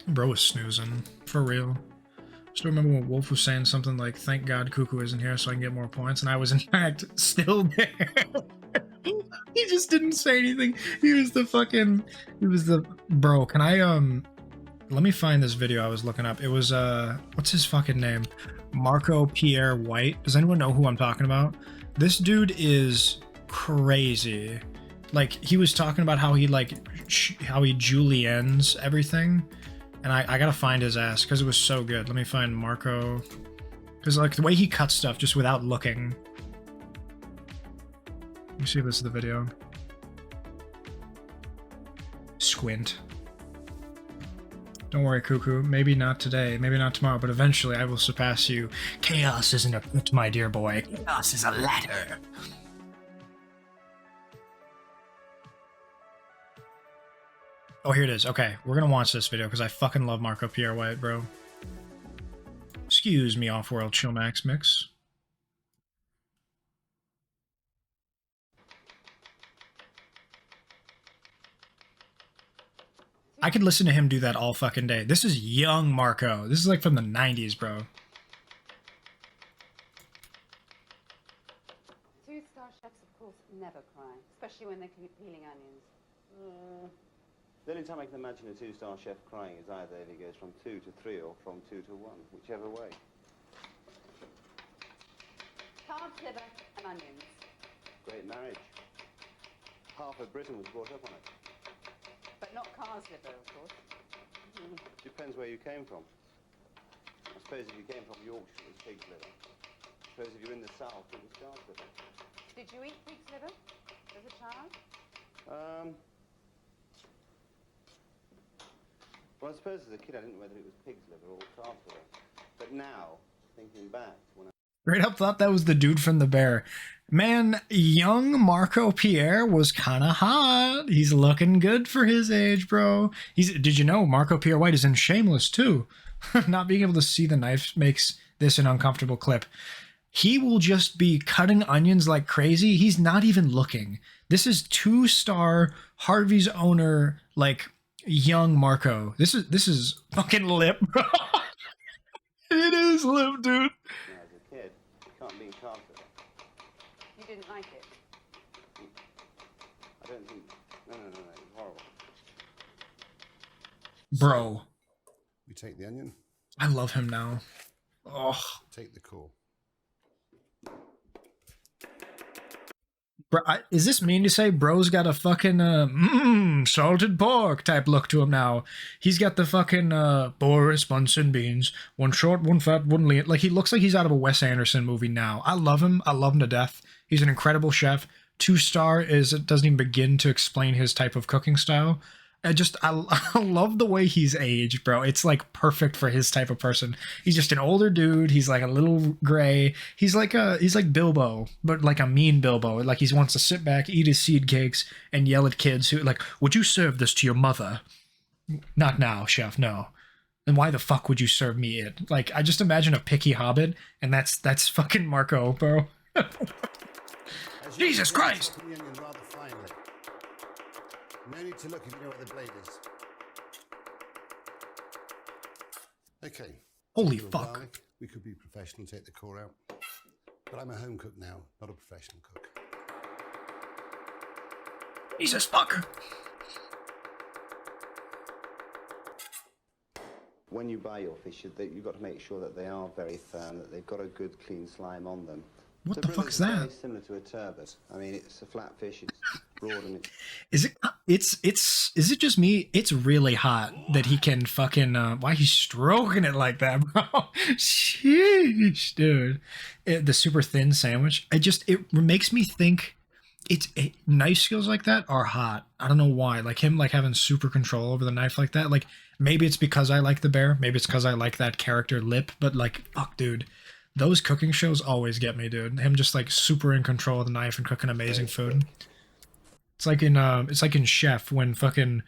Speaker 2: Bro was snoozing, for real. Still remember when Wolf was saying something like, thank God Cuckoo isn't here so I can get more points, and I was in fact still there. He just didn't say anything. He was the bro, can I let me find this video I was looking up. It was what's his fucking name? Marco Pierre White. Does anyone know who I'm talking about? This dude is crazy. Like, he was talking about how he juliennes everything. And I gotta find his ass because it was so good. Let me find Marco. Because, like, the way he cuts stuff just without looking. Let me see if this is the video. Squint. Don't worry, Cuckoo. Maybe not today, maybe not tomorrow, but eventually I will surpass you. Chaos isn't a foot, my dear boy. Chaos is a ladder. Oh, here it is. Okay, we're gonna watch this video because I fucking love Marco Pierre White, bro. Excuse me, Off-World Chillmax Mix. I could listen to him do that all fucking day. This is young Marco. This is like from the 90s, bro.
Speaker 10: Two-star chefs, of course, never cry, especially when they're peeling onions.
Speaker 11: The only time I can imagine a two-star chef crying is either if he goes from 2 to 3 or from 2 to 1, whichever way.
Speaker 10: Calves, liver, and onions.
Speaker 11: Great marriage. Half of Britain was brought up on it.
Speaker 10: But not calves liver, of course.
Speaker 11: Depends where you came from. I suppose if you came from Yorkshire, it was pig's liver. I suppose if you're in the south, it was calf's liver.
Speaker 10: Did you eat pig's liver as a child?
Speaker 11: Well, I suppose as a kid I didn't know whether it was pig's liver or calf's liver. But now, thinking back to when I...
Speaker 2: Straight up thought that was the dude from The Bear. Man, young Marco Pierre was kind of hot. He's looking good for his age, bro. Did you know Marco Pierre White is in Shameless, too? Not being able to see the knife makes this an uncomfortable clip. He will just be cutting onions like crazy. He's not even looking. This is 2-star Harvey's owner, like, young Marco. This is fucking lip, bro. It is lip, dude.
Speaker 11: As a kid, you can't be calf's liver.
Speaker 10: You didn't like it?
Speaker 11: I don't think... No, it was horrible.
Speaker 2: Bro.
Speaker 12: We take the onion.
Speaker 2: I love him now. Oh.
Speaker 12: Take the core.
Speaker 2: Bro, is this mean to say bro's got a fucking salted pork type look to him now? He's got the fucking Boris Bunsen beans, one short, one fat, one lean. Like, he looks like he's out of a Wes Anderson movie now. I love him. I love him to death. He's an incredible chef. 2-star doesn't even begin to explain his type of cooking style. I love the way he's aged, bro. It's like perfect for his type of person. He's just an older dude. He's like a little gray. He's like Bilbo, but like a mean Bilbo. Like, he wants to sit back, eat his seed cakes, and yell at kids who like, would you serve this to your mother? Not now, chef, no. Then why the fuck would you serve me it? Like, I just imagine a picky hobbit, and that's fucking Marco, bro. Jesus Christ!
Speaker 12: No need to look if you know where the blade is. Okay.
Speaker 2: Holy fuck.
Speaker 12: Garlic. We could be professional and take the core out. But I'm a home cook now, not a professional cook.
Speaker 2: Jesus fuck.
Speaker 11: When you buy your fish, you've got to make sure that they are very firm, that they've got a good clean slime on them.
Speaker 2: What the fuck's that?
Speaker 11: Very similar to a turbot. I mean, it's a flat fish, it's broad and
Speaker 2: Is it just me? It's really hot that he can fucking why he's stroking it like that, bro. Sheesh, dude. The super thin sandwich. It makes me think knife skills like that are hot. I don't know why. Like him like having super control over the knife like that. Like maybe it's because I like the bear, maybe it's because I like that character Lip, but like fuck, dude. Those cooking shows always get me, dude. Him just like super in control of the knife and cooking amazing food. It's like in Chef when fucking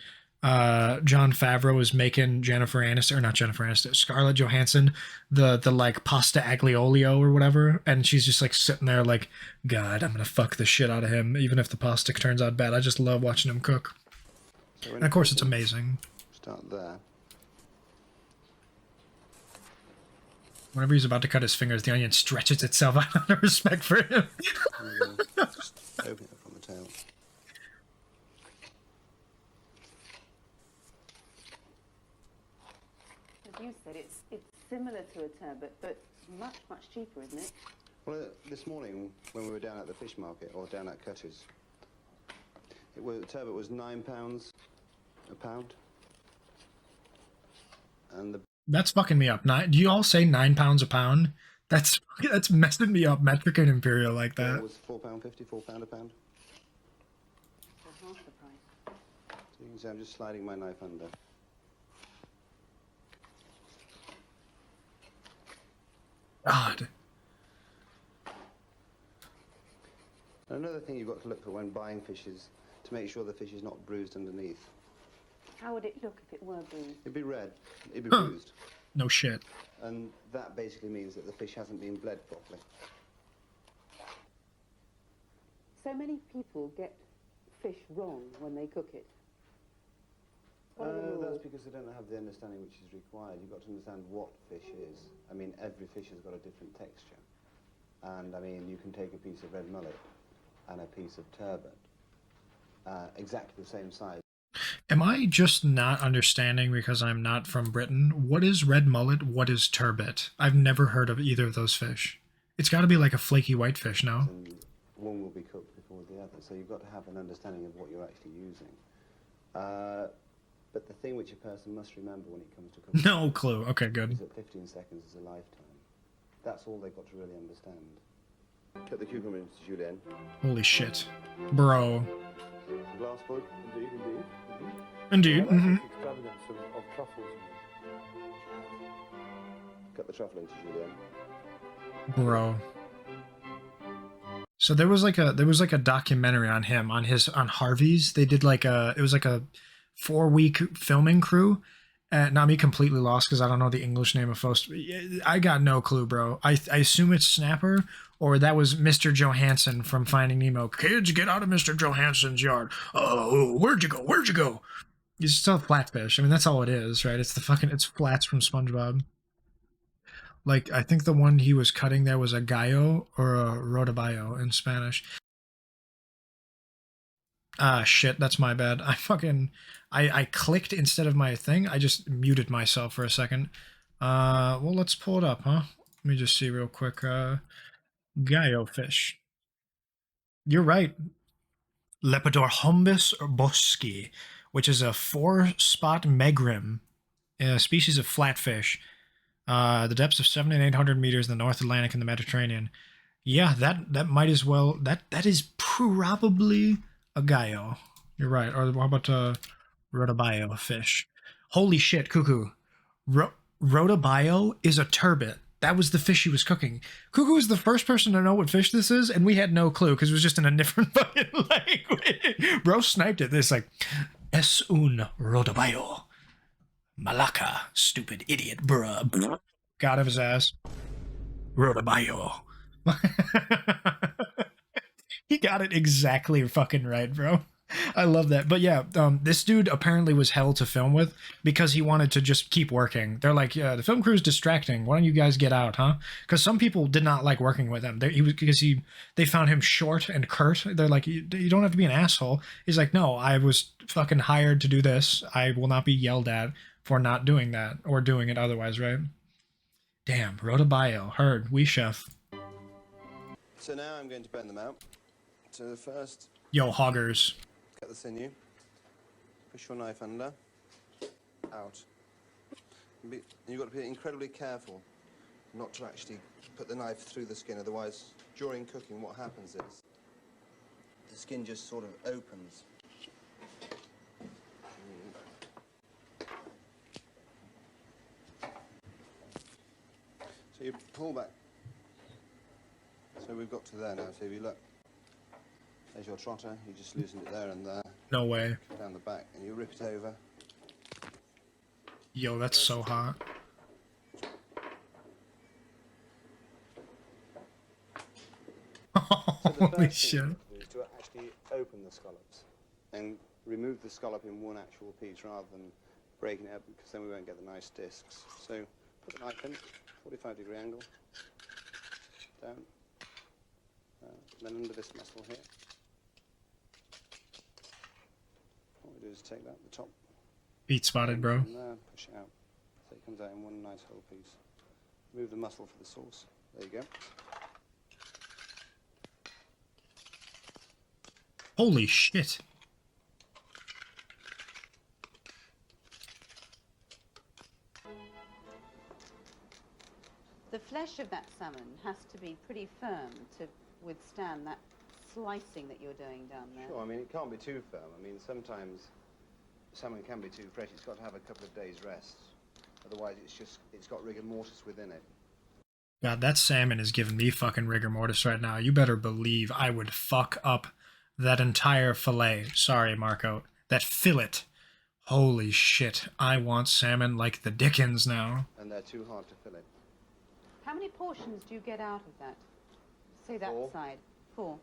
Speaker 2: Jon Favreau is making Jennifer Aniston, or not Jennifer Aniston, Scarlett Johansson, the like pasta aglio-olio or whatever, and she's just like sitting there like, God, I'm gonna fuck the shit out of him, even if the pasta turns out bad. I just love watching him cook. And of course it's amazing.
Speaker 11: Start there.
Speaker 2: Whenever he's about to cut his fingers, the onion stretches itself out of respect for him.
Speaker 11: Just open it up on the tail.
Speaker 10: As you said, it's similar to a turbot, but much cheaper, isn't it?
Speaker 11: Well, this morning when we were down at the fish market, or down at Cutter's, the turbot was £9 a pound. And the
Speaker 2: That's fucking me up. Do you all say £9 a pound? That's messing me up, metric and imperial like that.
Speaker 11: It was £4.50, £4 a pound.
Speaker 10: For half the price.
Speaker 11: So you can see I'm just sliding my knife under.
Speaker 2: God.
Speaker 11: Another thing you've got to look for when buying fish is to make sure the fish is not bruised underneath.
Speaker 10: How would it look if it were bruised?
Speaker 11: It'd be red. It'd be bruised.
Speaker 2: No shit.
Speaker 11: And that basically means that the fish hasn't been bled properly.
Speaker 10: So many people get fish wrong when they cook it.
Speaker 11: That's because they don't have the understanding which is required. You've got to understand what fish is. I mean, every fish has got a different texture. And, I mean, you can take a piece of red mullet and a piece of turbot, exactly the same size.
Speaker 2: Am I just not understanding because I'm not from Britain? What is red mullet? What is turbot? I've never heard of either of those fish. It's got to be like a flaky whitefish, no?
Speaker 11: And one will be cooked before the other, so you've got to have an understanding of what you're actually using. But the thing which a person must remember when it comes to cooking...
Speaker 2: No clue. Okay, good.
Speaker 11: ...is that 15 seconds is a lifetime. That's all they've got to really understand. Cut the cucumber into julienne.
Speaker 2: Holy shit. Bro.
Speaker 11: Glass wood, indeed.
Speaker 2: Indeed. Mm-hmm.
Speaker 13: Extravagance of truffles.
Speaker 11: Cut the truffle into julienne.
Speaker 2: Bro. So there was like a documentary on him on Harvey's. They did like it was like a 4-week filming crew. Not me completely lost because I don't know the English name of folks. I got no clue, bro. I assume it's Snapper, or that was Mr. Johansson from Finding Nemo. Kids, get out of Mr. Johansson's yard. Oh, where'd you go? Where'd you go? He's still flatfish. I mean, that's all it is, right? It's it's flats from SpongeBob. Like, I think the one he was cutting there was a gallo or a rodaballo in Spanish. Ah, shit, that's my bad. I clicked instead of my thing. I just muted myself for a second. Well, let's pull it up, huh? Let me just see real quick. Gallo fish. You're right. Lepidorhombus boschi, which is a 4-spot megrim, a species of flatfish. The depths of 700 and 800 meters in the North Atlantic and the Mediterranean. Yeah, that might as well. That is probably a gallo. You're right. Or how about rodaballo fish? Holy shit, Cuckoo. Rodaballo is a turbot. That was the fish he was cooking. Cuckoo is the first person to know what fish this is, and we had no clue because it was just in a different fucking language. Bro sniped it. This like, es un rodaballo. Malacca, stupid idiot, bruh. God of his ass. Rodaballo. He got it exactly fucking right, bro. I love that. But yeah, this dude apparently was hell to film with because he wanted to just keep working. They're like, yeah, the film crew's distracting. Why don't you guys get out, huh? Because some people did not like working with him. They found him short and curt. They're like, you don't have to be an asshole. He's like, no, I was fucking hired to do this. I will not be yelled at for not doing that or doing it otherwise, right? Damn, Rotobio, heard, we chef.
Speaker 11: So now I'm going to bend them out. So first,
Speaker 2: Yo, hoggers.
Speaker 11: get the sinew, push your knife under, out. You've got to be incredibly careful not to actually put the knife through the skin, otherwise during cooking what happens is the skin just sort of opens. So you pull back. So we've got to there now, so if you look, there's your trotter, you just loosen it there and there.
Speaker 2: No way.
Speaker 11: Down the back, and you rip it over.
Speaker 2: Yo, that's so hot. Holy shit.
Speaker 11: Is to actually open the scallops and remove the scallop in one actual piece rather than breaking it up, because then we won't get the nice discs. So put the knife in, 45-degree angle, down, then under this muscle here. What we do is take that, the top.
Speaker 2: Beat spotted, bro.
Speaker 11: And there, push it out. So it comes out in one nice whole piece. Move the muscle for the sauce. There you go.
Speaker 2: Holy shit.
Speaker 10: The flesh of that salmon has to be pretty firm to withstand that slicing that you're doing down there.
Speaker 11: Sure, I mean, it can't be too firm. I mean, sometimes salmon can be too fresh. It's got to have a couple of days rest. Otherwise, it's got rigor mortis within it.
Speaker 2: God, that salmon is giving me fucking rigor mortis right now. You better believe I would fuck up that entire fillet. Sorry, Marco. That fillet. Holy shit. I want salmon like the Dickens now.
Speaker 11: And they're too hard to fillet.
Speaker 10: How many portions do you get out of that? Say that
Speaker 11: 4.
Speaker 10: side. 4.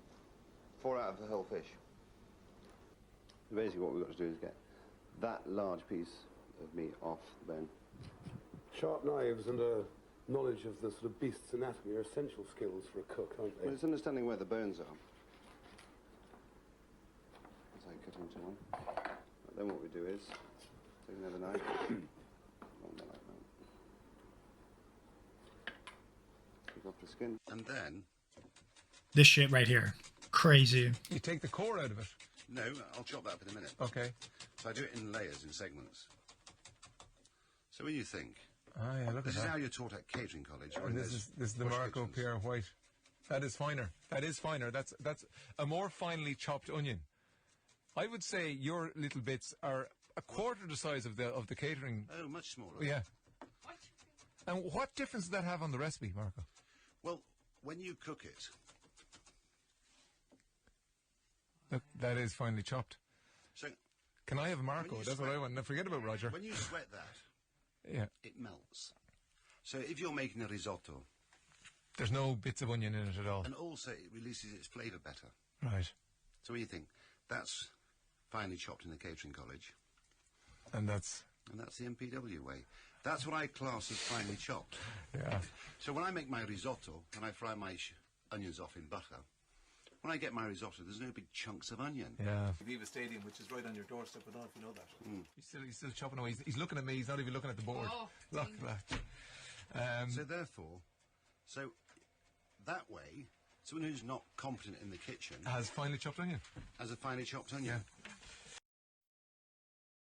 Speaker 11: 4 out of the whole fish. Basically, what we've got to do is get that large piece of meat off the bone.
Speaker 13: Sharp knives and a knowledge of the sort of beast's anatomy are essential skills for a cook, aren't they?
Speaker 11: Well, it's understanding where the bones are. As I cut into one. Then what we do is take another knife. Like that. Take off the skin. And then
Speaker 2: This shit right here. Crazy.
Speaker 14: You take the core out of it?
Speaker 11: No, I'll chop that up in a minute.
Speaker 14: Okay.
Speaker 11: So I do it in layers, in segments. So when you think,
Speaker 14: oh, yeah, look
Speaker 11: this
Speaker 14: at
Speaker 11: is
Speaker 14: that.
Speaker 11: how you're taught at catering college. Or
Speaker 14: This is the
Speaker 11: bush
Speaker 14: Marco
Speaker 11: kitchens.
Speaker 14: Pierre White. That is finer. That is finer. That's a more finely chopped onion. I would say your little bits are a quarter the size of the catering.
Speaker 11: Oh, much smaller.
Speaker 14: Yeah. And what difference does that have on the recipe, Marco?
Speaker 11: Well, when you cook it,
Speaker 14: That is finely chopped.
Speaker 11: so
Speaker 14: Can I have a Marco? That's what I want. Now forget about Roger.
Speaker 11: when you sweat that,
Speaker 14: Yeah.
Speaker 11: it melts. So if you're making a risotto,
Speaker 14: There's no bits of onion in it at all.
Speaker 11: and also it releases its flavour better.
Speaker 14: Right.
Speaker 11: So when you think, that's finely chopped in the catering college,
Speaker 14: And that's
Speaker 11: the MPW way. That's what I class as finely chopped.
Speaker 14: Yeah.
Speaker 11: So when I make my risotto, and I fry my onions off in butter, when I get my risotto, there's no big chunks of onion.
Speaker 14: Yeah.
Speaker 15: Viva Stadium, which is right on your doorstep. I don't know if you know that.
Speaker 14: He's still chopping away. He's looking at me. He's not even looking at the board.
Speaker 6: Oh,
Speaker 14: Look at that.
Speaker 11: So therefore, that way, someone who's not competent in the kitchen
Speaker 14: Has finely chopped onion.
Speaker 11: has a finely chopped onion.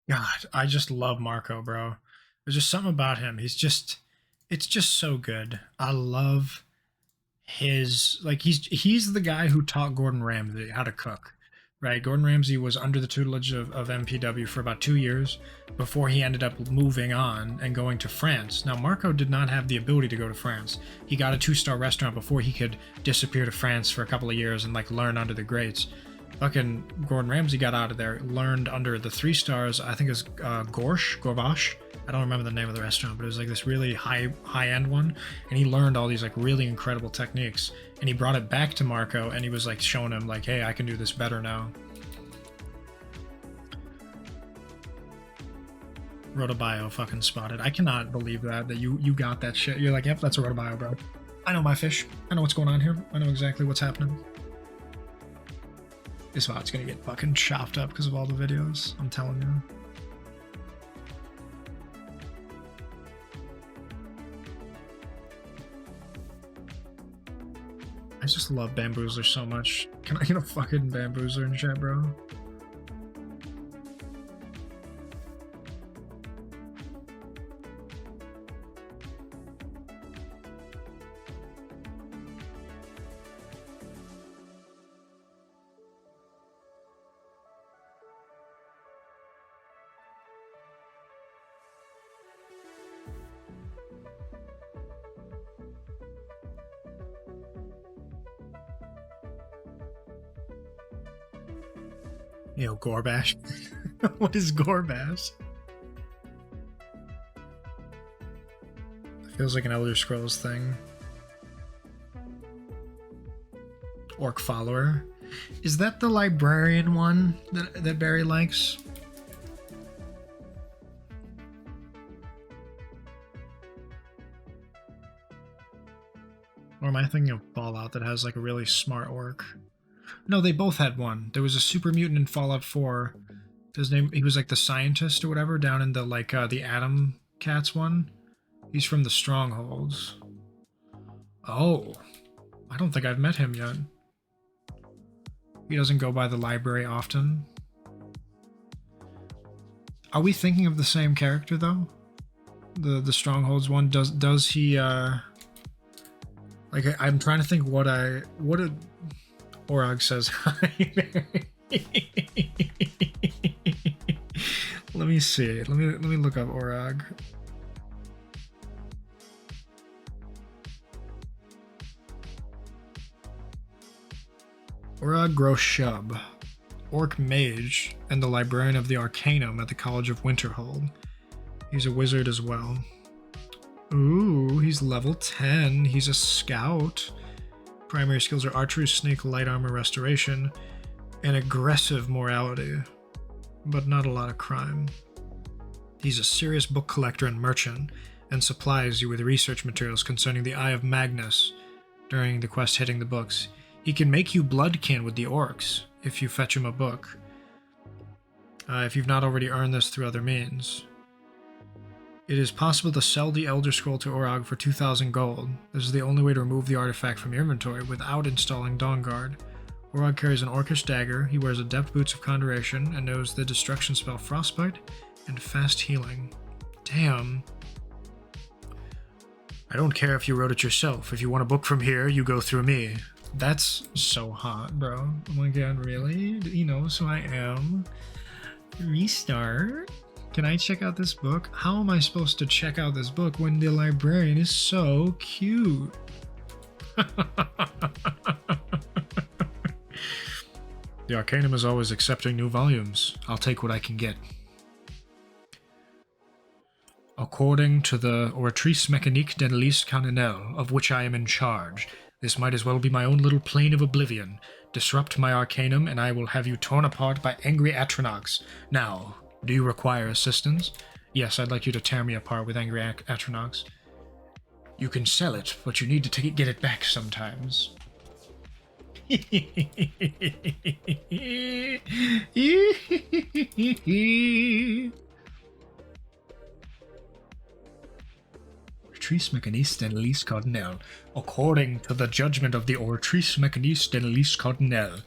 Speaker 2: God, I just love Marco, bro. There's just something about him. It's just so good. I love his, like, he's the guy who taught Gordon Ramsay how to cook, right? Gordon Ramsay was under the tutelage of MPW for about 2 years before he ended up moving on and going to France. Now, Marco did not have the ability to go to France. He got a 2-star restaurant before he could disappear to France for a couple of years and, like, learn under the greats. Fucking Gordon Ramsay got out of there, learned under the 3 stars, I think it was Gorbash. I don't remember the name of the restaurant, but it was like this really high-end one, and he learned all these like really incredible techniques, and he brought it back to Marco, and he was like showing him like, hey, I can do this better now. Rotobio fucking spotted. I cannot believe that you got that shit. You're like, yep, that's a Rotobio, bro. I know my fish. I know what's going on here. I know exactly what's happening. This spot's gonna get fucking chopped up because of all the videos. I'm telling you. just love Bamboozler so much. Can I get a fucking Bamboozler in chat, bro? Yo, Gorbash. What is Gorbash? Feels like an Elder Scrolls thing. Orc Follower. Is that the librarian one that Barry likes? Or am I thinking of Fallout that has like a really smart orc? No, they both had one. There was a super mutant in Fallout 4. His name, he was like the scientist or whatever down in the like the Atom Cats one. He's from the Strongholds. Oh, I don't think I've met him yet. He doesn't go by the library often. Are we thinking of the same character though? The Strongholds one, does he like I'm trying to think what Orog says hi. Let me see. Let me look up Orog. Orog Groshub, Orc Mage, and the Librarian of the Arcanum at the College of Winterhold. He's a wizard as well. Ooh, he's level 10. He's a scout. Primary skills are archery, snake, light armor, restoration, and aggressive morality, but not a lot of crime. He's a serious book collector and merchant, and supplies you with research materials concerning the Eye of Magnus during the quest hitting the books. He can make you bloodkin with the orcs if you fetch him a book, if you've not already earned this through other means. It is possible to sell the Elder Scroll to Orog for 2,000 gold. This is the only way to remove the artifact from your inventory without installing Dawnguard. Orog carries an orcish dagger, he wears adept boots of conjuration, and knows the destruction spell Frostbite and fast healing. Damn. I don't care if you wrote it yourself. If you want a book from here, you go through me. That's so hot, bro. Oh my god, really? He knows who I am. Restart? Can I check out this book? How am I supposed to check out this book when the librarian is so cute? The Arcanum is always accepting new volumes. I'll take what I can get. According to the Oratrice Mécanique de l'Is Cardinal, of which I am in charge, this might as well be my own little plane of oblivion. Disrupt my Arcanum, and I will have you torn apart by angry Atronox. Now, do you require assistance? Yes, I'd like you to tear me apart with angry Atronox. You can sell it, but you need to get it back sometimes. Oratrice Mécaniste de l'Is Cardinal. According to the judgment of the Oratrice Mécaniste de l'Is Cardinal.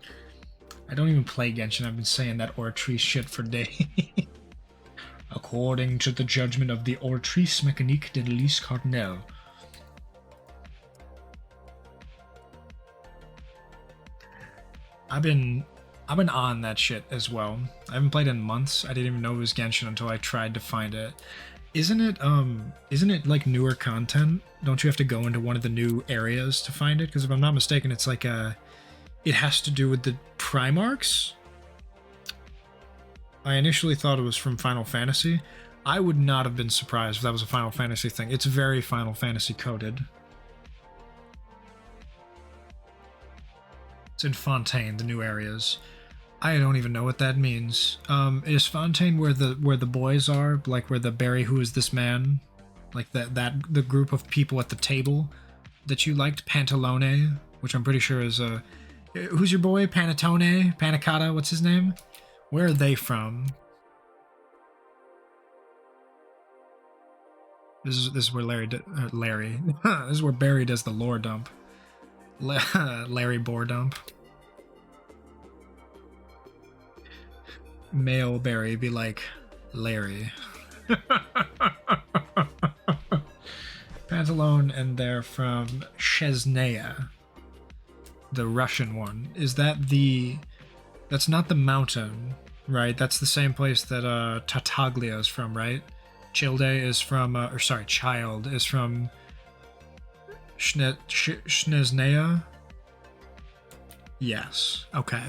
Speaker 2: I don't even play Genshin, I've been saying that Oratrice shit for days. According to the judgment of the Oratrice Mécanique de l'Is Cardinal. I've been on that shit as well. I haven't played in months. I didn't even know it was Genshin until I tried to find it. Isn't it like newer content? Don't you have to go into one of the new areas to find it? Because if I'm not mistaken, it's like it has to do with the Primarchs? I initially thought it was from Final Fantasy. I would not have been surprised if that was a Final Fantasy thing. It's very Final Fantasy coded. It's in Fontaine, the new areas. I don't even know what that means. Is Fontaine where the boys are? Like where the Barry Who Is This Man? Like the group of people at the table that you liked? Pantalone, which I'm pretty sure is a... Who's your boy? Panettone? Panicotta? What's his name? Where are they from? This is where Larry. This is where Barry does the lore dump. Larry Boredump. Mailberry be like, Larry. Pantalone, and they're from Chesnaya, the Russian one. Is that the... That's not the mountain, right? That's the same place that Tartaglia is from, right? Childe is from, or sorry, Child is from Chesnaya? Yes, okay.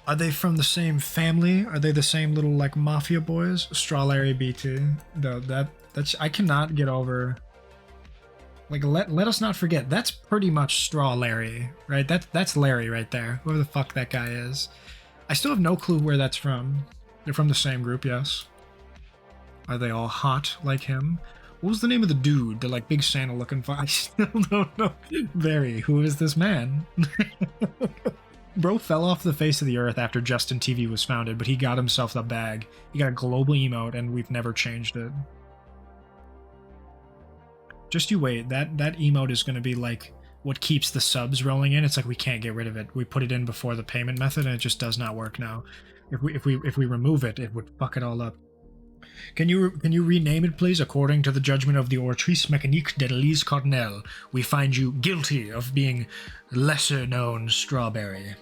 Speaker 2: Are they from the same family? Are they the same little, like, mafia boys? Straw Larry BT. No, that's... I cannot get over... Like, let us not forget, that's pretty much Straw Larry, right? That's Larry right there, whoever the fuck that guy is. I still have no clue where that's from. They're from the same group, yes. Are they all hot like him? What was the name of the dude, the, like, big Santa looking fuck? I still don't know. Barry, who is this man? Bro fell off the face of the earth after Justin TV was founded, but he got himself the bag. He got a global emote, and we've never changed it. Just you wait, that emote is going to be like what keeps the subs rolling in. It's like we can't get rid of it. We put it in before the payment method and it just does not work now. If we remove it, it would fuck it all up. Can you rename it, please? According to the judgment of the Autrice Mécanique d'Elise Cornell, we find you guilty of being lesser known Strawberry.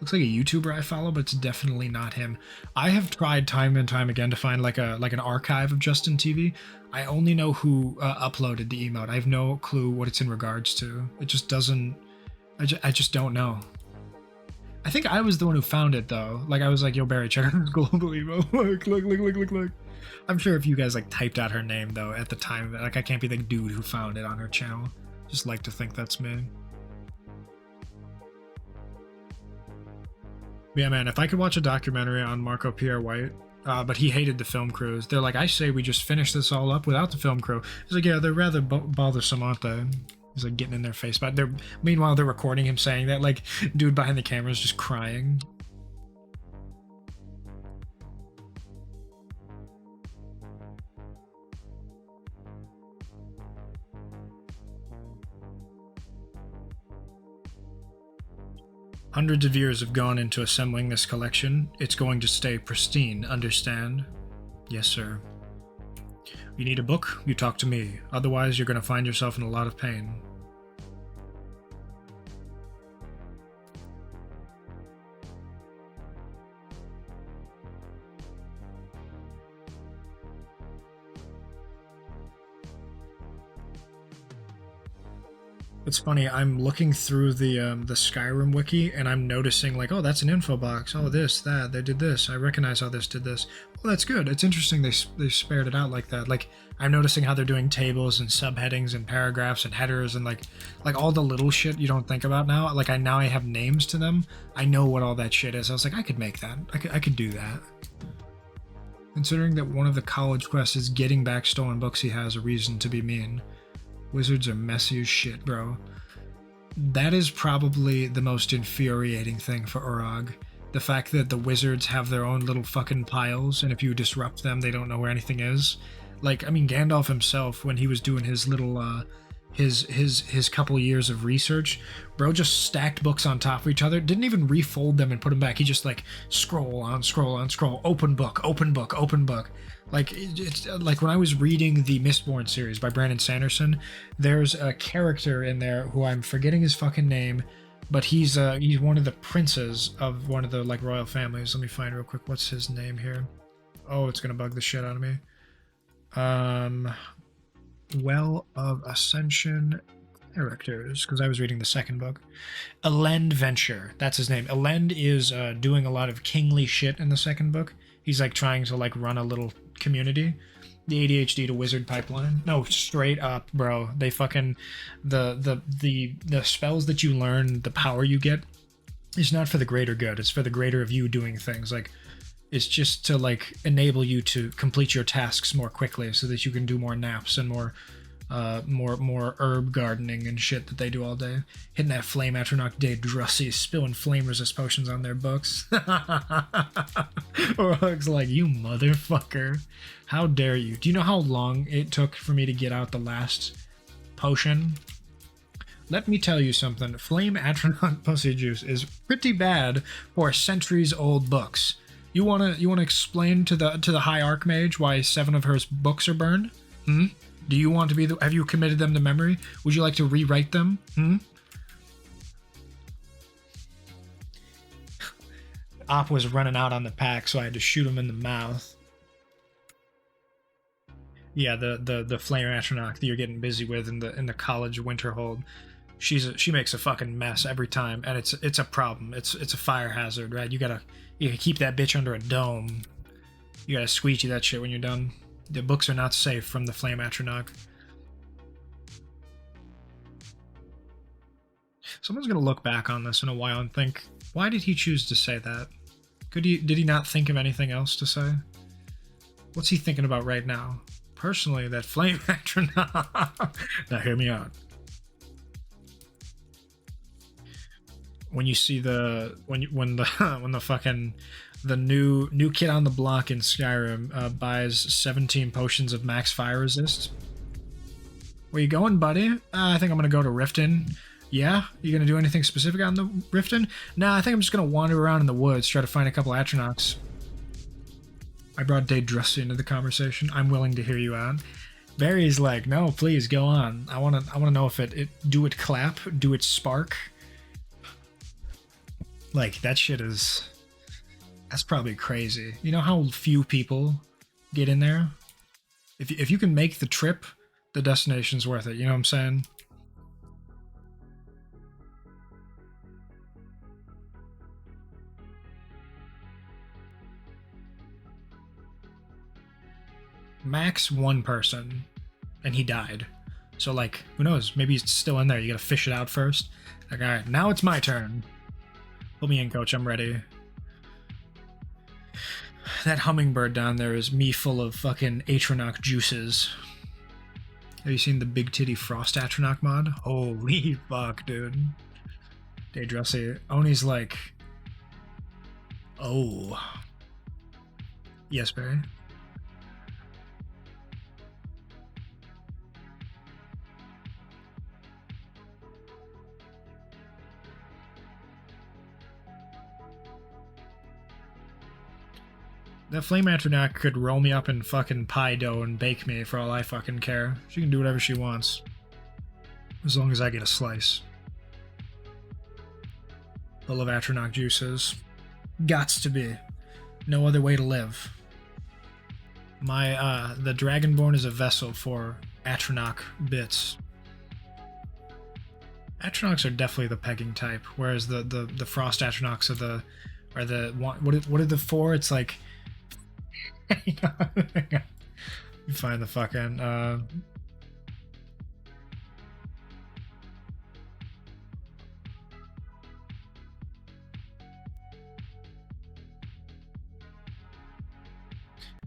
Speaker 2: Looks like a YouTuber I follow, but it's definitely not him. I have tried time and time again to find like an archive of Justin TV. I only know who uploaded the emote. I have no clue what it's in regards to. It just doesn't... I just don't know. I think I was the one who found it, though. Like, I was like, yo, Barry, check out this global emote. Look. I'm sure if you guys, like, typed out her name, though, at the time, like, I can't be the dude who found it on her channel. Just like to think that's me. Yeah, man, if I could watch a documentary on Marco Pierre White, but he hated the film crews. They're like, I say we just finish this all up without the film crew. He's like, yeah, they're rather bothersome, aren't they? He's like getting in their face. But meanwhile, they're recording him saying that. Like, dude behind the camera is just crying. Hundreds of years have gone into assembling this collection. It's going to stay pristine, understand? Yes, sir. You need a book? You talk to me. Otherwise, you're going to find yourself in a lot of pain. It's funny, I'm looking through the Skyrim wiki, and I'm noticing, like, oh, that's an info box. Oh, this, that, they did this. I recognize how this did this. Well, that's good. It's interesting they spared it out like that. Like, I'm noticing how they're doing tables and subheadings and paragraphs and headers and, like all the little shit you don't think about now. Like, now I have names to them. I know what all that shit is. I was like, I could make that. I could do that. Considering that one of the college quests is getting back stolen books, he has a reason to be mean. Wizards are messy as shit, bro. That is probably the most infuriating thing for Urag. The fact that the wizards have their own little fucking piles, and if you disrupt them, they don't know where anything is. Like, I mean, Gandalf himself, when he was doing his little, his couple years of research, bro just stacked books on top of each other, didn't even refold them and put them back. He just, like, scroll on scroll on scroll, open book, open book, open book. Like, it's like when I was reading the Mistborn series by Brandon Sanderson, there's a character in there who I'm forgetting his fucking name, but he's one of the princes of one of the, like, royal families. Let me find real quick. What's his name here? Oh, it's gonna bug the shit out of me. Well of Ascension characters, because I was reading the second book. Elend Venture, that's his name. Elend is doing a lot of kingly shit in the second book. He's like trying to like run a little community. The ADHD to wizard pipeline. No, straight up, bro. They fucking the spells that you learn, the power you get, is not for the greater good. It's for the greater of you doing things. Like, it's just to like enable you to complete your tasks more quickly, so that you can do more naps and more herb gardening and shit that they do all day. Hitting that flame atronach de drussy, spilling flame resist potions on their books. Orug's like, you motherfucker. How dare you? Do you know how long it took for me to get out the last potion? let me tell you something. Flame Atronach Pussy Juice is pretty bad for centuries-old books. You wanna explain to the High Archmage why 7 of her books are burned? Hmm? Do you want to be have you committed them to memory? Would you like to rewrite them? Hmm? Op was running out on the pack, so I had to shoot him in the mouth. Yeah, the Flame Atronach that you're getting busy with in the college winter hold. She makes a fucking mess every time, and it's a problem. It's a fire hazard, right? You gotta keep that bitch under a dome. You gotta squeegee that shit when you're done. The books are not safe from the Flame Atronach. Someone's gonna look back on this in a while and think, why did he choose to say that? Did he not think of anything else to say? What's he thinking about right now? Personally, that Flame Atronach. Now hear me out. When you see when the fucking the new kid on the block in Skyrim buys 17 potions of max fire resist. Where you going, buddy? I think I'm gonna go to Riften. Yeah? You gonna do anything specific on the Riften? Nah, I think I'm just gonna wander around in the woods, try to find a couple Atronachs. I brought Daedrusty into the conversation. I'm willing to hear you out. Barry's like, no, please go on. I wanna know if it do it clap, do it spark. Like, that shit is... That's probably crazy. You know how few people get in there? If you can make the trip, the destination's worth it. You know what I'm saying? Max one person, and he died. So, like, who knows? Maybe he's still in there. You gotta fish it out first. Like, alright, now it's my turn. Put me in, coach. I'm ready. That hummingbird down there is me full of fucking Atronach juices. Have you seen the Big Titty Frost Atronach mod? Holy fuck, dude. Daedrusty. Oni's like... Oh. Yes, Barry? That Flame Atronach could roll me up in fucking pie dough and bake me for all I fucking care. She can do whatever she wants. As long as I get a slice. Full of Atronach juices. Gots to be. No other way to live. The Dragonborn is a vessel for Atronach bits. Atronachs are definitely the pegging type, whereas the Frost Atronachs are the what are the four? It's like you find the fucking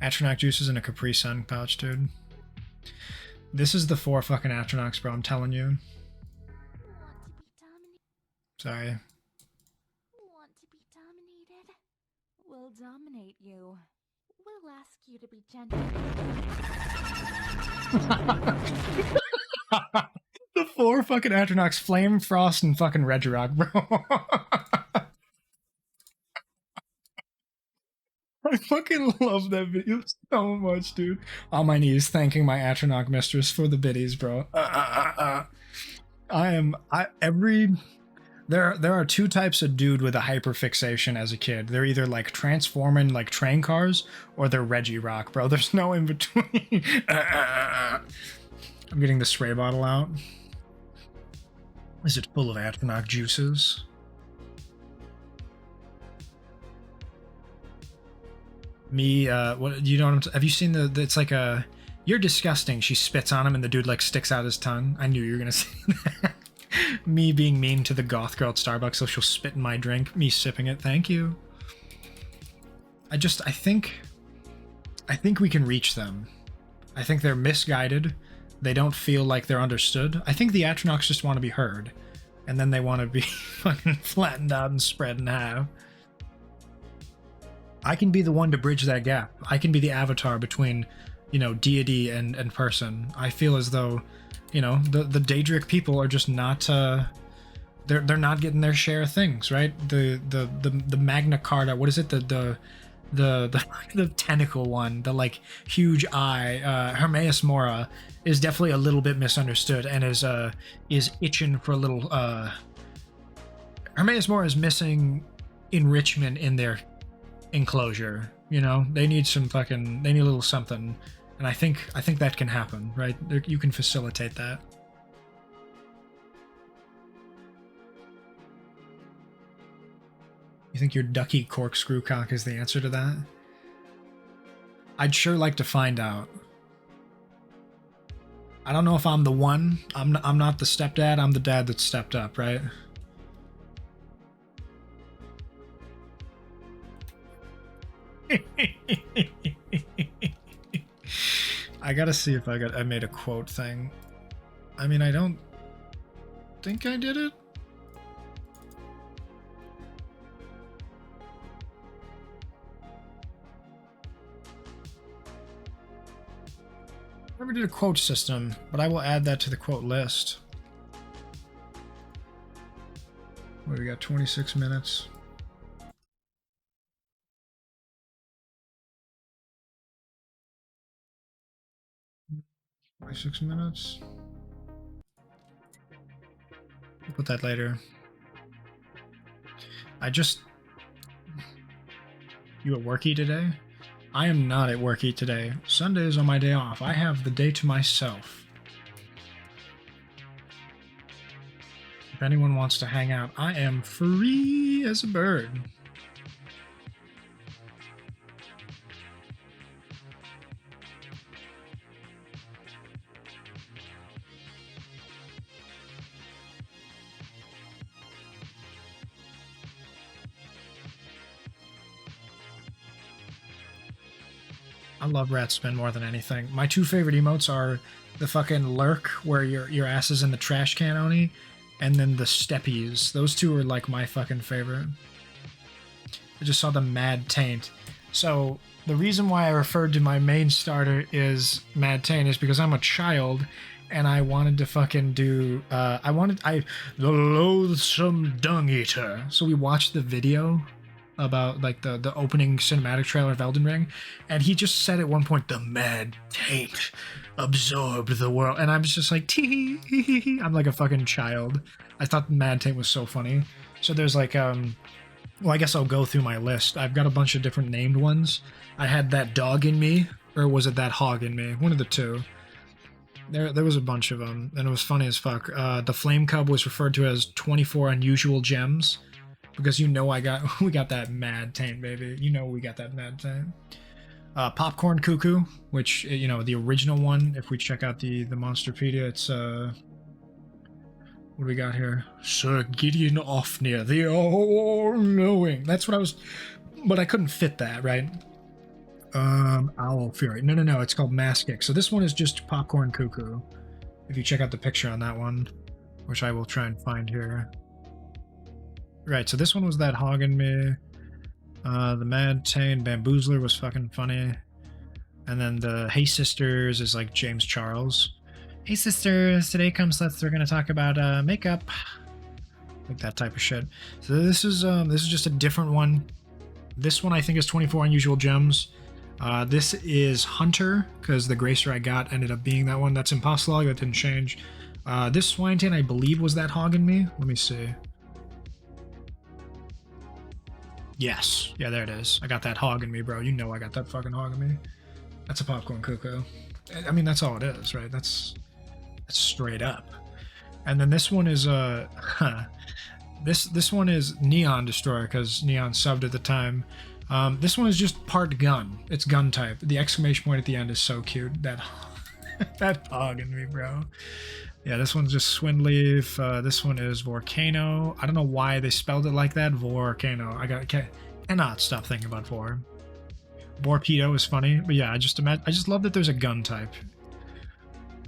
Speaker 2: Atronach juices in a Capri Sun pouch, dude. This is the 4 fucking Atronachs, bro, I'm telling you. Sorry.
Speaker 16: Want to be dominated? We'll dominate you. We'll ask you to be gentle.
Speaker 2: The 4 fucking Atronachs, Flame, Frost, and fucking Regirock, bro. I fucking love that video so much, dude. On my knees, thanking my Atronach mistress for the biddies, bro. There are 2 types of dude with a hyperfixation as a kid. They're either like transforming like train cars, or they're Regirock, bro. There's no in between. I'm getting the spray bottle out. Is it full of Atronach juices? Me, what, you know what have you seen it's like a, you're disgusting, she spits on him and the dude like sticks out his tongue. I knew you were gonna say that. Me being mean to the goth girl at Starbucks so she'll spit in my drink, me sipping it, thank you. I think we can reach them. I think they're misguided, they don't feel like they're understood. I think the Atronachs just want to be heard, and then they want to be fucking flattened out and spread in half. I can be the one to bridge that gap. I can be the avatar between you know, deity and person. I feel as though, you know, the Daedric people are just not they're not getting their share of things, right? The Magna Carta, what is it? The tentacle one, the like huge eye, Hermaeus Mora is definitely a little bit misunderstood and is itching for a little Hermaeus Mora is missing enrichment in their enclosure, you know? They need a little something. And I think that can happen, right? You can facilitate that. You think your ducky corkscrew cock is the answer to that? I'd sure like to find out. I don't know if I'm the one. I'm not the stepdad. I'm the dad that stepped up, right? I gotta see if I made a quote thing. I mean, I don't think I did it. Never did a quote system, but I will add that to the quote list. What, we got 26 minutes. $26 minutes. We'll put that later. You at worky today? I am not at worky today. Sunday is on my day off. I have the day to myself. If anyone wants to hang out, I am free as a bird. I love rat spin more than anything. My two favorite emotes are the fucking lurk, where your ass is in the trash can, Oni, and then the steppies. Those two are like my fucking favorite. I just saw the Mad Taint. So the reason why I referred to my main starter is Mad Taint is because I'm a child and I wanted to fucking do the Loathsome Dung Eater. So we watched the video about like the opening cinematic trailer of Elden Ring, and he just said at one point, the Mad Taint absorbed the world, and I was just like, tee. I'm like a fucking child. I thought the Mad Taint was so funny. So there's like well, I guess I'll go through my list. I've got a bunch of different named ones. I had that dog in me, or was it that hog in me? One of the two. There was a bunch of them, and it was funny as fuck. The Flame Cub was referred to as 24 unusual gems, because you know we got that Mad Taint, baby. You know we got that Mad Taint. Popcorn Cuckoo, which, you know, the original one, if we check out the Monsterpedia, it's what do we got here? Sir Gideon Ofnir, the all-knowing. That's what I was, but I couldn't fit that, right? Owl Fury. No, it's called Maskick. So this one is just Popcorn Cuckoo. If you check out the picture on that one, which I will try and find here. Right, so this one was that hog in me. The Mad Taint Bamboozler was fucking funny. And then the Hey Sisters is like James Charles. Hey sisters, today we're gonna talk about makeup. Like that type of shit. So this is just a different one. This one I think is 24 unusual gems. This is Hunter, because the Gracer I got ended up being that one. That's Impossible, that didn't change. This Swine Taint I believe was that hog in me. Let me see. Yes. Yeah, there it is. I got that hog in me, bro. You know I got that fucking hog in me. That's a Popcorn Cuckoo. I mean, that's all it is, right? That's straight up. And then this one is this one is Neon Destroyer, because Neon subbed at the time. This one is just part gun. It's gun type. The exclamation point at the end is so cute. That that hog in me, bro. Yeah, this one's just Swindleaf. This one is Volcano. I don't know why they spelled it like that. Volcano. I cannot stop thinking about Vor. Vorpedo is funny, but yeah, I just love that there's a gun type.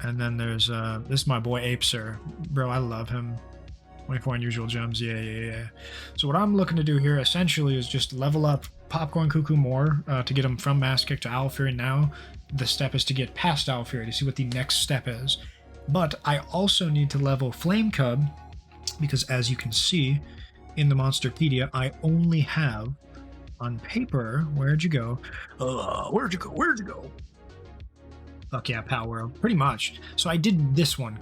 Speaker 2: And then there's this is my boy Apeser, bro. I love him. 24 unusual gems, yeah. So what I'm looking to do here essentially is just level up Popcorn Cuckoo more to get him from Mass Kick to Owl Fury. Now the step is to get past Owl Fury to see what the next step is. But I also need to level Flame Cub because, as you can see in the Monsterpedia, I only have on paper. Where'd you go? Where'd you go? Fuck yeah, Power. Pretty much. So I did this one,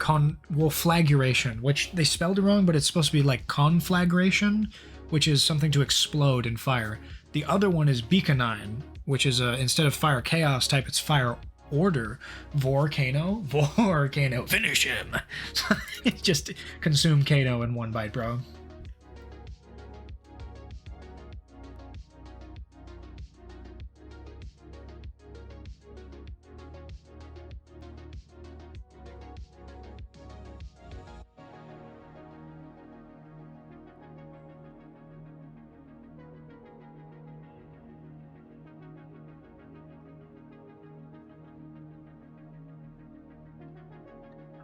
Speaker 2: Flagration, which they spelled it wrong, but it's supposed to be like Conflagration, which is something to explode in fire. The other one is Beaconine, which is instead of Fire Chaos type, it's Fire Order. Volcano, finish him. Just consume Kano in one bite, bro.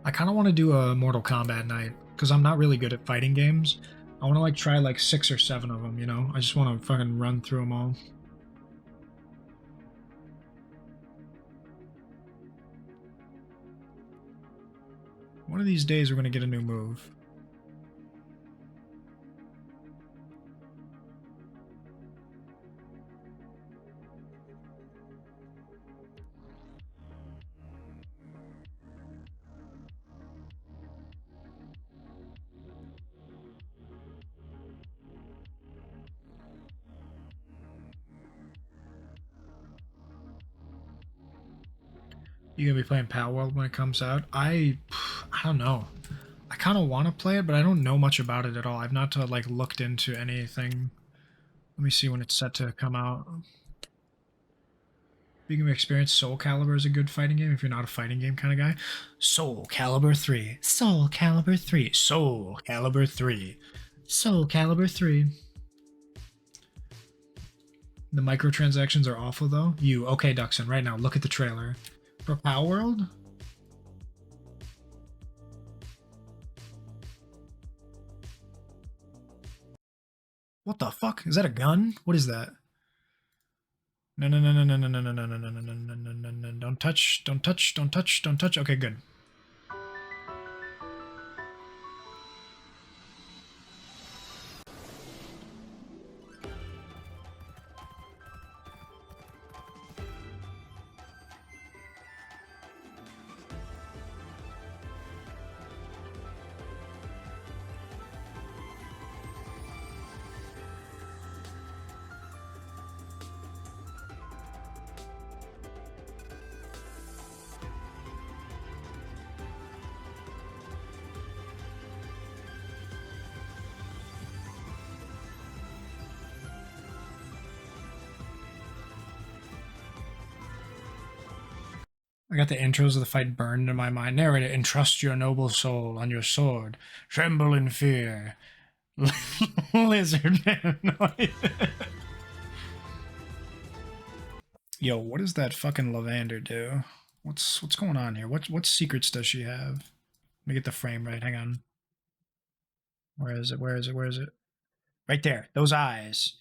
Speaker 2: I kind of want to do a Mortal Kombat night, because I'm not really good at fighting games. I want to like try like 6 or 7 of them, you know? I just want to fucking run through them all. One of these days we're going to get a new move. You gonna be playing Palworld when it comes out? I don't know. I kind of want to play it, but I don't know much about it at all. I've not like looked into anything. Let me see when it's set to come out. You can experience Soul Calibur is a good fighting game if you're not a fighting game kind of guy. Soul Calibur 3. Soul Calibur 3. Soul Calibur 3. Soul Calibur 3. The microtransactions are awful though. Okay, Duxon, right now, look at the trailer. For Palworld? What the fuck? Is that a gun? What is that? No. Don't touch. Okay, good. I got the intros of the fight burned in my mind. Narrator, entrust your noble soul on your sword. Tremble in fear. Lizard man. Yo, what does that fucking Lavender do? What's going on here? What secrets does she have? Let me get the frame right. Hang on. Where is it? Right there. Those eyes.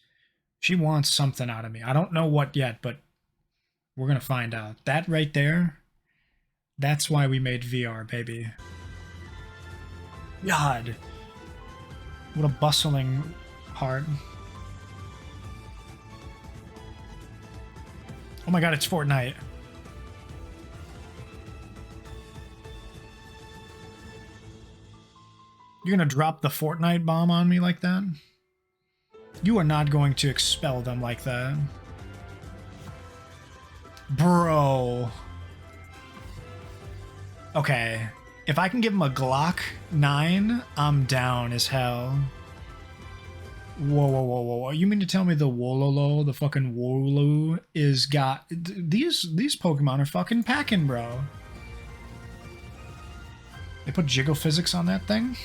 Speaker 2: She wants something out of me. I don't know what yet, but we're gonna find out. That right there. That's why we made VR, baby. God. What a bustling heart. Oh my god, it's Fortnite. You're gonna drop the Fortnite bomb on me like that? You are not going to expel them like that. Bro. Okay. If I can give him a Glock 9, I'm down as hell. Whoa. You mean to tell me the Wololo, the fucking Wooloo, is got... These Pokemon are fucking packing, bro. They put Jiggle Physics on that thing?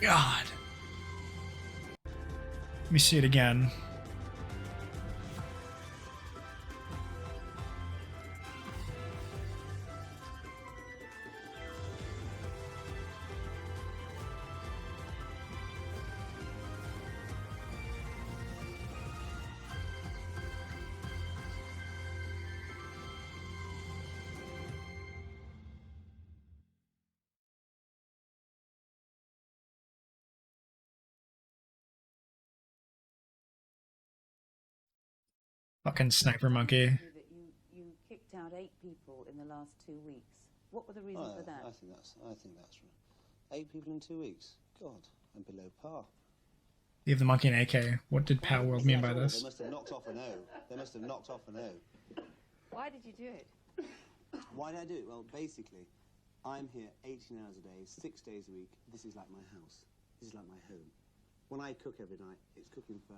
Speaker 2: God. Let me see it again. Fucking sniper monkey.
Speaker 10: That you kicked out 8 people in the last 2 weeks. What were the reasons for that?
Speaker 11: I think that's right. 8 people in 2 weeks. God, I'm below par.
Speaker 2: Leave the monkey an AK. What did Power World mean by
Speaker 11: They
Speaker 2: this?
Speaker 11: must have knocked off an O. They must have knocked off an O.
Speaker 10: Why did you do it?
Speaker 11: Why did I do it? Well, basically, I'm here 18 hours a day, 6 days a week. This is like my house. This is like my home. When I cook every night, it's cooking for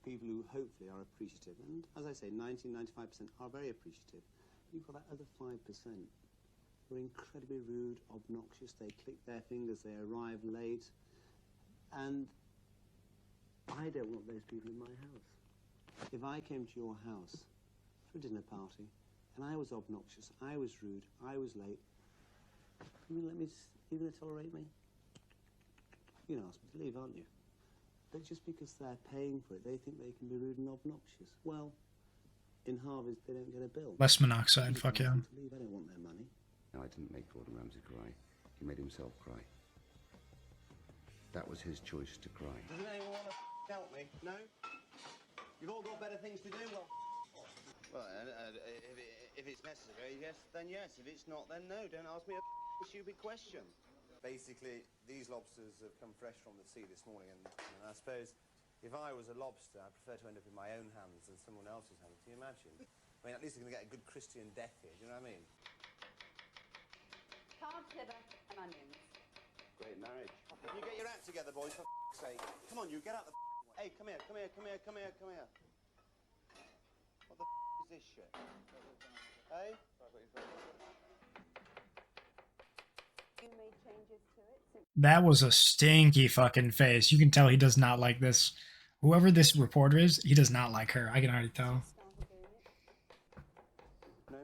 Speaker 11: people who hopefully are appreciative. And as I say, 90-95% are very appreciative. You've got that other 5% who are incredibly rude, obnoxious. They click their fingers, they arrive late. And I don't want those people in my house. If I came to your house for a dinner party and I was obnoxious, I was rude, I was late, you gonna tolerate me? You're gonna ask me to leave, aren't you? But just because they're paying for it, they think they can be rude and obnoxious. Well, in Harvard, they don't get a bill.
Speaker 2: Less monoxide, fuck yeah.
Speaker 11: Leave. I don't want their money.
Speaker 17: No, I didn't make Gordon Ramsay cry. He made himself cry. That was his choice to cry.
Speaker 11: Doesn't anyone want to help me? No? You've all got better things to do? Well, if it's necessary, yes, then yes. If it's not, then no. Don't ask me a stupid question. Basically, these lobsters have come fresh from the sea this morning, and I suppose if I was a lobster, I'd prefer to end up in my own hands than someone else's hands. Can you imagine? I mean, at least they're going to get a good Christian death here. Do you know what I mean?
Speaker 10: Calves, liver and onions.
Speaker 11: Great marriage. Can you get your act together, boys, for sake? Come on, you, get out the way. Hey, come here, come here, come here, come here, come here. What the is this shit? Hey?
Speaker 10: You made changes to it?
Speaker 2: That was a stinky fucking face. You can tell he does not like this. Whoever this reporter is, he does not like her. I can already tell.
Speaker 11: No?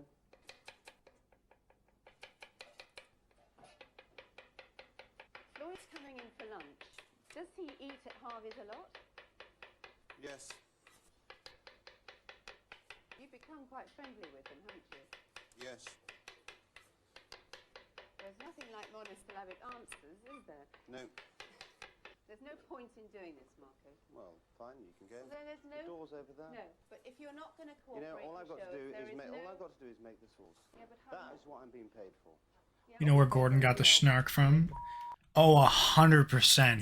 Speaker 10: Lloyd's coming in for lunch. Does he eat at Harvey's a lot?
Speaker 11: Yes.
Speaker 10: You've become quite friendly with him, haven't you?
Speaker 11: Yes.
Speaker 10: There's nothing like monosyllabic answers, is there?
Speaker 11: No.
Speaker 10: There's no point in doing this, Marco.
Speaker 11: Well, fine, you can go.
Speaker 10: Well, there's no...
Speaker 11: The door's over there.
Speaker 10: No, but if you're not going to cooperate,
Speaker 11: all I've got to do is make.
Speaker 10: no...
Speaker 11: All I've got to do is make the sauce.
Speaker 10: Yeah, but how
Speaker 11: That is what I'm being paid for.
Speaker 2: You know where Gordon got the snark from? Oh, 100%.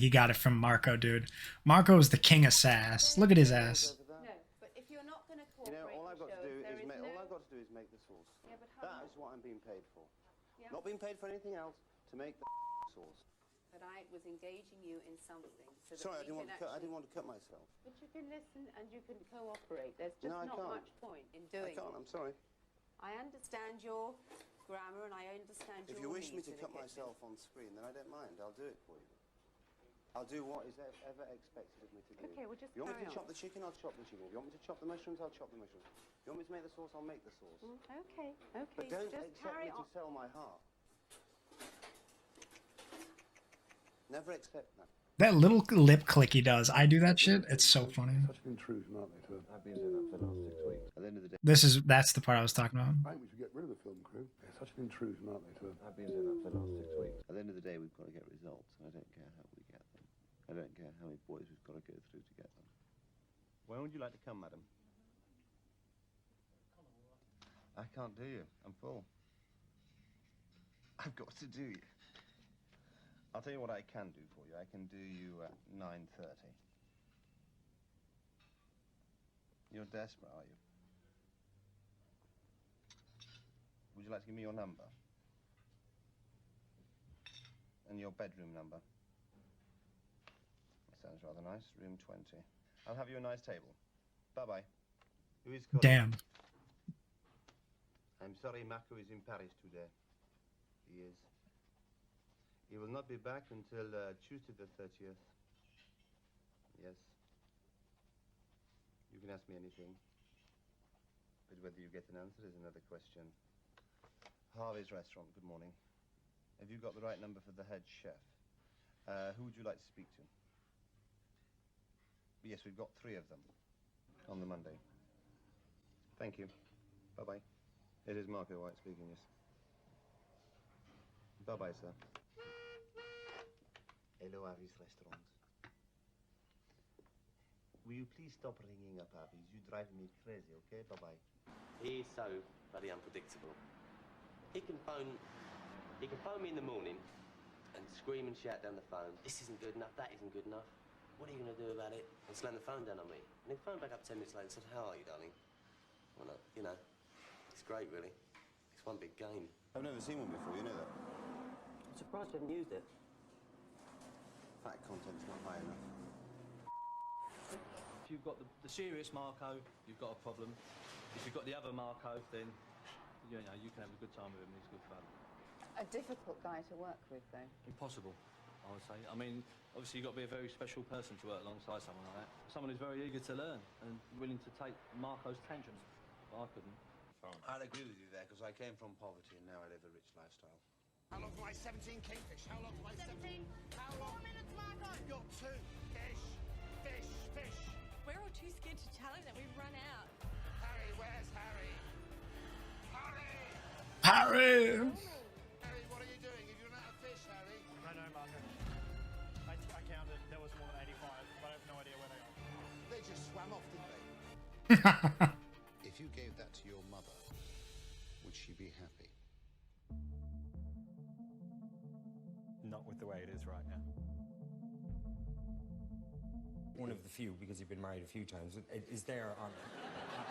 Speaker 2: He got it from Marco, dude. Marco is the king of sass. Look at his ass.
Speaker 10: No, but if you're not going to cooperate,
Speaker 11: All I've got to do is make. All I've got to do is make the sauce.
Speaker 10: Yeah, but how...
Speaker 11: That is what I'm being paid for.
Speaker 10: Yeah.
Speaker 11: Not being paid for anything else. To make the sauce.
Speaker 10: But I was engaging you in something. So that
Speaker 11: Sorry, I
Speaker 10: we
Speaker 11: didn't want to cut
Speaker 10: actually...
Speaker 11: myself.
Speaker 10: But you can listen and you can cooperate. There's just
Speaker 11: No, I
Speaker 10: not
Speaker 11: can't.
Speaker 10: much point in doing
Speaker 11: I can't.
Speaker 10: it.
Speaker 11: I'm sorry.
Speaker 10: I understand your grammar and I understand
Speaker 11: If
Speaker 10: your
Speaker 11: you wish me
Speaker 10: needs
Speaker 11: to
Speaker 10: in a
Speaker 11: cut
Speaker 10: kitchen.
Speaker 11: myself on screen, then I don't mind. I'll do it for you. I'll do what is ever expected of me to do.
Speaker 10: Okay, well just
Speaker 11: You want me
Speaker 10: carry
Speaker 11: to chop
Speaker 10: on.
Speaker 11: the chicken? I'll chop the chicken. If you want me to chop the mushrooms? I'll chop the mushrooms. If you want me to make the sauce? I'll make the sauce.
Speaker 10: Okay, okay.
Speaker 11: But don't
Speaker 10: just
Speaker 11: expect
Speaker 10: carry
Speaker 11: me
Speaker 10: on.
Speaker 11: to sell my heart. Never expect that.
Speaker 2: That little lip click he does. I do that shit. It's so funny.
Speaker 13: Such an intrusion, aren't they?
Speaker 17: I've been doing that for the last 6 weeks.
Speaker 11: At the end of the day,
Speaker 2: That's the part I was talking about.
Speaker 13: I think we should get rid of the film crew. They're such an intrusion, aren't they?
Speaker 17: I've been doing that for the last 6 weeks.
Speaker 11: at the end of the day, we've got to get results, and I don't care how we get them. I don't care how many boys we've got to go through to get them. When would you like to come, madam? I can't do you. I'm full. I've got to do you. I'll tell you what I can do for you. I can do you at 9:30. You're desperate, are you? Would you like to give me your number? And your bedroom number? That sounds rather nice. Room 20. I'll have you a nice table. Bye-bye. Who is calling?
Speaker 2: Damn.
Speaker 11: I'm sorry, Marco is in Paris today. He is. He will not be back until Tuesday the 30th. Yes. You can ask me anything. But whether you get an answer is another question. Harvey's Restaurant, good morning. Have you got the right number for the head chef? Who would you like to speak to? Yes, we've got 3 of them on the Monday. Thank you. Bye-bye. It is Marco White speaking, yes. Bye-bye, sir. Hello, Harvey's Restaurant. Will you please stop ringing up, Abby? You drive me crazy, okay? Bye-bye.
Speaker 18: He is so bloody unpredictable. He can phone me in the morning and scream and shout down the phone. This isn't good enough, that isn't good enough. What are you going to do about it? And slam the phone down on me. And he'd phone back up 10 minutes later and said, how are you, darling? Well, you know, it's great, really. It's one big game.
Speaker 11: I've never seen one before, you know that?
Speaker 18: I'm surprised you haven't used it.
Speaker 11: Fat content's not high enough.
Speaker 19: If you've got the serious Marco, you've got a problem. If you've got the other Marco, then you know you can have a good time with him. He's good fun.
Speaker 10: A difficult guy to work with, though.
Speaker 19: Impossible, I would say. I mean, obviously you've got to be a very special person to work alongside someone like that. Someone who's very eager to learn and willing to take Marco's tantrums. I couldn't.
Speaker 11: I'll agree with you there, because I came from poverty and now I live a rich lifestyle.
Speaker 20: How long do I 17 kingfish? How long do I 17? How long? 4 minutes, Marco! Got 2. Fish, fish, fish.
Speaker 6: We're all too scared to challenge that we've run out.
Speaker 20: Harry, where's Harry? Harry!
Speaker 2: Harry!
Speaker 20: Harry, what are you doing? Have you run out of fish, Harry?
Speaker 8: No, Marco. I counted. There was more than 85, but I have no idea where they are.
Speaker 20: They just swam off, didn't they?
Speaker 12: If you gave that to your mother, would she be happy?
Speaker 8: Not with the way it is right now.
Speaker 21: One of the few, because you've been married a few times, is there on...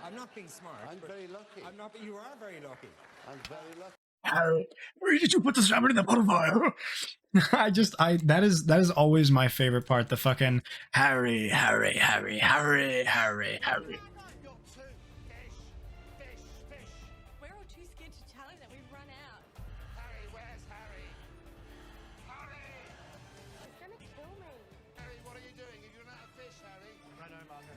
Speaker 21: I'm not being smart.
Speaker 11: I'm very lucky.
Speaker 21: I'm not, but you are very lucky.
Speaker 11: I'm very lucky.
Speaker 2: Harry, where did you put the salmon in the bonfire? That is always my favorite part. The fucking Harry.
Speaker 6: We're all too scared to challenge that we've run out.
Speaker 20: Harry, where's Harry? Harry!
Speaker 4: He's gonna kill me.
Speaker 20: Harry, what are you doing? Have you run out of fish, Harry?
Speaker 8: No, Marco.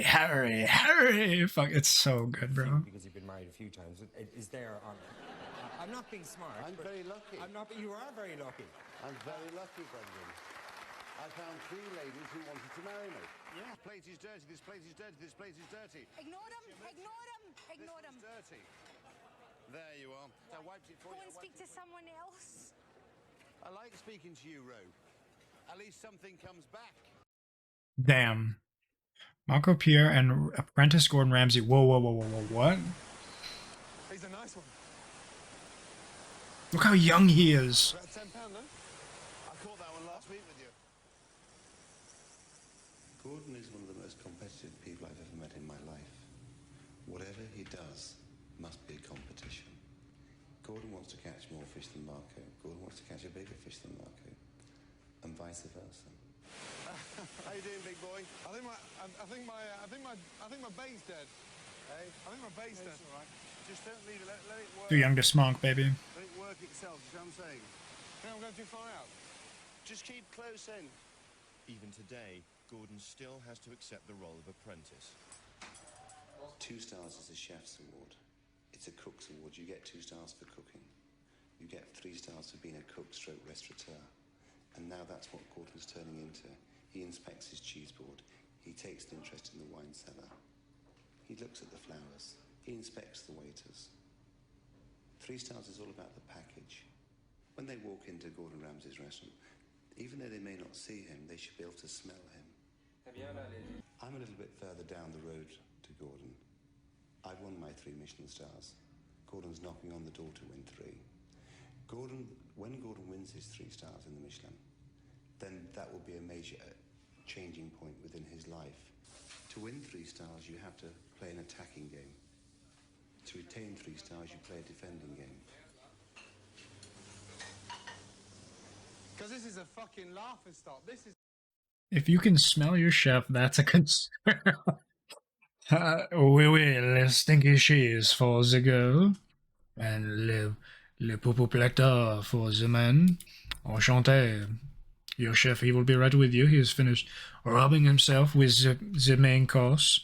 Speaker 2: Harry. Fuck, it's so good, bro.
Speaker 21: Because you've been married a few times, is there on... I'm not being smart.
Speaker 11: I'm very lucky.
Speaker 21: I'm not, but you are very lucky.
Speaker 11: I'm very lucky, Brendan. I found 3 ladies who wanted to marry me.
Speaker 20: Yeah. This plate is dirty, this plate is dirty, this plate is dirty.
Speaker 22: Ignore them, ignore them, ignore them.
Speaker 20: Dirty. There you are. I wiped it for
Speaker 22: Go
Speaker 20: you.
Speaker 22: and speak to someone else.
Speaker 20: I like speaking to you, Ro. At least something comes back.
Speaker 2: Damn. Marco Pierre and apprentice Gordon Ramsay. Whoa, what?
Speaker 20: He's a nice one.
Speaker 2: Look how young he is.
Speaker 20: About £10, no? I caught that one last week with you.
Speaker 11: Gordon is one of the most competitive people I've ever met in my life. Whatever he does must be a competition. Gordon wants to catch more fish than Marco. Gordon wants to catch a bigger fish than Marco. And vice versa.
Speaker 20: How you doing, big boy? I think my bait's dead. Hey? I think my bait's dead. It's all right. Just don't leave it. Let it work.
Speaker 2: Too young to smonk, baby.
Speaker 20: Let it work itself. You see what I'm saying? Think I'm going too far out. Just keep close in.
Speaker 23: Even today, Gordon still has to accept the role of apprentice.
Speaker 11: 2 stars is a chef's award. It's a cook's award. You get 2 stars for cooking. You get 3 stars for being a cook stroke restaurateur. And now that's what Gordon's turning into. He inspects his cheese board. He takes an interest in the wine cellar. He looks at the flowers. He inspects the waiters. 3 stars is all about the package. When they walk into Gordon Ramsay's restaurant, even though they may not see him, they should be able to smell him. I'm a little bit further down the road to Gordon. I've won my 3 Michelin stars. Gordon's knocking on the door to win 3. When Gordon wins his 3 stars in the Michelin, then that will be a major changing point within his life. To win 3 stars, you have to play an attacking game. To retain 3 stars, you play a defending game.
Speaker 20: Because this is a fucking laughing stock. This is...
Speaker 2: If you can smell your chef, that's a concern. We will stinky cheese for the girl. And le poupou platter for the man. Enchanté. Your chef, he will be right with you. He has finished rubbing himself with the main course.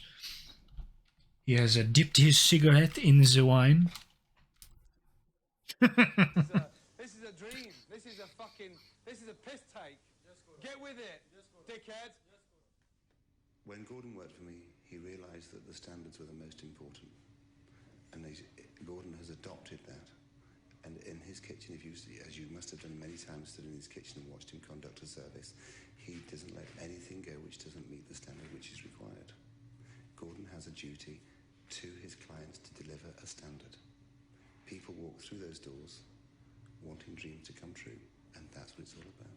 Speaker 2: He has dipped his cigarette in the wine.
Speaker 20: This is a dream. This is a piss take. Get with it, dickhead.
Speaker 11: When Gordon worked for me, he realised that the standards were the most important. And Gordon has adopted that. And in his kitchen, if you see, as you must have done many times, stood in his kitchen and watched him conduct a service, he doesn't let anything go which doesn't meet the standard which is required. Gordon has a duty to his clients to deliver a standard. People walk through those doors wanting dreams to come true, and that's what it's all about.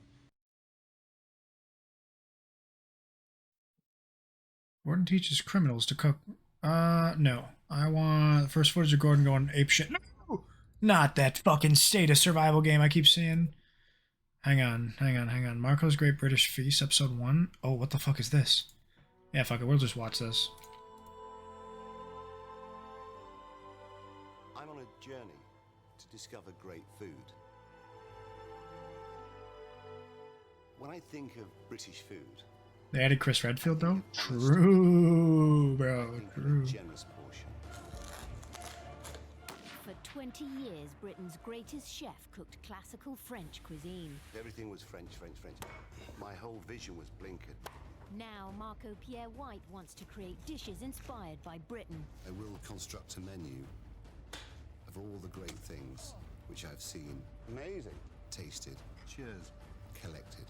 Speaker 2: Gordon teaches criminals to cook. No. I want the first footage of Gordon going apeshit. No! Not that fucking state of survival game I keep seeing. Hang on. Marco's Great British Feast, episode 1. Oh, what the fuck is this? Yeah, fuck it, we'll just watch this.
Speaker 23: I'm on a journey to discover great food. When I think of British food,
Speaker 2: They added Chris Redfield, though? True, bro, true.
Speaker 23: generous portion.
Speaker 1: For 20 years, Britain's greatest chef cooked classical French cuisine.
Speaker 23: Everything was French. My whole vision was blinkered.
Speaker 1: Now, Marco Pierre White wants to create dishes inspired by Britain.
Speaker 12: I will construct a menu of all the great things which I've seen.
Speaker 23: Amazing.
Speaker 12: Tasted.
Speaker 23: Cheers.
Speaker 12: Collected.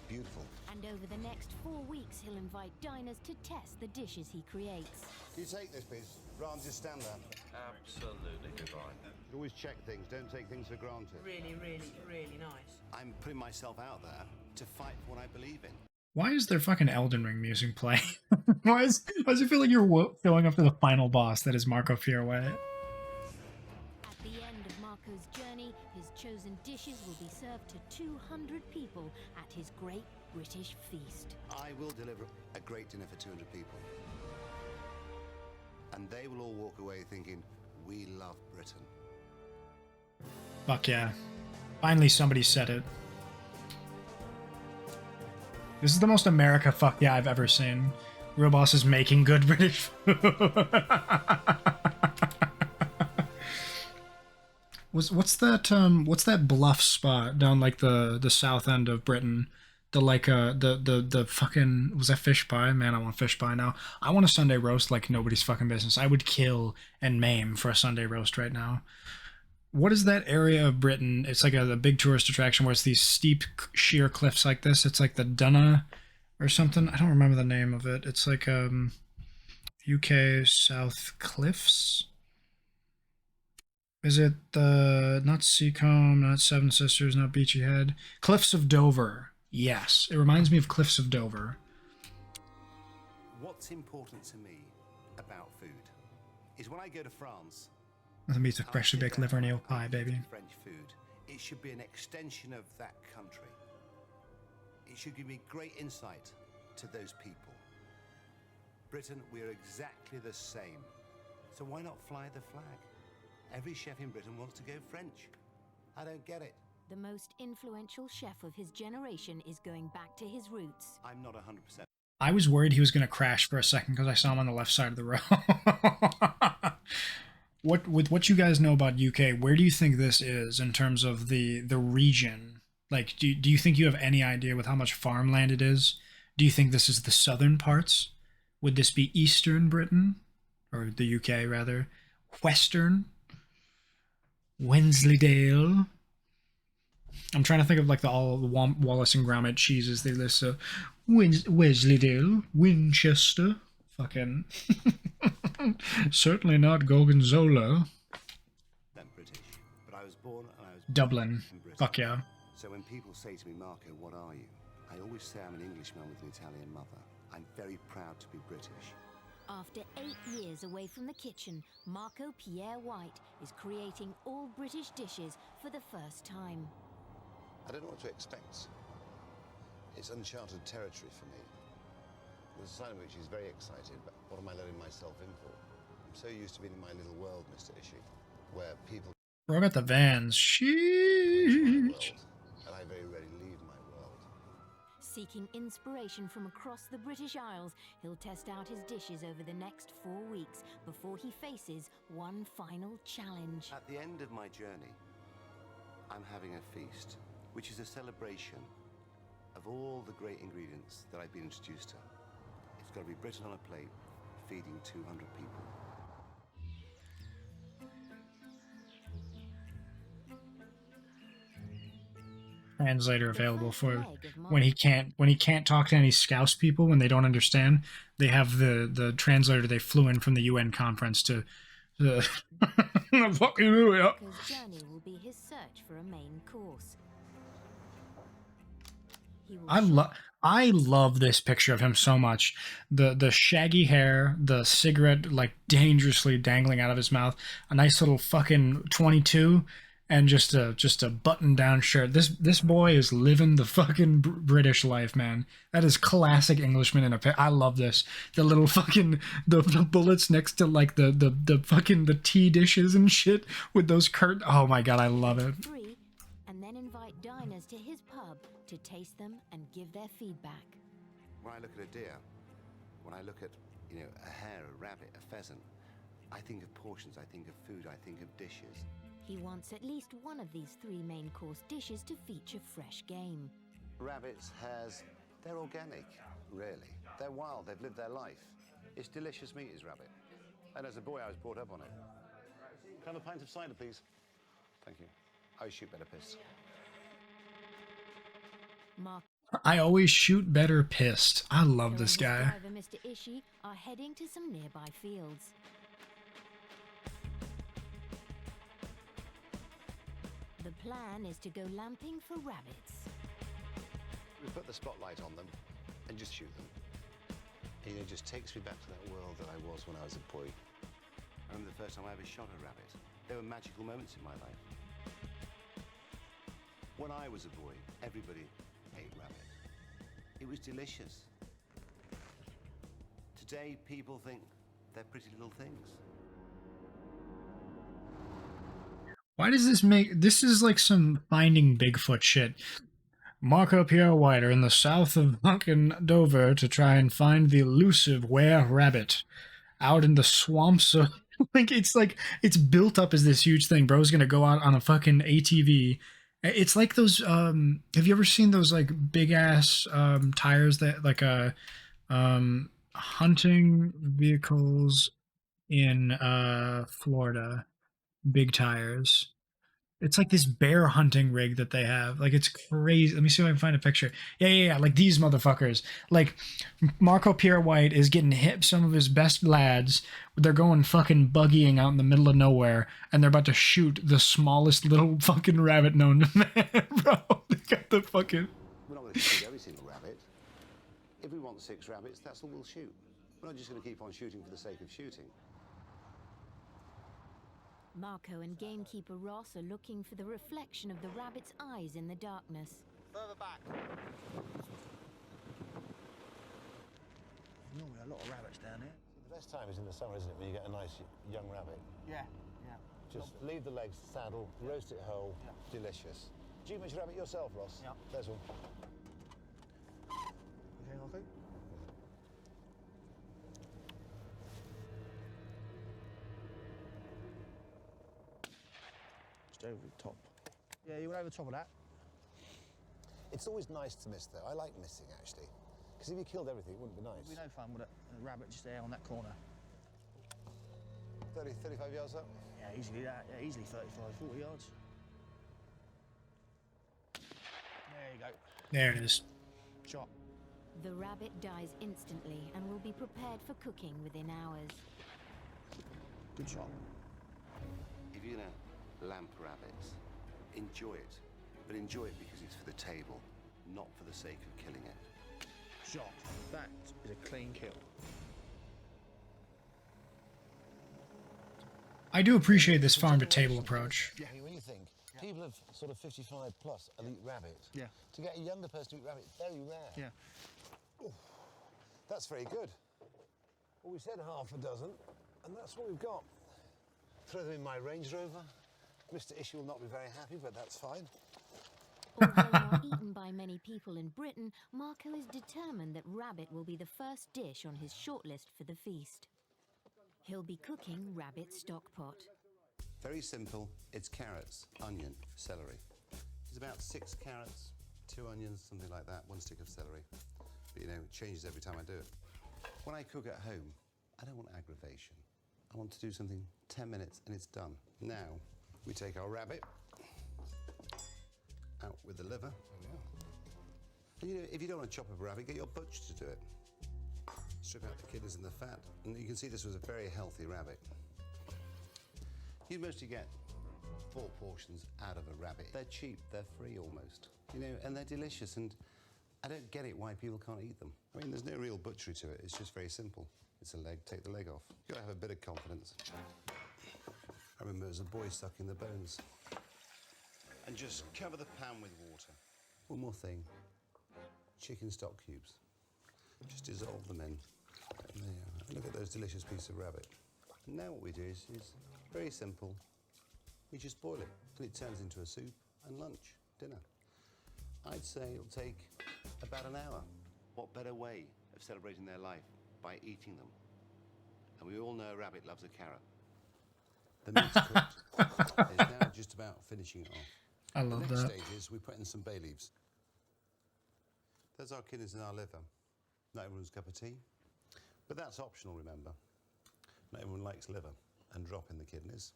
Speaker 12: Beautiful.
Speaker 1: And over the next 4 weeks, he'll invite diners to test the dishes he creates.
Speaker 12: You take this, please. Rather than just stand there.
Speaker 23: Absolutely divine.
Speaker 12: You always check things, don't take things for granted.
Speaker 6: Really, really, really nice.
Speaker 23: I'm putting myself out there to fight for what I believe in.
Speaker 2: Why is there fucking Elden Ring music playing? why does it feel like you're going up to the final boss that is Marco Pierre White?
Speaker 1: At the end of Marco's journey, his chosen dishes will be served to 200 people at his Great British Feast.
Speaker 23: I will deliver a great dinner for 200 people. And they will all walk away thinking, we love Britain.
Speaker 2: Fuck yeah. Finally somebody said it. This is the most America fuck yeah I've ever seen. Real Boss is making good British food. What's that bluff spot down like the south end of Britain? The fucking, was that fish pie? Man, I want fish pie now. I want a Sunday roast like nobody's fucking business. I would kill and maim for a Sunday roast right now. What is that area of Britain? It's like a big tourist attraction where it's these steep sheer cliffs like this. It's like the Dunna or something. I don't remember the name of it. It's like UK South Cliffs. Is it not Seacombe, not Seven Sisters, not Beachy Head? Cliffs of Dover. Yes, it reminds me of Cliffs of Dover.
Speaker 23: What's important to me about food is when I go to France,
Speaker 2: Nothing beats a freshly baked liver and eel pie, baby.
Speaker 23: French food, it should be an extension of that country. It should give me great insight to those people. Britain, we're exactly the same. So why not fly the flag? Every chef in Britain wants to go French. I don't get it.
Speaker 1: The most influential chef of his generation is going back to his roots.
Speaker 23: I'm not 100%.
Speaker 2: I was worried he was going to crash for a second because I saw him on the left side of the road. With what you guys know about UK, where do you think this is in terms of the region? Like, do you think you have any idea with how much farmland it is? Do you think this is the southern parts? Would this be Eastern Britain? Or the UK, rather? Western? Wensleydale? I'm trying to think of like all the Wallace and Gromit cheeses they list. So, Wensleydale, Winchester, fucking certainly not Gorgonzola.
Speaker 23: I'm British, but I was born and I was
Speaker 2: Dublin.
Speaker 23: in Britain.
Speaker 2: Fuck yeah.
Speaker 23: So when people say to me, Marco, what are you? I always say I'm an Englishman with an Italian mother. I'm very proud to be British.
Speaker 1: After 8 years away from the kitchen, Marco Pierre White is creating all British dishes for the first time.
Speaker 12: I don't know what to expect. It's uncharted territory for me. There's a side of which is very excited, but what am I letting myself in for? I'm so used to being in my little world, Mr. Ishii, where people...
Speaker 2: Bro, I got the Vans. Sheesh.
Speaker 12: And I very rarely leave my world.
Speaker 1: Seeking inspiration from across the British Isles, he'll test out his dishes over the next 4 weeks before he faces one final challenge.
Speaker 23: At the end of my journey, I'm having a feast, which is a celebration of all the great ingredients that I've been introduced to. It's got to be Britain on a plate, feeding 200 people.
Speaker 2: translator available for when he can't talk to any Scouse people when they don't understand. They have the translator they flew in from the UN conference to fuck you, yeah.
Speaker 1: Marco's journey will be his search for a main course. He will
Speaker 2: I love this picture of him so much. The shaggy hair, the cigarette like dangerously dangling out of his mouth, a nice little fucking 22, and just a button down shirt. This boy is living the fucking British life, man. That is classic Englishman in a I love this. The little fucking the bullets next to like the fucking the tea dishes and shit with those curtains. Oh my god, I love it.
Speaker 1: free, and then invite diners to his pub to taste them and give their feedback.
Speaker 12: When I look at a deer, when I look at, you know, a hare, a rabbit, a pheasant, I think of portions, I think of food, I think of dishes.
Speaker 1: He wants at least one of these 3 main course dishes to feature fresh game.
Speaker 12: Rabbits, hares, they're organic, really. They're wild, they've lived their life. It's delicious meat, is rabbit. And as a boy, I was brought up on it. Can I have a pint of cider, please? Thank you. I shoot better piss.
Speaker 1: Mark
Speaker 2: I always shoot better pissed. I love this guy.
Speaker 1: driver Mr. Ishii are heading to some nearby fields. The plan is to go lamping for rabbits.
Speaker 12: We put the spotlight on them and just shoot them. And it just takes me back to that world that I was when I was a boy. I remember the first time I ever shot a rabbit. There were magical moments in my life. When I was a boy, everybody ate rabbit. It was delicious. Today, people think they're pretty little things.
Speaker 2: Why does this make... This is like some Finding Bigfoot shit. Marco Pierre White are in the south of fucking Dover to try and find the elusive were-rabbit out in the swamps of... like, it's built up as this huge thing. Bro's gonna go out on a fucking ATV. It's like those, have you ever seen those, like, big-ass tires that, like, hunting vehicles in Florida? Big tires. It's like this bear hunting rig that they have. Like, it's crazy. Let me see if I can find a picture. Yeah. Like, these motherfuckers. Like, Marco Pierre White is getting hit some of his best lads. They're going fucking buggying out in the middle of nowhere, and they're about to shoot the smallest little fucking rabbit known to man, bro. They got the fucking...
Speaker 12: We're not going to shoot every single rabbit. If we want 6 rabbits, that's all we'll shoot. We're not just going to keep on shooting for the sake of shooting.
Speaker 1: Marco and gamekeeper Ross are looking for the reflection of the rabbit's eyes in the darkness.
Speaker 20: Further back.
Speaker 5: Normally a lot of rabbits down here.
Speaker 12: The best time is in the summer, isn't it, when you get a nice young rabbit?
Speaker 5: Yeah.
Speaker 12: Just leave the legs, saddle, roast it whole, delicious. Do you much rabbit yourself, Ross?
Speaker 5: Yeah.
Speaker 12: There's one.
Speaker 5: Okay, okay. Just over the top. Yeah, you went over the top of that.
Speaker 12: It's always nice to miss, though. I like missing, actually. Because if you killed everything, it wouldn't be nice.
Speaker 5: It'd be no fun with a rabbit just there on that corner.
Speaker 12: 30, 35 yards up?
Speaker 5: Yeah, easily that. Yeah, easily 35, 40 yards. There you go.
Speaker 2: There it is.
Speaker 5: Shot.
Speaker 1: The rabbit dies instantly and will be prepared for cooking within hours.
Speaker 5: Good shot.
Speaker 12: If you're going to lamp rabbits, enjoy it. But enjoy it because it's for the table, not for the sake of killing it.
Speaker 5: Shot. That is a clean kill.
Speaker 2: I do appreciate this farm-to-table approach.
Speaker 12: Yeah. When you think, people of sort of 55 plus will eat rabbit.
Speaker 5: Yeah.
Speaker 12: To get a younger person to eat rabbit, very rare.
Speaker 5: Yeah.
Speaker 12: Ooh, that's very good. Well, we said half a dozen, and that's what we've got. Throw them in my Range Rover. Mr. Ishii will not be very happy, but that's fine.
Speaker 1: Although not eaten by many people in Britain, Marco is determined that rabbit will be the first dish on his shortlist for the feast. He'll be cooking rabbit stock pot.
Speaker 12: Very simple. It's carrots, onion, celery. It's about 6 carrots, 2 onions, something like that, 1 stick of celery. But, you know, it changes every time I do it. When I cook at home, I don't want aggravation. I want to do something 10 minutes and it's done. Now, we take our rabbit, out with the liver. And you know, if you don't want to chop up a rabbit, get your butcher to do it. Strip out the kidneys and the fat. And you can see this was a very healthy rabbit. You mostly get 4 portions out of a rabbit. They're cheap, they're free almost. You know, and they're delicious, and I don't get it why people can't eat them. I mean, there's no real butchery to it, it's just very simple. It's a leg, take the leg off. You gotta have a bit of confidence. I remember as a boy sucking the bones. And just cover the pan with water. One more thing, chicken stock cubes. Just dissolve them in. And there you are. Look at those delicious pieces of rabbit. And now what we do is very simple. We just boil it till it turns into a soup and lunch, dinner. I'd say it'll take about an hour. What better way of celebrating their life by eating them? And we all know a rabbit loves a carrot. The meat's cooked. It's now just about finishing it off.
Speaker 2: I love
Speaker 12: the
Speaker 2: that.
Speaker 12: next stage is we put in some bay leaves. There's our kidneys and our liver. Not everyone's cup of tea, but that's optional, remember. Not everyone likes liver, and drop in the kidneys.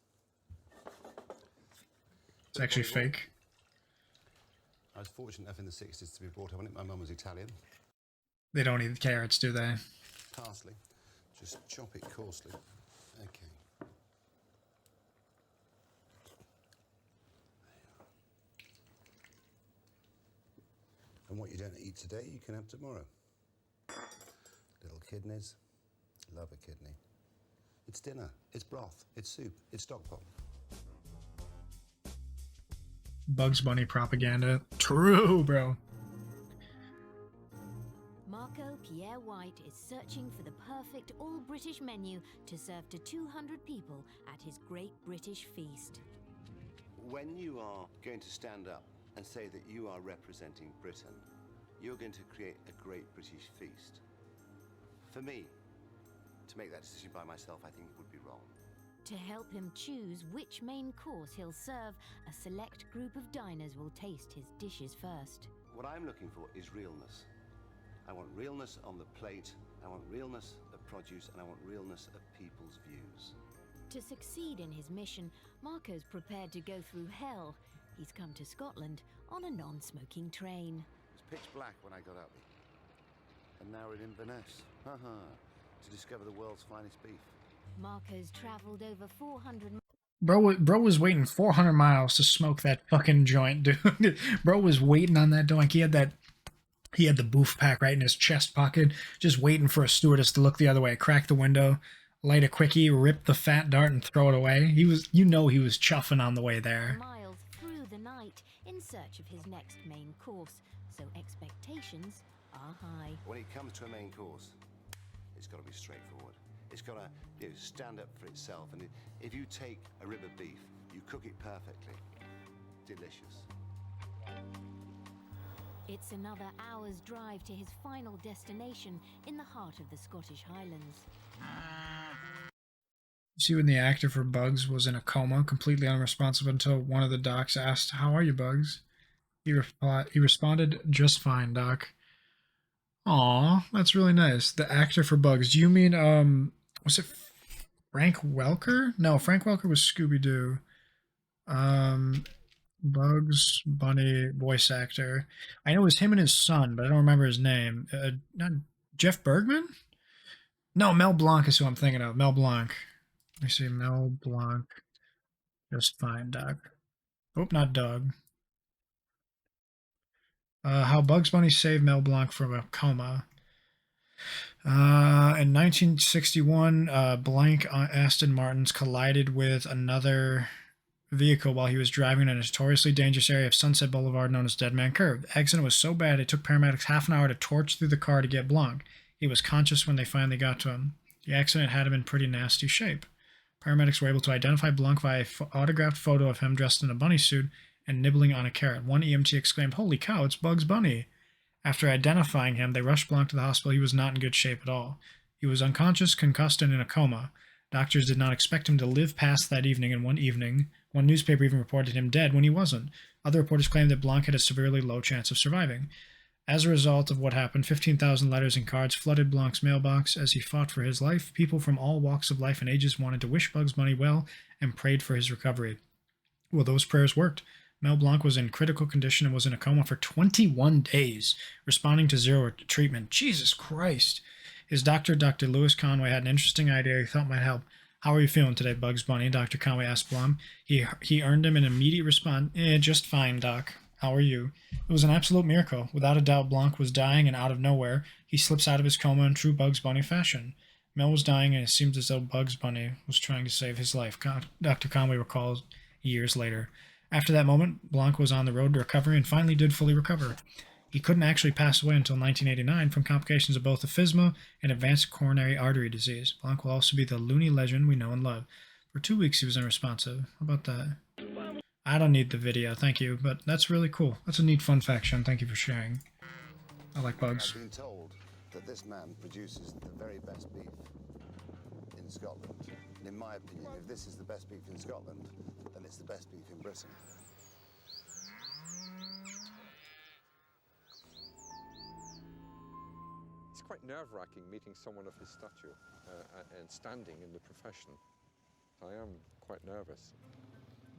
Speaker 2: It's actually fake.
Speaker 12: I was fortunate enough in the 60s to be brought up on it. My mum was Italian.
Speaker 2: They don't eat carrots, do they?
Speaker 12: Parsley. Just chop it coarsely. Okay. And what you don't eat today, you can have tomorrow. Little kidneys. Love a kidney. It's dinner. It's broth. It's soup. It's stock pot.
Speaker 2: Bugs Bunny propaganda. True, bro.
Speaker 1: Marco Pierre White is searching for the perfect all-British menu to serve to 200 people at his Great British Feast.
Speaker 12: When you are going to stand up and say that you are representing Britain, you're going to create a great British feast. For me, to make that decision by myself, I think would be wrong.
Speaker 1: To help him choose which main course he'll serve, a select group of diners will taste his dishes first.
Speaker 12: What I'm looking for is realness. I want realness on the plate, I want realness of produce, and I want realness of people's views.
Speaker 1: To succeed in his mission, Marco's prepared to go through hell. He's come to Scotland on a non-smoking train.
Speaker 12: It was pitch black when I got up, and now we're in Inverness, to discover the world's finest beef.
Speaker 1: Marco's travelled over 400
Speaker 2: Bro was waiting 400 miles to smoke that fucking joint, dude. Bro was waiting on that doink. He had the boof pack right in his chest pocket, just waiting for a stewardess to look the other way, crack the window, light a quickie, rip the fat dart, and throw it away. He was chuffing on the way there.
Speaker 1: miles through the night in search of his next main course, so expectations are high.
Speaker 12: When it comes to a main course, it's got to be straightforward. It's got to stand up for itself. And if you take a rib of beef, you cook it perfectly. Delicious.
Speaker 1: It's another hour's drive to his final destination in the heart of the Scottish Highlands.
Speaker 2: You see when the actor for Bugs was in a coma, completely unresponsive until one of the docs asked, "How are you, Bugs?" He responded, "Just fine, Doc." Aw, that's really nice. The actor for Bugs. Do you mean, was it Frank Welker? No, Frank Welker was Scooby-Doo. Bugs Bunny voice actor. I know it was him and his son, but I don't remember his name. Not Jeff Bergman? No, Mel Blanc is who I'm thinking of. Mel Blanc. Let me see, Mel Blanc. Just fine, Doc. Oh, not Doug. How Bugs Bunny saved Mel Blanc from a coma. In 1961, blank Aston Martins collided with another vehicle while he was driving in a notoriously dangerous area of Sunset Boulevard known as Dead Man Curve. The accident was so bad it took paramedics half an hour to torch through the car to get Blanc. He was conscious when they finally got to him. The accident had him in pretty nasty shape. Paramedics were able to identify Blanc via an autographed photo of him dressed in a bunny suit and nibbling on a carrot. One EMT exclaimed, "Holy cow, it's Bugs Bunny." After identifying him, they rushed Blanc to the hospital. He was not in good shape at all. He was unconscious, concussed, and in a coma. Doctors did not expect him to live past that evening, and one newspaper even reported him dead when he wasn't. Other reporters claimed that Blanc had a severely low chance of surviving. As a result of what happened, 15,000 letters and cards flooded Blanc's mailbox as he fought for his life. People from all walks of life and ages wanted to wish Bugs Bunny well and prayed for his recovery. Well, those prayers worked. Mel Blanc was in critical condition and was in a coma for 21 days, responding to zero treatment. Jesus Christ. His doctor, Dr. Lewis Conway, had an interesting idea he thought might help. How are you feeling today, Bugs Bunny? Dr. Conway asked Blum. He earned him an immediate response. Just fine, Doc. How are you? It was an absolute miracle. Without a doubt, Blanc was dying, and out of nowhere, he slips out of his coma in true Bugs Bunny fashion. Mel was dying, and it seemed as though Bugs Bunny was trying to save his life, Dr. Conway recalled years later. After that moment, Blanc was on the road to recovery and finally did fully recover. He couldn't actually pass away until 1989 from complications of both emphysema and advanced coronary artery disease. Blanc will also be the loony legend we know and love. For 2 weeks, he was unresponsive. How about that? I don't need the video, thank you, but that's really cool. That's a neat fun fact, Sean. Thank you for sharing. I like bugs.
Speaker 12: I've been told that this man produces the very best beef in Scotland. And in my opinion, if this is the best beef in Scotland, then it's the best beef in Britain.
Speaker 3: It's quite nerve-wracking meeting someone of his stature and standing in the profession. I am quite nervous.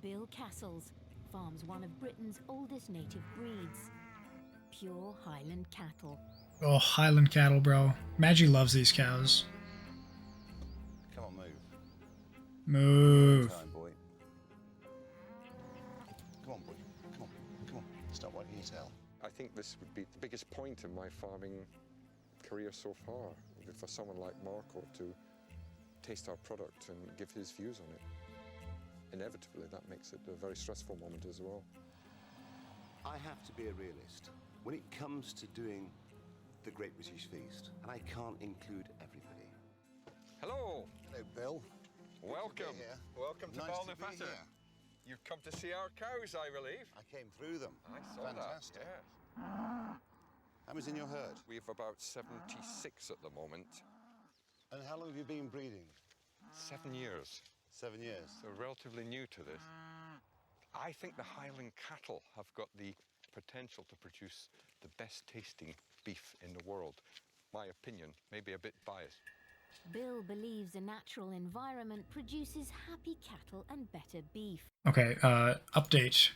Speaker 1: Bill Castles farms one of Britain's oldest native breeds. Pure Highland cattle.
Speaker 2: Oh, Highland cattle, bro. Maggie loves these cows.
Speaker 12: Come on, move.
Speaker 2: Move.
Speaker 12: Time, boy. Come on, boy. Come on. Come on. Stop wagging your tail.
Speaker 3: I think this would be the biggest point in my farming career so far, for someone like Marco to taste our product and give his views on it. Inevitably, that makes it a very stressful moment as well.
Speaker 23: I have to be a realist. When it comes to doing the Great British Feast, and I can't include everybody.
Speaker 3: Hello.
Speaker 12: Hello, Bill.
Speaker 3: Welcome. Welcome to
Speaker 12: Nice to be
Speaker 3: Balnafatter.
Speaker 12: here.
Speaker 3: You've come to see our cows, I believe.
Speaker 12: I came through them.
Speaker 3: I saw
Speaker 12: Fantastic.
Speaker 3: that. Yes.
Speaker 12: How many's in your herd?
Speaker 3: We have about 76 at the moment.
Speaker 12: And how long have you been breeding?
Speaker 3: 7 years.
Speaker 12: 7 years.
Speaker 3: So relatively new to this. I think the Highland cattle have got the potential to produce the best tasting beef in the world. My opinion, maybe a bit biased.
Speaker 1: Bill believes a natural environment produces happy cattle and better beef.
Speaker 2: Okay, update.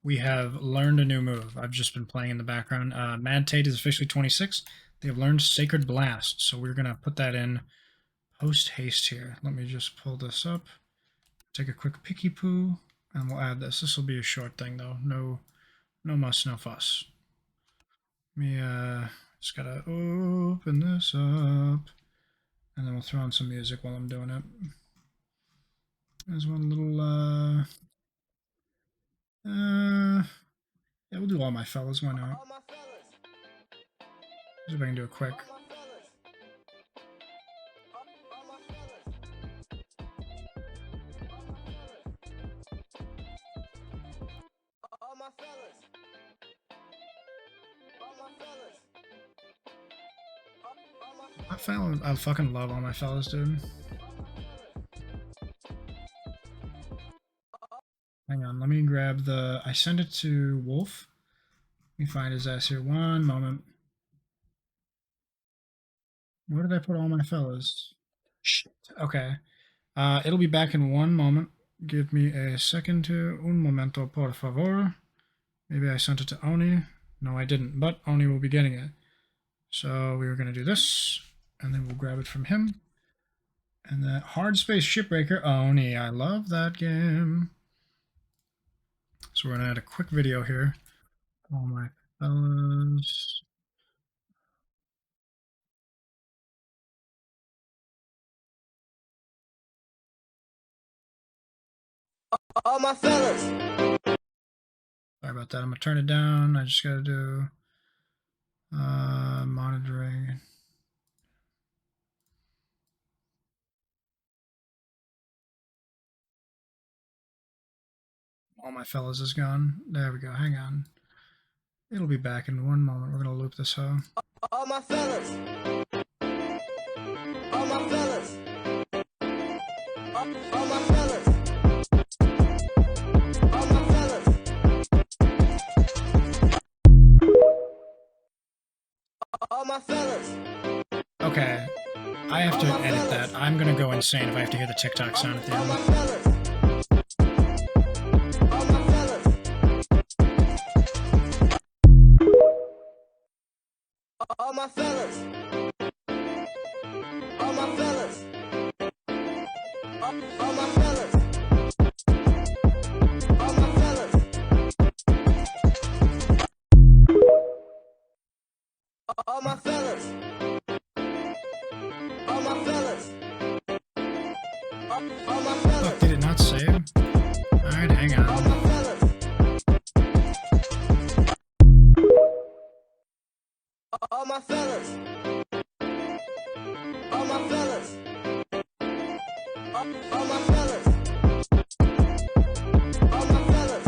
Speaker 2: We have learned a new move. I've just been playing in the background. Mad Tate is officially 26. They have learned Sacred Blast, so we're going to put that in post-haste here. Let me just pull this up. Take a quick picky poo, and we'll add this. This will be a short thing, though. No muss, no fuss. Let me, just gotta open this up, and then we'll throw on some music while I'm doing it. There's one little, yeah, we'll do All My Fellas, why not? See if I can do it quick. I fucking love All My Fellas, dude. Hang on, let me grab the... I sent it to Wolf. Let me find his ass here. One moment. Where did I put All My Fellas? Shit. Okay. It'll be back in one moment. Give me a second to... Un momento, por favor. Maybe I sent it to Oni. No, I didn't, but Oni will be getting it. So we were going to do this, and then we'll grab it from him. And that Hard Space Shipbreaker Oni. I love that game. So we're going to add a quick video here. All My Fellas.
Speaker 7: All my fellas.
Speaker 2: Sorry about that. I'm going to turn it down. I just got to do monitoring. All My Fellas is gone. There we go. Hang on. It'll be back in one moment. We're going to loop this hoe.
Speaker 7: All my fellas. All my fellas. All my fellas. All my fellas. All my fellas.
Speaker 2: Okay. I have to edit that. I'm going to go insane if I have to hear the TikTok sound at the end.
Speaker 7: All my fellas. my fellas. All my fellas. All my fellas. All my fellas. All my fellas. All my fellas. All my fellas.
Speaker 2: Fuck, did it not save? Alright, hang on.
Speaker 7: All my fellas. All my fellas. All my fellas. All my fellas. All my fellas.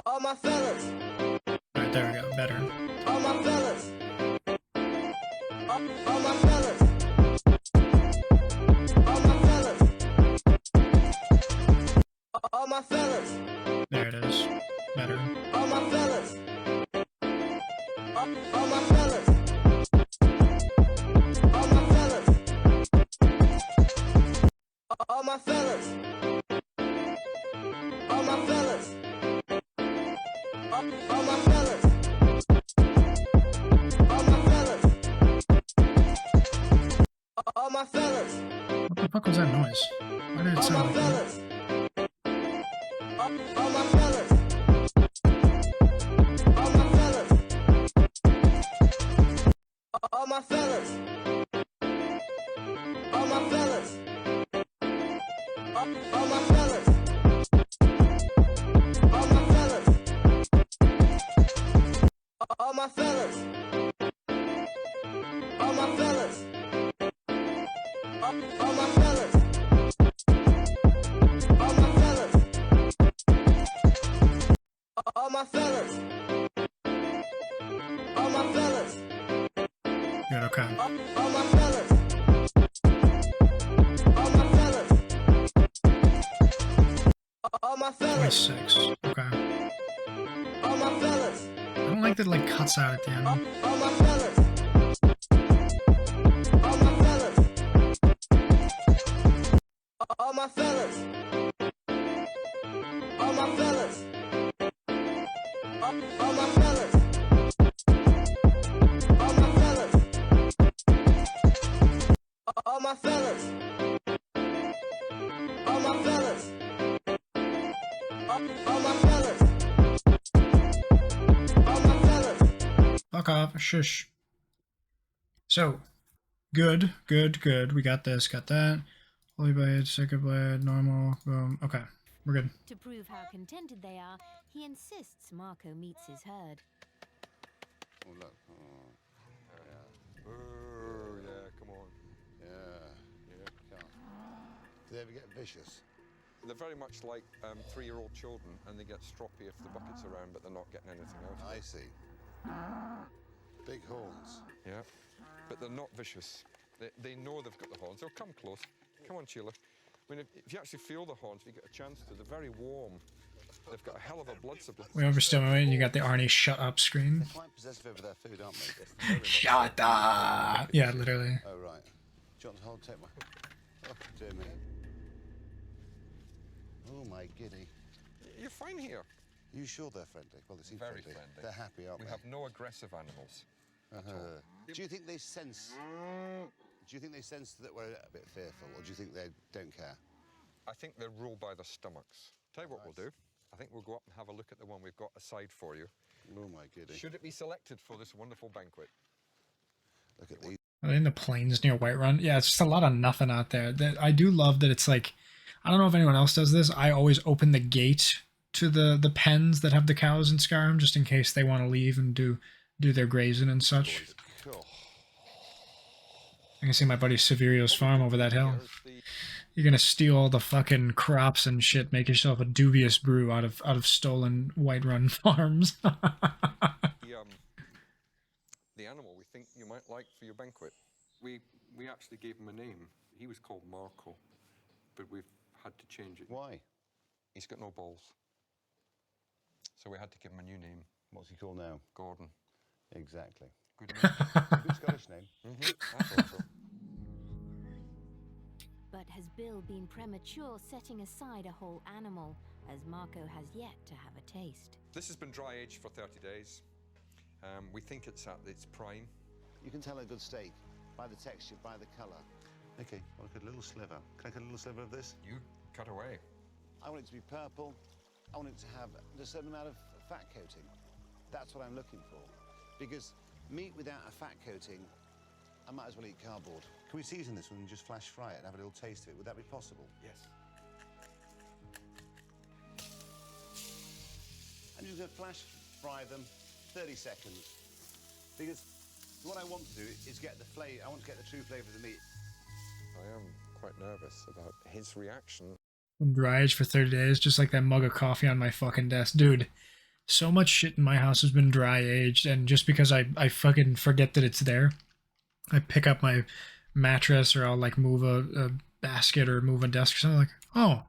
Speaker 7: All my fellas.
Speaker 2: Alright, there we go. Better.
Speaker 7: All my fellas. All my fellas. All my fellas. All my fellas.
Speaker 2: There it is. Better.
Speaker 7: All my fellas. All my fellas. All my fellas. All my fellas. All my fellas. All my fellas. All my fellas. All my fellas.
Speaker 2: What the fuck was that noise? Why did it sound like that?
Speaker 7: All my fellas. All my fellas. All my fellas. All my fellas. All my fellas. All my fellas. All my fellas. All my fellas. All my fellas. All my fellas. All my fellas. All my fellas.
Speaker 2: Good, okay.
Speaker 7: All my fellas. All my fellas. All my fellas.
Speaker 2: 26. Okay.
Speaker 7: All my fellas.
Speaker 2: I don't like that it like cuts out at the end.
Speaker 7: All my fellas. All my fellas. All my fellas. All my fellas. All my fellas. All my fellas. All my fellas. All my fellas. All my fellas. All my fellas.
Speaker 2: Fuck off. Shush. So, good. We got this, got that. Holy blade, sacred blade, normal, boom. Okay, we're good.
Speaker 1: To prove how contented they are, he insists Marco meets his herd.
Speaker 12: Oh, look. Oh, yeah.
Speaker 3: Oh, yeah, come on.
Speaker 12: Yeah. Can't. Do they ever get vicious?
Speaker 3: They're very much like 3-year-old children, and they get stroppy if the bucket's around, but they're not getting anything out of it.
Speaker 12: I see. Big horns.
Speaker 3: Yeah, but they're not vicious. They know they've got the horns. They'll come close. Come on, Sheila. I mean, if you actually feel the horns, if you get a chance to, they're very warm. They've got a hell of a blood supply.
Speaker 2: We overestimated, you got the Arnie shut up screen.
Speaker 12: They're quite possessive over their food, aren't they?
Speaker 2: Shut up! Yeah, literally.
Speaker 12: Oh, right. Do you want to hold, take my... Oh, dear me. Oh, my giddy.
Speaker 3: You're fine here.
Speaker 12: You sure they're friendly? Well, they seem
Speaker 3: Very
Speaker 12: friendly.
Speaker 3: friendly.
Speaker 12: They're happy, aren't
Speaker 3: We
Speaker 12: they?
Speaker 3: have no aggressive animals.
Speaker 12: Do you think they sense... Do you think they sense that we're a bit fearful, or do you think they don't care?
Speaker 3: I think they're ruled by their stomachs. Tell you what we'll do. I think we'll go up and have a look at the one we've got aside for you.
Speaker 12: Oh, my giddy.
Speaker 3: Should it be selected for this wonderful banquet?
Speaker 12: Look at these.
Speaker 2: Are they in the plains near Whiterun? Yeah, it's just a lot of nothing out there. That I do love that it's like, I don't know if anyone else does this. I always open the gate to the pens that have the cows in Skyrim, just in case they want to leave and do their grazing and such. I can see my buddy Severio's farm over that hill. You're gonna steal all the fucking crops and shit, make yourself a dubious brew out of stolen Whiterun farms.
Speaker 3: The animal we think you might like for your banquet. We actually gave him a name. He was called Marco, but we've had to change it.
Speaker 12: Why?
Speaker 3: He's got no balls. So we had to give him a new name.
Speaker 12: What's he called now?
Speaker 3: Gordon.
Speaker 12: Exactly.
Speaker 3: Good name.
Speaker 12: Good Scottish name.
Speaker 3: I thought so.
Speaker 1: But has Bill been premature setting aside a whole animal, as Marco has yet to have a taste.
Speaker 3: This has been dry aged for 30 days. We think it's at its prime.
Speaker 12: You can tell a good steak by the texture, by the colour. Okay, I'll cut a little sliver. Can I cut a little sliver of this?
Speaker 3: You cut away.
Speaker 12: I want it to be purple. I want it to have a certain amount of fat coating. That's what I'm looking for. Because meat without a fat coating, I might as well eat cardboard. Can we season this one and just flash fry it and have a little taste of it? Would that be possible?
Speaker 3: Yes.
Speaker 12: I'm just going to flash fry them 30 seconds. Because what I want to do is get the flavour, I want to get the true flavour of the meat.
Speaker 3: I am quite nervous about his reaction.
Speaker 2: Dry aged for 30 days, just like that mug of coffee on my fucking desk. Dude, so much shit in my house has been dry aged, and just because I fucking forget that it's there, I pick up my mattress or I'll like move a basket or move a desk or something, like, oh,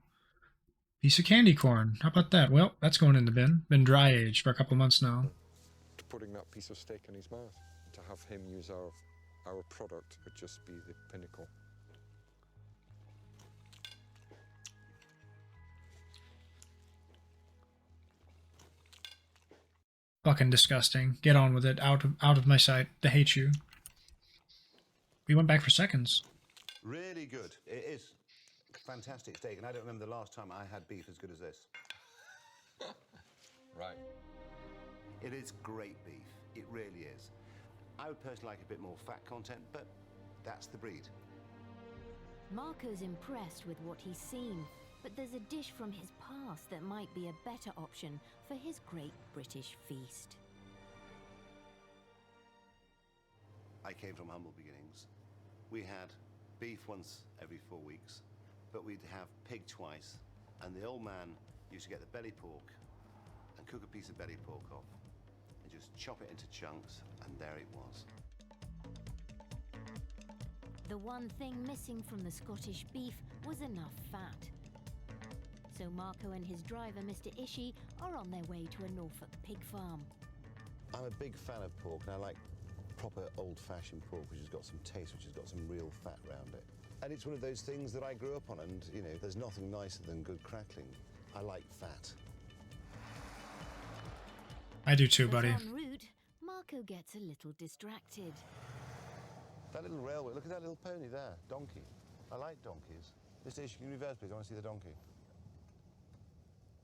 Speaker 2: piece of candy corn. How about that? Well, that's going in the bin. Been dry aged for a couple months now.
Speaker 3: To putting that piece of steak in his mouth. To have him use our product would just be the pinnacle.
Speaker 2: Fucking disgusting. Get on with it. Out of my sight. I hate you. We went back for seconds.
Speaker 12: Really good. It is fantastic steak, and I don't remember the last time I had beef as good as this.
Speaker 3: Right.
Speaker 12: It is great beef. It really is. I would personally like a bit more fat content, but that's the breed.
Speaker 1: Marco's impressed with what he's seen, but there's a dish from his past that might be a better option for his great British feast.
Speaker 12: I came from humble beginnings. We had beef once every 4 weeks, but we'd have pig twice, and the old man used to get the belly pork and cook a piece of belly pork off and just chop it into chunks, and there it was.
Speaker 1: The one thing missing from the Scottish beef was enough fat. So Marco and his driver, Mr. Ishii, are on their way to a Norfolk pig farm.
Speaker 12: I'm a big fan of pork, and I like proper old-fashioned pork, which has got some taste, which has got some real fat around it. And it's one of those things that I grew up on, and, you know, there's nothing nicer than good crackling. I like fat.
Speaker 2: I do too,
Speaker 1: But
Speaker 2: buddy.
Speaker 1: en route, Marco gets a little distracted.
Speaker 12: That little railway, look at that little pony there, donkey. I like donkeys. Mr. Ish, can you reverse, please? I want to see the donkey.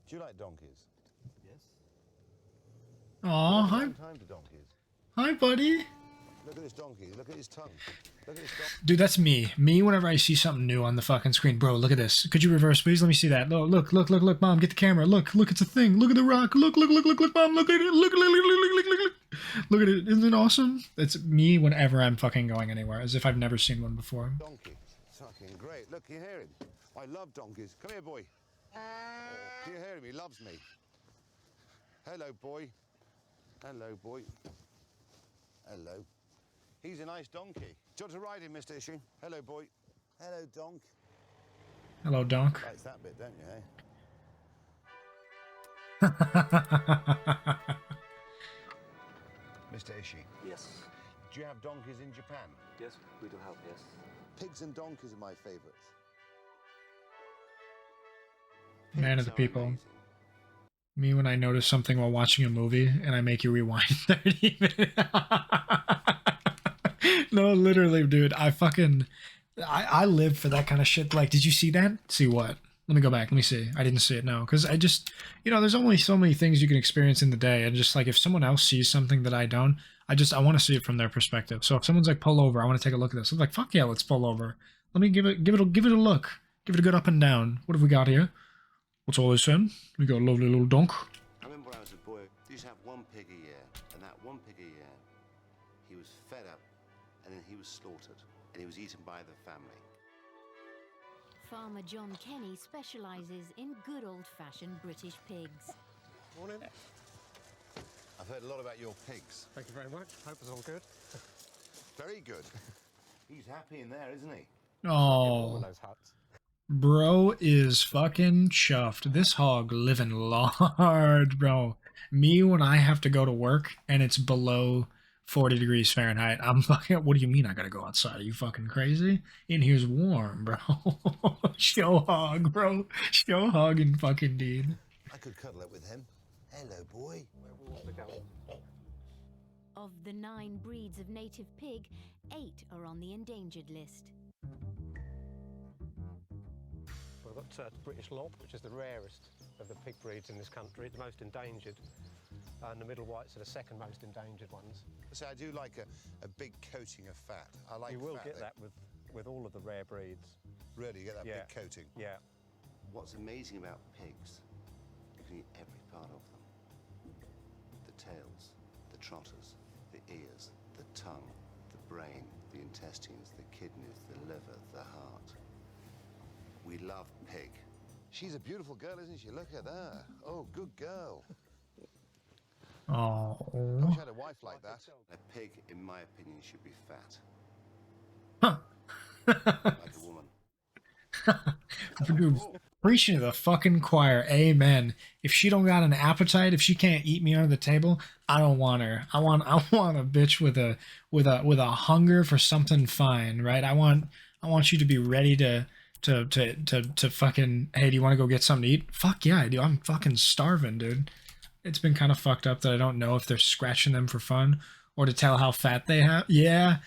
Speaker 12: Do you like donkeys? Yes.
Speaker 2: Aw, hi.
Speaker 12: Time to donkeys.
Speaker 2: Hi, buddy.
Speaker 12: Look at this donkey. Look at his tongue. Look at his donkey.
Speaker 2: Dude, that's me. Me whenever I see something new on the fucking screen. Bro, look at this. Could you reverse, please? Let me see that. Look, Mom, get the camera. Look, it's a thing. Look at the rock. Look, Mom, look at it. Look at it. Isn't it awesome? It's me whenever I'm fucking going anywhere, as if I've never seen one before.
Speaker 12: Donkey. Fucking great. Look, you hear him? I love donkeys. Come here, boy. Oh, do you hear him? He loves me. Hello, boy. Hello, boy. Hello. He's a nice donkey. Do you want to ride him, Mr. Issue? Hello, boy. Hello, donk.
Speaker 2: Hello, donk.
Speaker 12: Likes that bit, don't you, Mr. Ishii?
Speaker 9: Yes.
Speaker 12: Do you have donkeys in Japan?
Speaker 9: Yes, we do have, yes.
Speaker 12: Pigs and donkeys are my favourites.
Speaker 2: Man of the people. Me when I notice something while watching a movie and I make you rewind 30 minutes. No, literally, dude. I live for that kind of shit. Like, did you see that? See what? Let me go back. Let me see. I didn't see it, no. Because I just, you know, there's only so many things you can experience in the day. And just like, if someone else sees something that I don't, I want to see it from their perspective. So if someone's like, pull over, I want to take a look at this. I'm like, fuck yeah, let's pull over. Let me give it a look. Give it a good up and down. What have we got here? What's all this in? We got a lovely little donk.
Speaker 12: I remember when I was a boy, we used to have one pig a year, and that one pig a year, he was fed up, and then he was slaughtered, and he was eaten by the family.
Speaker 1: Farmer John Kenny specialises in good old-fashioned British pigs.
Speaker 12: Morning. I've heard a lot about your pigs.
Speaker 9: Thank you very much. Hope it's all good.
Speaker 12: Very good. He's happy in there, isn't he?
Speaker 2: Oh.
Speaker 9: Those huts.
Speaker 2: Bro is fucking chuffed. This hog living large, bro. Me when I have to go to work and it's below 40 degrees Fahrenheit, I'm fucking, what do you mean I gotta go outside? Are you fucking crazy? In here's warm, bro. Show hog, bro. Show hog and fucking dude.
Speaker 12: I could cuddle up with him. Hello, boy.
Speaker 1: Of the 9 breeds of native pig, 8 are on the endangered list.
Speaker 9: We've got British Lop, which is the rarest of the pig breeds in this country, the most endangered, and the middle whites are the second most endangered ones.
Speaker 12: So I do like a big coating of fat. I like
Speaker 9: You will
Speaker 12: fat,
Speaker 9: get
Speaker 12: though.
Speaker 9: that with all of the rare breeds.
Speaker 12: Really, you get that
Speaker 9: Yeah.
Speaker 12: big coating?
Speaker 9: Yeah.
Speaker 11: What's amazing about pigs, you can eat every part of them. The tails, the trotters, the ears, the tongue, the brain, the intestines, the kidneys, the liver, the heart. We love pig.
Speaker 12: She's a beautiful girl, isn't she? Look at her. Oh, good girl.
Speaker 2: Oh.
Speaker 12: I wish I had a wife like that.
Speaker 11: A pig, in my opinion, should be fat. Like a woman.
Speaker 2: Dude, preaching to the fucking choir. Amen. If she don't got an appetite, if she can't eat me under the table, I don't want her. I want a bitch with a hunger for something fine, right? I want you to be ready to fucking, hey, do you want to go get something to eat? Fuck yeah, I do. I'm fucking starving, dude. It's been kind of fucked up that I don't know if they're scratching them for fun or to tell how fat they have. Yeah,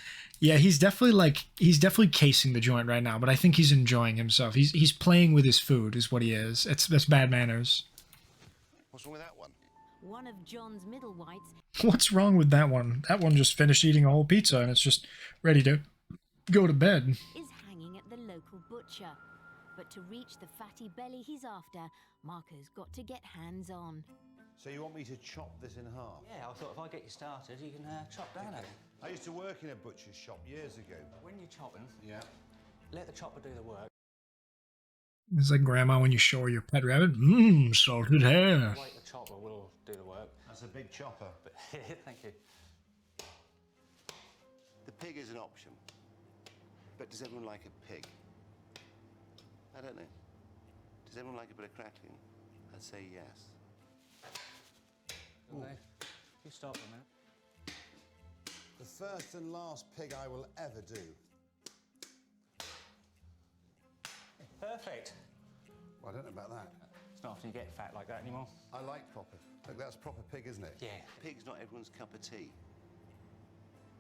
Speaker 2: he's definitely casing the joint right now, but I think he's enjoying himself. He's playing with his food is what he is. That's bad manners.
Speaker 12: What's wrong with that one?
Speaker 1: One of John's middle whites
Speaker 2: What's wrong with that one? That one just finished eating a whole pizza and it's just ready to go to bed.
Speaker 1: is hanging at the local butcher. But to reach the fatty belly he's after, Marco's got to get hands-on.
Speaker 23: So you want me to chop this in half?
Speaker 5: Yeah, I thought if I get you started, you can chop down it.
Speaker 23: I used to work in a butcher's shop years ago.
Speaker 5: When you're chopping,
Speaker 23: Yeah.
Speaker 5: let the chopper do the work.
Speaker 2: It's like grandma when you show her your pet rabbit. Salted hair.
Speaker 5: Wait, the chopper will do the work.
Speaker 23: That's a big chopper.
Speaker 5: But thank you.
Speaker 11: The pig is an option. But does everyone like a pig? I don't know. Does everyone like a bit of crackling? I'd say yes.
Speaker 5: Okay. You stop for a minute.
Speaker 12: The first and last pig I will ever do.
Speaker 5: Perfect.
Speaker 12: Well, I don't know about that.
Speaker 5: It's not often you get fat like that anymore.
Speaker 12: I like proper. Look, that's proper pig, isn't it?
Speaker 5: Yeah.
Speaker 11: Pig's not everyone's cup of tea.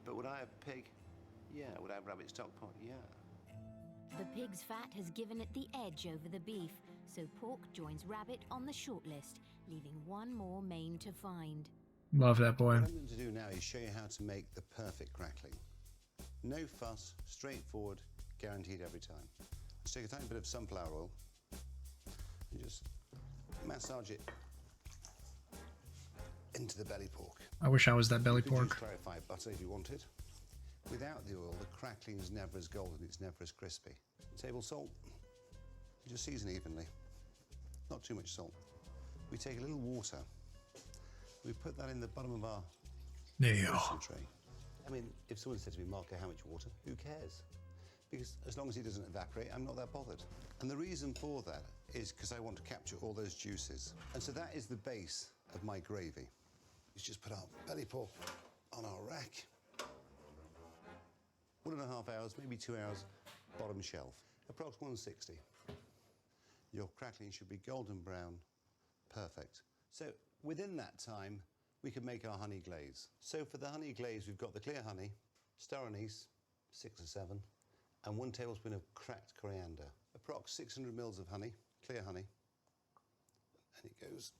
Speaker 11: But would I have pig? Yeah. Would I have rabbit stock pot? Yeah.
Speaker 1: The pig's fat has given it the edge over the beef, so pork joins rabbit on the shortlist, leaving one more main to find.
Speaker 2: Love that boy.
Speaker 12: What I'm going to do now is show you how to make the perfect crackling. No fuss, straightforward, guaranteed every time. Let's take a tiny bit of sunflower oil and just massage it into the belly pork.
Speaker 2: I wish I was that belly
Speaker 12: You could use
Speaker 2: pork.
Speaker 12: clarified butter if you wanted. Without the oil, the crackling is never as golden, it's never as crispy. Table salt, just season evenly. Not too much salt. We take a little water. We put that in the bottom of our
Speaker 2: There you go.
Speaker 12: roasting tray. I mean, if someone said to me, Marco, how much water? Who cares? Because as long as it doesn't evaporate, I'm not that bothered. And the reason for that is because I want to capture all those juices. And so that is the base of my gravy. Let's just put our belly pork on our rack. 1.5 hours, maybe 2 hours, bottom shelf. Approx 160. Your crackling should be golden brown, perfect. So within that time, we can make our honey glaze. So for the honey glaze, we've got the clear honey, star anise, 6 or 7, and 1 tablespoon of cracked coriander. Approx 600 mils of honey, clear honey, and it goes.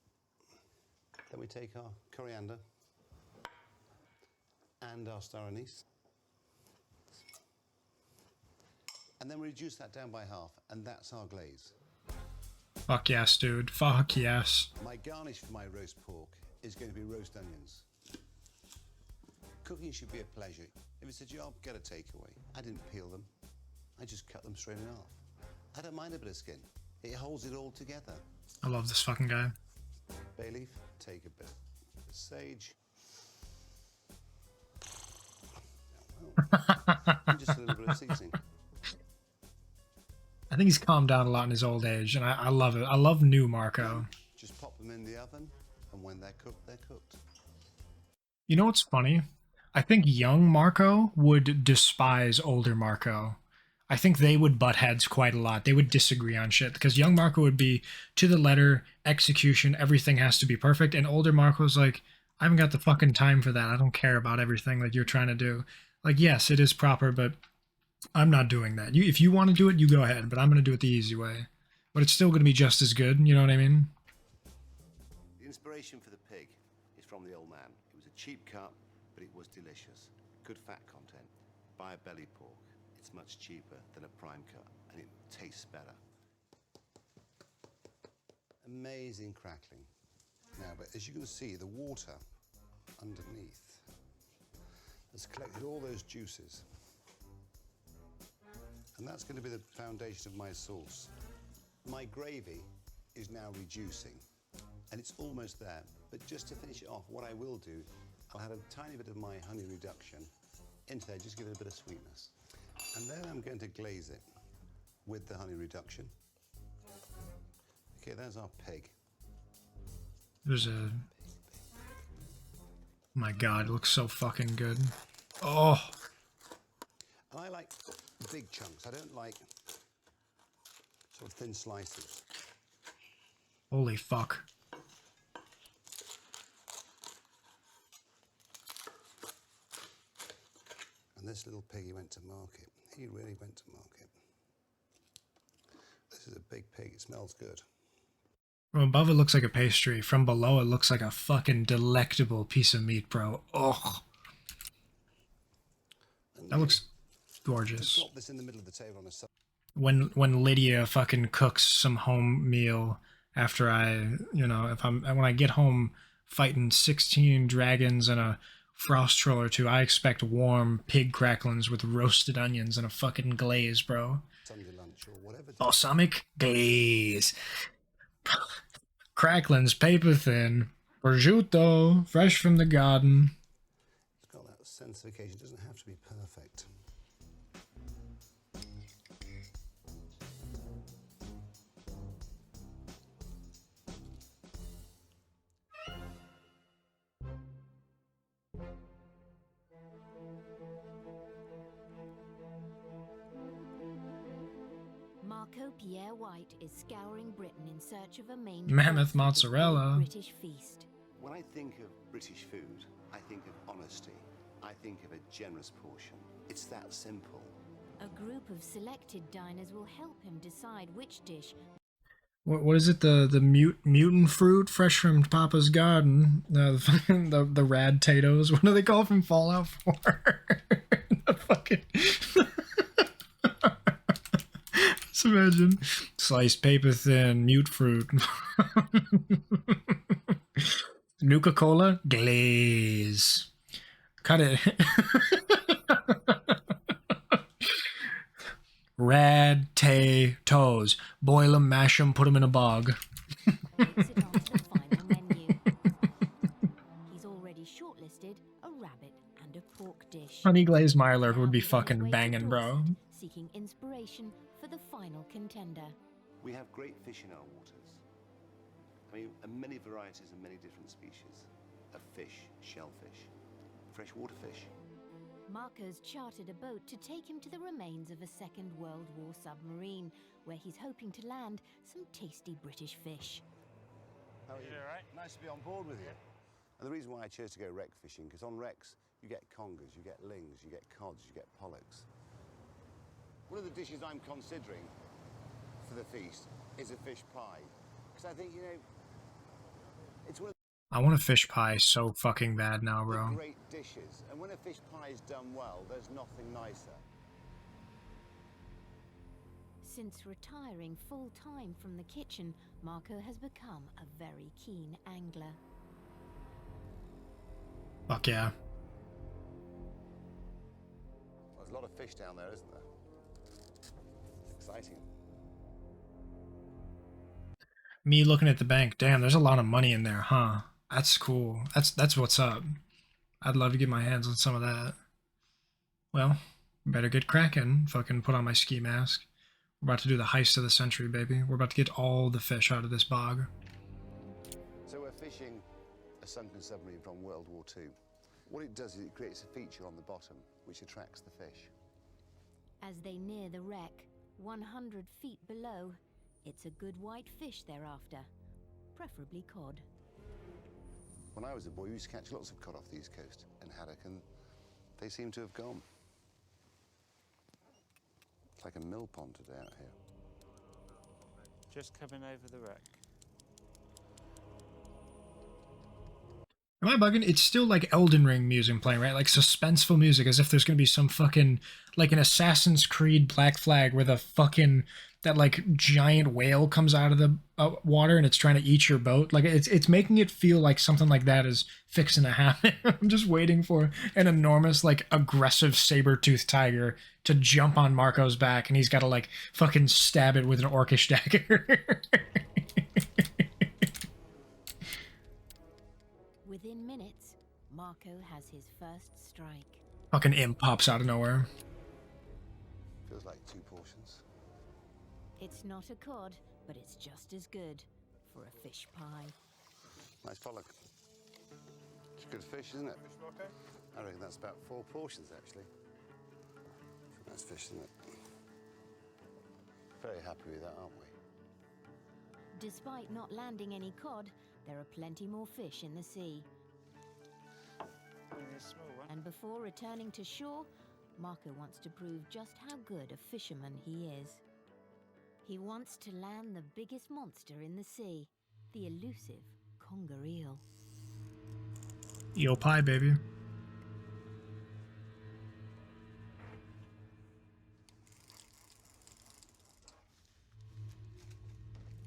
Speaker 12: Then we take our coriander and our star anise. And then we reduce that down by half, and that's our glaze.
Speaker 2: Fuck yes, dude. Fuck yes.
Speaker 12: My garnish for my roast pork is going to be roast onions. Cooking should be a pleasure. If it's a job, get a takeaway. I didn't peel them. I just cut them straight in half. I don't mind a bit of skin. It holds it all together.
Speaker 2: I love this fucking guy.
Speaker 12: Bay leaf, take a bit. Sage. And just a little bit of seasoning.
Speaker 2: I think he's calmed down a lot in his old age, and I love it. I love new Marco.
Speaker 12: Just pop them in the oven, and when they're cooked, they're cooked.
Speaker 2: You know what's funny? I think young Marco would despise older Marco. I think they would butt heads quite a lot. They would disagree on shit because young Marco would be to the letter, execution, everything has to be perfect, and older Marco's like, I haven't got the fucking time for that. I don't care about everything that you're trying to do. Like, yes, it is proper, but I'm not doing that. If you want to do it, you go ahead, but I'm going to do it the easy way. But it's still going to be just as good, you know what I mean?
Speaker 12: The inspiration for the pig is from the old man. It was a cheap cut, but it was delicious. Good fat content. Buy a belly pork. It's much cheaper than a prime cut, and it tastes better. Amazing crackling. Now, but as you can see, the water underneath has collected all those juices. And that's going to be the foundation of my sauce. My gravy is now reducing, and it's almost there. But just to finish it off, what I will do, I'll add a tiny bit of my honey reduction into there, just give it a bit of sweetness. And then I'm going to glaze it with the honey reduction. Okay, there's our pig.
Speaker 2: There's a... My God, it looks so fucking good. Oh!
Speaker 12: And I like big chunks. I don't like sort of thin slices.
Speaker 2: Holy fuck.
Speaker 12: And this little piggy went to market. He really went to market. This is a big pig. It smells good.
Speaker 2: From above, it looks like a pastry. From below, it looks like a fucking delectable piece of meat, bro. Oh, that looks gorgeous.
Speaker 12: Drop this in the middle of the table on a
Speaker 2: When Lydia fucking cooks some home meal after I, you know, when I get home fighting 16 dragons and a frost troll or two, I expect warm pig cracklings with roasted onions and a fucking glaze, bro.
Speaker 12: Sunday lunch or whatever.
Speaker 2: Balsamic glaze. Cracklins, paper thin, prosciutto, fresh from the garden.
Speaker 12: It's got that sense of occasion. It doesn't have to be perfect.
Speaker 1: Marco Pierre White is scouring Britain in search of a main
Speaker 2: Mammoth
Speaker 1: course for the
Speaker 2: mozzarella.
Speaker 1: British feast.
Speaker 12: When I think of British food, I think of honesty. I think of a generous portion. It's that simple.
Speaker 1: A group of selected diners will help him decide which dish.
Speaker 2: What is it? The mutant fruit fresh from Papa's garden. The rad tatoes. What do they call from Fallout 4? The fucking. Just imagine sliced paper thin mute fruit. Nuka-Cola glaze. Cut it. Rad toes. Boil them, mash them, put them in a bog.
Speaker 1: Makes it onto the final menu. He's already shortlisted a rabbit and a pork dish.
Speaker 2: Honey glazed Mirelurk would be
Speaker 1: Now he's on his
Speaker 2: fucking
Speaker 1: way to
Speaker 2: banging, bro.
Speaker 1: Dorset, seeking inspiration for the final contender.
Speaker 12: We have great fish in our waters. I mean, and many varieties and many different species of fish, shellfish, freshwater fish.
Speaker 1: Marco's chartered a boat to take him to the remains of a Second World War submarine, where he's hoping to land some tasty British fish.
Speaker 12: How are you? Nice to be on board with you. And the reason why I chose to go wreck fishing, because on wrecks you get congers, you get lings, you get cods, you get pollocks. One of the dishes I'm considering for the feast is a fish pie, because I think, you know, it's one of
Speaker 2: I want a fish pie so fucking bad now,
Speaker 12: the
Speaker 2: bro.
Speaker 12: great dishes, and when a fish pie is done well, there's nothing nicer.
Speaker 1: Since retiring full-time from the kitchen, Marco has become a very keen angler.
Speaker 2: Fuck yeah.
Speaker 12: There's a lot of fish down there, isn't there? It's exciting.
Speaker 2: Me looking at the bank. Damn, there's a lot of money in there, huh? That's cool. That's what's up. I'd love to get my hands on some of that. Well, better get cracking. Fucking put on my ski mask. We're about to do the heist of the century, baby. We're about to get all the fish out of this bog.
Speaker 12: So we're fishing a sunken submarine from World War II. What it does is it creates a feature on the bottom which attracts the fish.
Speaker 1: As they near the wreck, 100 feet below, it's a good white fish they're after, preferably cod.
Speaker 12: When I was a boy, we used to catch lots of cod off the east coast and haddock, and they seem to have gone. It's like a mill pond today out here.
Speaker 8: Just coming over the wreck.
Speaker 2: Am I bugging? It's still like Elden Ring music playing, right? Like suspenseful music, as if there's gonna be some fucking, like an Assassin's Creed Black Flag where the fucking, that like giant whale comes out of the water and it's trying to eat your boat. Like it's making it feel like something like that is fixing to happen. I'm just waiting for an enormous, like, aggressive saber-toothed tiger to jump on Marco's back and he's got to like fucking stab it with an orcish dagger.
Speaker 1: Within minutes, Marco has his first strike.
Speaker 2: Fucking imp pops out of nowhere.
Speaker 12: Feels like 2 portions.
Speaker 1: It's not a cod, but it's just as good for a fish pie.
Speaker 12: Nice pollock. It's good fish, isn't it? I reckon that's about 4 portions, actually. Nice fish, isn't it? Very happy with that, aren't we?
Speaker 1: Despite not landing any cod, there are plenty more fish in the sea.
Speaker 8: Only a small one.
Speaker 1: And before returning to shore, Marco wants to prove just how good a fisherman he is. He wants to land the biggest monster in the sea, the elusive conger eel.
Speaker 2: Eel pie, baby.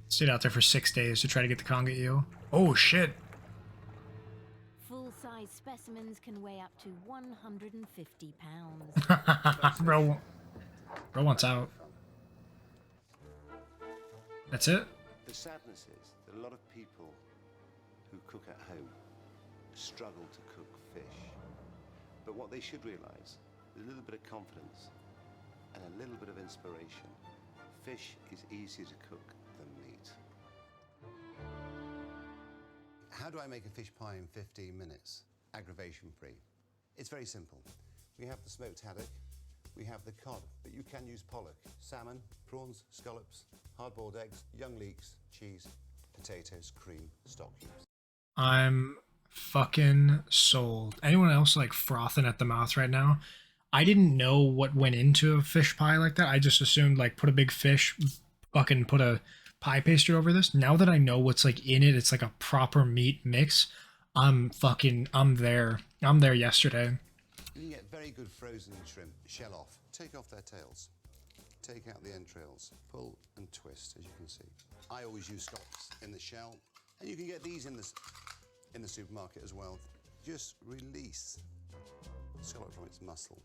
Speaker 2: Stayed out there for 6 days to try to get the conger eel. Oh shit!
Speaker 1: Full-size specimens can weigh up to 150 pounds.
Speaker 2: Bro wants out. That's it?
Speaker 12: The sadness is that a lot of people who cook at home struggle to cook fish. But what they should realise, with a little bit of confidence and a little bit of inspiration, fish is easier to cook than meat. How do I make a fish pie in 15 minutes, aggravation-free? It's very simple. We have the smoked haddock, we have the cod, but you can use pollock, salmon, prawns, scallops, hard-boiled eggs, young leeks, cheese, potatoes, cream, stock cubes.
Speaker 2: I'm fucking sold. Anyone else like frothing at the mouth right now? I didn't know what went into a fish pie like that. I just assumed like put a big fish, fucking put a pie pastry over this. Now that I know what's like in it, it's like a proper meat mix. I'm there. I'm there yesterday.
Speaker 12: You can get very good frozen shrimp, shell off. Take off their tails. Take out the entrails. Pull and twist, as you can see. I always use scallops in the shell, and you can get these in the supermarket as well. Just release the scallop from its muscle.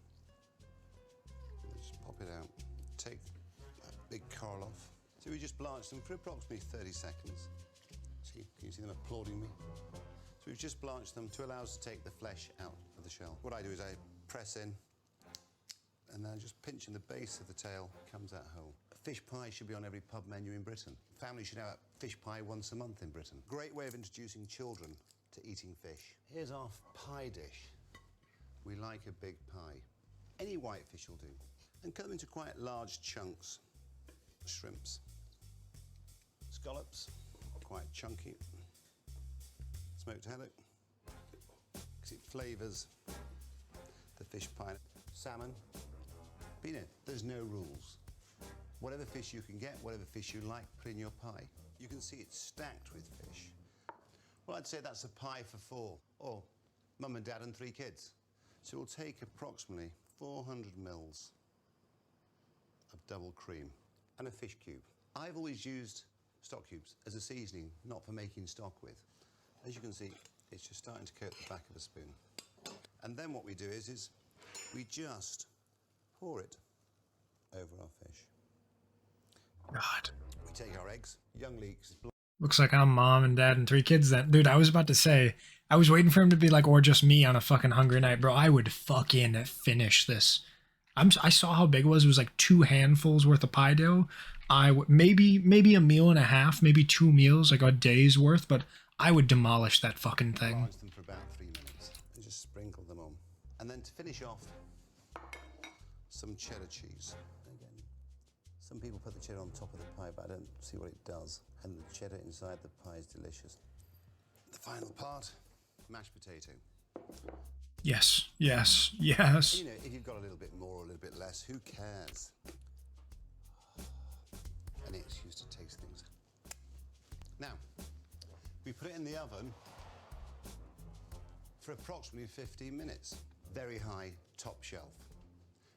Speaker 12: Just pop it out. Take that big coral off. So we just blanch them for approximately 30 seconds. See, can you see them applauding me? So we've just blanched them to allow us to take the flesh out of the shell. What I do is I press in, and then just pinching the base of the tail comes out whole. A fish pie should be on every pub menu in Britain. Families should have a fish pie once a month in Britain. Great way of introducing children to eating fish. Here's our pie dish. We like a big pie. Any white fish will do. And cut them into quite large chunks. Shrimps. Scallops, quite chunky. Smoked haddock, because it flavours the fish pie. Salmon. But you know, there's no rules. Whatever fish you can get, whatever fish you like, put in your pie. You can see it's stacked with fish. Well, I'd say that's a pie for 4, or mum and dad and 3 kids. So we'll take approximately 400 mils of double cream and a fish cube. I've always used stock cubes as a seasoning, not for making stock with. As you can see, it's just starting to coat the back of the spoon. And then what we do is we just pour it over our fish.
Speaker 2: God.
Speaker 12: We take our eggs, young leeks.
Speaker 2: Looks like I'm mom and dad and 3 kids then. Dude, I was about to say, I was waiting for him to be like, or just me on a fucking hungry night. Bro, I would fucking finish this. I saw how big it was. It was like 2 handfuls worth of pie dough. Maybe a meal and a half, maybe 2 meals, like a day's worth, but I would demolish that fucking thing.
Speaker 12: Blanch them for about 3 minutes and just sprinkle them on. And then to finish off, some cheddar cheese. Again, some people put the cheddar on top of the pie, but I don't see what it does. And the cheddar inside the pie is delicious. The final part, mashed potato.
Speaker 2: Yes, yes, yes.
Speaker 12: You know, if you've got a little bit more or a little bit less, who cares? Any excuse to taste things. Now, we put it in the oven for approximately 15 minutes. Very high, top shelf.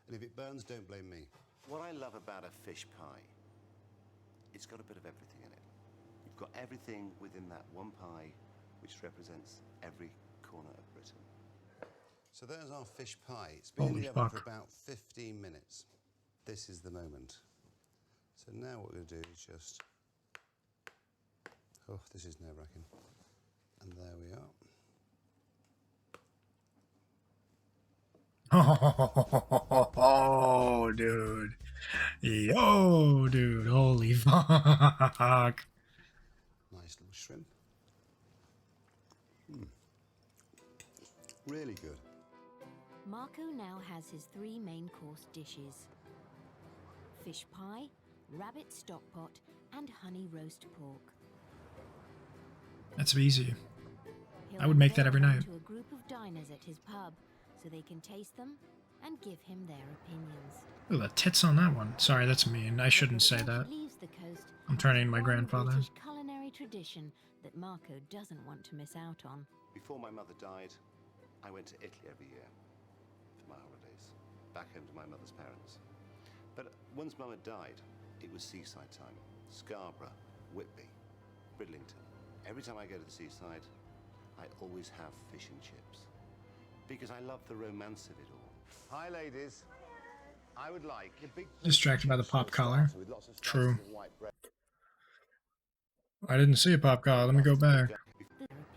Speaker 12: And if it burns, don't blame me. What I love about a fish pie, it's got a bit of everything in it. You've got everything within that one pie, which represents every corner of Britain. So there's our fish pie. It's been in the oven for about 15 minutes. This is the moment. So now what we're going to do is just... Oh, this is nerve-wracking. And there we are.
Speaker 2: Oh, dude. Yo, dude. Holy fuck.
Speaker 12: Nice little shrimp. Really good.
Speaker 1: Marco now has his 3 main course dishes: fish pie, rabbit stock pot, and honey roast pork.
Speaker 2: That's easy.
Speaker 1: He'll
Speaker 2: I would make that
Speaker 1: unveil
Speaker 2: every
Speaker 1: them
Speaker 2: night.
Speaker 1: to a group of diners at his pub so they can taste them and give him their opinions.
Speaker 2: Look at the tits on that one. Sorry, that's mean. I shouldn't say that.
Speaker 1: Leaves the coast,
Speaker 2: I'm turning my
Speaker 1: one
Speaker 2: grandfather.
Speaker 1: British culinary tradition that Marco doesn't want to miss out on.
Speaker 12: Before my mother died, I went to Italy every year for my holidays, back home to my mother's parents. But once Mum had died, it was seaside time. Scarborough, Whitby, Bridlington. Every time I go to the seaside, I always have fish and chips, because I love the romance of it all. Hi, ladies. I would like a big...
Speaker 2: Distracted by the pop collar.
Speaker 12: with lots of slices
Speaker 2: True.
Speaker 12: of white bread.
Speaker 2: I didn't see a pop collar. Let me go back.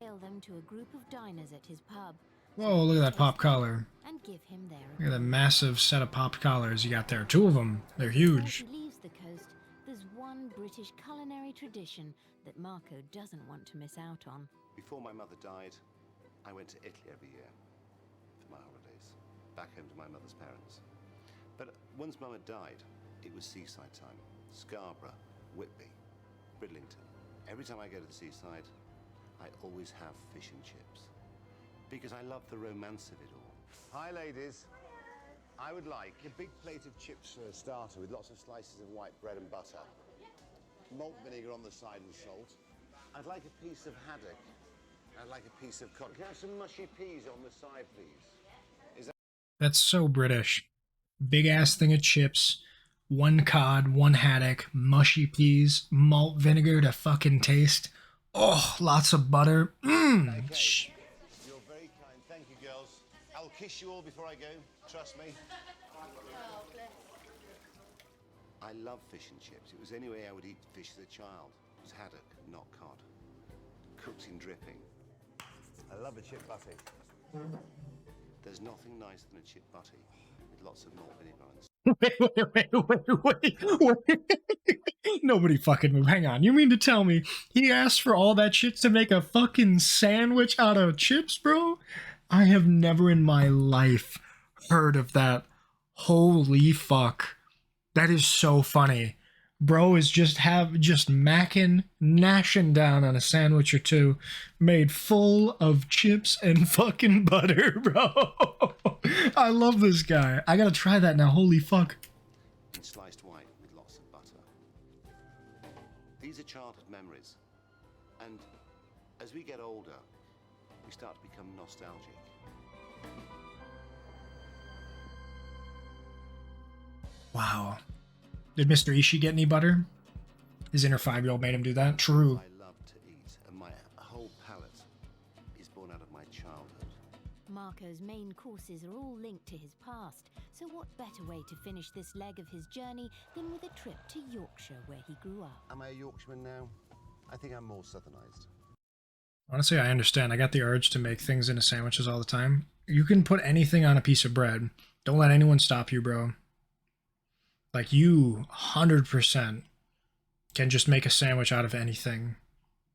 Speaker 1: Hail them to a group of diners at his pub
Speaker 2: Whoa, look at that pop collar.
Speaker 1: and give him their
Speaker 2: Look at that massive set of pop collars you got there. 2 of them. They're huge.
Speaker 1: Before he leaves the coast, there's one British culinary tradition that Marco doesn't want to miss out on.
Speaker 12: Before my mother died, I went to Italy every year for my holidays, back home to my mother's parents. But once Mum had died, it was seaside time. Scarborough, Whitby, Bridlington. Every time I go to the seaside, I always have fish and chips, because I love the romance of it all. Hi, ladies. I would like a big plate of chips for a starter with lots of slices of white bread and butter, malt vinegar on the side and salt. I'd like a piece of haddock. I'd like a piece of cod. Can I have some mushy peas on the side, please? Is that...
Speaker 2: That's so British. Big ass thing of chips, 1 cod, 1 haddock, mushy peas, malt vinegar to fucking taste. Oh, lots of butter. Mmm.
Speaker 12: Okay. You're very kind. Thank you, girls. I'll kiss you all before I go. Trust me. I love fish and chips. It was the only way I would eat fish as a child. It was haddock, not cod. Cooked in dripping. I love a chip butty. There's nothing nicer than a chip butty with lots of malt vinegar and...
Speaker 2: Nobody fucking move. Hang on. You mean to tell me he asked for all that shit to make a fucking sandwich out of chips, bro? I have never in my life heard of that. Holy fuck. That is so funny. Bro is just macking, gnashing down on a sandwich or 2 made full of chips and fucking butter, bro. I love this guy. I gotta try that now. Holy fuck.
Speaker 12: Sliced white with lots of butter. These are childhood memories. And as we get older, we start to become nostalgic.
Speaker 2: Wow. Did Mr. Ishii get any butter? His inner 5-year-old made him do that? True.
Speaker 12: I love to eat, and my whole palate is born out of my childhood.
Speaker 1: Marco's main courses are all linked to his past, so what better way to finish this leg of his journey than with a trip to Yorkshire, where he grew up.
Speaker 12: Am I a Yorkshireman now? I think I'm more southernised.
Speaker 2: Honestly, I understand. I got the urge to make things into sandwiches all the time. You can put anything on a piece of bread. Don't let anyone stop you, bro. Like, you 100% can just make a sandwich out of anything.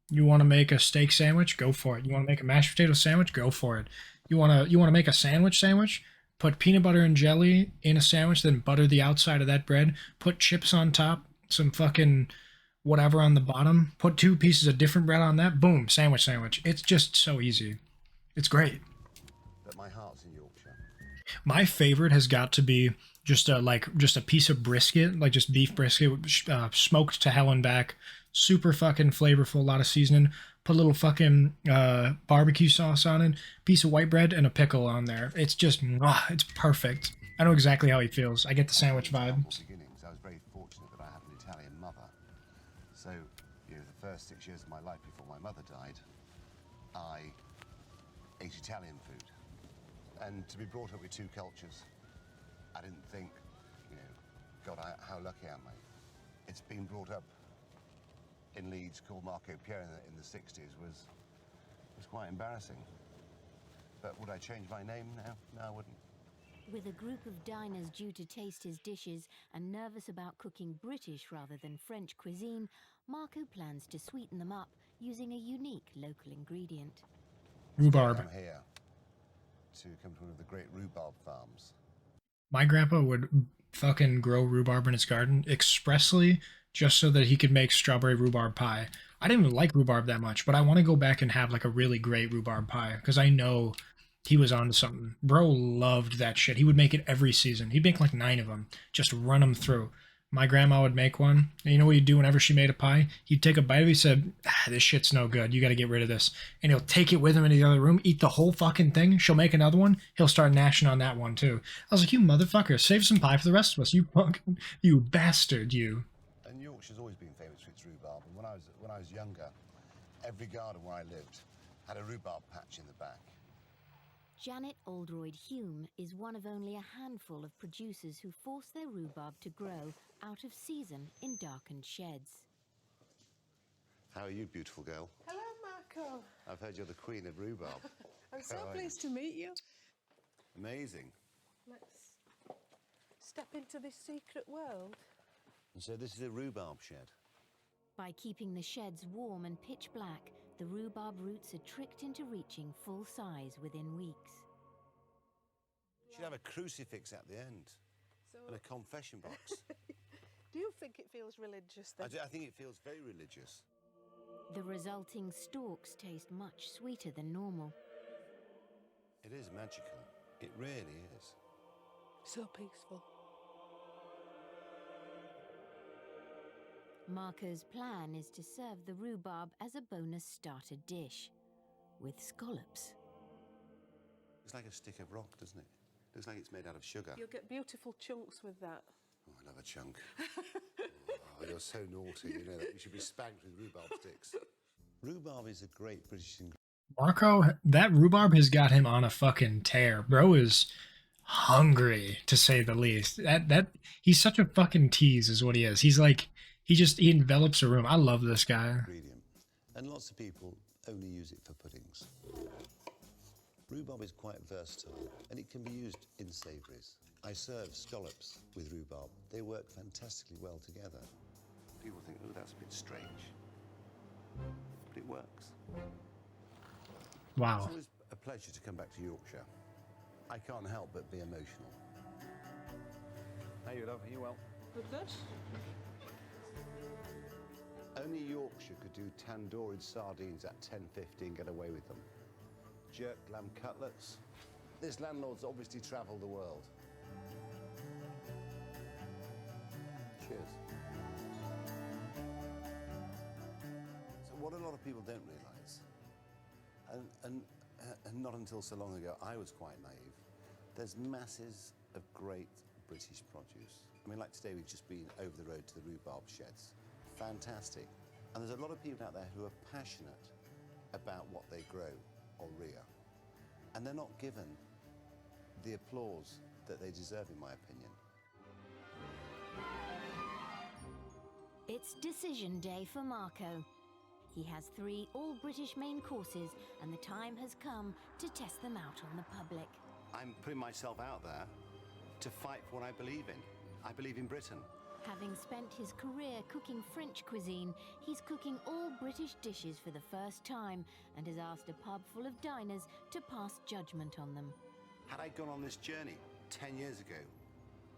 Speaker 2: You want to make a steak sandwich? Go for it. You want to make a mashed potato sandwich? Go for it. You want to make a sandwich? put peanut butter and jelly in a sandwich, then butter the outside of that bread, put chips on top, some fucking whatever on the bottom, put 2 pieces of different bread on that, boom, sandwich. It's just so easy. It's great.
Speaker 12: But my heart's in Yorkshire.
Speaker 2: My favorite has got to be just a piece of brisket, like just beef brisket, smoked to hell and back, super fucking flavorful, a lot of seasoning. Put a little fucking barbecue sauce on it, piece of white bread, and a pickle on there. It's just, it's perfect. I know exactly how he feels. I get the sandwich vibe.
Speaker 12: Beginnings, I was very fortunate that I had an Italian mother. So, the first 6 years of my life before my mother died, I ate Italian food. And to be brought up with 2 cultures, I didn't think, God, how lucky am I? It's been brought up in Leeds called Marco Pierre in the 60s was quite embarrassing. But would I change my name now? No, I wouldn't.
Speaker 1: With a group of diners due to taste his dishes and nervous about cooking British rather than French cuisine, Marco plans to sweeten them up using a unique local ingredient.
Speaker 2: Rhubarb.
Speaker 12: I'm here to come to one of the great rhubarb farms.
Speaker 2: My grandpa would fucking grow rhubarb in his garden expressly just so that he could make strawberry rhubarb pie. I didn't even like rhubarb that much, but I want to go back and have like a really great rhubarb pie because I know he was on to something. Bro loved that shit. He would make it every season. He'd make like 9 of them, just run them through. My grandma would make one. And you know what he'd do whenever she made a pie? He'd take a bite of it. He said, this shit's no good. You got to get rid of this. And he'll take it with him into the other room, eat the whole fucking thing. She'll make another one. He'll start gnashing on that one too. I was like, you motherfucker, save some pie for the rest of us. You punk, you bastard, you.
Speaker 12: And Yorkshire's always been famous for its rhubarb. And when I was younger, every garden where I lived had a rhubarb patch in the back.
Speaker 1: Janet Oldroyd Hume is one of only a handful of producers who force their rhubarb to grow out of season in darkened sheds.
Speaker 12: How are you, beautiful girl?
Speaker 14: Hello, Marco.
Speaker 12: I've heard you're the queen of rhubarb.
Speaker 14: I'm so
Speaker 12: How are you?
Speaker 14: pleased to meet you.
Speaker 12: Amazing.
Speaker 14: Let's step into this secret world.
Speaker 12: And so this is a rhubarb shed.
Speaker 1: By keeping the sheds warm and pitch black, the rhubarb roots are tricked into reaching full size within weeks.
Speaker 12: Should have a crucifix at the end and a confession box.
Speaker 14: Do you think it feels religious then?
Speaker 12: I think it feels very religious.
Speaker 1: The resulting stalks taste much sweeter than normal.
Speaker 12: It is magical. It really is.
Speaker 14: So peaceful.
Speaker 1: Marco's plan is to serve the rhubarb as a bonus starter dish, with scallops.
Speaker 12: It's like a stick of rock, doesn't it? Looks like it's made out of sugar.
Speaker 14: You'll get beautiful chunks with that.
Speaker 12: Oh, I love a chunk. Oh, you're so naughty, you know that. You should be spanked with rhubarb sticks. Rhubarb is a great British ingredient.
Speaker 2: Marco, that rhubarb has got him on a fucking tear. Bro is hungry, to say the least. That he's such a fucking tease is what he is. He's like, he envelops a room. I love this guy.
Speaker 12: And lots of people only use it for puddings. Rhubarb is quite versatile, and it can be used in savouries. I serve scallops with rhubarb. They work fantastically well together. People think, oh, that's a bit strange. But it works.
Speaker 2: Wow.
Speaker 12: It's always a pleasure to come back to Yorkshire. I can't help but be emotional.
Speaker 9: How you, love? Are you well?
Speaker 14: Good.
Speaker 12: Only Yorkshire could do tandoori sardines at 10.50 and get away with them. Jerked lamb cutlets. This landlord's obviously travelled the world. Cheers. So what a lot of people don't realise, and not until so long ago I was quite naive, there's masses of great British produce. I mean, like today we've just been over the road to the rhubarb sheds. Fantastic. And there's a lot of people out there who are passionate about what they grow or rear. And they're not given the applause that they deserve, in my opinion.
Speaker 1: It's decision day for Marco. He has 3 all-British main courses, and the time has come to test them out on the public.
Speaker 12: I'm putting myself out there to fight for what I believe in. I believe in Britain.
Speaker 1: Having spent his career cooking French cuisine, he's cooking all British dishes for the first time and has asked a pub full of diners to pass judgment on them.
Speaker 12: Had I gone on this journey
Speaker 23: 10 years ago,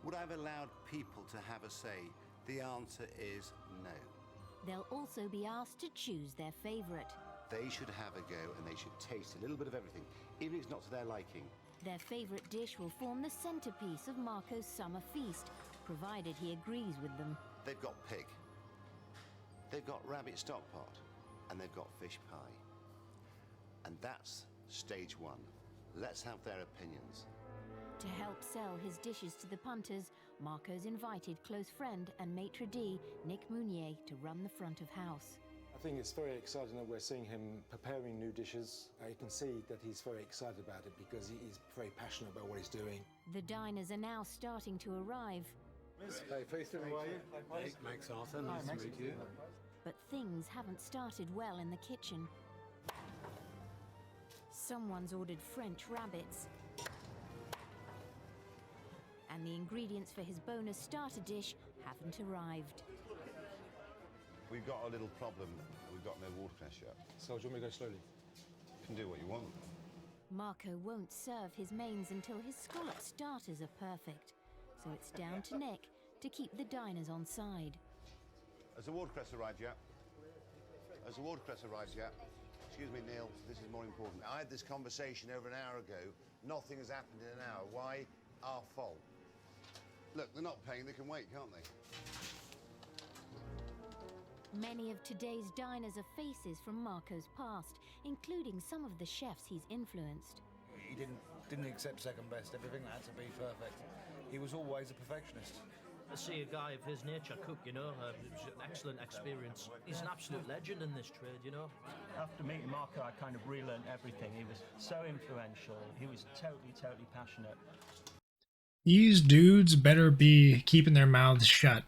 Speaker 23: would I have allowed people to have a say? The answer is no.
Speaker 1: They'll also be asked to choose their favourite.
Speaker 23: They should have a go and they should taste a little bit of everything, even if it's not to their liking.
Speaker 1: Their favourite dish will form the centrepiece of Marco's summer feast, provided he agrees with them.
Speaker 23: They've got pig, they've got rabbit stock pot, and they've got fish pie. And that's stage one. Let's have their opinions.
Speaker 1: To help sell his dishes to the punters, Marco's invited close friend and maitre d' Nick Mounier to run the front of house.
Speaker 13: I think it's very exciting that we're seeing him preparing new dishes. You can see that he's very excited about it because he's very passionate about what he's doing.
Speaker 1: The diners are now starting to arrive.
Speaker 13: Hey, pleased to meet you.
Speaker 23: Hey, Max Arthur, nice to meet you.
Speaker 1: But things haven't started well in the kitchen. Someone's ordered French rabbits. And the ingredients for his bonus starter dish haven't arrived.
Speaker 12: We've got a little problem. We've got no watercress yet.
Speaker 13: So do you want me to go slowly?
Speaker 12: You can do what you want.
Speaker 1: Marco won't serve his mains until his scallop starters are perfect. So it's down to Nick to keep the diners on side.
Speaker 12: Has the watercress arrived yet? Has the watercress arrived yet? Excuse me, Neil, this is more important. I had this conversation over an hour ago. Nothing has happened in an hour. Why? Our fault. Look, they're not paying. They can wait, can't they?
Speaker 1: Many of today's diners are faces from Marco's past, including some of the chefs he's influenced.
Speaker 15: He didn't accept second best. Everything had to be perfect. He was always a perfectionist.
Speaker 16: To see a guy of his nature cook, you know, it was an excellent experience. He's an absolute legend in this trade, you know.
Speaker 5: After meeting Marco, I kind of relearned everything. He was so influential. He was totally passionate.
Speaker 2: These dudes better be keeping their mouths shut.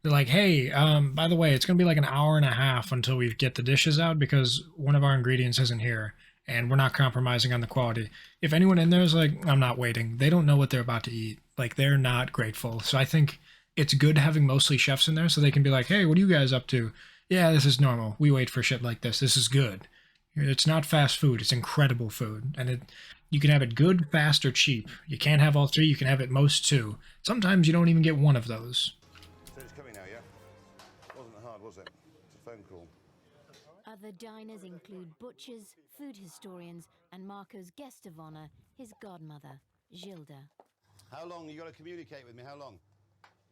Speaker 2: They're like, hey, by the way, it's going to be like an hour and a half until we get the dishes out because one of our ingredients isn't here and we're not compromising on the quality. If anyone in there is like, I'm not waiting, they don't know what they're about to eat. Like, they're not grateful. So I think it's good having mostly chefs in there so they can be like, hey, what are you guys up to? Yeah, this is normal. We wait for shit like this. This is good. It's not fast food. It's incredible food. And you can have it good, fast, or cheap. You can't have all three. You can have at most two. Sometimes you don't even get one of those.
Speaker 12: So it's coming now, yeah? Wasn't hard, was it? It's a phone call.
Speaker 1: Other diners include butchers, food historians, and Marco's guest of honor, his godmother, Gilda.
Speaker 12: How long? You got to communicate with me. How long?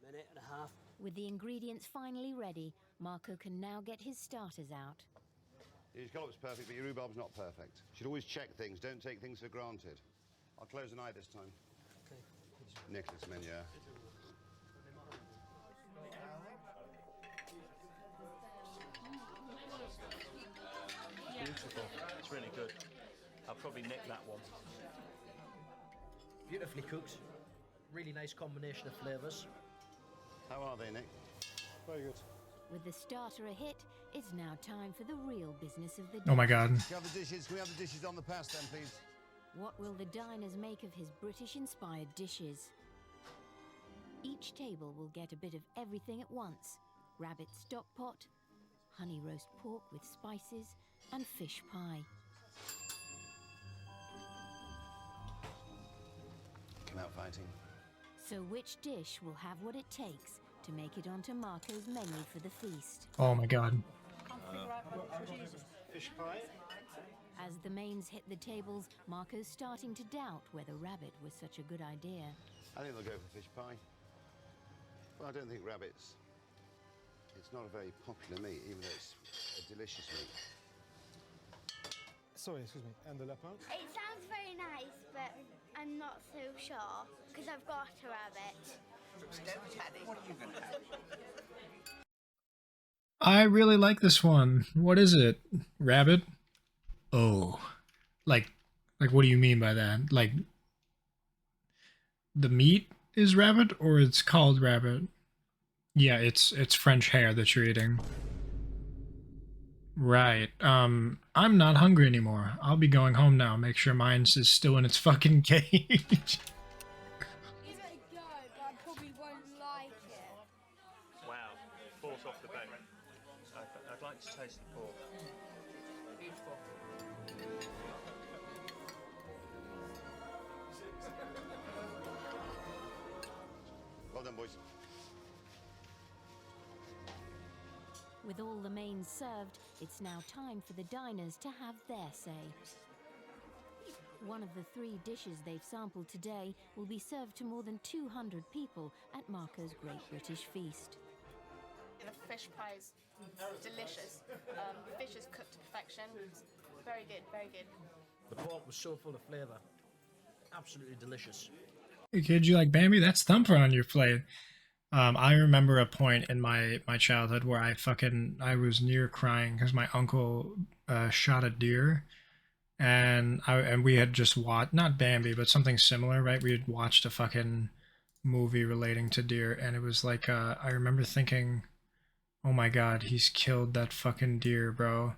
Speaker 16: Minute and a half.
Speaker 1: With the ingredients finally ready, Marco can now get his starters out.
Speaker 12: Your scallop's perfect, but your rhubarb's not perfect. You should always check things. Don't take things for granted. I'll close an eye this time.
Speaker 16: Okay.
Speaker 12: Nicholas Menier.
Speaker 5: Beautiful. It's really good. I'll probably nick that one.
Speaker 16: Beautifully cooked. Really nice combination of flavours.
Speaker 12: How are they, Nick?
Speaker 13: Very good.
Speaker 1: With the starter a hit, it's now time for the real business of the day.
Speaker 2: Oh my god.
Speaker 12: Can we have the dishes? Can we have the dishes on the pass then, please?
Speaker 1: What will the diners make of his British-inspired dishes? Each table will get a bit of everything at once. Rabbit stock pot, honey roast pork with spices, and fish pie.
Speaker 12: Come out fighting.
Speaker 1: So which dish will have what it takes to make it onto Marco's menu for the feast?
Speaker 2: Oh my god.
Speaker 13: Fish pie.
Speaker 1: As the mains hit the tables, Marco's starting to doubt whether rabbit was such a good idea.
Speaker 12: I think they'll go for fish pie. Well, I don't think rabbits. It's not a very popular meat, even though it's a delicious meat.
Speaker 13: Sorry, excuse me. And the lapin?
Speaker 22: It sounds very nice, but I'm not so sure because I've got a rabbit.
Speaker 21: What are you going to have?
Speaker 2: I really like this one. What is it? Rabbit? Oh. Like what do you mean by that? Like, the meat is rabbit or it's called rabbit? Yeah, it's French hare that you're eating. Right. I'm not hungry anymore. I'll be going home now. Make sure mine is still in its fucking cage.
Speaker 22: Give it a go, but I probably won't like it.
Speaker 5: Wow. Force off the bone. I'd like to taste the pork.
Speaker 16: Beautiful.
Speaker 12: Well done, boys.
Speaker 1: With all the mains served, it's now time for the diners to have their say. One of the 3 dishes they've sampled today will be served to more than 200 people at Marco's Great British Feast.
Speaker 10: The fish pie is delicious. Fish is cooked to perfection. Very good, very good.
Speaker 16: The pork was so full of flavour. Absolutely delicious.
Speaker 2: Hey kid, you like Bambi? That's Thumper on your plate. I remember a point in my childhood where I was near crying because my uncle shot a deer, and we had just watched, not Bambi, but something similar, right? We had watched a fucking movie relating to deer, and it was like I remember thinking, oh my god, he's killed that fucking deer, bro.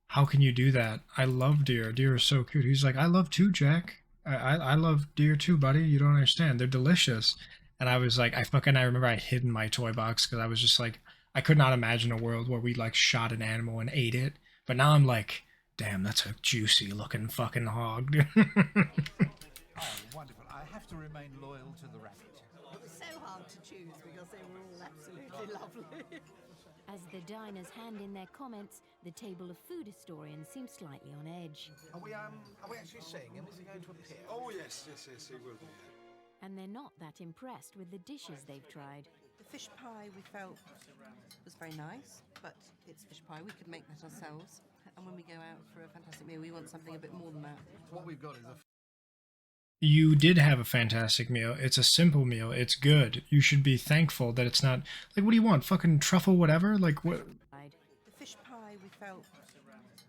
Speaker 2: How can you do that? I love deer. Deer are so cute. He's like, I love too, Jack. I love deer too, buddy. You don't understand. They're delicious. And I was like, I remember I hid in my toy box because I was just like, I could not imagine a world where we like shot an animal and ate it. But now I'm like, damn, that's a juicy looking fucking hog.
Speaker 17: Oh, wonderful. I have to remain loyal to the rabbit.
Speaker 18: It was so hard to choose because they were all absolutely lovely.
Speaker 1: As the diners hand in their comments, the table of food historians seem slightly on edge.
Speaker 17: Are we actually seeing him? Is he going to appear?
Speaker 20: Oh, yes, he will be.
Speaker 1: And they're not that impressed with the dishes they've tried.
Speaker 24: The fish pie we felt was very nice, but it's fish pie. We could make that ourselves. And when we go out for a fantastic meal, we want something a bit more than that.
Speaker 17: What we've got is a...
Speaker 2: You did have a fantastic meal. It's a simple meal. It's good. You should be thankful that it's not... Like, what do you want? Fucking truffle whatever? Like, what...
Speaker 24: The fish pie we felt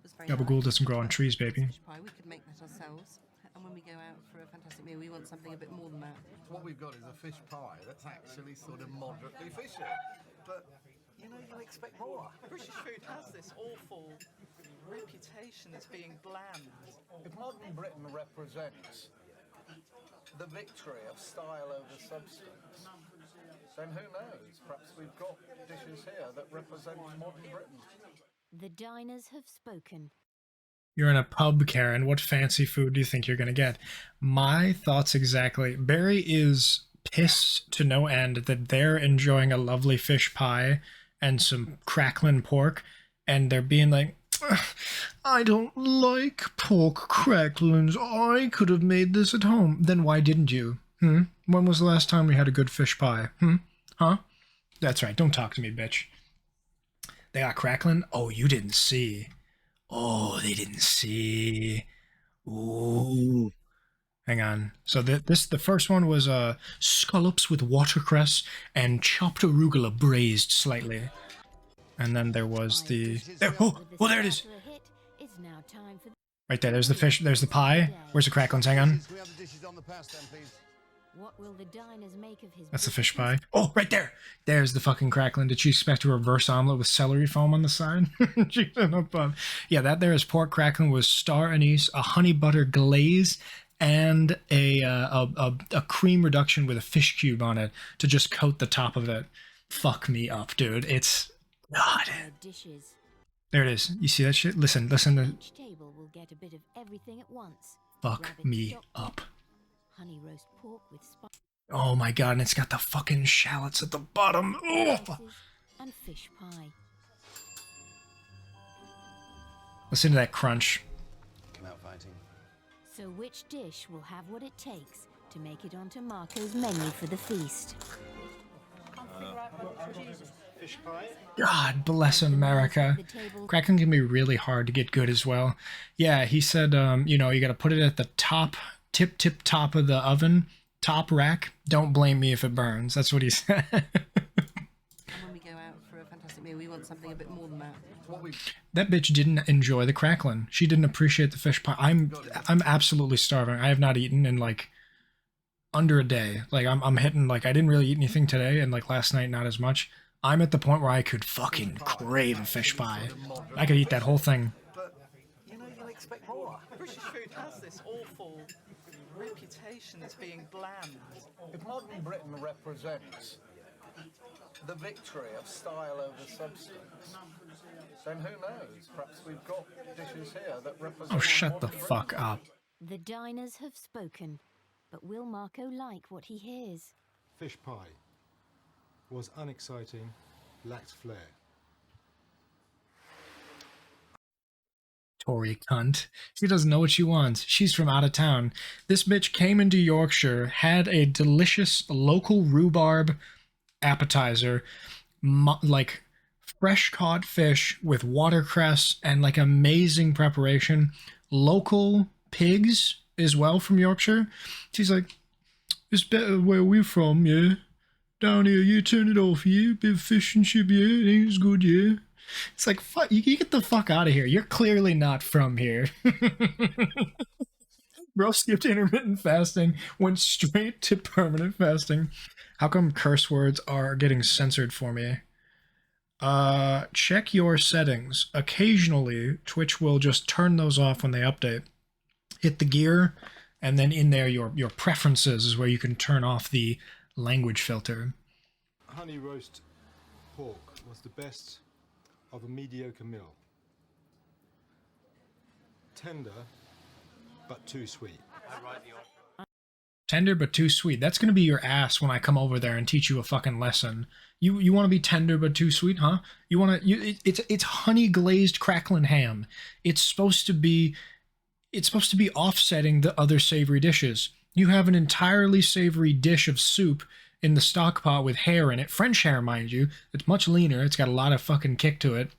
Speaker 24: was very
Speaker 2: Gabagool
Speaker 24: nice.
Speaker 2: doesn't grow on trees, baby.
Speaker 24: Fish pie, we could make that ourselves. And when we go out for a fantastic meal, we want something a bit more than that.
Speaker 17: What we've got is a fish pie that's actually sort of moderately fishy. But, you know, you expect more.
Speaker 25: British food has this awful reputation as being bland.
Speaker 15: If modern Britain represents the victory of style over substance, then who knows? Perhaps we've got dishes here that represent modern Britain.
Speaker 1: The diners have spoken.
Speaker 2: You're in a pub, Karen. What fancy food do you think you're going to get? My thoughts exactly. Barry is pissed to no end that they're enjoying a lovely fish pie and some crackling pork, and they're being like, I don't like pork cracklings. I could have made this at home. Then why didn't you? When was the last time we had a good fish pie? Huh? That's right. Don't talk to me, bitch. They got crackling? Oh, you didn't see. Oh, they didn't see. Ooh. Hang on. So the first one was scallops with watercress and chopped arugula braised slightly. And then there was the... There, oh, there it is. Right there. There's the fish. There's the pie. Where's the cracklings? Hang on.
Speaker 1: What will the diners make of his...
Speaker 2: That's the fish pie. Oh, right there. There's the fucking crackling. Did she expect a reverse omelet with celery foam on the side? Yeah, that there is pork crackling with star anise, a honey butter glaze, and a cream reduction with a fish cube on it to just coat the top of it. Fuck me up, dude. It's... God. There it is. You see that shit? Listen to...
Speaker 1: Each table will get a bit of everything at once.
Speaker 2: Fuck me up.
Speaker 1: Honey roast pork with spice.
Speaker 2: Oh my god, and it's got the fucking shallots at the bottom. Oh.
Speaker 1: And fish pie.
Speaker 2: Listen to that crunch.
Speaker 12: Come out fighting.
Speaker 1: So which dish will have what it takes to make it onto Marco's menu for the feast?
Speaker 8: Fish pie.
Speaker 2: God bless America. Crackling can be really hard to get good as well. Yeah, he said, you know, you got to put it at the top, tip top of the oven, top rack. Don't blame me if it burns. That's what he said.
Speaker 24: And when we go out for a fantastic meal, we want something a bit more than that.
Speaker 2: That bitch didn't enjoy the crackling. She didn't appreciate the fish pie. I'm absolutely starving. I have not eaten in like under a day. Like I'm hitting, like I didn't really eat anything today, and like last night not as much. I'm at the point where I could fucking crave a fish pie. I could eat that whole thing.
Speaker 25: But, you know, you expect more. British food has this awful reputation as being bland.
Speaker 15: If modern Britain represents the victory of style over substance, then who knows? Perhaps we've got dishes here that represent...
Speaker 2: Oh, shut the fuck up.
Speaker 1: The diners have spoken, but will Marco like what he hears?
Speaker 13: Fish pie. was unexciting, lacked flair.
Speaker 2: Tory cunt. She doesn't know what she wants. She's from out of town. This bitch came into Yorkshire, had a delicious local rhubarb appetizer, like fresh caught fish with watercress and like amazing preparation. Local pigs as well from Yorkshire. She's like, it's better where we're from, yeah. Down here, you turn it off, yeah. Bit of fish and chip, yeah. It's good, yeah. It's like, fuck, you get the fuck out of here. You're clearly not from here. Bro skipped intermittent fasting, went straight to permanent fasting. How come curse words are getting censored for me? Check your settings. Occasionally, Twitch will just turn those off when they update. Hit the gear, and then in there, your preferences is where you can turn off the language filter.
Speaker 13: Honey roast pork was the best of a mediocre meal. Tender, but too sweet.
Speaker 2: Tender but too sweet. That's gonna be your ass when I come over there and teach you a fucking lesson. You want to be tender but too sweet, huh? It's honey glazed crackling ham. It's supposed to be offsetting the other savory dishes. You have an entirely savory dish of soup in the stock pot with hair in it. French hair, mind you. It's much leaner. It's got a lot of fucking kick to it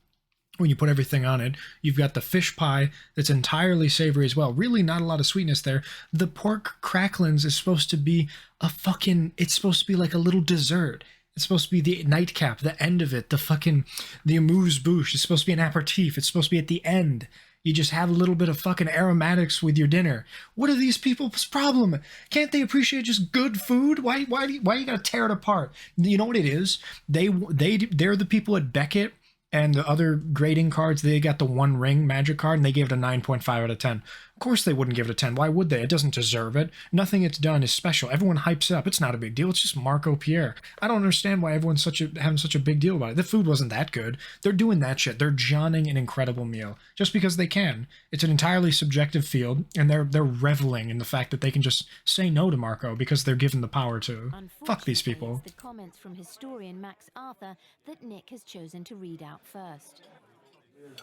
Speaker 2: when you put everything on it. You've got the fish pie that's entirely savory as well. Really not a lot of sweetness there. The pork cracklins is supposed to be it's supposed to be like a little dessert. It's supposed to be the nightcap, the end of it, the amuse-bouche. It's supposed to be an aperitif. It's supposed to be at the end. You just have a little bit of fucking aromatics with your dinner. What are these people's problem? Can't they appreciate just good food? Why you gotta tear it apart? You know what it is? They're the people at Beckett and the other grading cards. They got the One Ring magic card and they gave it a 9.5 out of 10. Of course they wouldn't give it a 10. Why would they? It doesn't deserve it. Nothing it's done is special. Everyone hypes it up. It's not a big deal. It's just Marco Pierre. I don't understand why everyone's having such a big deal about it. The food wasn't that good. They're doing that shit. They're johnning an incredible meal just because they can. It's an entirely subjective field, and they're reveling in the fact that they can just say no to Marco because they're given the power to. Fuck these people.
Speaker 1: It's the comments from historian Max Arthur that Nick has chosen to read out first.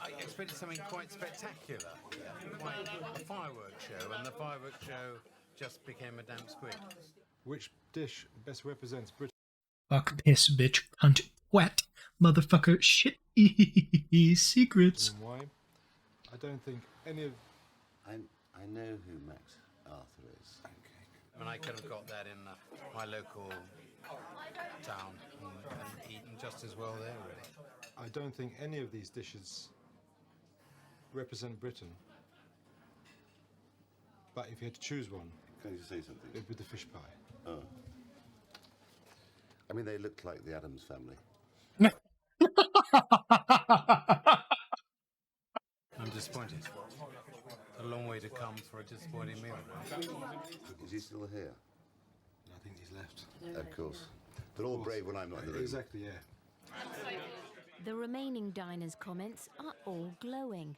Speaker 17: I expected something quite spectacular, quite a fireworks show, and the fireworks show just became a damn squid.
Speaker 13: Which dish best represents Britain?
Speaker 2: Fuck, piss, bitch, cunt, wet, motherfucker, shit, secrets.
Speaker 13: And why? I don't think any of...
Speaker 12: I know who Max Arthur is.
Speaker 17: Okay. I mean, I could have got that in my local town and eaten just as well there, really.
Speaker 13: I don't think any of these dishes represent Britain. But if you had to choose one...
Speaker 12: Can you say something?
Speaker 13: It'd be the fish pie.
Speaker 12: Oh. I mean, they look like the Addams Family.
Speaker 17: I'm disappointed. A long way to come for a disappointing meal.
Speaker 12: Is he still here?
Speaker 13: I think he's left.
Speaker 12: Of course. They're all brave when I'm not in the room.
Speaker 13: Exactly, yeah.
Speaker 1: The remaining diners' comments are all glowing.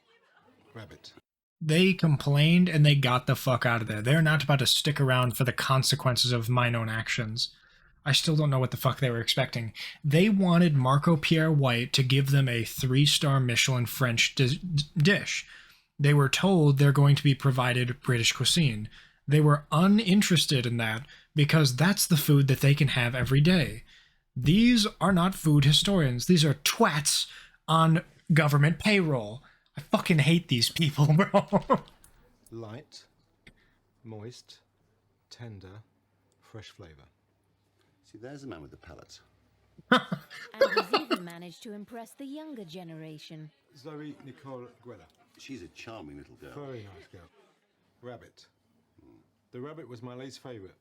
Speaker 13: Rabbit.
Speaker 2: They complained and they got the fuck out of there. They're not about to stick around for the consequences of mine own actions. I still don't know what the fuck they were expecting. They wanted Marco Pierre White to give them a 3-star Michelin French dish. They were told they're going to be provided British cuisine. They were uninterested in that because that's the food that they can have every day. These are not food historians. These are twats on government payroll. I fucking hate these people, bro.
Speaker 13: Light, moist, tender, fresh flavour.
Speaker 12: See, there's a man with a palate.
Speaker 1: And he's even managed to impress the younger generation.
Speaker 13: Zoe Nicole Guella.
Speaker 12: She's a charming little girl.
Speaker 13: Very nice girl. Rabbit. The rabbit was my least favourite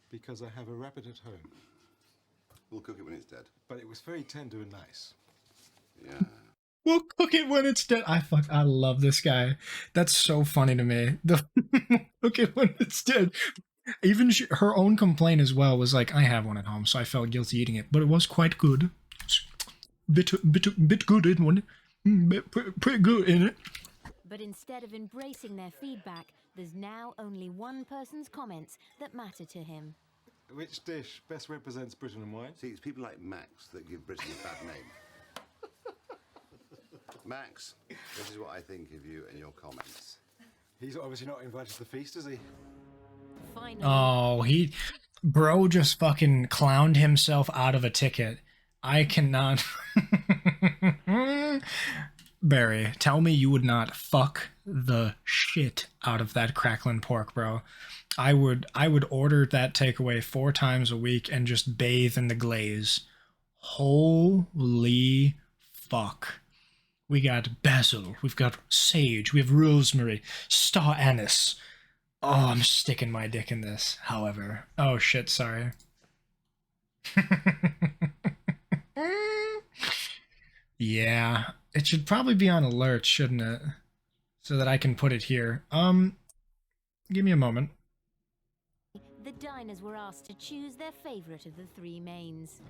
Speaker 13: because I have a rabbit at home.
Speaker 12: We'll cook it when it's dead.
Speaker 13: But it was very tender and nice.
Speaker 12: Yeah.
Speaker 2: We'll cook it when it's dead. I love this guy. That's so funny to me. Cook it when it's dead. Even her own complaint as well was like, I have one at home, so I felt guilty eating it, but it was quite good. Bit good, isn't it? Pretty good, isn't it?
Speaker 1: But instead of embracing their feedback, there's now only one person's comments that matter to him.
Speaker 13: Which dish best represents Britain and why?
Speaker 12: See, it's people like Max that give Britain a bad name. Max, this is what I think of you and your comments.
Speaker 13: He's obviously not invited to the feast, is he?
Speaker 1: Finally,
Speaker 2: Oh, bro just fucking clowned himself out of a ticket. I cannot. Barry, tell me you would not fuck the shit out of that crackling pork, bro. I would order that takeaway 4 times a week and just bathe in the glaze. Holy fuck. We got basil, we've got sage, we have rosemary, star anise. Oh, I'm sticking my dick in this, however. Oh shit, sorry. Yeah, it should probably be on alert, shouldn't it? So that I can put it here. Give me a moment.
Speaker 1: the diners were asked to choose their favorite of the 3 mains.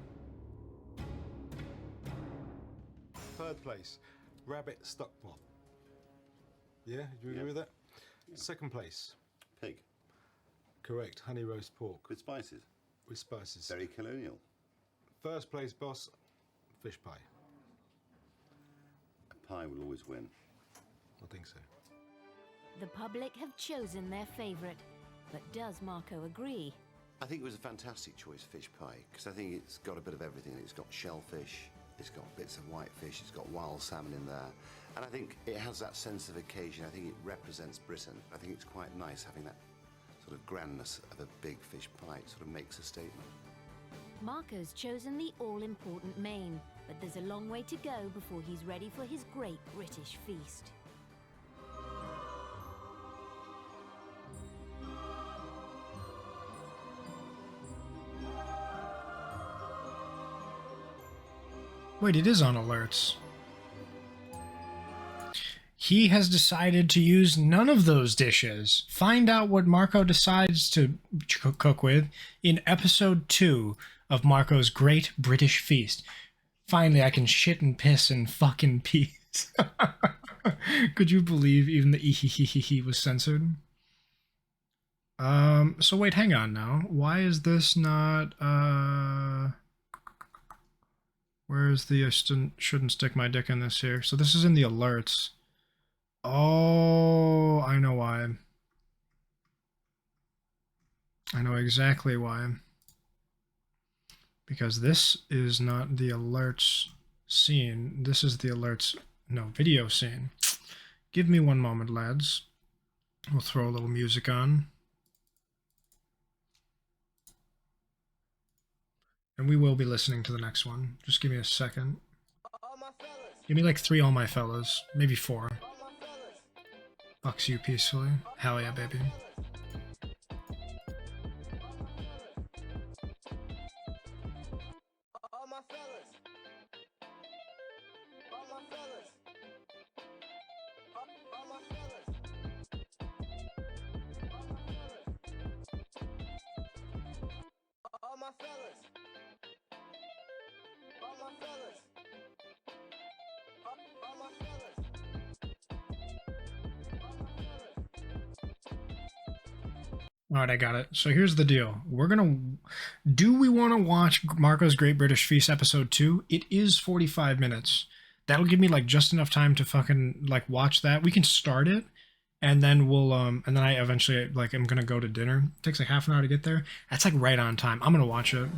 Speaker 13: Third place, rabbit stock pot. Yeah, do you agree with that? Second place,
Speaker 12: Pig.
Speaker 13: correct, honey roast pork.
Speaker 12: With spices.
Speaker 13: With spices.
Speaker 12: Very colonial.
Speaker 13: First place, boss, fish pie.
Speaker 12: A pie will always win.
Speaker 13: I think so.
Speaker 1: The public have chosen their favorite, but does Marco agree?
Speaker 12: I think it was a fantastic choice, fish pie, because I think it's got a bit of everything. It's got shellfish, it's got bits of white fish, it's got wild salmon in there. And I think it has that sense of occasion. I think it represents Britain. I think it's quite nice having that sort of grandness of a big fish pie. It sort of makes a statement.
Speaker 1: Marco's chosen the all-important main, but there's a long way to go before he's ready for his great British feast.
Speaker 2: Wait, it is on alerts. He has decided to use none of those dishes. Find out what Marco decides to cook with in episode 2 of Marco's Great British Feast. Finally, I can shit and piss in fucking peace. Could you believe even the ee was censored? So wait, hang on now. Why is this not, where's the, I shouldn't stick my dick in this here. So this is in the alerts. Oh, I know why. I know exactly why. Because this is not the alerts scene. This is the alerts, no, video scene. Give me one moment, lads. We'll throw a little music on. And we will be listening to the next one. Just give me a second. Give me like 3 all my fellas. Maybe 4. Fucks you peacefully. Hell yeah, baby. Alright, I got it. So here's the deal. Do we want to watch Marco's Great British Feast episode 2? It is 45 minutes. That'll give me like just enough time to fucking like watch that. We can start it, and then we'll and then I eventually like am gonna go to dinner. It takes like half an hour to get there. That's like right on time. I'm gonna watch it.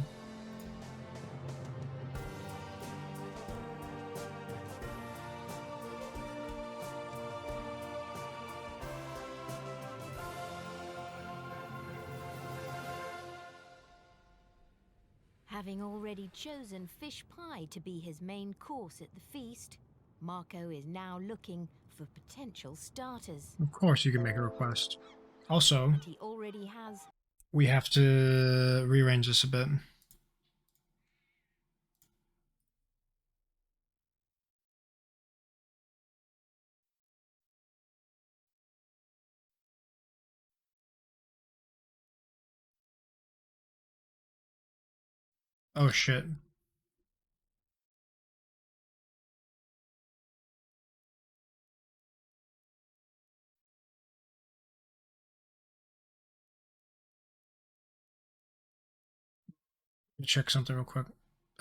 Speaker 1: Having already chosen fish pie to be his main course at the feast, Marco is now looking for potential starters.
Speaker 2: Of course you can make a request. Also,
Speaker 1: And he already has.
Speaker 2: we have to rearrange this a bit. Oh shit. me check something real quick.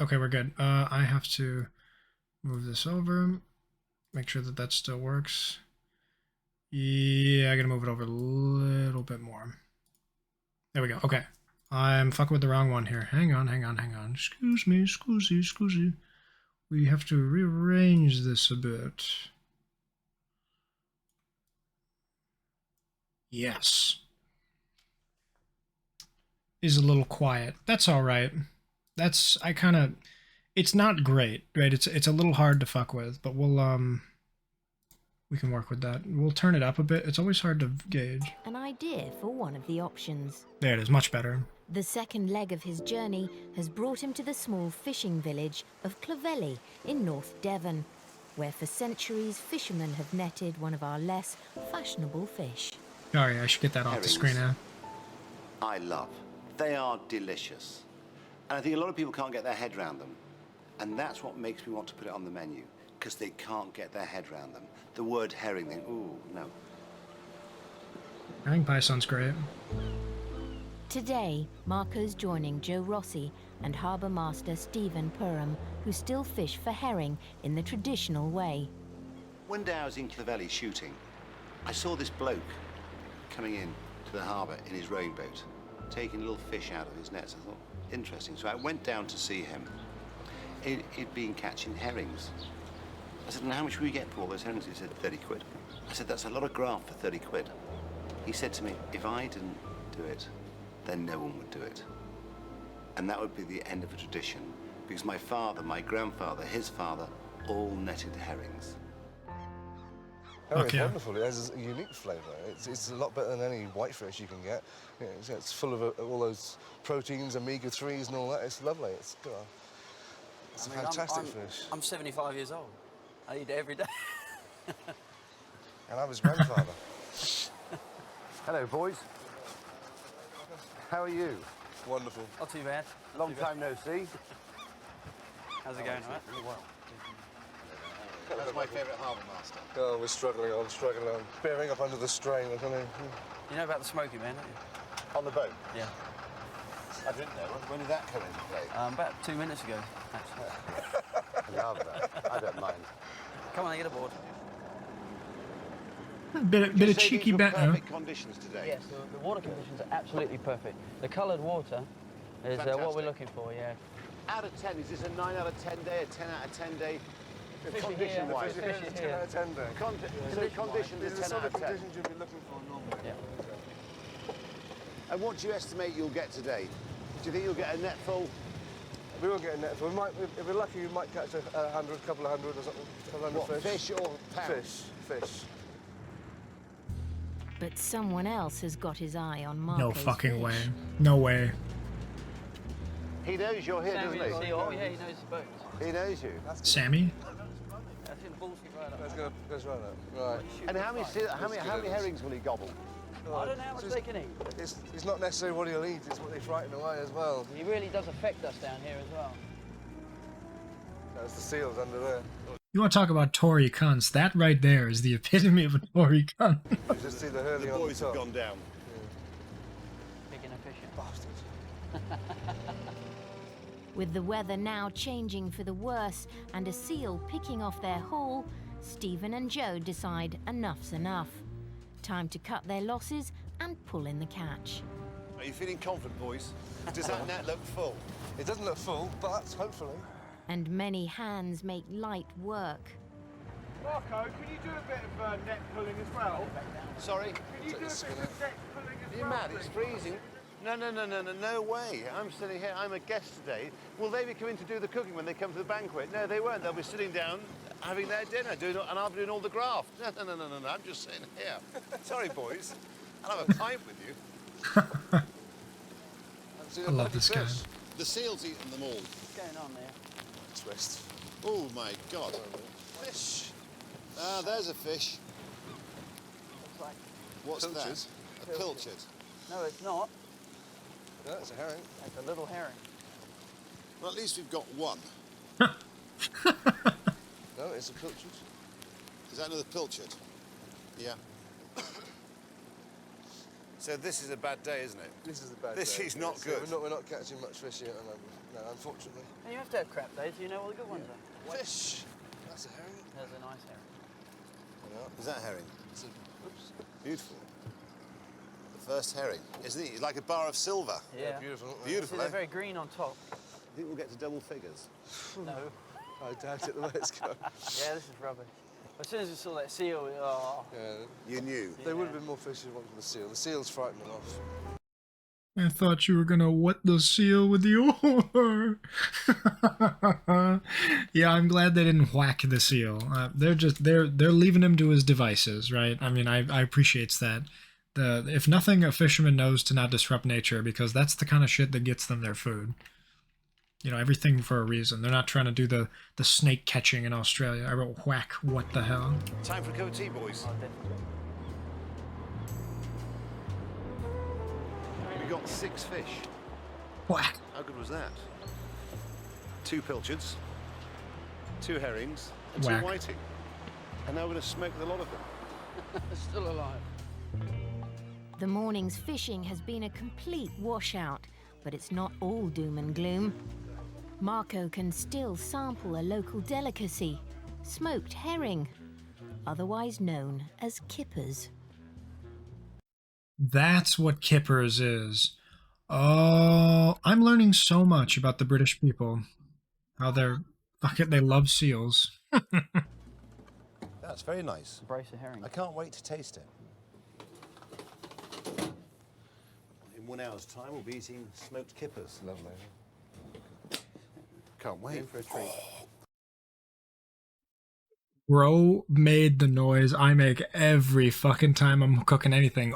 Speaker 2: Okay, we're good. I have to move this over. Make sure that that still works. Yeah, I gotta move it over a little bit more. There we go. Okay. I'm fucking with the wrong one here. Hang on. Excuse me. We have to rearrange this a bit. Yes. Is a little quiet. That's all right. It's not great, right? It's a little hard to fuck with, but we can work with that. We'll turn it up a bit. It's always hard to gauge.
Speaker 1: An idea for one of the options.
Speaker 2: There it is, much better.
Speaker 1: The second leg of his journey has brought him to the small fishing village of Clovelly in North Devon, where for centuries fishermen have netted one of our less fashionable fish.
Speaker 2: Sorry, I should get that off the screen now.
Speaker 23: I love. They are delicious. And I think a lot of people can't get their head around them. And that's what makes me want to put it on the menu, because they can't get their head around them. The word herring thing, ooh, no.
Speaker 2: Herring pie sounds great.
Speaker 1: Today, Marco's joining Joe Rossi and harbour master Stephen Perham, who still fish for herring in the traditional way.
Speaker 23: One day I was in Clovelly shooting. I saw this bloke coming in to the harbour in his rowing boat, taking little fish out of his nets. I thought, interesting. So I went down to see him. He'd been catching herrings. I said, and how much will you get for all those herrings? He said, 30 quid. I said, that's a lot of graft for 30 quid. He said to me, if I didn't do it, then no one would do it. And that would be the end of a tradition, because my father, my grandfather, his father, all netted herrings.
Speaker 20: Herring's wonderful. It has a unique flavour. It's a lot better than any whitefish you can get. You know, it's full of all those proteins, omega-3s and all that. It's lovely. It's a fantastic fish.
Speaker 3: I'm 75 years old. I eat it every day.
Speaker 20: And I'm his grandfather.
Speaker 23: Hello, boys. How are you?
Speaker 20: Wonderful.
Speaker 3: Not too bad.
Speaker 23: Long time no see.
Speaker 3: How's it going, all right?
Speaker 23: Really well. That's my favourite harbour master.
Speaker 20: Oh, we're struggling on. Bearing up under the strain. I don't know.
Speaker 3: You know about the smoky man, don't you?
Speaker 23: On the boat?
Speaker 3: Yeah.
Speaker 23: I didn't know. When did that come into play?
Speaker 3: About 2 minutes ago, actually.
Speaker 23: I love that. I don't mind.
Speaker 3: Come on, get aboard.
Speaker 2: Bit of cheeky bet now.
Speaker 23: Perfect conditions today.
Speaker 3: Yes, the water conditions are absolutely perfect. The coloured water is what we're looking for, yeah.
Speaker 23: Out of 10, is this a 9 out of 10 day, a 10 out of 10 day?
Speaker 3: Condition-wise.
Speaker 20: Fish is 10 out of 10 day.
Speaker 23: So conditions
Speaker 20: These
Speaker 23: is
Speaker 20: are
Speaker 23: 10
Speaker 20: the
Speaker 23: out
Speaker 20: sort
Speaker 23: of
Speaker 20: of
Speaker 23: 10.
Speaker 20: conditions you'll be looking for normally.
Speaker 3: Yeah.
Speaker 23: And what do you estimate you'll get today? Do you think you'll get a net full?
Speaker 20: We will get a net full. If we're lucky, we might catch a couple of hundred or something.
Speaker 23: What, fish or pounds?
Speaker 20: Fish.
Speaker 1: But someone else has got his eye on Marco's
Speaker 2: No fucking
Speaker 1: fish.
Speaker 2: way. No way.
Speaker 23: He knows you're here, doesn't he?
Speaker 3: Oh, yeah, he knows the boat.
Speaker 23: He knows you.
Speaker 2: Sammy?
Speaker 3: I think the balls get right up.
Speaker 20: That's right up. Right.
Speaker 23: And how many herrings will he gobble?
Speaker 3: I don't know how much they can eat.
Speaker 20: It's not necessarily what he'll eat, it's what they frighten away as well.
Speaker 3: He really does affect us down here as well.
Speaker 20: That's the seals under there.
Speaker 2: You want to talk about Tory cunts? That right there is the epitome of a Tory cunt.
Speaker 20: You just see the hurling on the
Speaker 23: boys have gone down.
Speaker 3: Picking and fishing.
Speaker 20: Bastards.
Speaker 1: With the weather now changing for the worse and a seal picking off their haul, Stephen and Joe decide enough's enough. Time to cut their losses and pull in the catch.
Speaker 23: Are you feeling confident, boys? Does that net look full?
Speaker 20: It doesn't look full, but hopefully.
Speaker 1: And many hands make light work.
Speaker 8: Marco, can you do a bit of net pulling as well?
Speaker 23: Sorry?
Speaker 8: Can you do a bit of net pulling as
Speaker 23: Are you
Speaker 8: well?
Speaker 23: mad? It's freezing. No way. I'm sitting here. I'm a guest today. Will they be coming to do the cooking when they come to the banquet? No, they won't. They'll be sitting down, having their dinner, and I'll be doing all the graft. No. I'm just sitting here. Sorry, boys. I'll have a pint with you.
Speaker 2: I love this guy.
Speaker 12: The seal's eaten them all.
Speaker 3: What's going on there?
Speaker 20: Twist.
Speaker 12: Oh my God. Fish. Ah, there's a fish.
Speaker 3: Looks like...
Speaker 12: What's
Speaker 20: Pilchard.
Speaker 12: that? A pilchard.
Speaker 3: No, it's not.
Speaker 20: No, it's a herring.
Speaker 3: It's a little herring.
Speaker 12: Well, at least we've got one.
Speaker 20: No, it's a pilchard.
Speaker 12: Is that another pilchard? Yeah.
Speaker 23: So this is a bad day, isn't it?
Speaker 20: This is a bad
Speaker 23: This
Speaker 20: day.
Speaker 23: is not
Speaker 20: So
Speaker 23: good.
Speaker 20: We're not catching much fish yet. No. No, unfortunately.
Speaker 3: And you have to have crap days, so you know all the good ones are.
Speaker 20: Fish. That's a herring.
Speaker 3: There's a nice herring.
Speaker 12: Is that herring?
Speaker 20: It's a, oops.
Speaker 12: Beautiful. The first herring, isn't he? He's like a bar of silver.
Speaker 3: Yeah.
Speaker 20: Beautiful.
Speaker 12: Beautiful,
Speaker 3: See, they're
Speaker 12: eh?
Speaker 3: very green on top.
Speaker 12: I think we'll get to double figures.
Speaker 3: No.
Speaker 20: I doubt it the way it's going.
Speaker 3: Yeah, this is rubbish. As soon as we saw that seal, we, oh.
Speaker 20: Yeah.
Speaker 12: You knew?
Speaker 20: There would have been more fish if you wanted the seal. The seal's frightened them off.
Speaker 2: I thought you were gonna wet the seal with the oar. Yeah, I'm glad they didn't whack the seal. They're leaving him to his devices, right? I mean, I appreciates that. If nothing, a fisherman knows to not disrupt nature, because that's the kind of shit that gets them their food. You know, everything for a reason. They're not trying to do the snake catching in Australia. I wrote whack. What the hell?
Speaker 12: Time for a cup of tea, boys. We got 6 fish.
Speaker 2: Whack.
Speaker 12: How good was that? 2 pilchards, 2 herrings, and 2
Speaker 2: Whack.
Speaker 12: whiting. And now we're going to smoke the lot of them.
Speaker 3: Still alive.
Speaker 1: The morning's fishing has been a complete washout, but it's not all doom and gloom. Marco can still sample a local delicacy, smoked herring, otherwise known as kippers.
Speaker 2: That's what kippers is. Oh, I'm learning so much about the British people. How they love seals.
Speaker 12: That's very nice.
Speaker 3: Brace of herring.
Speaker 12: I can't wait to taste it. In 1 hour's time, we'll be eating smoked kippers.
Speaker 20: Lovely.
Speaker 12: Can't wait.
Speaker 3: In for a treat.
Speaker 2: Bro made the noise I make every fucking time I'm cooking anything.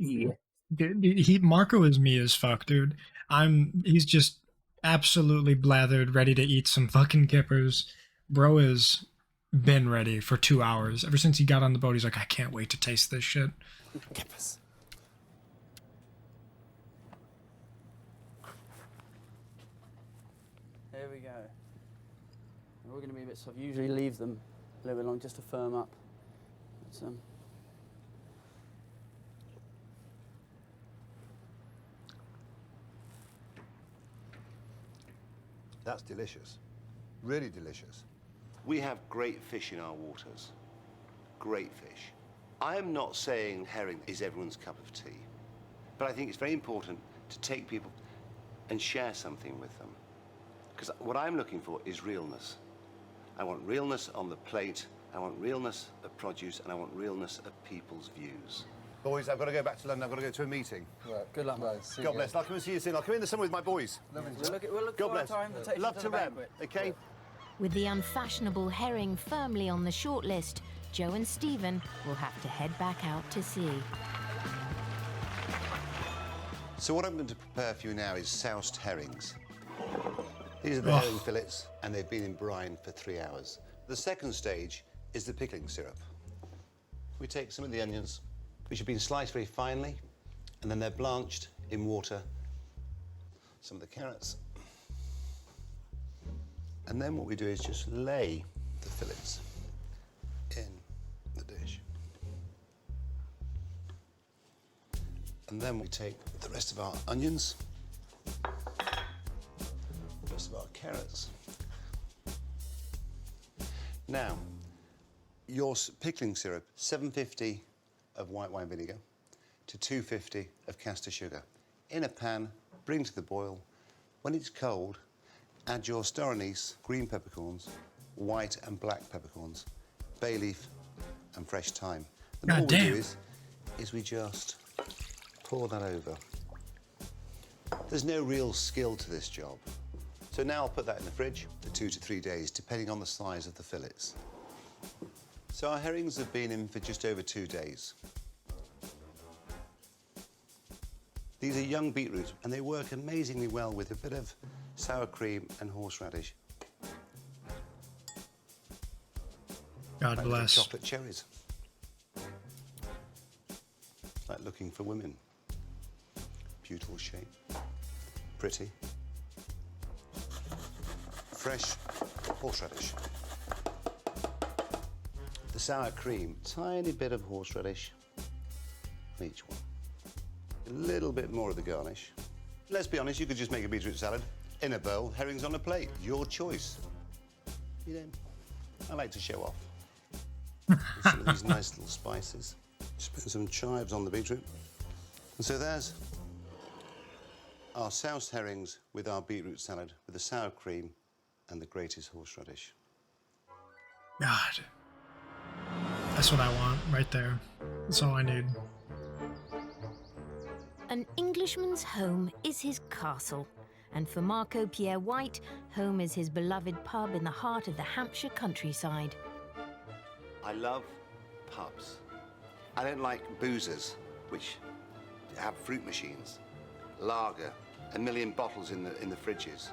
Speaker 2: Yeah. Dude, Marco is me as fuck, dude. He's just absolutely blathered, ready to eat some fucking kippers. Bro has been ready for 2 hours. Ever since he got on the boat, he's like, I can't wait to taste this shit.
Speaker 12: Kippers.
Speaker 3: There we go. We're going to be a bit soft. Usually leave them a little bit long just to firm up. But,
Speaker 12: That's delicious. Really delicious. We have great fish in our waters. Great fish. I am not saying herring is everyone's cup of tea, but I think it's very important to take people and share something with them. Because what I'm looking for is realness. I want realness on the plate, I want realness of produce, and I want realness of people's views. Boys, I've got to go back to London. I've got to go to a meeting.
Speaker 20: Right.
Speaker 3: Good luck, mate.
Speaker 12: God bless. I'll come and see you soon. I'll come in the summer with my boys.
Speaker 3: We'll look
Speaker 12: God
Speaker 3: for
Speaker 12: bless.
Speaker 3: a time to take you
Speaker 12: Love
Speaker 3: to
Speaker 12: to
Speaker 3: the
Speaker 12: Rem.
Speaker 3: banquet.
Speaker 12: Okay?
Speaker 1: With the unfashionable herring firmly on the shortlist, Joe and Stephen will have to head back out to sea.
Speaker 12: So what I'm going to prepare for you now is soused herrings. These are the herring fillets, and they've been in brine for 3 hours. The second stage is the pickling syrup. We take some of the onions, which have been sliced very finely, and then they're blanched in water. Some of the carrots. And then what we do is just lay the fillets in the dish. And then we take the rest of our onions, the rest of our carrots. Now, your pickling syrup, 750 of white wine vinegar to 250 of castor sugar. In a pan, bring to the boil. When it's cold, add your star anise, green peppercorns, white and black peppercorns, bay leaf and fresh thyme. And all we do is we just pour that over. There's no real skill to this job. So now I'll put that in the fridge for 2 to 3 days, depending on the size of the fillets. So our herrings have been in for just over 2 days. These are young beetroot, and they work amazingly well with a bit of sour cream and horseradish.
Speaker 2: God
Speaker 12: like
Speaker 2: bless.
Speaker 12: Chocolate cherries. Like looking for women. Beautiful shape. Pretty. Fresh horseradish. The sour cream, tiny bit of horseradish on each one. A little bit more of the garnish. Let's be honest, you could just make a beetroot salad.
Speaker 23: in a bowl, herrings on a plate. Your choice. You know, I like to show off. With some of these nice little spices. Just put some chives on the beetroot. And so there's our soused herrings with our beetroot salad, with the sour cream and the greatest horseradish.
Speaker 2: God. That's what I want right there. That's all I need.
Speaker 1: An Englishman's home is his castle, and for Marco Pierre White, home is his beloved pub in the heart of the Hampshire countryside.
Speaker 23: I love pubs. I don't like boozers, which have fruit machines, lager, a million bottles in the fridges.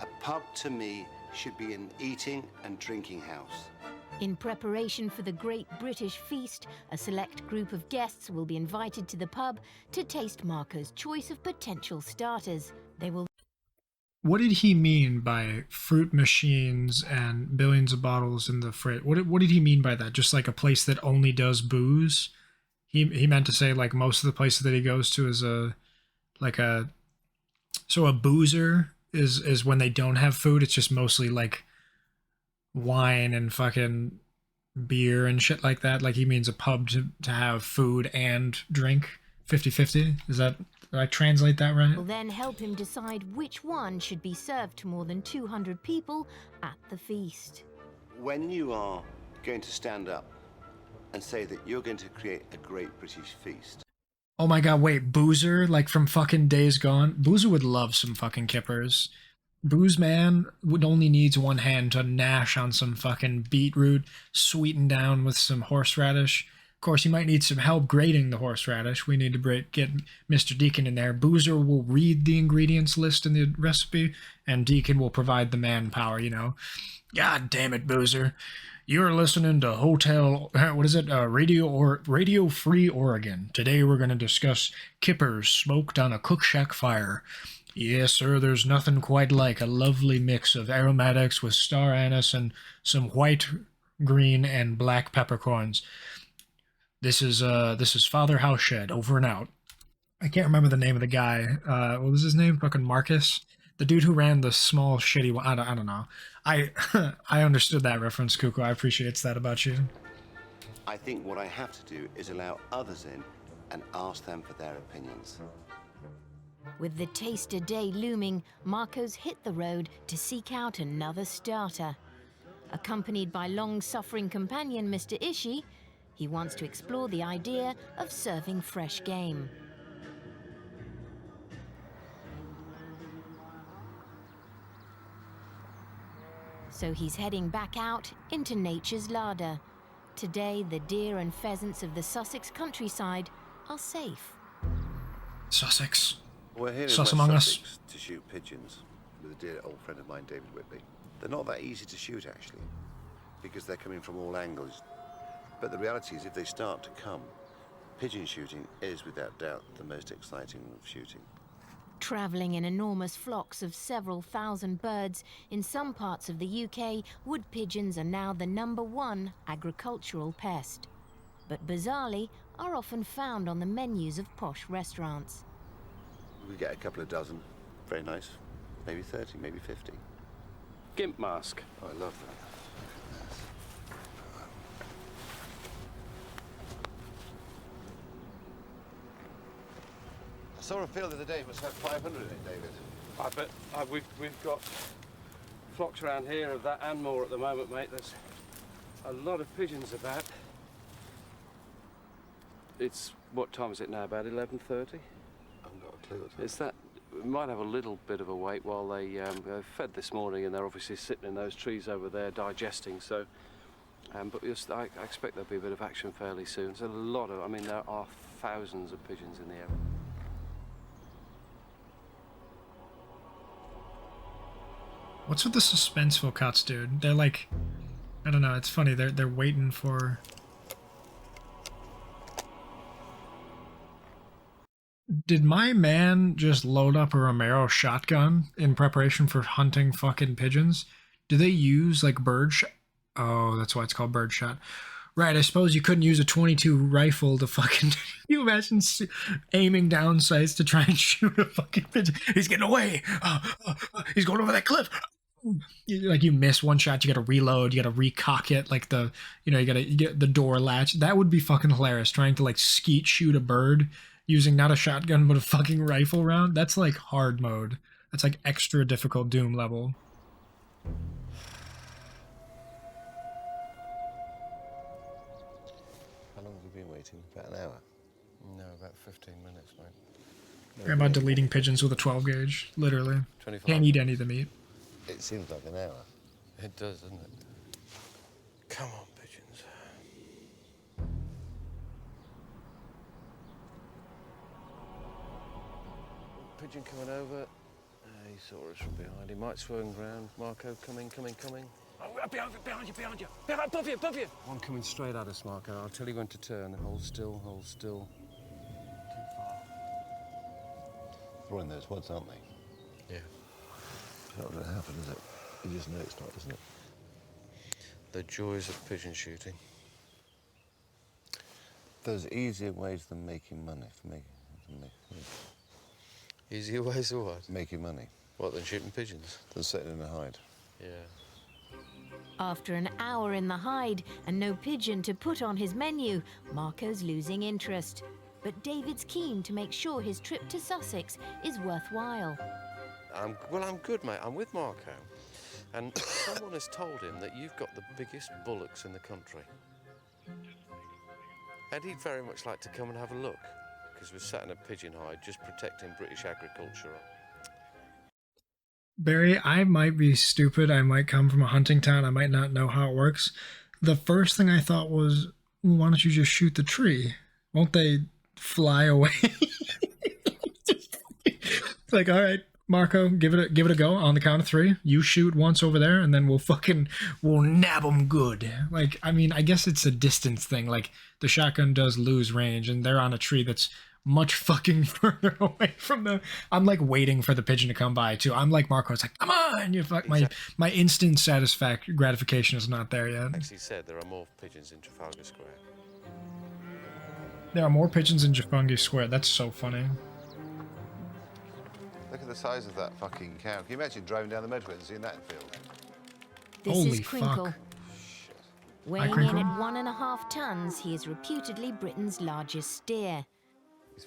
Speaker 23: A pub, to me, should be an eating and drinking house.
Speaker 1: In preparation for the Great British Feast, a select group of guests will be invited to the pub to taste Marco's choice of potential starters. They will...
Speaker 2: What did he mean by fruit machines and billions of bottles in the fridge? What did he mean by that? Just like a place that only does booze? He meant to say like most of the places that he goes to is a boozer is when they don't have food. It's just mostly like wine and fucking beer and shit like that. Like he means a pub to have food and drink 50-50. Is that, did I translate that right?
Speaker 1: Will then help him decide which one should be served to more than 200 people at the feast.
Speaker 23: When you are going to stand up and say that you're going to create a great British feast.
Speaker 2: Oh my god, wait, Boozer, like from fucking Days Gone? Boozer would love some fucking kippers. Booze Man would only needs one hand to gnash on some fucking beetroot, sweetened down with some horseradish. Of course, he might need some help grating the horseradish. We need to get Mr. Deacon in there. Boozer will read the ingredients list in the recipe, and Deacon will provide the manpower, you know. God damn it, Boozer. You're listening to Radio Free Oregon. Today we're going to discuss kippers smoked on a cook shack fire. Yes, sir, there's nothing quite like a lovely mix of aromatics with star anise and some white, green, and black peppercorns. This is Father Houseshed, over and out. I can't remember the name of the guy. What was his name? Fucking Marcus? The dude who ran the small, shitty one. I don't know. I understood that reference, Kuko. I appreciate that about you.
Speaker 23: I think what I have to do is allow others in and ask them for their opinions.
Speaker 1: With the taster day looming, Marco's hit the road to seek out another starter. Accompanied by long-suffering companion Mr. Ishii, he wants to explore the idea of serving fresh game. So he's heading back out into nature's larder. Today, the deer and pheasants of the Sussex countryside are safe.
Speaker 2: Sussex.
Speaker 23: We're here in
Speaker 2: Sus
Speaker 23: West
Speaker 2: among
Speaker 23: Sussex
Speaker 2: us.
Speaker 23: to shoot pigeons with a dear old friend of mine, David Whitby. They're not that easy to shoot, actually, because they're coming from all angles. But the reality is, if they start to come, pigeon shooting is, without doubt, the most exciting of shooting.
Speaker 1: Travelling in enormous flocks of several thousand birds, in some parts of the UK, wood pigeons are now the #1 agricultural pest. But bizarrely, are often found on the menus of posh restaurants.
Speaker 23: We get a couple of dozen. Very nice. Maybe 30, maybe 50.
Speaker 4: Gimp mask.
Speaker 23: Oh, I love that. I saw a field the other day, it must have 500 in it, David.
Speaker 4: I bet we've got flocks around here of that and more at the moment, mate. There's a lot of pigeons about. It's, what time is it now, about 11:30?
Speaker 23: I haven't got a clue.
Speaker 4: It's that, we might have a little bit of a wait while they fed this morning, and they're obviously sitting in those trees over there digesting, so, but I expect there'll be a bit of action fairly soon. There's a lot of, I mean, there are thousands of pigeons in the area.
Speaker 2: What's with the suspenseful cuts, dude? They're like, I don't know, it's funny, they're waiting for... Did my man just load up a Romero shotgun in preparation for hunting fucking pigeons? Do they use like bird shot? Oh, that's why it's called bird shot. Right, I suppose you couldn't use a 22 rifle to fucking... you imagine aiming down sights to try and shoot a fucking pigeon? He's getting away! He's going over that cliff! Like, you miss one shot, you gotta reload, you gotta recock it, like the... You know, you get the door latch. That would be fucking hilarious, trying to, like, skeet shoot a bird using not a shotgun, but a fucking rifle round. That's, like, hard mode. That's, like, extra difficult Doom level.
Speaker 12: How long have you been waiting? About an hour?
Speaker 4: No, about 15 minutes, mate.
Speaker 2: I'm about deleting pigeons with a 12 gauge, literally.
Speaker 4: 25.
Speaker 2: Can't eat any of the meat.
Speaker 12: It seems like an hour.
Speaker 4: It does, doesn't it? Come on, pigeons. Pigeon coming over. He saw us from behind. He might swing round. Marco, coming. Oh, behind you. Above you. One coming straight at us, Marco. I'll tell you when to turn. Hold still. Too far.
Speaker 12: Throwing those wads, aren't they?
Speaker 4: Yeah.
Speaker 12: It's not going to happen, is it? You just know it's not, isn't it?
Speaker 4: The joys of pigeon shooting.
Speaker 12: There's easier ways than making money.
Speaker 4: Easier ways of what?
Speaker 12: Making money.
Speaker 4: What, than shooting pigeons?
Speaker 12: Than sitting in a hide.
Speaker 4: Yeah.
Speaker 1: After an hour in the hide and no pigeon to put on his menu, Marco's losing interest. But David's keen to make sure his trip to Sussex is worthwhile.
Speaker 4: I'm good, mate. I'm with Marco. And someone has told him that you've got the biggest bullocks in the country. And he'd very much like to come and have a look, because we're sat in a pigeon hide just protecting British agriculture.
Speaker 2: Barry, I might be stupid. I might come from a hunting town. I might not know how it works. The first thing I thought was, well, why don't you just shoot the tree? Won't they fly away? It's like, all right, Marco, give it a go on the count of 3. You shoot once over there, and then we'll nab them good. Like, I mean, I guess it's a distance thing. Like, the shotgun does lose range, and they're on a tree that's much fucking further away from them. I'm like waiting for the pigeon to come by too. I'm like Marco. It's like, come on, you fuck. My instant gratification is not there yet.
Speaker 4: Actually said there are more pigeons in Trafalgar Square.
Speaker 2: There are more pigeons in Trafalgar Square. That's so funny.
Speaker 12: Look at the size of that fucking cow. Can you imagine driving down the motorway and seeing that in field?
Speaker 1: This
Speaker 2: Holy
Speaker 1: is Crinkle.
Speaker 2: fuck.
Speaker 1: Weighing in
Speaker 2: Crinkle?
Speaker 1: at 1.5 tons, he is reputedly Britain's largest steer.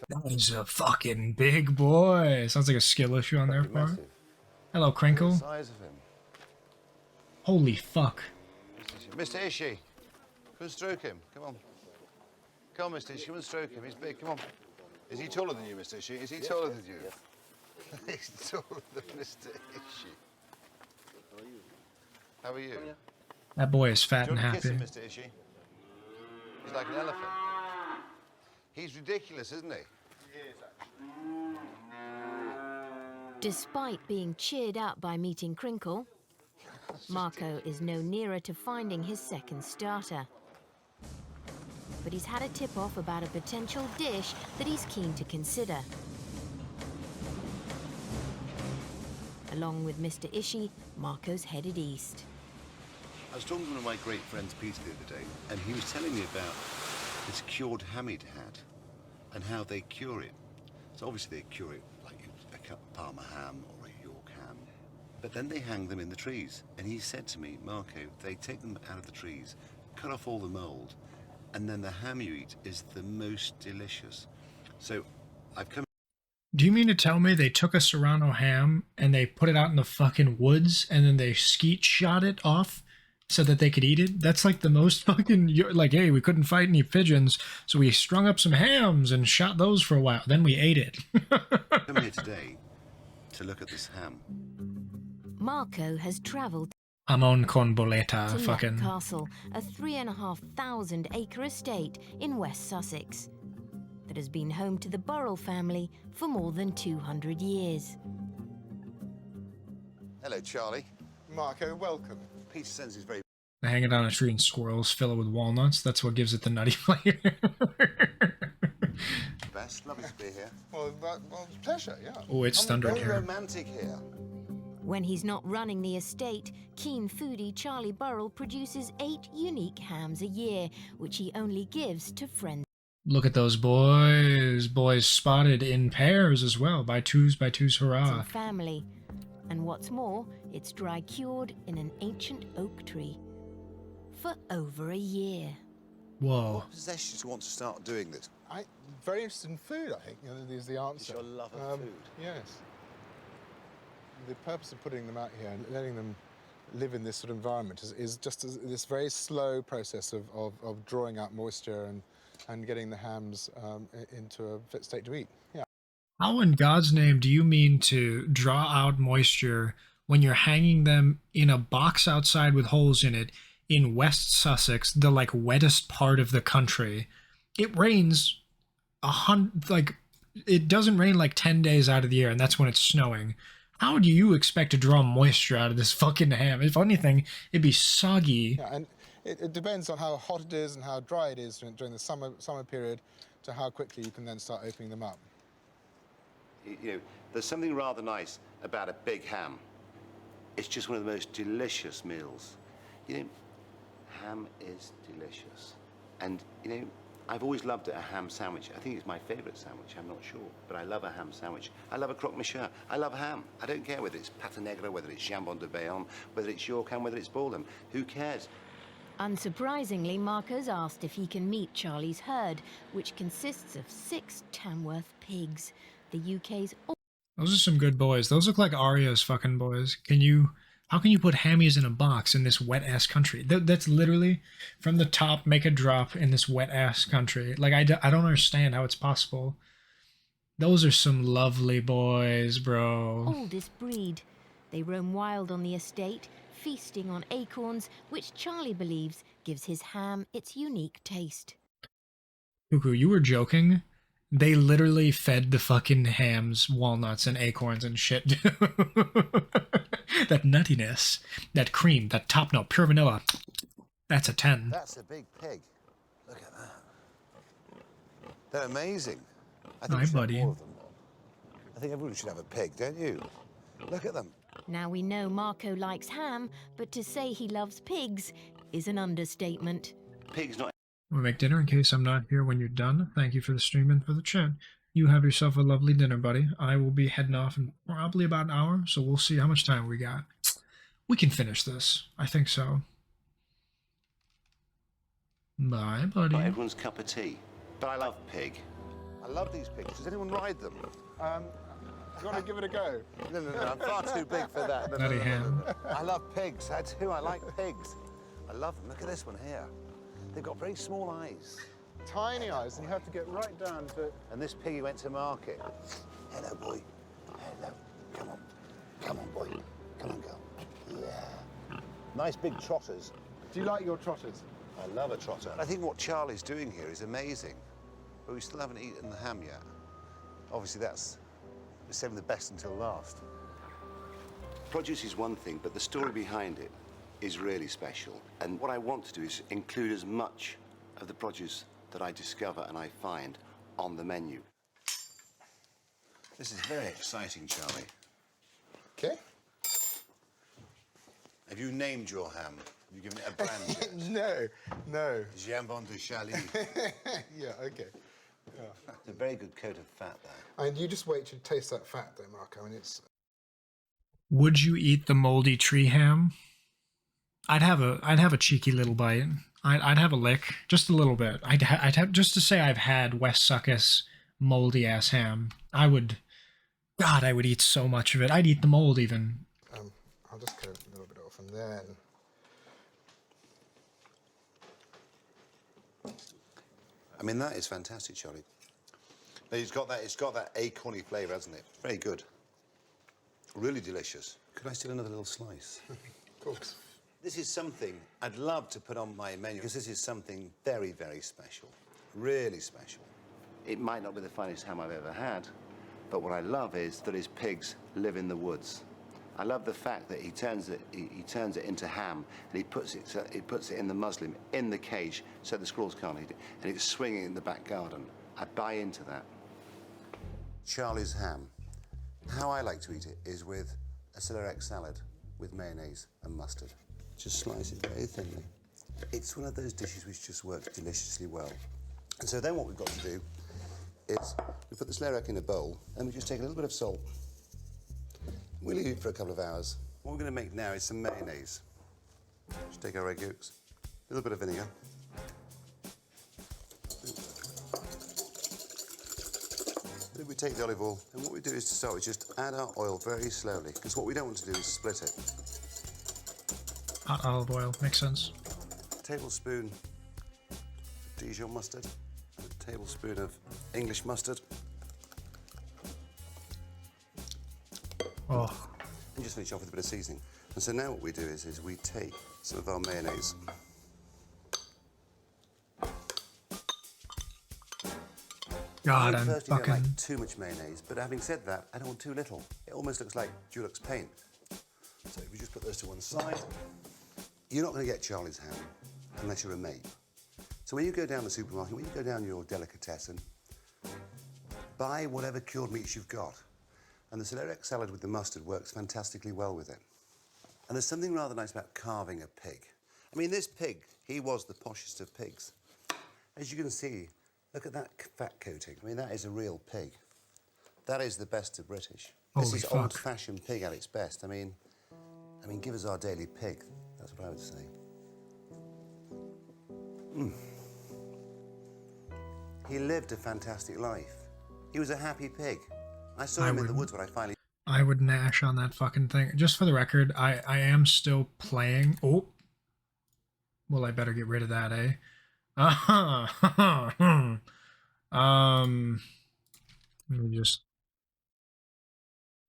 Speaker 2: That is a fucking big boy. Sounds like a skill issue on their part.
Speaker 12: Massive.
Speaker 2: Hello, Crinkle.
Speaker 12: Look at the size of him.
Speaker 2: Holy fuck.
Speaker 12: Mr. Ishii, come and stroke him. Come on. Come on, Mr. Ishii, come and stroke him. He's big. Come on. Is he taller than you, Mr. Ishii? Is he taller than you? He's taller than Mr. Ishii. How are you?
Speaker 2: That boy is fat
Speaker 12: Do you
Speaker 2: and
Speaker 12: want to
Speaker 2: happy.
Speaker 12: kiss him, Mr. Ishii? He's like an elephant. He's ridiculous, isn't he?
Speaker 1: Despite being cheered up by meeting Crinkle, Marco is no nearer to finding his second starter. But he's had a tip-off about a potential dish that he's keen to consider. Along with Mr. Ishii, Marco's headed east.
Speaker 23: I was talking to one of my great friends, Peter, the other day, and he was telling me about this cured ham he'd had and how they cure it. So obviously they cure it like a Parma ham or a York ham, but then they hang them in the trees. And he said to me, Marco, they take them out of the trees, cut off all the mould, and then the ham you eat is the most delicious. So I've come...
Speaker 2: Do you mean to tell me they took a Serrano ham and they put it out in the fucking woods and then they skeet shot it off so that they could eat it? That's like the most fucking, like, hey, we couldn't fight any pigeons, so we strung up some hams and shot those for a while. Then we ate it.
Speaker 23: come here today to look at this ham.
Speaker 1: Marco has travelled
Speaker 2: Amon con boleta,
Speaker 1: to
Speaker 2: fucking.
Speaker 1: Leck Castle, a 3,500-acre estate in West Sussex that has been home to the Burrell family for more than 200 years.
Speaker 23: Hello, Charlie.
Speaker 12: Marco, welcome.
Speaker 23: Peter sends his very...
Speaker 2: They hang it on a tree and squirrels fill it with walnuts. That's what gives it the nutty flavor.
Speaker 23: best. Lovely to be here.
Speaker 12: Well, pleasure, yeah.
Speaker 2: Oh, it's thunder
Speaker 23: Very
Speaker 2: here.
Speaker 23: romantic here.
Speaker 1: When he's not running the estate, keen foodie Charlie Burrell produces 8 unique hams a year, which he only gives to friends.
Speaker 2: Look at those boys. Boys spotted in pairs as well. By twos, hurrah.
Speaker 1: And family. And what's more, it's dry cured in an ancient oak tree. For over a year.
Speaker 2: Whoa.
Speaker 12: What possessions you want to start doing this?
Speaker 6: I'm very interested in food, I think, is the answer.
Speaker 12: It's your love of food.
Speaker 6: Yes. The purpose of putting them out here and letting them live in this sort of environment is just this very slow process of drawing out moisture and getting the hams into a fit state to eat. Yeah.
Speaker 2: How in God's name do you mean to draw out moisture when you're hanging them in a box outside with holes in it in West Sussex, the like wettest part of the country? It rains it doesn't rain like 10 days out of the year, and that's when it's snowing. How do you expect to draw moisture out of this fucking ham? If anything, it'd be soggy.
Speaker 6: Yeah, and it depends on how hot it is and how dry it is during the summer period to how quickly you can then start opening them up.
Speaker 23: You know, there's something rather nice about a big ham. It's just one of the most delicious meals. You know, ham is delicious. And, you know, I've always loved a ham sandwich. I think it's my favourite sandwich, I'm not sure. But I love a ham sandwich. I love a croque monsieur. I love ham. I don't care whether it's pâte negra, whether it's jambon de Bayonne, whether it's York ham, whether it's Baldham. Who cares?
Speaker 1: Unsurprisingly, Marco's asked if he can meet Charlie's herd, which consists of 6 Tamworth pigs, the UK's...
Speaker 2: Those are some good boys. Those look like Arya's fucking boys. How can you put hammies in a box in this wet-ass country? That's literally from the top, make a drop in this wet-ass country. Like, I don't understand how it's possible. Those are some lovely boys, bro.
Speaker 1: Oldest breed. They roam wild on the estate, feasting on acorns, which Charlie believes gives his ham its unique taste.
Speaker 2: Cuckoo, you were joking? They literally fed the fucking hams walnuts and acorns and shit. That nuttiness, that cream, that top note, pure vanilla. That's a 10.
Speaker 12: That's a big pig. Look at that. They're amazing. I think
Speaker 2: Hi,
Speaker 12: we should
Speaker 2: buddy.
Speaker 12: have more of them. I think everyone should have a pig, don't you? Look at them.
Speaker 1: Now we know Marco likes ham, but to say he loves pigs is an understatement.
Speaker 23: Pig's not...
Speaker 2: We'll make dinner in case I'm not here when you're done. Thank you for the stream and for the chat. You have yourself a lovely dinner, buddy. I will be heading off in probably about an hour, so we'll see how much time we got. We can finish this. I think so. Bye, buddy.
Speaker 23: Not everyone's cup of tea. But I love pig.
Speaker 12: I love these pigs. Does anyone ride them?
Speaker 6: You want to give it a go?
Speaker 12: No, I'm far too big for that.
Speaker 2: Bloody ham.
Speaker 12: I love pigs. I do. I like pigs. I love them. Look at this one here. They've got very small eyes.
Speaker 6: Tiny eyes, and you have to get right down to...
Speaker 12: And this piggy went to market. Hello, boy. Hello. Come on. Come on, boy. Come on, girl. Yeah. Nice big trotters.
Speaker 6: Do you like your trotters?
Speaker 12: I love a trotter. I think what Charlie's doing here is amazing, but we still haven't eaten the ham yet. Obviously, we're saving the best until last.
Speaker 23: Produce is one thing, but the story behind it is really special. And what I want to do is include as much of the produce that I discover and I find on the menu.
Speaker 12: This is very exciting, Charlie.
Speaker 6: Okay.
Speaker 12: Have you named your ham? Have you given it a brand yet?
Speaker 6: No.
Speaker 12: Jambon de Chaly.
Speaker 6: Yeah, okay. Yeah.
Speaker 12: It's a very good coat of fat there.
Speaker 6: And you just wait to taste that fat, though, Marco, and it's...
Speaker 2: Would you eat the moldy tree ham? I'd have a cheeky little bite. I'd have a lick, just a little bit. I'd have just to say I've had West Sussex moldy ass ham. I would eat so much of it. I'd eat the mold even.
Speaker 6: I'll just cut a little bit off, and then...
Speaker 12: I mean, that is fantastic, Charlie. But it's got that acorny flavour, hasn't it? Very good. Really delicious. Could I steal another little slice?
Speaker 6: Of course.
Speaker 12: This is something I'd love to put on my menu, because this is something very, very special. Really special.
Speaker 23: It might not be the finest ham I've ever had, but what I love is that his pigs live in the woods. I love the fact that he turns it into ham, and he puts it in the muslin, in the cage, so the squirrels can't eat it, and it's swinging in the back garden. I buy into that.
Speaker 12: Charlie's ham. How I like to eat it is with
Speaker 23: a celeriac salad with mayonnaise and mustard. Just slice it very thinly. It's one of those dishes which just works deliciously well. And so then what we've got to do is we put the celeriac in a bowl and we just take a little bit of salt. We leave it for a couple of hours. What we're going to make now is some mayonnaise. Just take our egg yolks, a little bit of vinegar. Then we take the olive oil, and what we do is to start with just add our oil very slowly, because what we don't want to do is split it.
Speaker 2: Hot olive oil, makes sense.
Speaker 23: A tablespoon of Dijon mustard, a tablespoon of English mustard.
Speaker 2: Oh.
Speaker 23: And just finish off with a bit of seasoning. And so now what we do is we take some of our mayonnaise.
Speaker 2: God,
Speaker 23: I
Speaker 2: I'm
Speaker 23: personally
Speaker 2: fucking...
Speaker 23: don't like too much mayonnaise, but having said that, I don't want too little. It almost looks like Dulux paint. So if we just put those to one side, you're not going to get Charlie's ham unless you're a mate. So when you go down the supermarket, when you go down your delicatessen, buy whatever cured meats you've got. And the celeriac salad with the mustard works fantastically well with it. And there's something rather nice about carving a pig. I mean, this pig, he was the poshest of pigs. As you can see, look at that fat coating. I mean, that is a real pig. That is the best of British. This
Speaker 2: Holy
Speaker 23: is
Speaker 2: fuck.
Speaker 23: old-fashioned pig at its best. I mean, give us our daily pig. That's what I would say. He lived a fantastic life. He was a happy pig. I saw him in the woods when I finally...
Speaker 2: I would gnash on that fucking thing. Just for the record, I am still playing. Oh. Well, I better get rid of that, eh? Let me just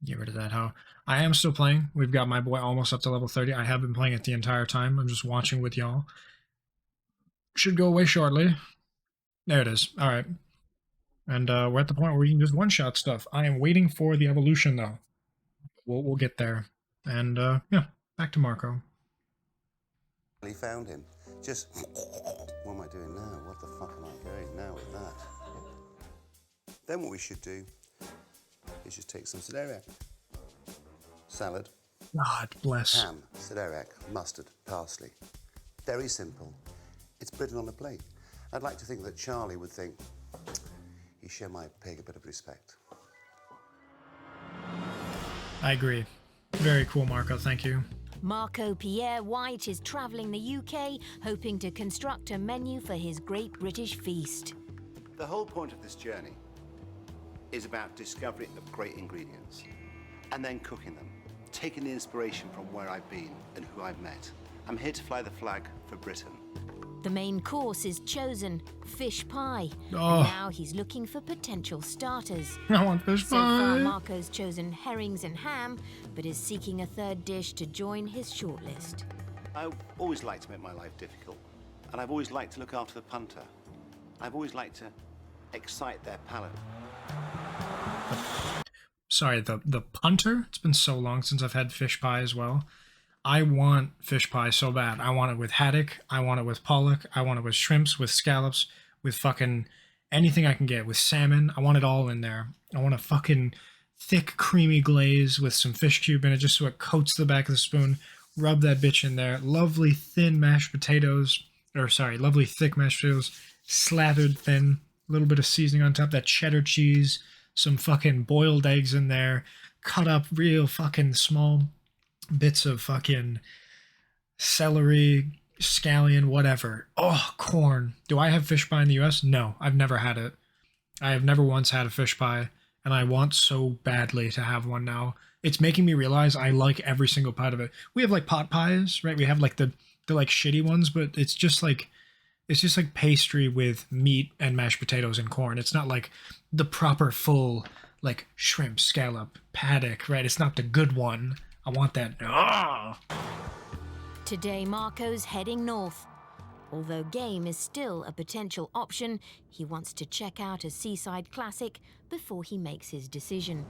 Speaker 2: get rid of that. How I am still playing. We've got my boy almost up to level 30. I have been playing it the entire time. I'm just watching with y'all. Should go away shortly. There it is. All right. And we're at the point where we can just one-shot stuff. I am waiting for the evolution, though. We'll get there. And, yeah, back to Marco.
Speaker 23: He found him. Just, what am I doing now? What the fuck am I going now with that? Then what we should do is just take some celeriac, salad,
Speaker 2: God bless.
Speaker 23: ham, celeriac, mustard, parsley. Very simple. It's Britain on a plate. I'd like to think that Charlie would think, you show my pig a bit of respect.
Speaker 2: I agree. Very cool, Marco. Thank you.
Speaker 1: Marco Pierre White is travelling the UK, hoping to construct a menu for his Great British Feast.
Speaker 23: The whole point of this journey is about discovery of great ingredients and then cooking them, taking the inspiration from where I've been and who I've met. I'm here to fly the flag for Britain.
Speaker 1: The main course is chosen, fish pie.
Speaker 2: Oh.
Speaker 1: And now he's looking for potential starters.
Speaker 2: I want fish
Speaker 1: So far,
Speaker 2: pie.
Speaker 1: Marco's chosen herrings and ham, but is seeking a third dish to join his shortlist.
Speaker 23: I always like to make my life difficult, and I've always liked to look after the punter. I've always liked to excite their palate.
Speaker 2: Sorry, the punter? It's been so long since I've had fish pie as well. I want fish pie so bad. I want it with haddock. I want it with pollock. I want it with shrimps, with scallops, with fucking anything I can get, with salmon. I want it all in there. I want a fucking thick, creamy glaze with some fish cube in it just so it coats the back of the spoon. Rub that bitch in there. Lovely thin mashed potatoes. Or sorry, lovely thick mashed potatoes. Slathered thin. A little bit of seasoning on top. That cheddar cheese. Some fucking boiled eggs in there. Cut up real fucking small bits of fucking celery, scallion, whatever. Oh, corn. Do I have fish pie in the US? No, I've never had it. I have never once had a fish pie, and I want so badly to have one now. It's making me realize I like every single part of it. We have like pot pies, right? We have like the like shitty ones, but it's just like pastry with meat and mashed potatoes and corn. It's not like the proper full like shrimp, scallop, haddock, right? It's not the good one. I want that. Ah!
Speaker 1: Today, Marco's heading north. Although game is still a potential option, he wants to check out a seaside classic before he makes his decision.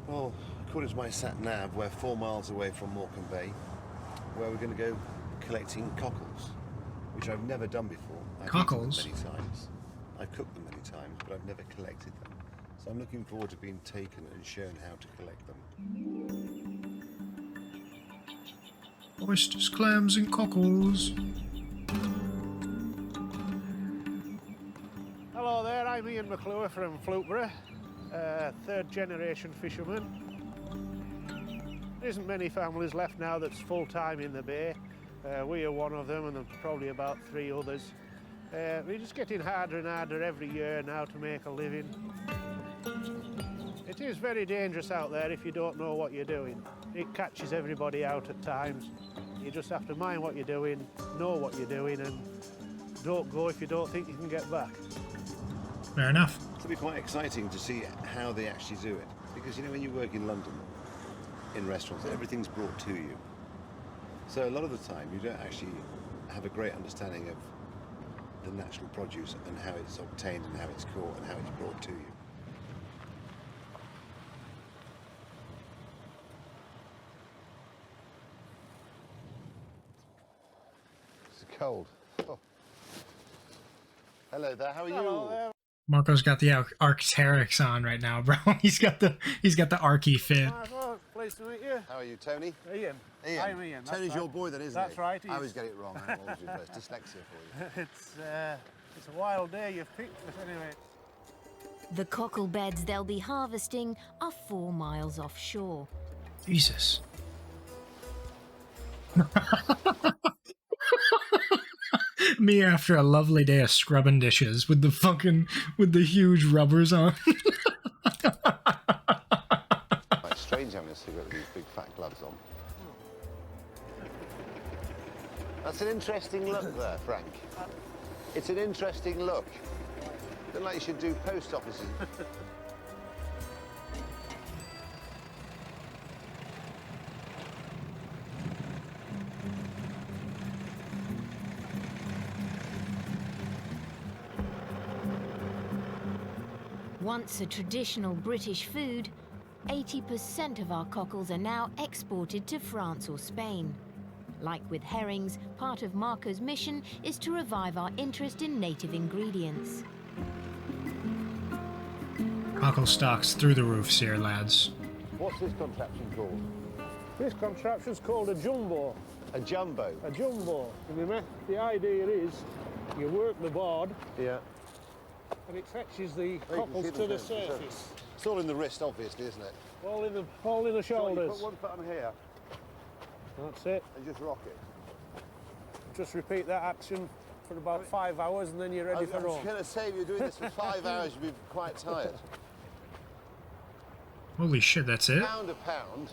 Speaker 23: Well, according to my sat-nav, we're 4 miles away from Morecambe Bay, where we're going to go collecting cockles, which I've never done before. I've
Speaker 2: Cockles?
Speaker 23: eaten them many times. I've cooked them many times, but I've never collected them. So I'm looking forward to being taken and shown how to collect them.
Speaker 2: Oysters, clams, and cockles.
Speaker 8: Hello there, I'm Ian McClure from Fluteborough, third generation fisherman. There isn't many families left now that's full-time in the bay. We are one of them, and there's probably about 3 others. We're just getting harder and harder every year now to make a living. It is very dangerous out there if you don't know what you're doing. It catches everybody out at times. You just have to mind what you're doing, know what you're doing, and don't go if you don't think you can get back.
Speaker 2: Fair enough.
Speaker 12: It'll be quite exciting to see how they actually do it. Because, you know, when you work in London, in restaurants, everything's brought to you. So a lot of the time, you don't actually have a great understanding of the natural produce and how it's obtained and how it's caught and how it's brought to you. It's cold. Oh. Hello there, how are you?
Speaker 8: Hello there.
Speaker 2: Marco's got the Arc'teryx on right now, bro. He's got the Arky fit.
Speaker 8: Well, pleased to meet you.
Speaker 12: How are you, Tony?
Speaker 8: Ian.
Speaker 12: Ian.
Speaker 8: I'm Ian.
Speaker 12: Tony's
Speaker 8: that's
Speaker 12: your
Speaker 8: right.
Speaker 12: boy then, isn't
Speaker 8: That's
Speaker 12: he?
Speaker 8: right.
Speaker 12: I always get it wrong. I'm always reversed. Dyslexia for you.
Speaker 8: It's a wild day you've picked, but anyway.
Speaker 1: The cockle beds they'll be harvesting are 4 miles offshore.
Speaker 2: Jesus. Me after a lovely day of scrubbing dishes with the huge rubbers on.
Speaker 12: Quite strange having a cigarette with these big fat gloves on. That's an interesting look there, Frank. It's an interesting look. Look like you should do post offices.
Speaker 1: Once a traditional British food, 80% of our cockles are now exported to France or Spain. Like with herrings, part of Marco's mission is to revive our interest in native ingredients.
Speaker 2: Cockle stocks through the roofs here, lads.
Speaker 12: What's this contraption called?
Speaker 8: This contraption's called a jumbo.
Speaker 12: A jumbo?
Speaker 8: A jumbo. The idea is you work the board.
Speaker 12: Yeah.
Speaker 8: And it fetches the cockles to the surface.
Speaker 12: It's all in the wrist, obviously, isn't it?
Speaker 8: All in the shoulders.
Speaker 12: So you put one foot on here.
Speaker 8: That's it.
Speaker 12: And just rock it.
Speaker 8: Just repeat that action for about 5 hours, and then you're ready for
Speaker 12: I was
Speaker 8: home.
Speaker 12: going to say, if you're doing this for 5 hours, you'd be quite tired.
Speaker 2: Holy shit, that's it?
Speaker 12: Pound a pound.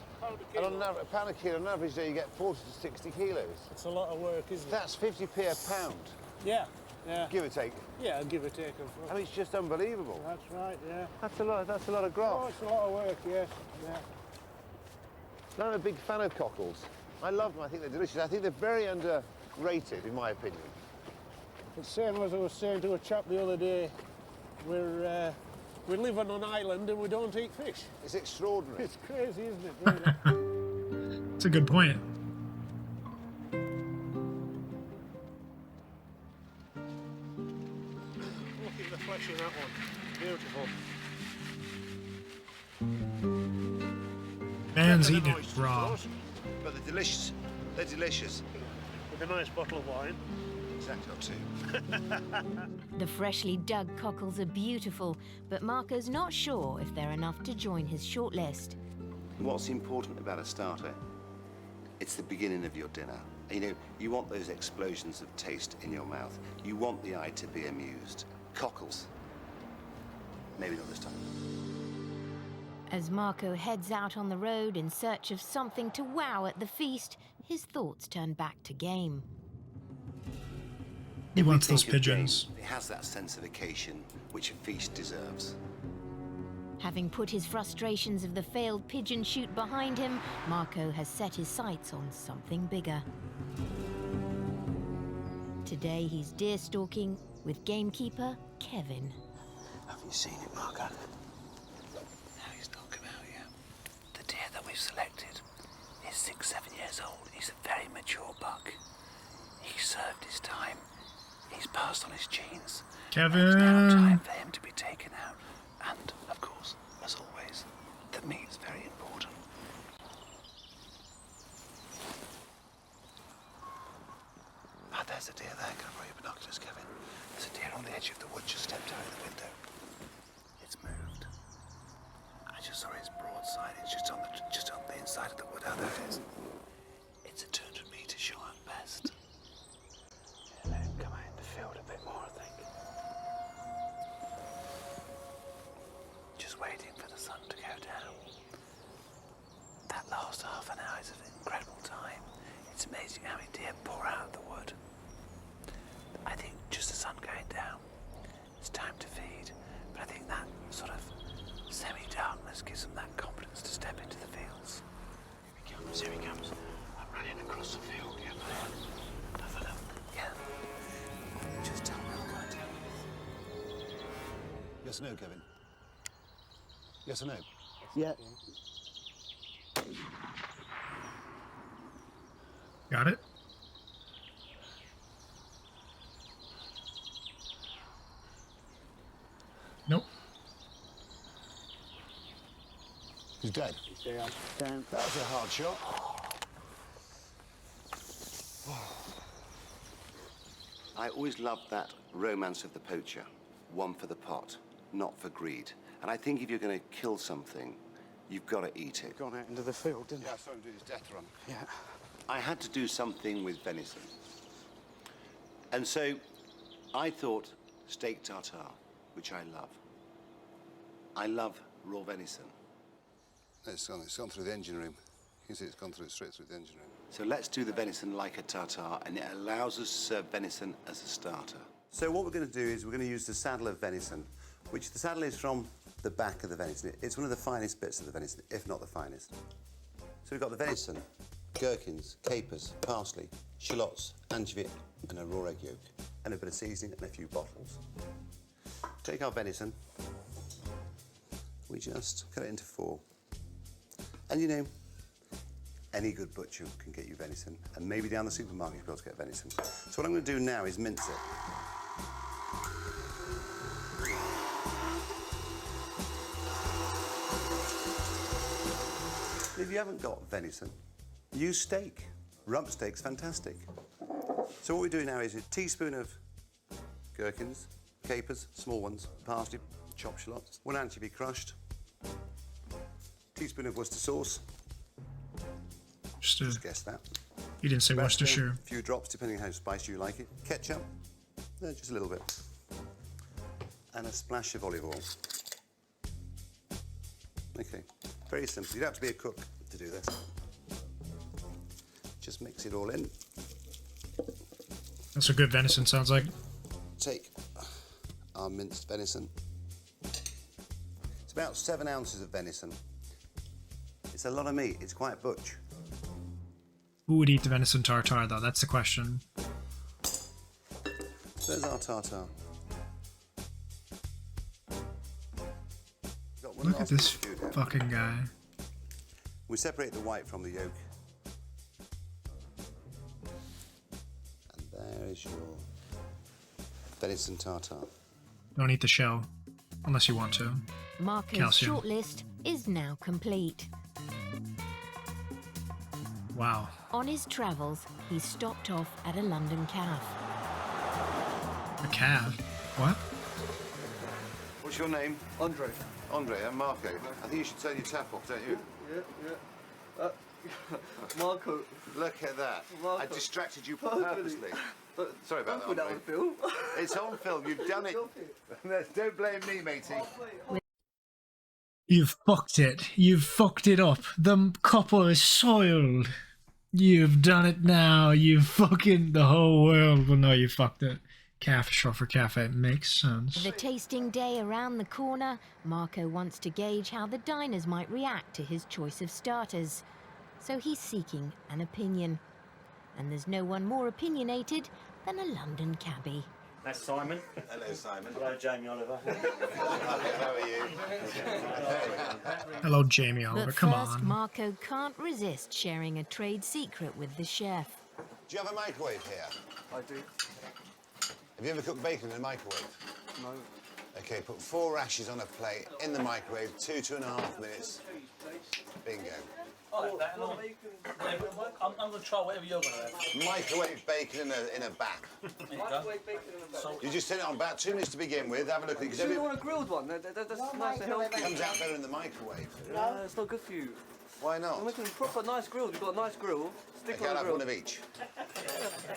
Speaker 12: And on a pound a kilo, on an average day, you get 40 to 60 kilos.
Speaker 8: It's a lot of work, isn't it?
Speaker 12: That's 50p a pound.
Speaker 8: Yeah, yeah.
Speaker 12: Give or take.
Speaker 8: Yeah, give or take.
Speaker 12: I mean, it's just unbelievable.
Speaker 8: That's right, yeah.
Speaker 12: That's a lot of graft.
Speaker 8: Oh, it's a lot of work, yes, yeah.
Speaker 12: I'm a big fan of cockles. I love them, I think they're delicious. I think they're very underrated, in my opinion.
Speaker 8: It's the same as I was saying to a chap the other day. We live on an island and we don't eat fish.
Speaker 12: It's extraordinary.
Speaker 8: It's crazy, isn't it? Really?
Speaker 2: It's a good point.
Speaker 8: Look at the flesh in that one. Beautiful.
Speaker 2: Man's eating it raw.
Speaker 12: But they're delicious. They're delicious.
Speaker 8: With a nice bottle of wine.
Speaker 12: Exactly, or two.
Speaker 1: The freshly dug cockles are beautiful, but Marco's not sure if they're enough to join his shortlist.
Speaker 12: What's important about a starter? It's the beginning of your dinner. You know, you want those explosions of taste in your mouth. You want the eye to be amused. Cockles. Maybe not this time.
Speaker 1: As Marco heads out on the road in search of something to wow at the feast, his thoughts turn back to game.
Speaker 2: He wants those
Speaker 12: Think of game,
Speaker 2: pigeons.
Speaker 12: it has that sense of occasion which a feast deserves.
Speaker 1: Having put his frustrations of the failed pigeon shoot behind him, Marco has set his sights on something bigger. Today he's deer stalking with gamekeeper Kevin.
Speaker 7: Have you seen it, Marco? No, he's not come out yet. The deer that we've selected is 6-7 years old. He's a very mature buck. He served his time. He's passed on his genes.
Speaker 2: Kevin.
Speaker 7: It's now time for him to be taken out. And, of course, as always, the meat is very important. There's a deer there. Can I borrow your binoculars, Kevin? There's a deer on the edge of the wood, just stepped out of the window. It's moved. I just saw its broadside. It's just on the inside of the wood. Oh, there it is. It's a 200-metre shot at best. Yeah, let him come out in the field a bit more, I think. Just waiting for the sun to go down. That last half an hour is an incredible time. It's amazing how many deer pour out of the wood. I think just the sun going down, it's time to feed. But I think that sort of semi-darkness gives them that confidence to step into the fields. Here he comes. I'm running across the field, yeah, man. Have a look. Yeah. Just tell me what I do.
Speaker 12: Yes or no, Kevin? Yes or no?
Speaker 3: Yeah.
Speaker 2: Got it? Nope.
Speaker 12: He's dead.
Speaker 3: Down.
Speaker 12: That was a hard shot. I always loved that romance of the poacher. One for the pot, not for greed. And I think if you're going to kill something, you've got to eat it.
Speaker 3: Gone out into the field, didn't
Speaker 12: Yeah, I saw him do his death run.
Speaker 3: Yeah.
Speaker 12: I had to do something with venison. And so I thought steak tartare, which I love. I love raw venison. It's gone through the engine room. You can see it's gone straight through the engine room. So let's do the venison like a tartare, and it allows us to serve venison as a starter. So what we're going to do is we're going to use the saddle of venison, which the saddle is from the back of the venison. It's one of the finest bits of the venison, if not the finest. So we've got the venison, gherkins, capers, parsley, shallots, anchovy, and a raw egg yolk, and a bit of seasoning and a few bottles. Take our venison. We just cut it into 4. And you know, any good butcher can get you venison, and maybe down the supermarket you'll be able to get venison. So what I'm going to do now is mince it. If you haven't got venison, use steak. Rump steak's fantastic. So what we do now is a teaspoon of gherkins, capers, small ones, parsley, chopped shallots, 1 anchovy crushed, teaspoon of Worcester sauce. Just guess that.
Speaker 2: You didn't say
Speaker 12: Pesto,
Speaker 2: Worcestershire.
Speaker 12: A few drops, depending on how spicy you like it. Ketchup, just a little bit. And a splash of olive oil. Okay, very simple. You don't have to be a cook to do this. Just mix it all in.
Speaker 2: That's what good venison sounds like.
Speaker 12: Take our minced venison. It's about 7 ounces of venison. It's a lot of meat. It's quite butch.
Speaker 2: Who would eat the venison tartare, though? That's the question.
Speaker 12: So there's our tartare.
Speaker 2: Look at this fucking guy.
Speaker 12: We separate the white from the yolk. And there is your venison tartare.
Speaker 2: Don't eat the shell, unless you want to.
Speaker 1: Marco's
Speaker 2: Calcium.
Speaker 1: shortlist is now complete.
Speaker 2: Wow.
Speaker 1: On his travels, he stopped off at a London calf.
Speaker 2: A calf? What?
Speaker 12: What's your name? Andre. Andre, and Marco. I think you should turn your tap off, don't you?
Speaker 9: Yeah. Marco.
Speaker 12: Look at that.
Speaker 9: Marco.
Speaker 12: I distracted you purposely. Sorry about that, Andre.
Speaker 9: Film.
Speaker 12: It's on film. You've done it. Don't blame me, matey.
Speaker 2: You've fucked it. You've fucked it up. The copper is soiled. You've done it now. You've fucking the whole world will know you fucked it. Calf is short for cafe. Makes sense.
Speaker 1: The tasting day around the corner, Marco wants to gauge how the diners might react to his choice of starters. So he's seeking an opinion. And there's no one more opinionated than a London cabbie.
Speaker 11: That's Simon.
Speaker 12: Hello, Simon.
Speaker 11: Hello, Jamie Oliver.
Speaker 12: How are you?
Speaker 2: Hello, Jamie Oliver.
Speaker 1: But
Speaker 2: Come
Speaker 1: first,
Speaker 2: on.
Speaker 1: Marco can't resist sharing a trade secret with the chef.
Speaker 12: Do you have a microwave here?
Speaker 9: I do.
Speaker 12: Have you ever cooked bacon in a microwave?
Speaker 9: No.
Speaker 12: Okay, put 4 rashers on a plate in the microwave, 2.5 minutes. Bingo.
Speaker 11: I'll have that. And I'm going to try whatever you're going to have.
Speaker 12: Microwave bacon in a bath. You just turn it on about 2 minutes to begin with. Have a look at it.
Speaker 9: You don't want a grilled one? That's nice and healthy.
Speaker 12: It comes out better in the microwave.
Speaker 9: No, it's not good for you.
Speaker 12: Why not?
Speaker 9: I'm making proper nice grilled. You've got a nice grill. Stick
Speaker 12: Okay,
Speaker 9: on
Speaker 12: I'll
Speaker 9: the
Speaker 12: have
Speaker 9: grill.
Speaker 12: one of each.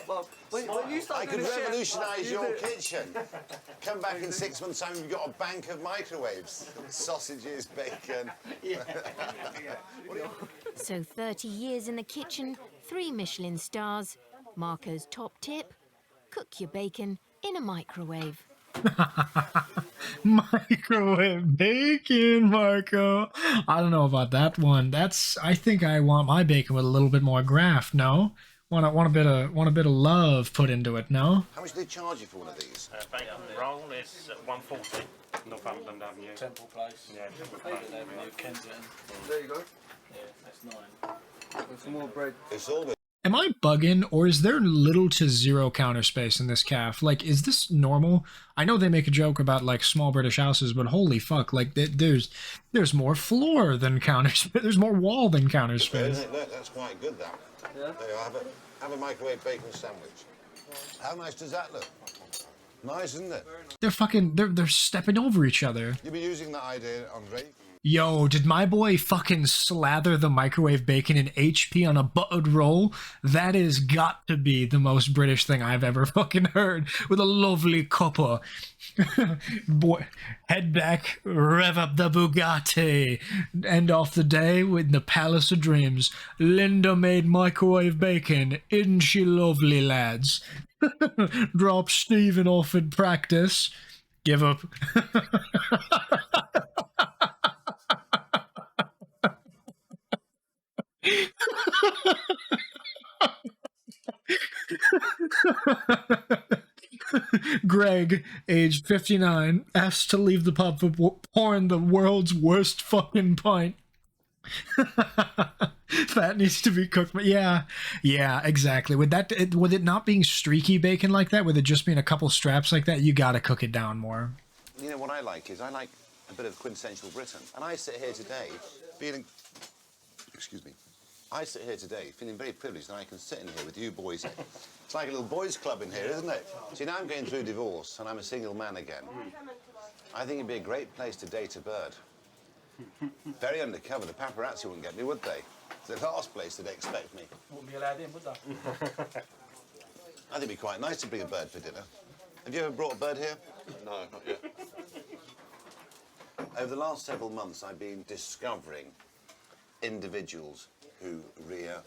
Speaker 9: Well, when you start
Speaker 12: I
Speaker 9: doing
Speaker 12: could
Speaker 9: a chef,
Speaker 12: revolutionise
Speaker 9: you
Speaker 12: your
Speaker 9: do-
Speaker 12: kitchen. Come back in 6 months' time, you've got a bank of microwaves. Sausages, bacon.
Speaker 1: So 30 years in the kitchen, 3 Michelin stars. Marco's top tip, cook your bacon in a microwave.
Speaker 2: Microwave bacon, Marco. I don't know about that one. I think I want my bacon with a little bit more graft. No, want a bit of love put into it. No.
Speaker 12: How much do they charge you for one of these?
Speaker 14: Bacon roll is 140, Northumberland Avenue.
Speaker 11: Temple Place.
Speaker 14: Yeah, Temple
Speaker 11: Place.
Speaker 14: Place.
Speaker 11: Avenue, Kensington.
Speaker 9: There you go.
Speaker 11: Yeah, that's 9.
Speaker 9: With some more bread.
Speaker 12: It's all good.
Speaker 2: Am I bugging, or is there little to zero counter space in this calf? Like, is this normal? I know they make a joke about like small British houses, but holy fuck, like there's more floor than counter space. There's more wall than counter space.
Speaker 12: Look, that's quite good, that.
Speaker 9: Yeah.
Speaker 12: There you are, have a microwave bacon sandwich. How nice does that look? Nice, isn't it?
Speaker 2: They're stepping over each other.
Speaker 12: You'll be using that idea, Andre.
Speaker 2: Yo, did my boy fucking slather the microwave bacon in HP on a buttered roll? That has got to be the most British thing I've ever fucking heard. With a lovely cuppa. Boy, head back, rev up the Bugatti. End off the day with the Palace of Dreams. Linda made microwave bacon. Isn't she lovely, lads? Drop Stephen off in practice. Give up. Greg, age 59, asked to leave the pub for pouring the world's worst fucking pint. That needs to be cooked. Yeah, exactly. With it not being streaky bacon like that, with it just being a couple straps like that, you gotta cook it down more.
Speaker 12: You know what I like is I like a bit of quintessential Britain. And I sit here today feeling... Excuse me. I sit here today feeling very privileged that I can sit in here with you boys. It's like a little boys' club in here, isn't it? See, now I'm going through divorce and I'm a single man again. I think it'd be a great place to date a bird. Very undercover. The paparazzi wouldn't get me, would they? It's the last place they'd expect me.
Speaker 11: Wouldn't be allowed in, would they?
Speaker 12: I think it'd be quite nice to bring a bird for dinner. Have you ever brought a bird here?
Speaker 14: No, not yet.
Speaker 12: Over the last several months, I've been discovering individuals who rear.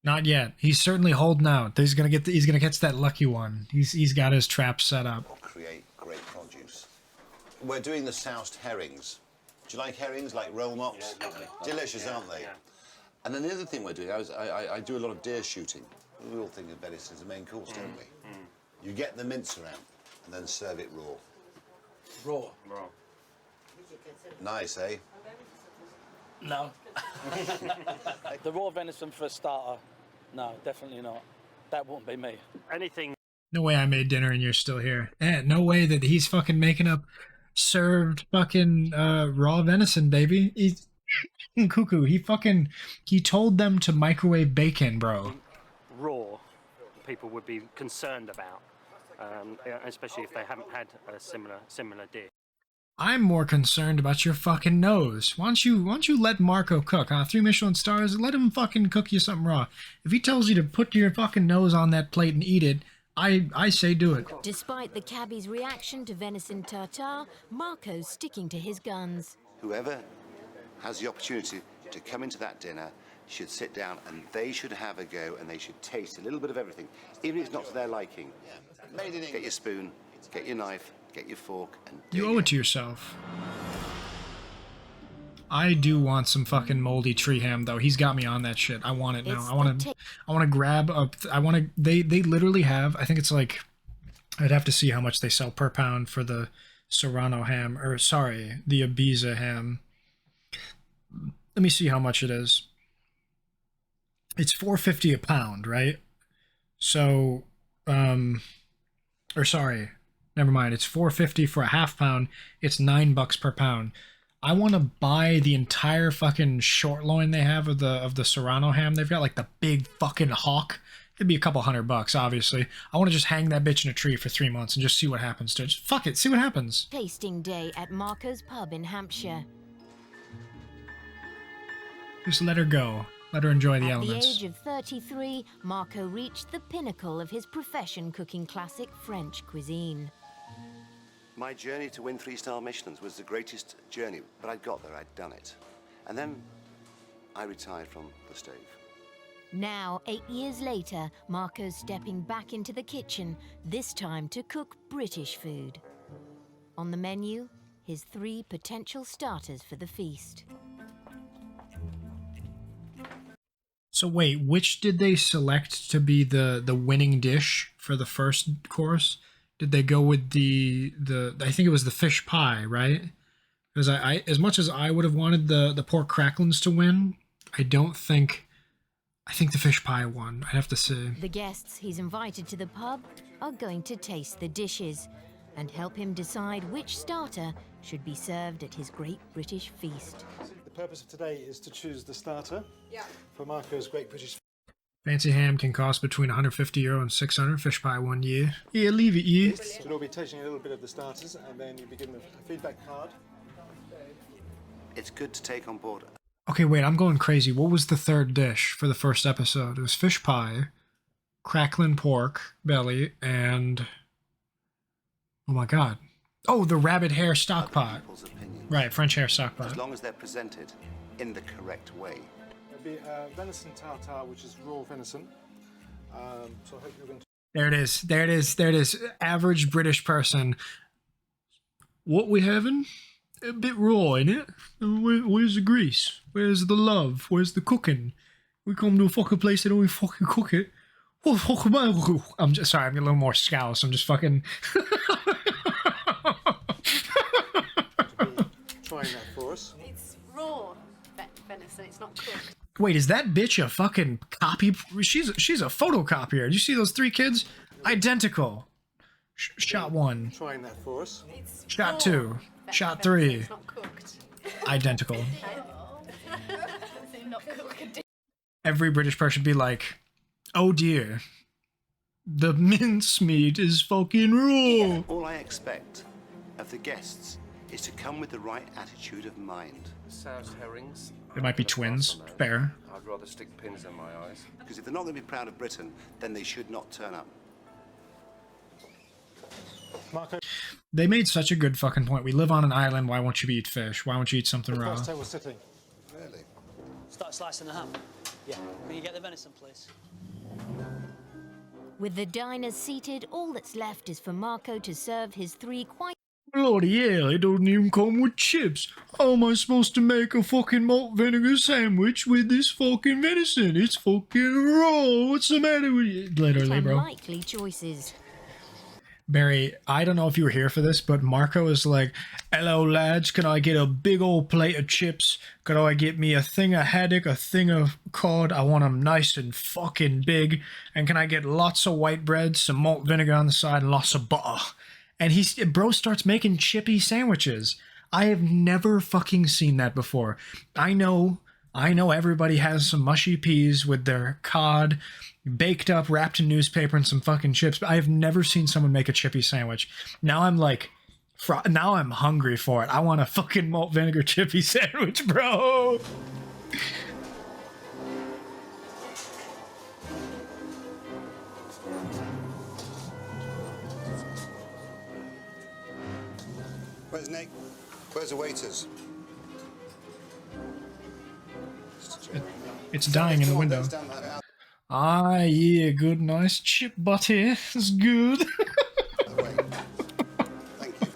Speaker 2: Not yet. He's certainly holding out. He's gonna catch that lucky one. He's got his trap set up.
Speaker 12: Create great produce. We're doing the soused herrings. Do you like herrings, like roll mops?
Speaker 14: Yeah, lovely.
Speaker 12: Delicious, aren't they?
Speaker 14: Yeah.
Speaker 12: And then the other thing we're doing, I do a lot of deer shooting. We all think of venison as a main course, don't we? You get the mince around and then serve it raw.
Speaker 11: Raw.
Speaker 14: Raw.
Speaker 12: Nice, eh?
Speaker 11: No. The raw venison for a starter, no, definitely not. That wouldn't be me.
Speaker 14: Anything.
Speaker 2: No way I made dinner and you're still here. No way that he's fucking making up served fucking raw venison, baby. He's cuckoo. He told them to microwave bacon, bro.
Speaker 14: Raw, people would be concerned about, especially if they haven't had a similar dish.
Speaker 2: I'm more concerned about your fucking nose. Why don't you let Marco cook, huh? 3 Michelin stars, let him fucking cook you something raw. If he tells you to put your fucking nose on that plate and eat it, I say do it.
Speaker 1: Despite the cabbie's reaction to venison tartare, Marco's sticking to his guns.
Speaker 23: Whoever has the opportunity to come into that dinner should sit down and they should have a go and they should taste a little bit of everything, even if it's not to their liking. Get your spoon, get your knife, get your fork, and
Speaker 2: You owe it to yourself. I do want some fucking moldy tree ham though. He's got me on that shit. I want it now. I want to grab up. They literally have. I think it's like. I'd have to see how much they sell per pound for the Serrano ham, or sorry, the Ibiza ham. Let me see how much it is. It's $4.50 a pound, right? So, or sorry, never mind. It's $4.50 for a half pound. It's $9 per pound. I want to buy the entire fucking short loin they have of the Serrano ham. They've got like the big fucking hawk. It'd be a couple $100, obviously. I want to just hang that bitch in a tree for 3 months and just see what happens to it. Just fuck it, see what happens.
Speaker 1: Tasting day at Marco's pub in Hampshire.
Speaker 2: Just let her go. Let her enjoy the elements.
Speaker 1: At the age of 33, Marco reached the pinnacle of his profession cooking classic French cuisine.
Speaker 12: My journey to win 3-star Michelins was the greatest journey, but I'd got there, I'd done it. And then I retired from the stove.
Speaker 1: Now, 8 years later, Marco's stepping back into the kitchen, this time to cook British food. On the menu, his 3 potential starters for the feast.
Speaker 2: So wait, which did they select to be the winning dish for the first course? Did they go with the I think it was the fish pie, right? Because I as much as I would have wanted the pork cracklins to win, I think the fish pie won. I'd have to say.
Speaker 1: The guests he's invited to the pub are going to taste the dishes and help him decide which starter should be served at his great British feast.
Speaker 13: The purpose of today is to choose the starter for Marco's Great British.
Speaker 2: Fancy ham can cost between €150 and $600. Fish pie 1 year. Yeah, leave it, yeah.
Speaker 13: We'll be tasting a little bit of the starters, and then you'll be given a feedback card.
Speaker 12: It's good to take on board.
Speaker 2: Okay, wait, I'm going crazy. What was the third dish for the first episode? It was fish pie, cracklin pork belly, and oh my god. Oh, the rabbit hair stock pot. Right, French hair stock pot.
Speaker 12: As long as they're presented in the correct way.
Speaker 13: There'll be venison tartare, which is raw venison. So I hope you're going to...
Speaker 2: There it is. There it is. There it is. Average British person. What we having? A bit raw, in it. Where's the grease? Where's the love? Where's the cooking? We come to a fucking place that only fucking cook it. What fuck am I? I'm just sorry. I'm getting a little more scouse. I'm just fucking.
Speaker 13: Trying that for us.
Speaker 18: It's raw venison, it's not cooked.
Speaker 2: Wait, is that bitch a fucking copy? She's a photocopier. Did you see those 3 kids? Identical. Shot 1.
Speaker 13: Trying that for us.
Speaker 2: Shot 2. Shot 3.
Speaker 18: It's not cooked.
Speaker 2: Identical.
Speaker 18: Not cooked.
Speaker 2: Every British person should be like, oh dear, the mincemeat is fucking raw.
Speaker 12: All I expect of the guests is to come with the right attitude of mind.
Speaker 4: Soused herrings.
Speaker 2: They might be twins. Fair.
Speaker 4: I'd rather stick pins in my eyes.
Speaker 12: Because if they're not going to be proud of Britain, then they should not turn up.
Speaker 13: Marco.
Speaker 2: They made such a good fucking point. We live on an island. Why won't you eat fish? Why won't you eat something raw?
Speaker 13: First table sitting.
Speaker 12: Really?
Speaker 11: Start slicing the ham. Yeah. Can you get the venison, please?
Speaker 1: With the diners seated, all that's left is for Marco to serve his 3 quite...
Speaker 2: Bloody hell, it doesn't even come with chips. How am I supposed to make a fucking malt vinegar sandwich with this fucking venison? It's fucking raw. What's the matter with you? Literally, bro.
Speaker 1: Unlikely choices.
Speaker 2: Barry, I don't know if you were here for this, but Marco is like, hello lads, can I get a big old plate of chips? Could I get me a thing of haddock, a thing of cod? I want them nice and fucking big. And can I get lots of white bread, some malt vinegar on the side, and lots of butter? And bro starts making chippy sandwiches. I have never fucking seen that before. I know everybody has some mushy peas with their cod baked up, wrapped in newspaper and some fucking chips, but I have never seen someone make a chippy sandwich. Now I'm like, now I'm hungry for it. I want a fucking malt vinegar chippy sandwich, bro.
Speaker 12: Where's Nick? Where's the waiters?
Speaker 2: It's dying in the window. Ah, yeah, good, nice chip butty. It's good.
Speaker 12: Thank you.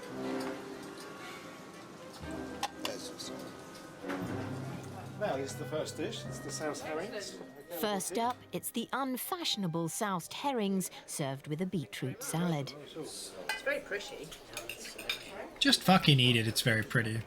Speaker 13: Now, this is the first dish. It's the soused herrings.
Speaker 1: First up, it's the unfashionable soused herrings served with a beetroot salad.
Speaker 18: It's very pretty.
Speaker 2: Just fucking eat it. It's very pretty.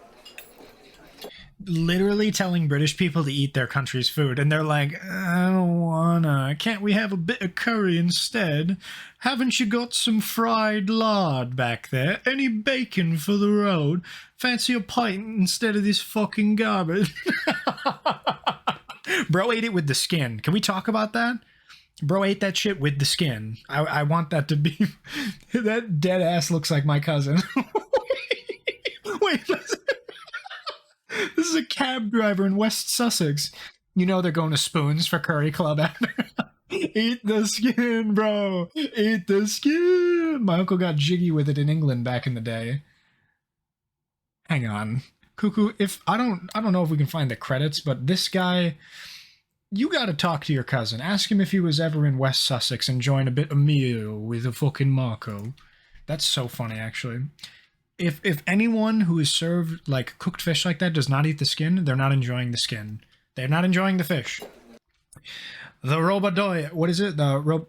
Speaker 2: literally telling British people to eat their country's food, and they're like, I don't wanna. Can't we have a bit of curry instead? Haven't you got some fried lard back there? Any bacon for the road? Fancy a pint instead of this fucking garbage? Bro ate it with the skin. Can we talk about that? Bro ate that shit with the skin. I want that to be... That dead ass looks like my cousin. Wait, this is a cab driver in West Sussex. You know they're going to Spoons for Curry Club after. Eat the skin, bro. Eat the skin. My uncle got jiggy with it in England back in the day. Hang on. Cuckoo, if I don't know if we can find the credits, but this guy, you gotta talk to your cousin. Ask him if he was ever in West Sussex enjoying a bit of meal with a fucking Marco. That's so funny, actually. If anyone who is served like cooked fish like that does not eat the skin, they're not enjoying the skin. They're not enjoying the fish. The robadoyo, what is it? The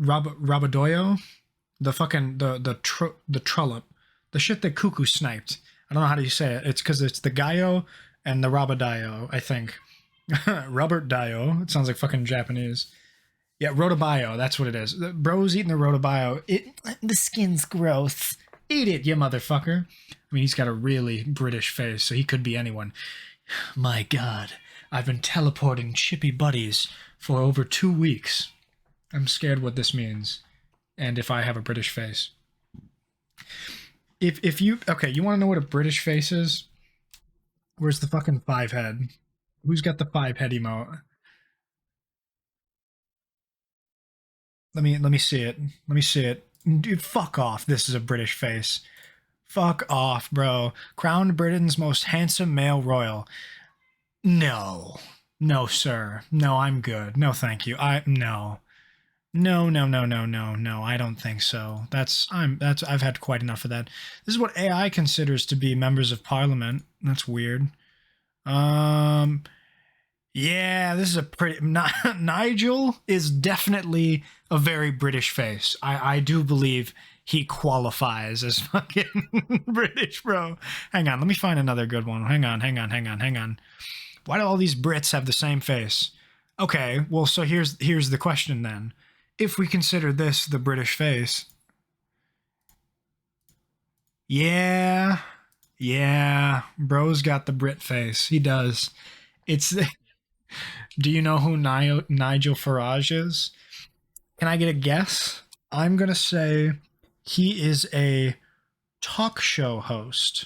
Speaker 2: robadoyo, the fucking the trollop, the shit that Cuckoo sniped. I don't know how do you say it. It's because it's the gallo and the robadio, I think. Robert Dio. It sounds like fucking Japanese. Yeah, rotabayo, that's what it is. Bro's eating the rotabayo. The skin's gross. Eat it, you motherfucker. I mean, he's got a really British face, so he could be anyone. My God, I've been teleporting chippy buddies for over 2 weeks. I'm scared what this means, and if I have a British face. If you... Okay, you want to know what a British face is? Where's the fucking 5-head? Who's got the 5-head emote? Let me see it. Let me see it. Dude, fuck off. This is a British face. Fuck off, bro. Crowned Britain's most handsome male royal. No. No, sir. No, I'm good. No, thank you. No. No, I don't think so. I've had quite enough of that. This is what AI considers to be members of parliament. That's weird. Yeah, this is a pretty... Nigel is definitely a very British face. I do believe he qualifies as fucking British, bro. Hang on, let me find another good one. Hang on. Why do all these Brits have the same face? Okay, well, so here's the question then. If we consider this the British face... Yeah, bro's got the Brit face. He does. It's... Do you know who Nigel Farage is? Can I get a guess? I'm going to say he is a talk show host.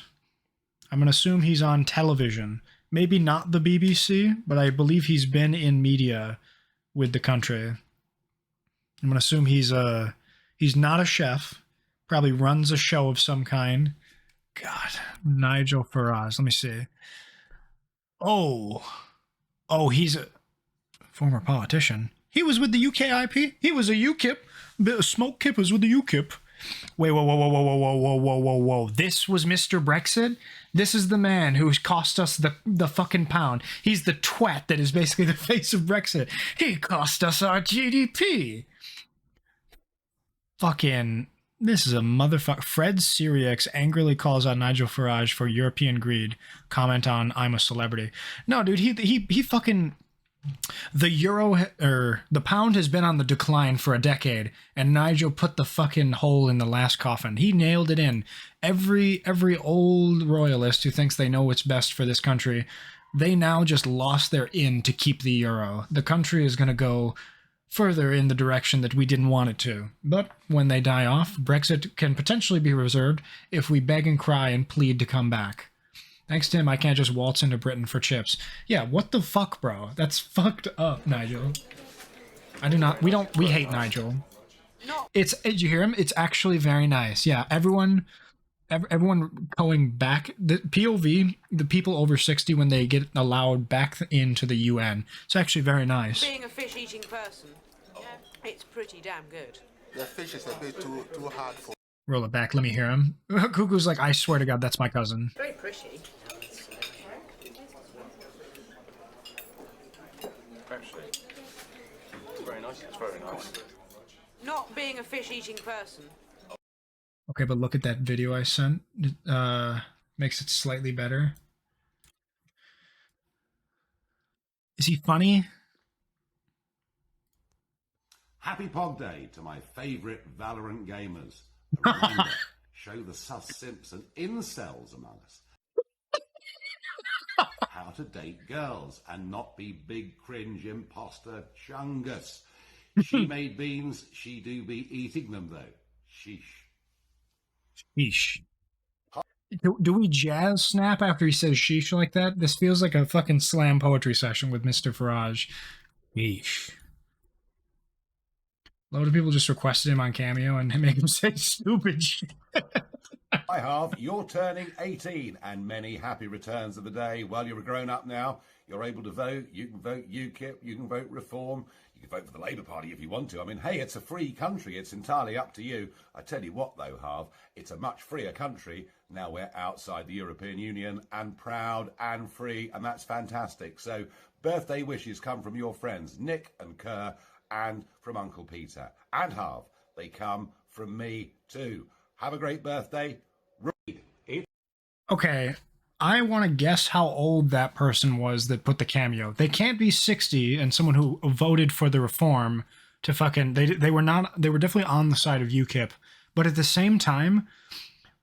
Speaker 2: I'm going to assume he's on television. Maybe not the BBC, but I believe he's been in media with the country. I'm going to assume he's not a chef. Probably runs a show of some kind. God, Nigel Farage. Let me see. Oh, he's a former politician. He was with the UKIP. He was a UKIP. Smoke Kip was with the UKIP. Wait, whoa. This was Mr. Brexit? This is the man who's cost us the fucking pound. He's the twat that is basically the face of Brexit. He cost us our GDP. Fucking... This is a motherfucker. Fred Syriax angrily calls out Nigel Farage for European greed. Comment on I'm a celebrity. No, dude, he fucking... The euro, or the pound has been on the decline for a decade, and Nigel put the fucking hole in the last coffin. He nailed it in. Every old royalist who thinks they know what's best for this country, they now just lost their in to keep the euro. The country is going to go further in the direction that we didn't want it to. But when they die off, Brexit can potentially be reserved if we beg and cry and plead to come back. Thanks to him, I can't just waltz into Britain for chips. Yeah, what the fuck, bro? That's fucked up, Nigel. We hate Nigel. Did you hear him? It's actually very nice. Yeah, everyone going back, the POV, the people over 60 when they get allowed back into the UN. It's actually very nice.
Speaker 5: Being a fish-eating person, it's pretty damn good.
Speaker 6: The fish is a bit too hard for...
Speaker 2: Roll it back, let me hear him. Cuckoo's like, I swear to God, that's my cousin.
Speaker 5: Very pretty.
Speaker 4: Actually, it's very nice. It's very nice.
Speaker 5: Not being a fish-eating person.
Speaker 2: Okay, but look at that video I sent. It makes it slightly better. Is he funny?
Speaker 10: Happy Pog Day to my favourite Valorant gamers. A reminder, show the sus simps and incels among us how to date girls and not be big cringe imposter chungus. She made beans, she do be eating them though. Sheesh.
Speaker 2: Sheesh. Do we jazz snap after he says sheesh like that? This feels like a fucking slam poetry session with Mr. Farage. Sheesh. A lot of people just requested him on Cameo and make him say stupid shit.
Speaker 10: Hi, Harv. You're turning 18, and many happy returns of the day. Well, you're a grown-up now. You're able to vote. You can vote UKIP. You can vote Reform. You can vote for the Labour Party if you want to. I mean, hey, it's a free country. It's entirely up to you. I tell you what, though, Harv, it's a much freer country. Now we're outside the European Union and proud and free, and that's fantastic. So birthday wishes come from your friends, Nick and Kerr, and from Uncle Peter. And Harv, they come from me, too. Have a great birthday. Read it.
Speaker 2: Okay, I want to guess how old that person was that put the cameo. They can't be 60 and someone who voted for the reform to fucking... They were definitely on the side of UKIP. But at the same time,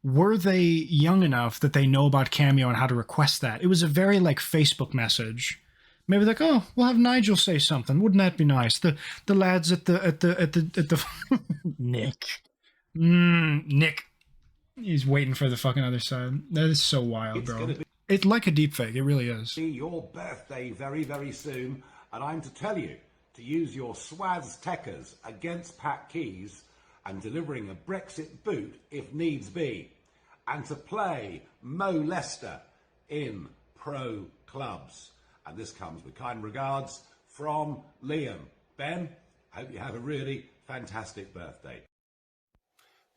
Speaker 2: were they young enough that they know about Cameo and how to request that? It was a very, like, Facebook message. Maybe like, oh, we'll have Nigel say something. Wouldn't that be nice? The lads at the Nick. Nick. He's waiting for the fucking other side. That is so wild, bro. It's like a deepfake. It really is.
Speaker 10: Your birthday very, very soon, and I'm to tell you to use your Swaz Techers against Pat Keys and delivering a Brexit boot if needs be, and to play Mo Lester in pro clubs. And this comes with kind regards from Liam. Ben, hope you have a really fantastic birthday.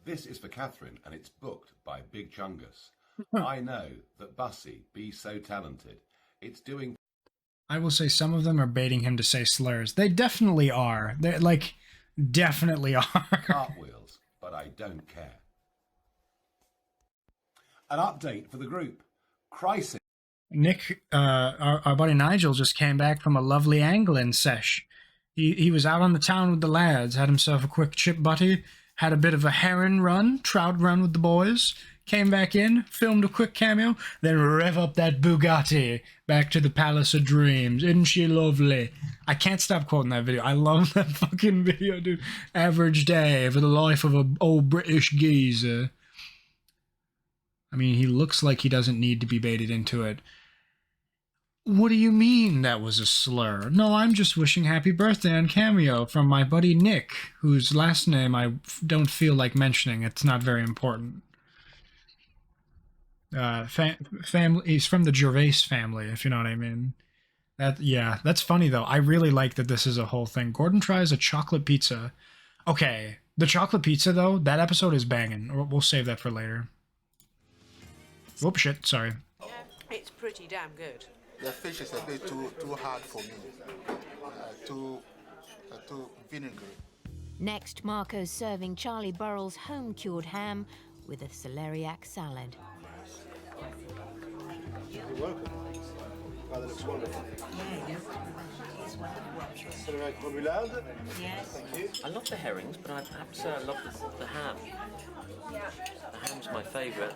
Speaker 10: This is for Catherine, and it's booked by Big Chungus. I know that Bussy be so talented. It's doing...
Speaker 2: I will say some of them are baiting him to say slurs. They definitely are. They're like, definitely are.
Speaker 10: cartwheels, but I don't care. An update for the group. Crisis.
Speaker 2: Nick, our buddy Nigel just came back from a lovely angling sesh. He was out on the town with the lads, had himself a quick chip butty, had a bit of a heron run, trout run with the boys, came back in, filmed a quick cameo, then rev up that Bugatti back to the Palace of Dreams. Isn't she lovely? I can't stop quoting that video. I love that fucking video, dude. Average day for the life of an old British geezer. I mean, he looks like he doesn't need to be baited into it. What do you mean that was a slur? No, I'm just wishing happy birthday on Cameo from my buddy Nick, whose last name I don't feel like mentioning. It's not very important. Family. He's from the Gervais family, if you know what I mean. Yeah, that's funny though. I really like that this is a whole thing. Gordon tries a chocolate pizza. Okay, the chocolate pizza though, that episode is banging. We'll save that for later. Whoop, shit, sorry.
Speaker 5: Yeah, it's pretty damn good.
Speaker 16: The fish is a bit too hard for me. Too vinegary.
Speaker 1: Next, Marco's serving Charlie Burrell's home-cured ham with a celeriac salad.
Speaker 19: You're welcome. Oh, that looks wonderful.
Speaker 21: Yeah,
Speaker 19: Celeriac remoulade?
Speaker 21: Yes.
Speaker 19: Thank you.
Speaker 9: I love the herrings, but I absolutely love the ham. The ham's my favourite.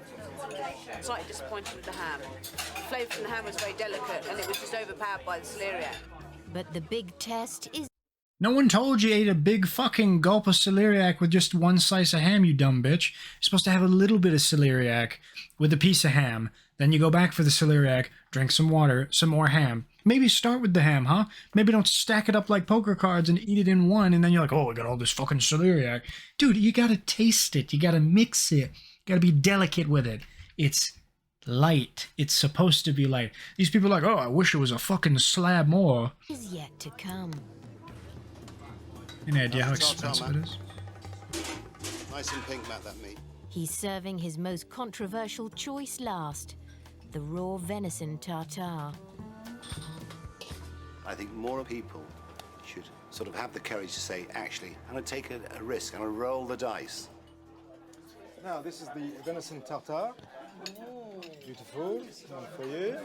Speaker 5: Slightly disappointed with the ham. The flavour from the ham was very delicate and it was just overpowered by the celeriac.
Speaker 1: But the big test is...
Speaker 2: No one told you ate a big fucking gulp of celeriac with just one slice of ham, you dumb bitch. You're supposed to have a little bit of celeriac with a piece of ham. Then you go back for the celeriac, drink some water, some more ham. Maybe start with the ham, huh? Maybe don't stack it up like poker cards and eat it in one, and then you're like, oh, I got all this fucking celeriac. Dude, you gotta taste it. You gotta mix it. You gotta be delicate with it. It's light. It's supposed to be light. These people are like, oh, I wish it was a fucking slab more.
Speaker 1: Is yet to come.
Speaker 2: Any idea how expensive it is?
Speaker 12: Nice and pink, Matt, that meat.
Speaker 1: He's serving his most controversial choice last. The raw venison tartare.
Speaker 12: I think more people should sort of have the courage to say, actually, I'm going to take a risk, I'm going to roll the dice.
Speaker 13: Now, this is the venison tartare. Beautiful. One for you.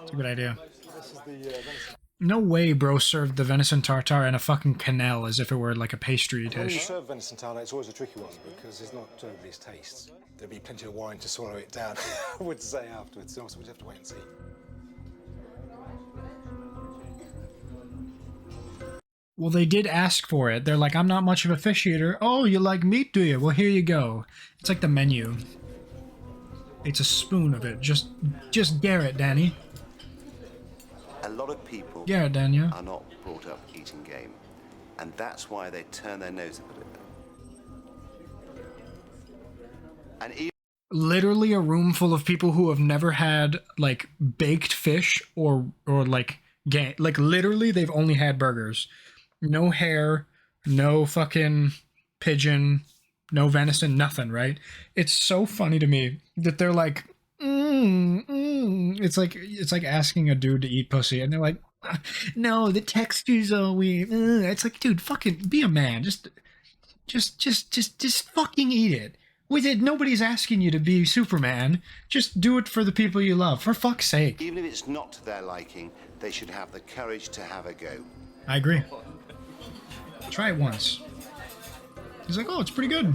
Speaker 2: It's a good idea.
Speaker 13: This is the venison.
Speaker 2: No way, bro, served the venison tartare in a fucking canal as if it were like a pastry
Speaker 13: When you
Speaker 2: dish.
Speaker 13: serve venison tartare, it's always a tricky one because it's not everybody's taste. There'll be plenty of wine to swallow it down, I would say afterwards. So we have to wait and see.
Speaker 2: Well, they did ask for it. They're like, I'm not much of a fish eater. Oh, you like meat, do you? Well, here you go. It's like the menu. It's a spoon of it. Just Garrett, Danny.
Speaker 12: A lot of people
Speaker 2: Garrett, Daniel.
Speaker 12: are not brought up eating game, and that's why they turn their nose up at it. And even
Speaker 2: Literally a room full of people who have never had like baked fish or like like literally they've only had burgers. No hare, no fucking pigeon, no venison, nothing, right? It's so funny to me that they're like, It's like asking a dude to eat pussy, and they're like, no, the texture's all weird. It's like, dude, fucking be a man. Just fucking eat it. With it, nobody's asking you to be Superman. Just do it for the people you love, for fuck's sake.
Speaker 12: even if it's not to their liking, they should have the courage to have a go.
Speaker 2: I agree. Try it once. He's like, oh, it's pretty good.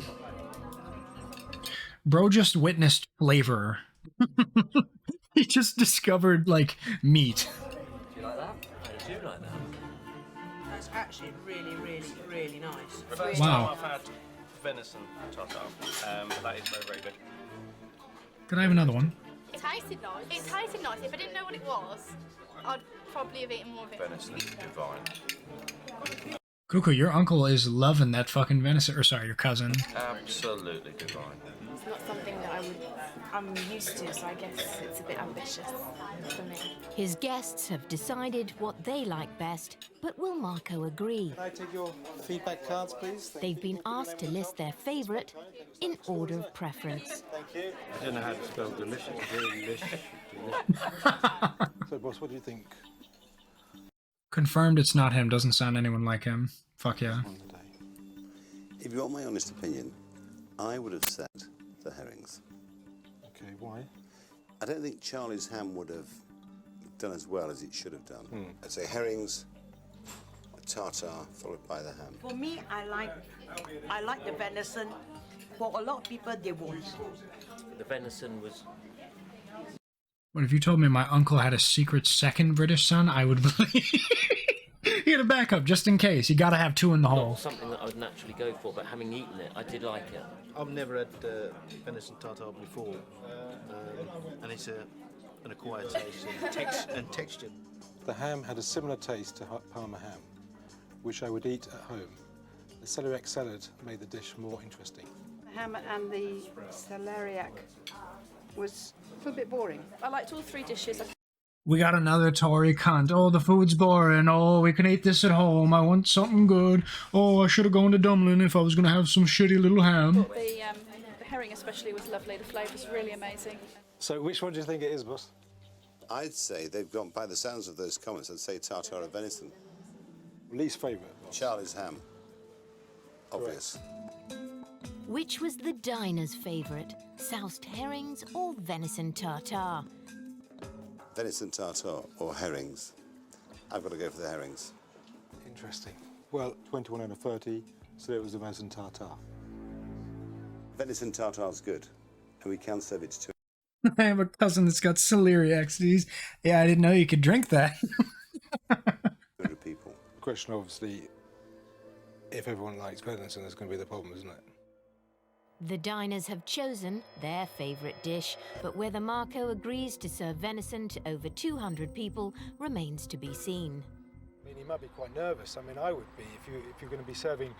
Speaker 2: Bro just witnessed flavor. He just discovered, like, meat.
Speaker 9: Do you like that? I do like that.
Speaker 5: That's actually really, really, really nice.
Speaker 9: First
Speaker 2: Wow.
Speaker 9: time I've had venison tartare. That is very, very good.
Speaker 2: Could I have another one?
Speaker 15: It tasted nice. It tasted nice. If I didn't know what it was, I'd probably have eaten more of it.
Speaker 9: Venison is divine.
Speaker 2: Cuckoo, your uncle is loving that fucking venison. Or sorry, your cousin.
Speaker 9: Absolutely divine.
Speaker 21: It's not something that I'm used to, so I guess it's a bit ambitious for me.
Speaker 1: His guests have decided what they like best, but will Marco agree?
Speaker 13: Can I take your feedback cards, please?
Speaker 1: They've been asked to list their favourite in order of preference.
Speaker 13: Thank you.
Speaker 19: I don't know how to spell delicious. Delicious.
Speaker 13: So, boss, what do you think?
Speaker 2: Confirmed it's not him. Doesn't sound anyone like him. Fuck yeah.
Speaker 12: If you want my honest opinion, I would have said the herrings.
Speaker 13: Okay, why?
Speaker 12: I don't think Charlie's ham would have done as well as it should have done. I'd say herrings, tartare, followed by the ham.
Speaker 18: For me, I like the venison. For a lot of people, they won't.
Speaker 9: The venison was...
Speaker 2: But if you told me my uncle had a secret second British son, I would believe. He had a backup just in case. You gotta have two in the hole.
Speaker 9: Not something that I would naturally go for, but having eaten it, I did like it.
Speaker 19: I've never had venison tartare before, and it's an acquired taste and texture.
Speaker 13: The ham had a similar taste to Parma ham, which I would eat at home. The celeriac salad made the dish more interesting.
Speaker 22: The ham and the celeriac was a little bit boring. I liked all three dishes.
Speaker 2: We got another Tory cunt. Oh, the food's boring. Oh, we can eat this at home. I want something good. Oh, I should have gone to Dublin if I was going to have some shitty little ham.
Speaker 22: The herring especially was lovely. The flavour's really amazing.
Speaker 13: So which one do you think it is, boss?
Speaker 12: I'd say they've gone, by the sounds of those comments, I'd say tartare of venison.
Speaker 13: Least favourite?
Speaker 12: Charlie's ham. Obvious.
Speaker 1: Which was the diner's favourite? Soused herrings or venison tartare?
Speaker 12: Venison tartare or herrings. I've got to go for the herrings.
Speaker 13: Interesting. Well, 21 and a 30, so it was the venison tartare.
Speaker 12: Venison tartare's good, and we can serve it to
Speaker 2: I have a cousin that's got celiac disease. Yeah, I didn't know you could drink that.
Speaker 12: 200 people.
Speaker 13: The question, obviously, if everyone likes venison, that's going to be the problem, isn't it?
Speaker 1: The diners have chosen their favourite dish, but whether Marco agrees to serve venison to over 200 people remains to be seen.
Speaker 13: I mean, he might be quite nervous. I mean, I would be if you're going to be serving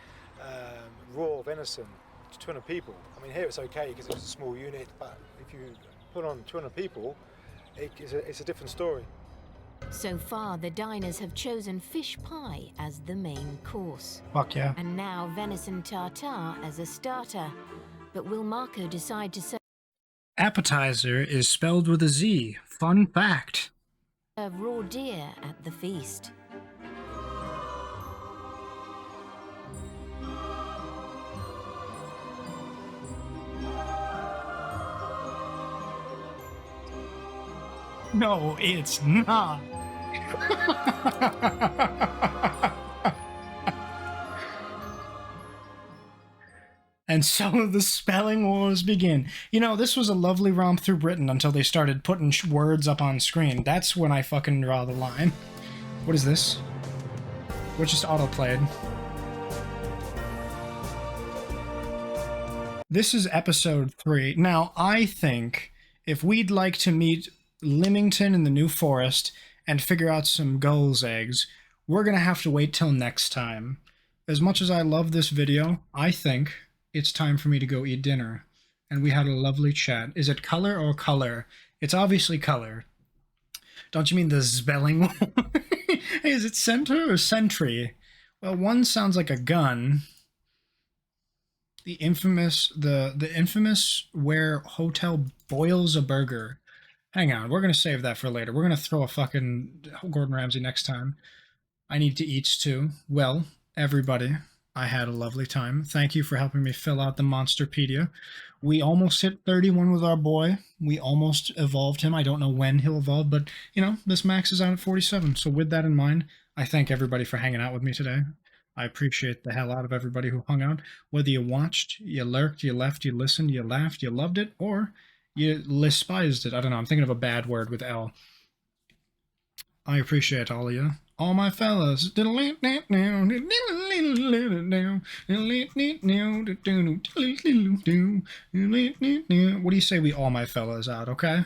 Speaker 13: raw venison to 200 people. I mean, here it's okay because it's a small unit, but if you put on 200 people, it's a different story.
Speaker 1: So far, the diners have chosen fish pie as the main course.
Speaker 2: Fuck yeah.
Speaker 1: And now venison tartare as a starter. But will Marco decide to serve
Speaker 2: Appetizer is spelled with a Z. Fun fact.
Speaker 1: raw deer at the feast?
Speaker 2: No, it's not. And so the spelling wars begin. You know, this was a lovely romp through Britain until they started putting words up on screen. That's when I fucking draw the line. What is this? What just autoplayed? This is episode 3. Now, I think if we'd like to meet Lymington in the New Forest and figure out some gulls' eggs, we're gonna have to wait till next time. As much as I love this video, I think it's time for me to go eat dinner. And we had a lovely chat. Is it color or color? It's obviously color. Don't you mean the spelling? Is it center or sentry? Well, one sounds like a gun. The infamous where hotel boils a burger. Hang on, we're gonna save that for later. We're gonna throw a fucking Gordon Ramsay next time. I need to eat too. Well, everybody, I had a lovely time. Thank you for helping me fill out the Monsterpedia. We almost hit 31 with our boy. We almost evolved him. I don't know when he'll evolve, but, you know, this max is out at 47. So with that in mind, I thank everybody for hanging out with me today. I appreciate the hell out of everybody who hung out. Whether you watched, you lurked, you left, you listened, you laughed, you loved it, or you despised it. I don't know. I'm thinking of a bad word with L. I appreciate all of you. All my fellas. What do you say we all my fellas out, okay?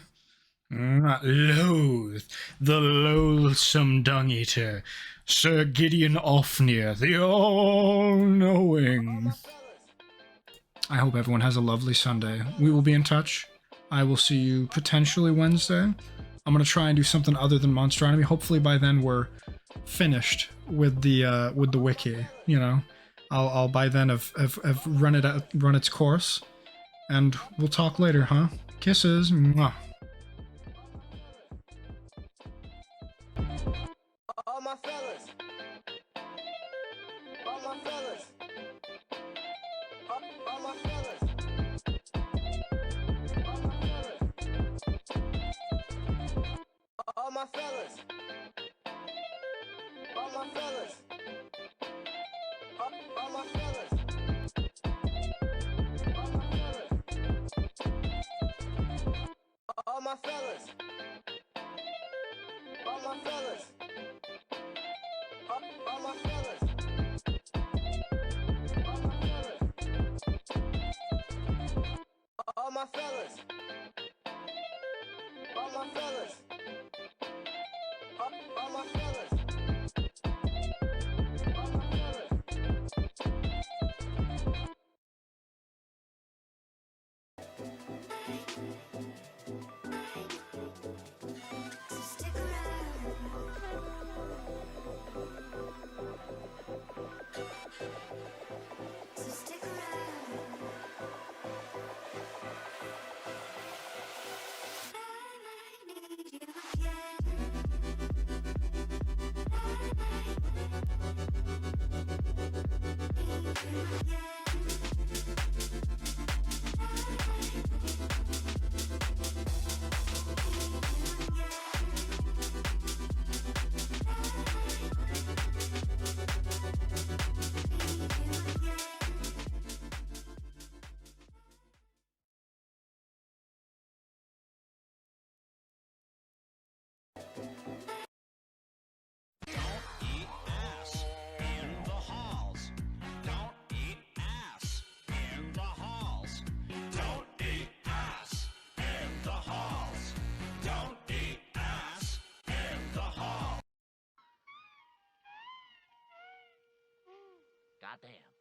Speaker 2: Loathe, the loathsome dung-eater, Sir Gideon Ofnir, the all-knowing. I hope everyone has a lovely Sunday. We will be in touch. I will see you potentially Wednesday. I'm going to try and do something other than Monstronomy. Hopefully by then we're finished with the wiki, you know. I'll by then have run its course. And we'll talk later, huh? Kisses. Mwah.
Speaker 8: All my fellas. All my fellas. All my fellas. All my fellas. All my fellas. All my fellas. All my fellas. All my fellas. All my fellas. All my fellas. All my fellas. All my fellas.
Speaker 17: Goddamn.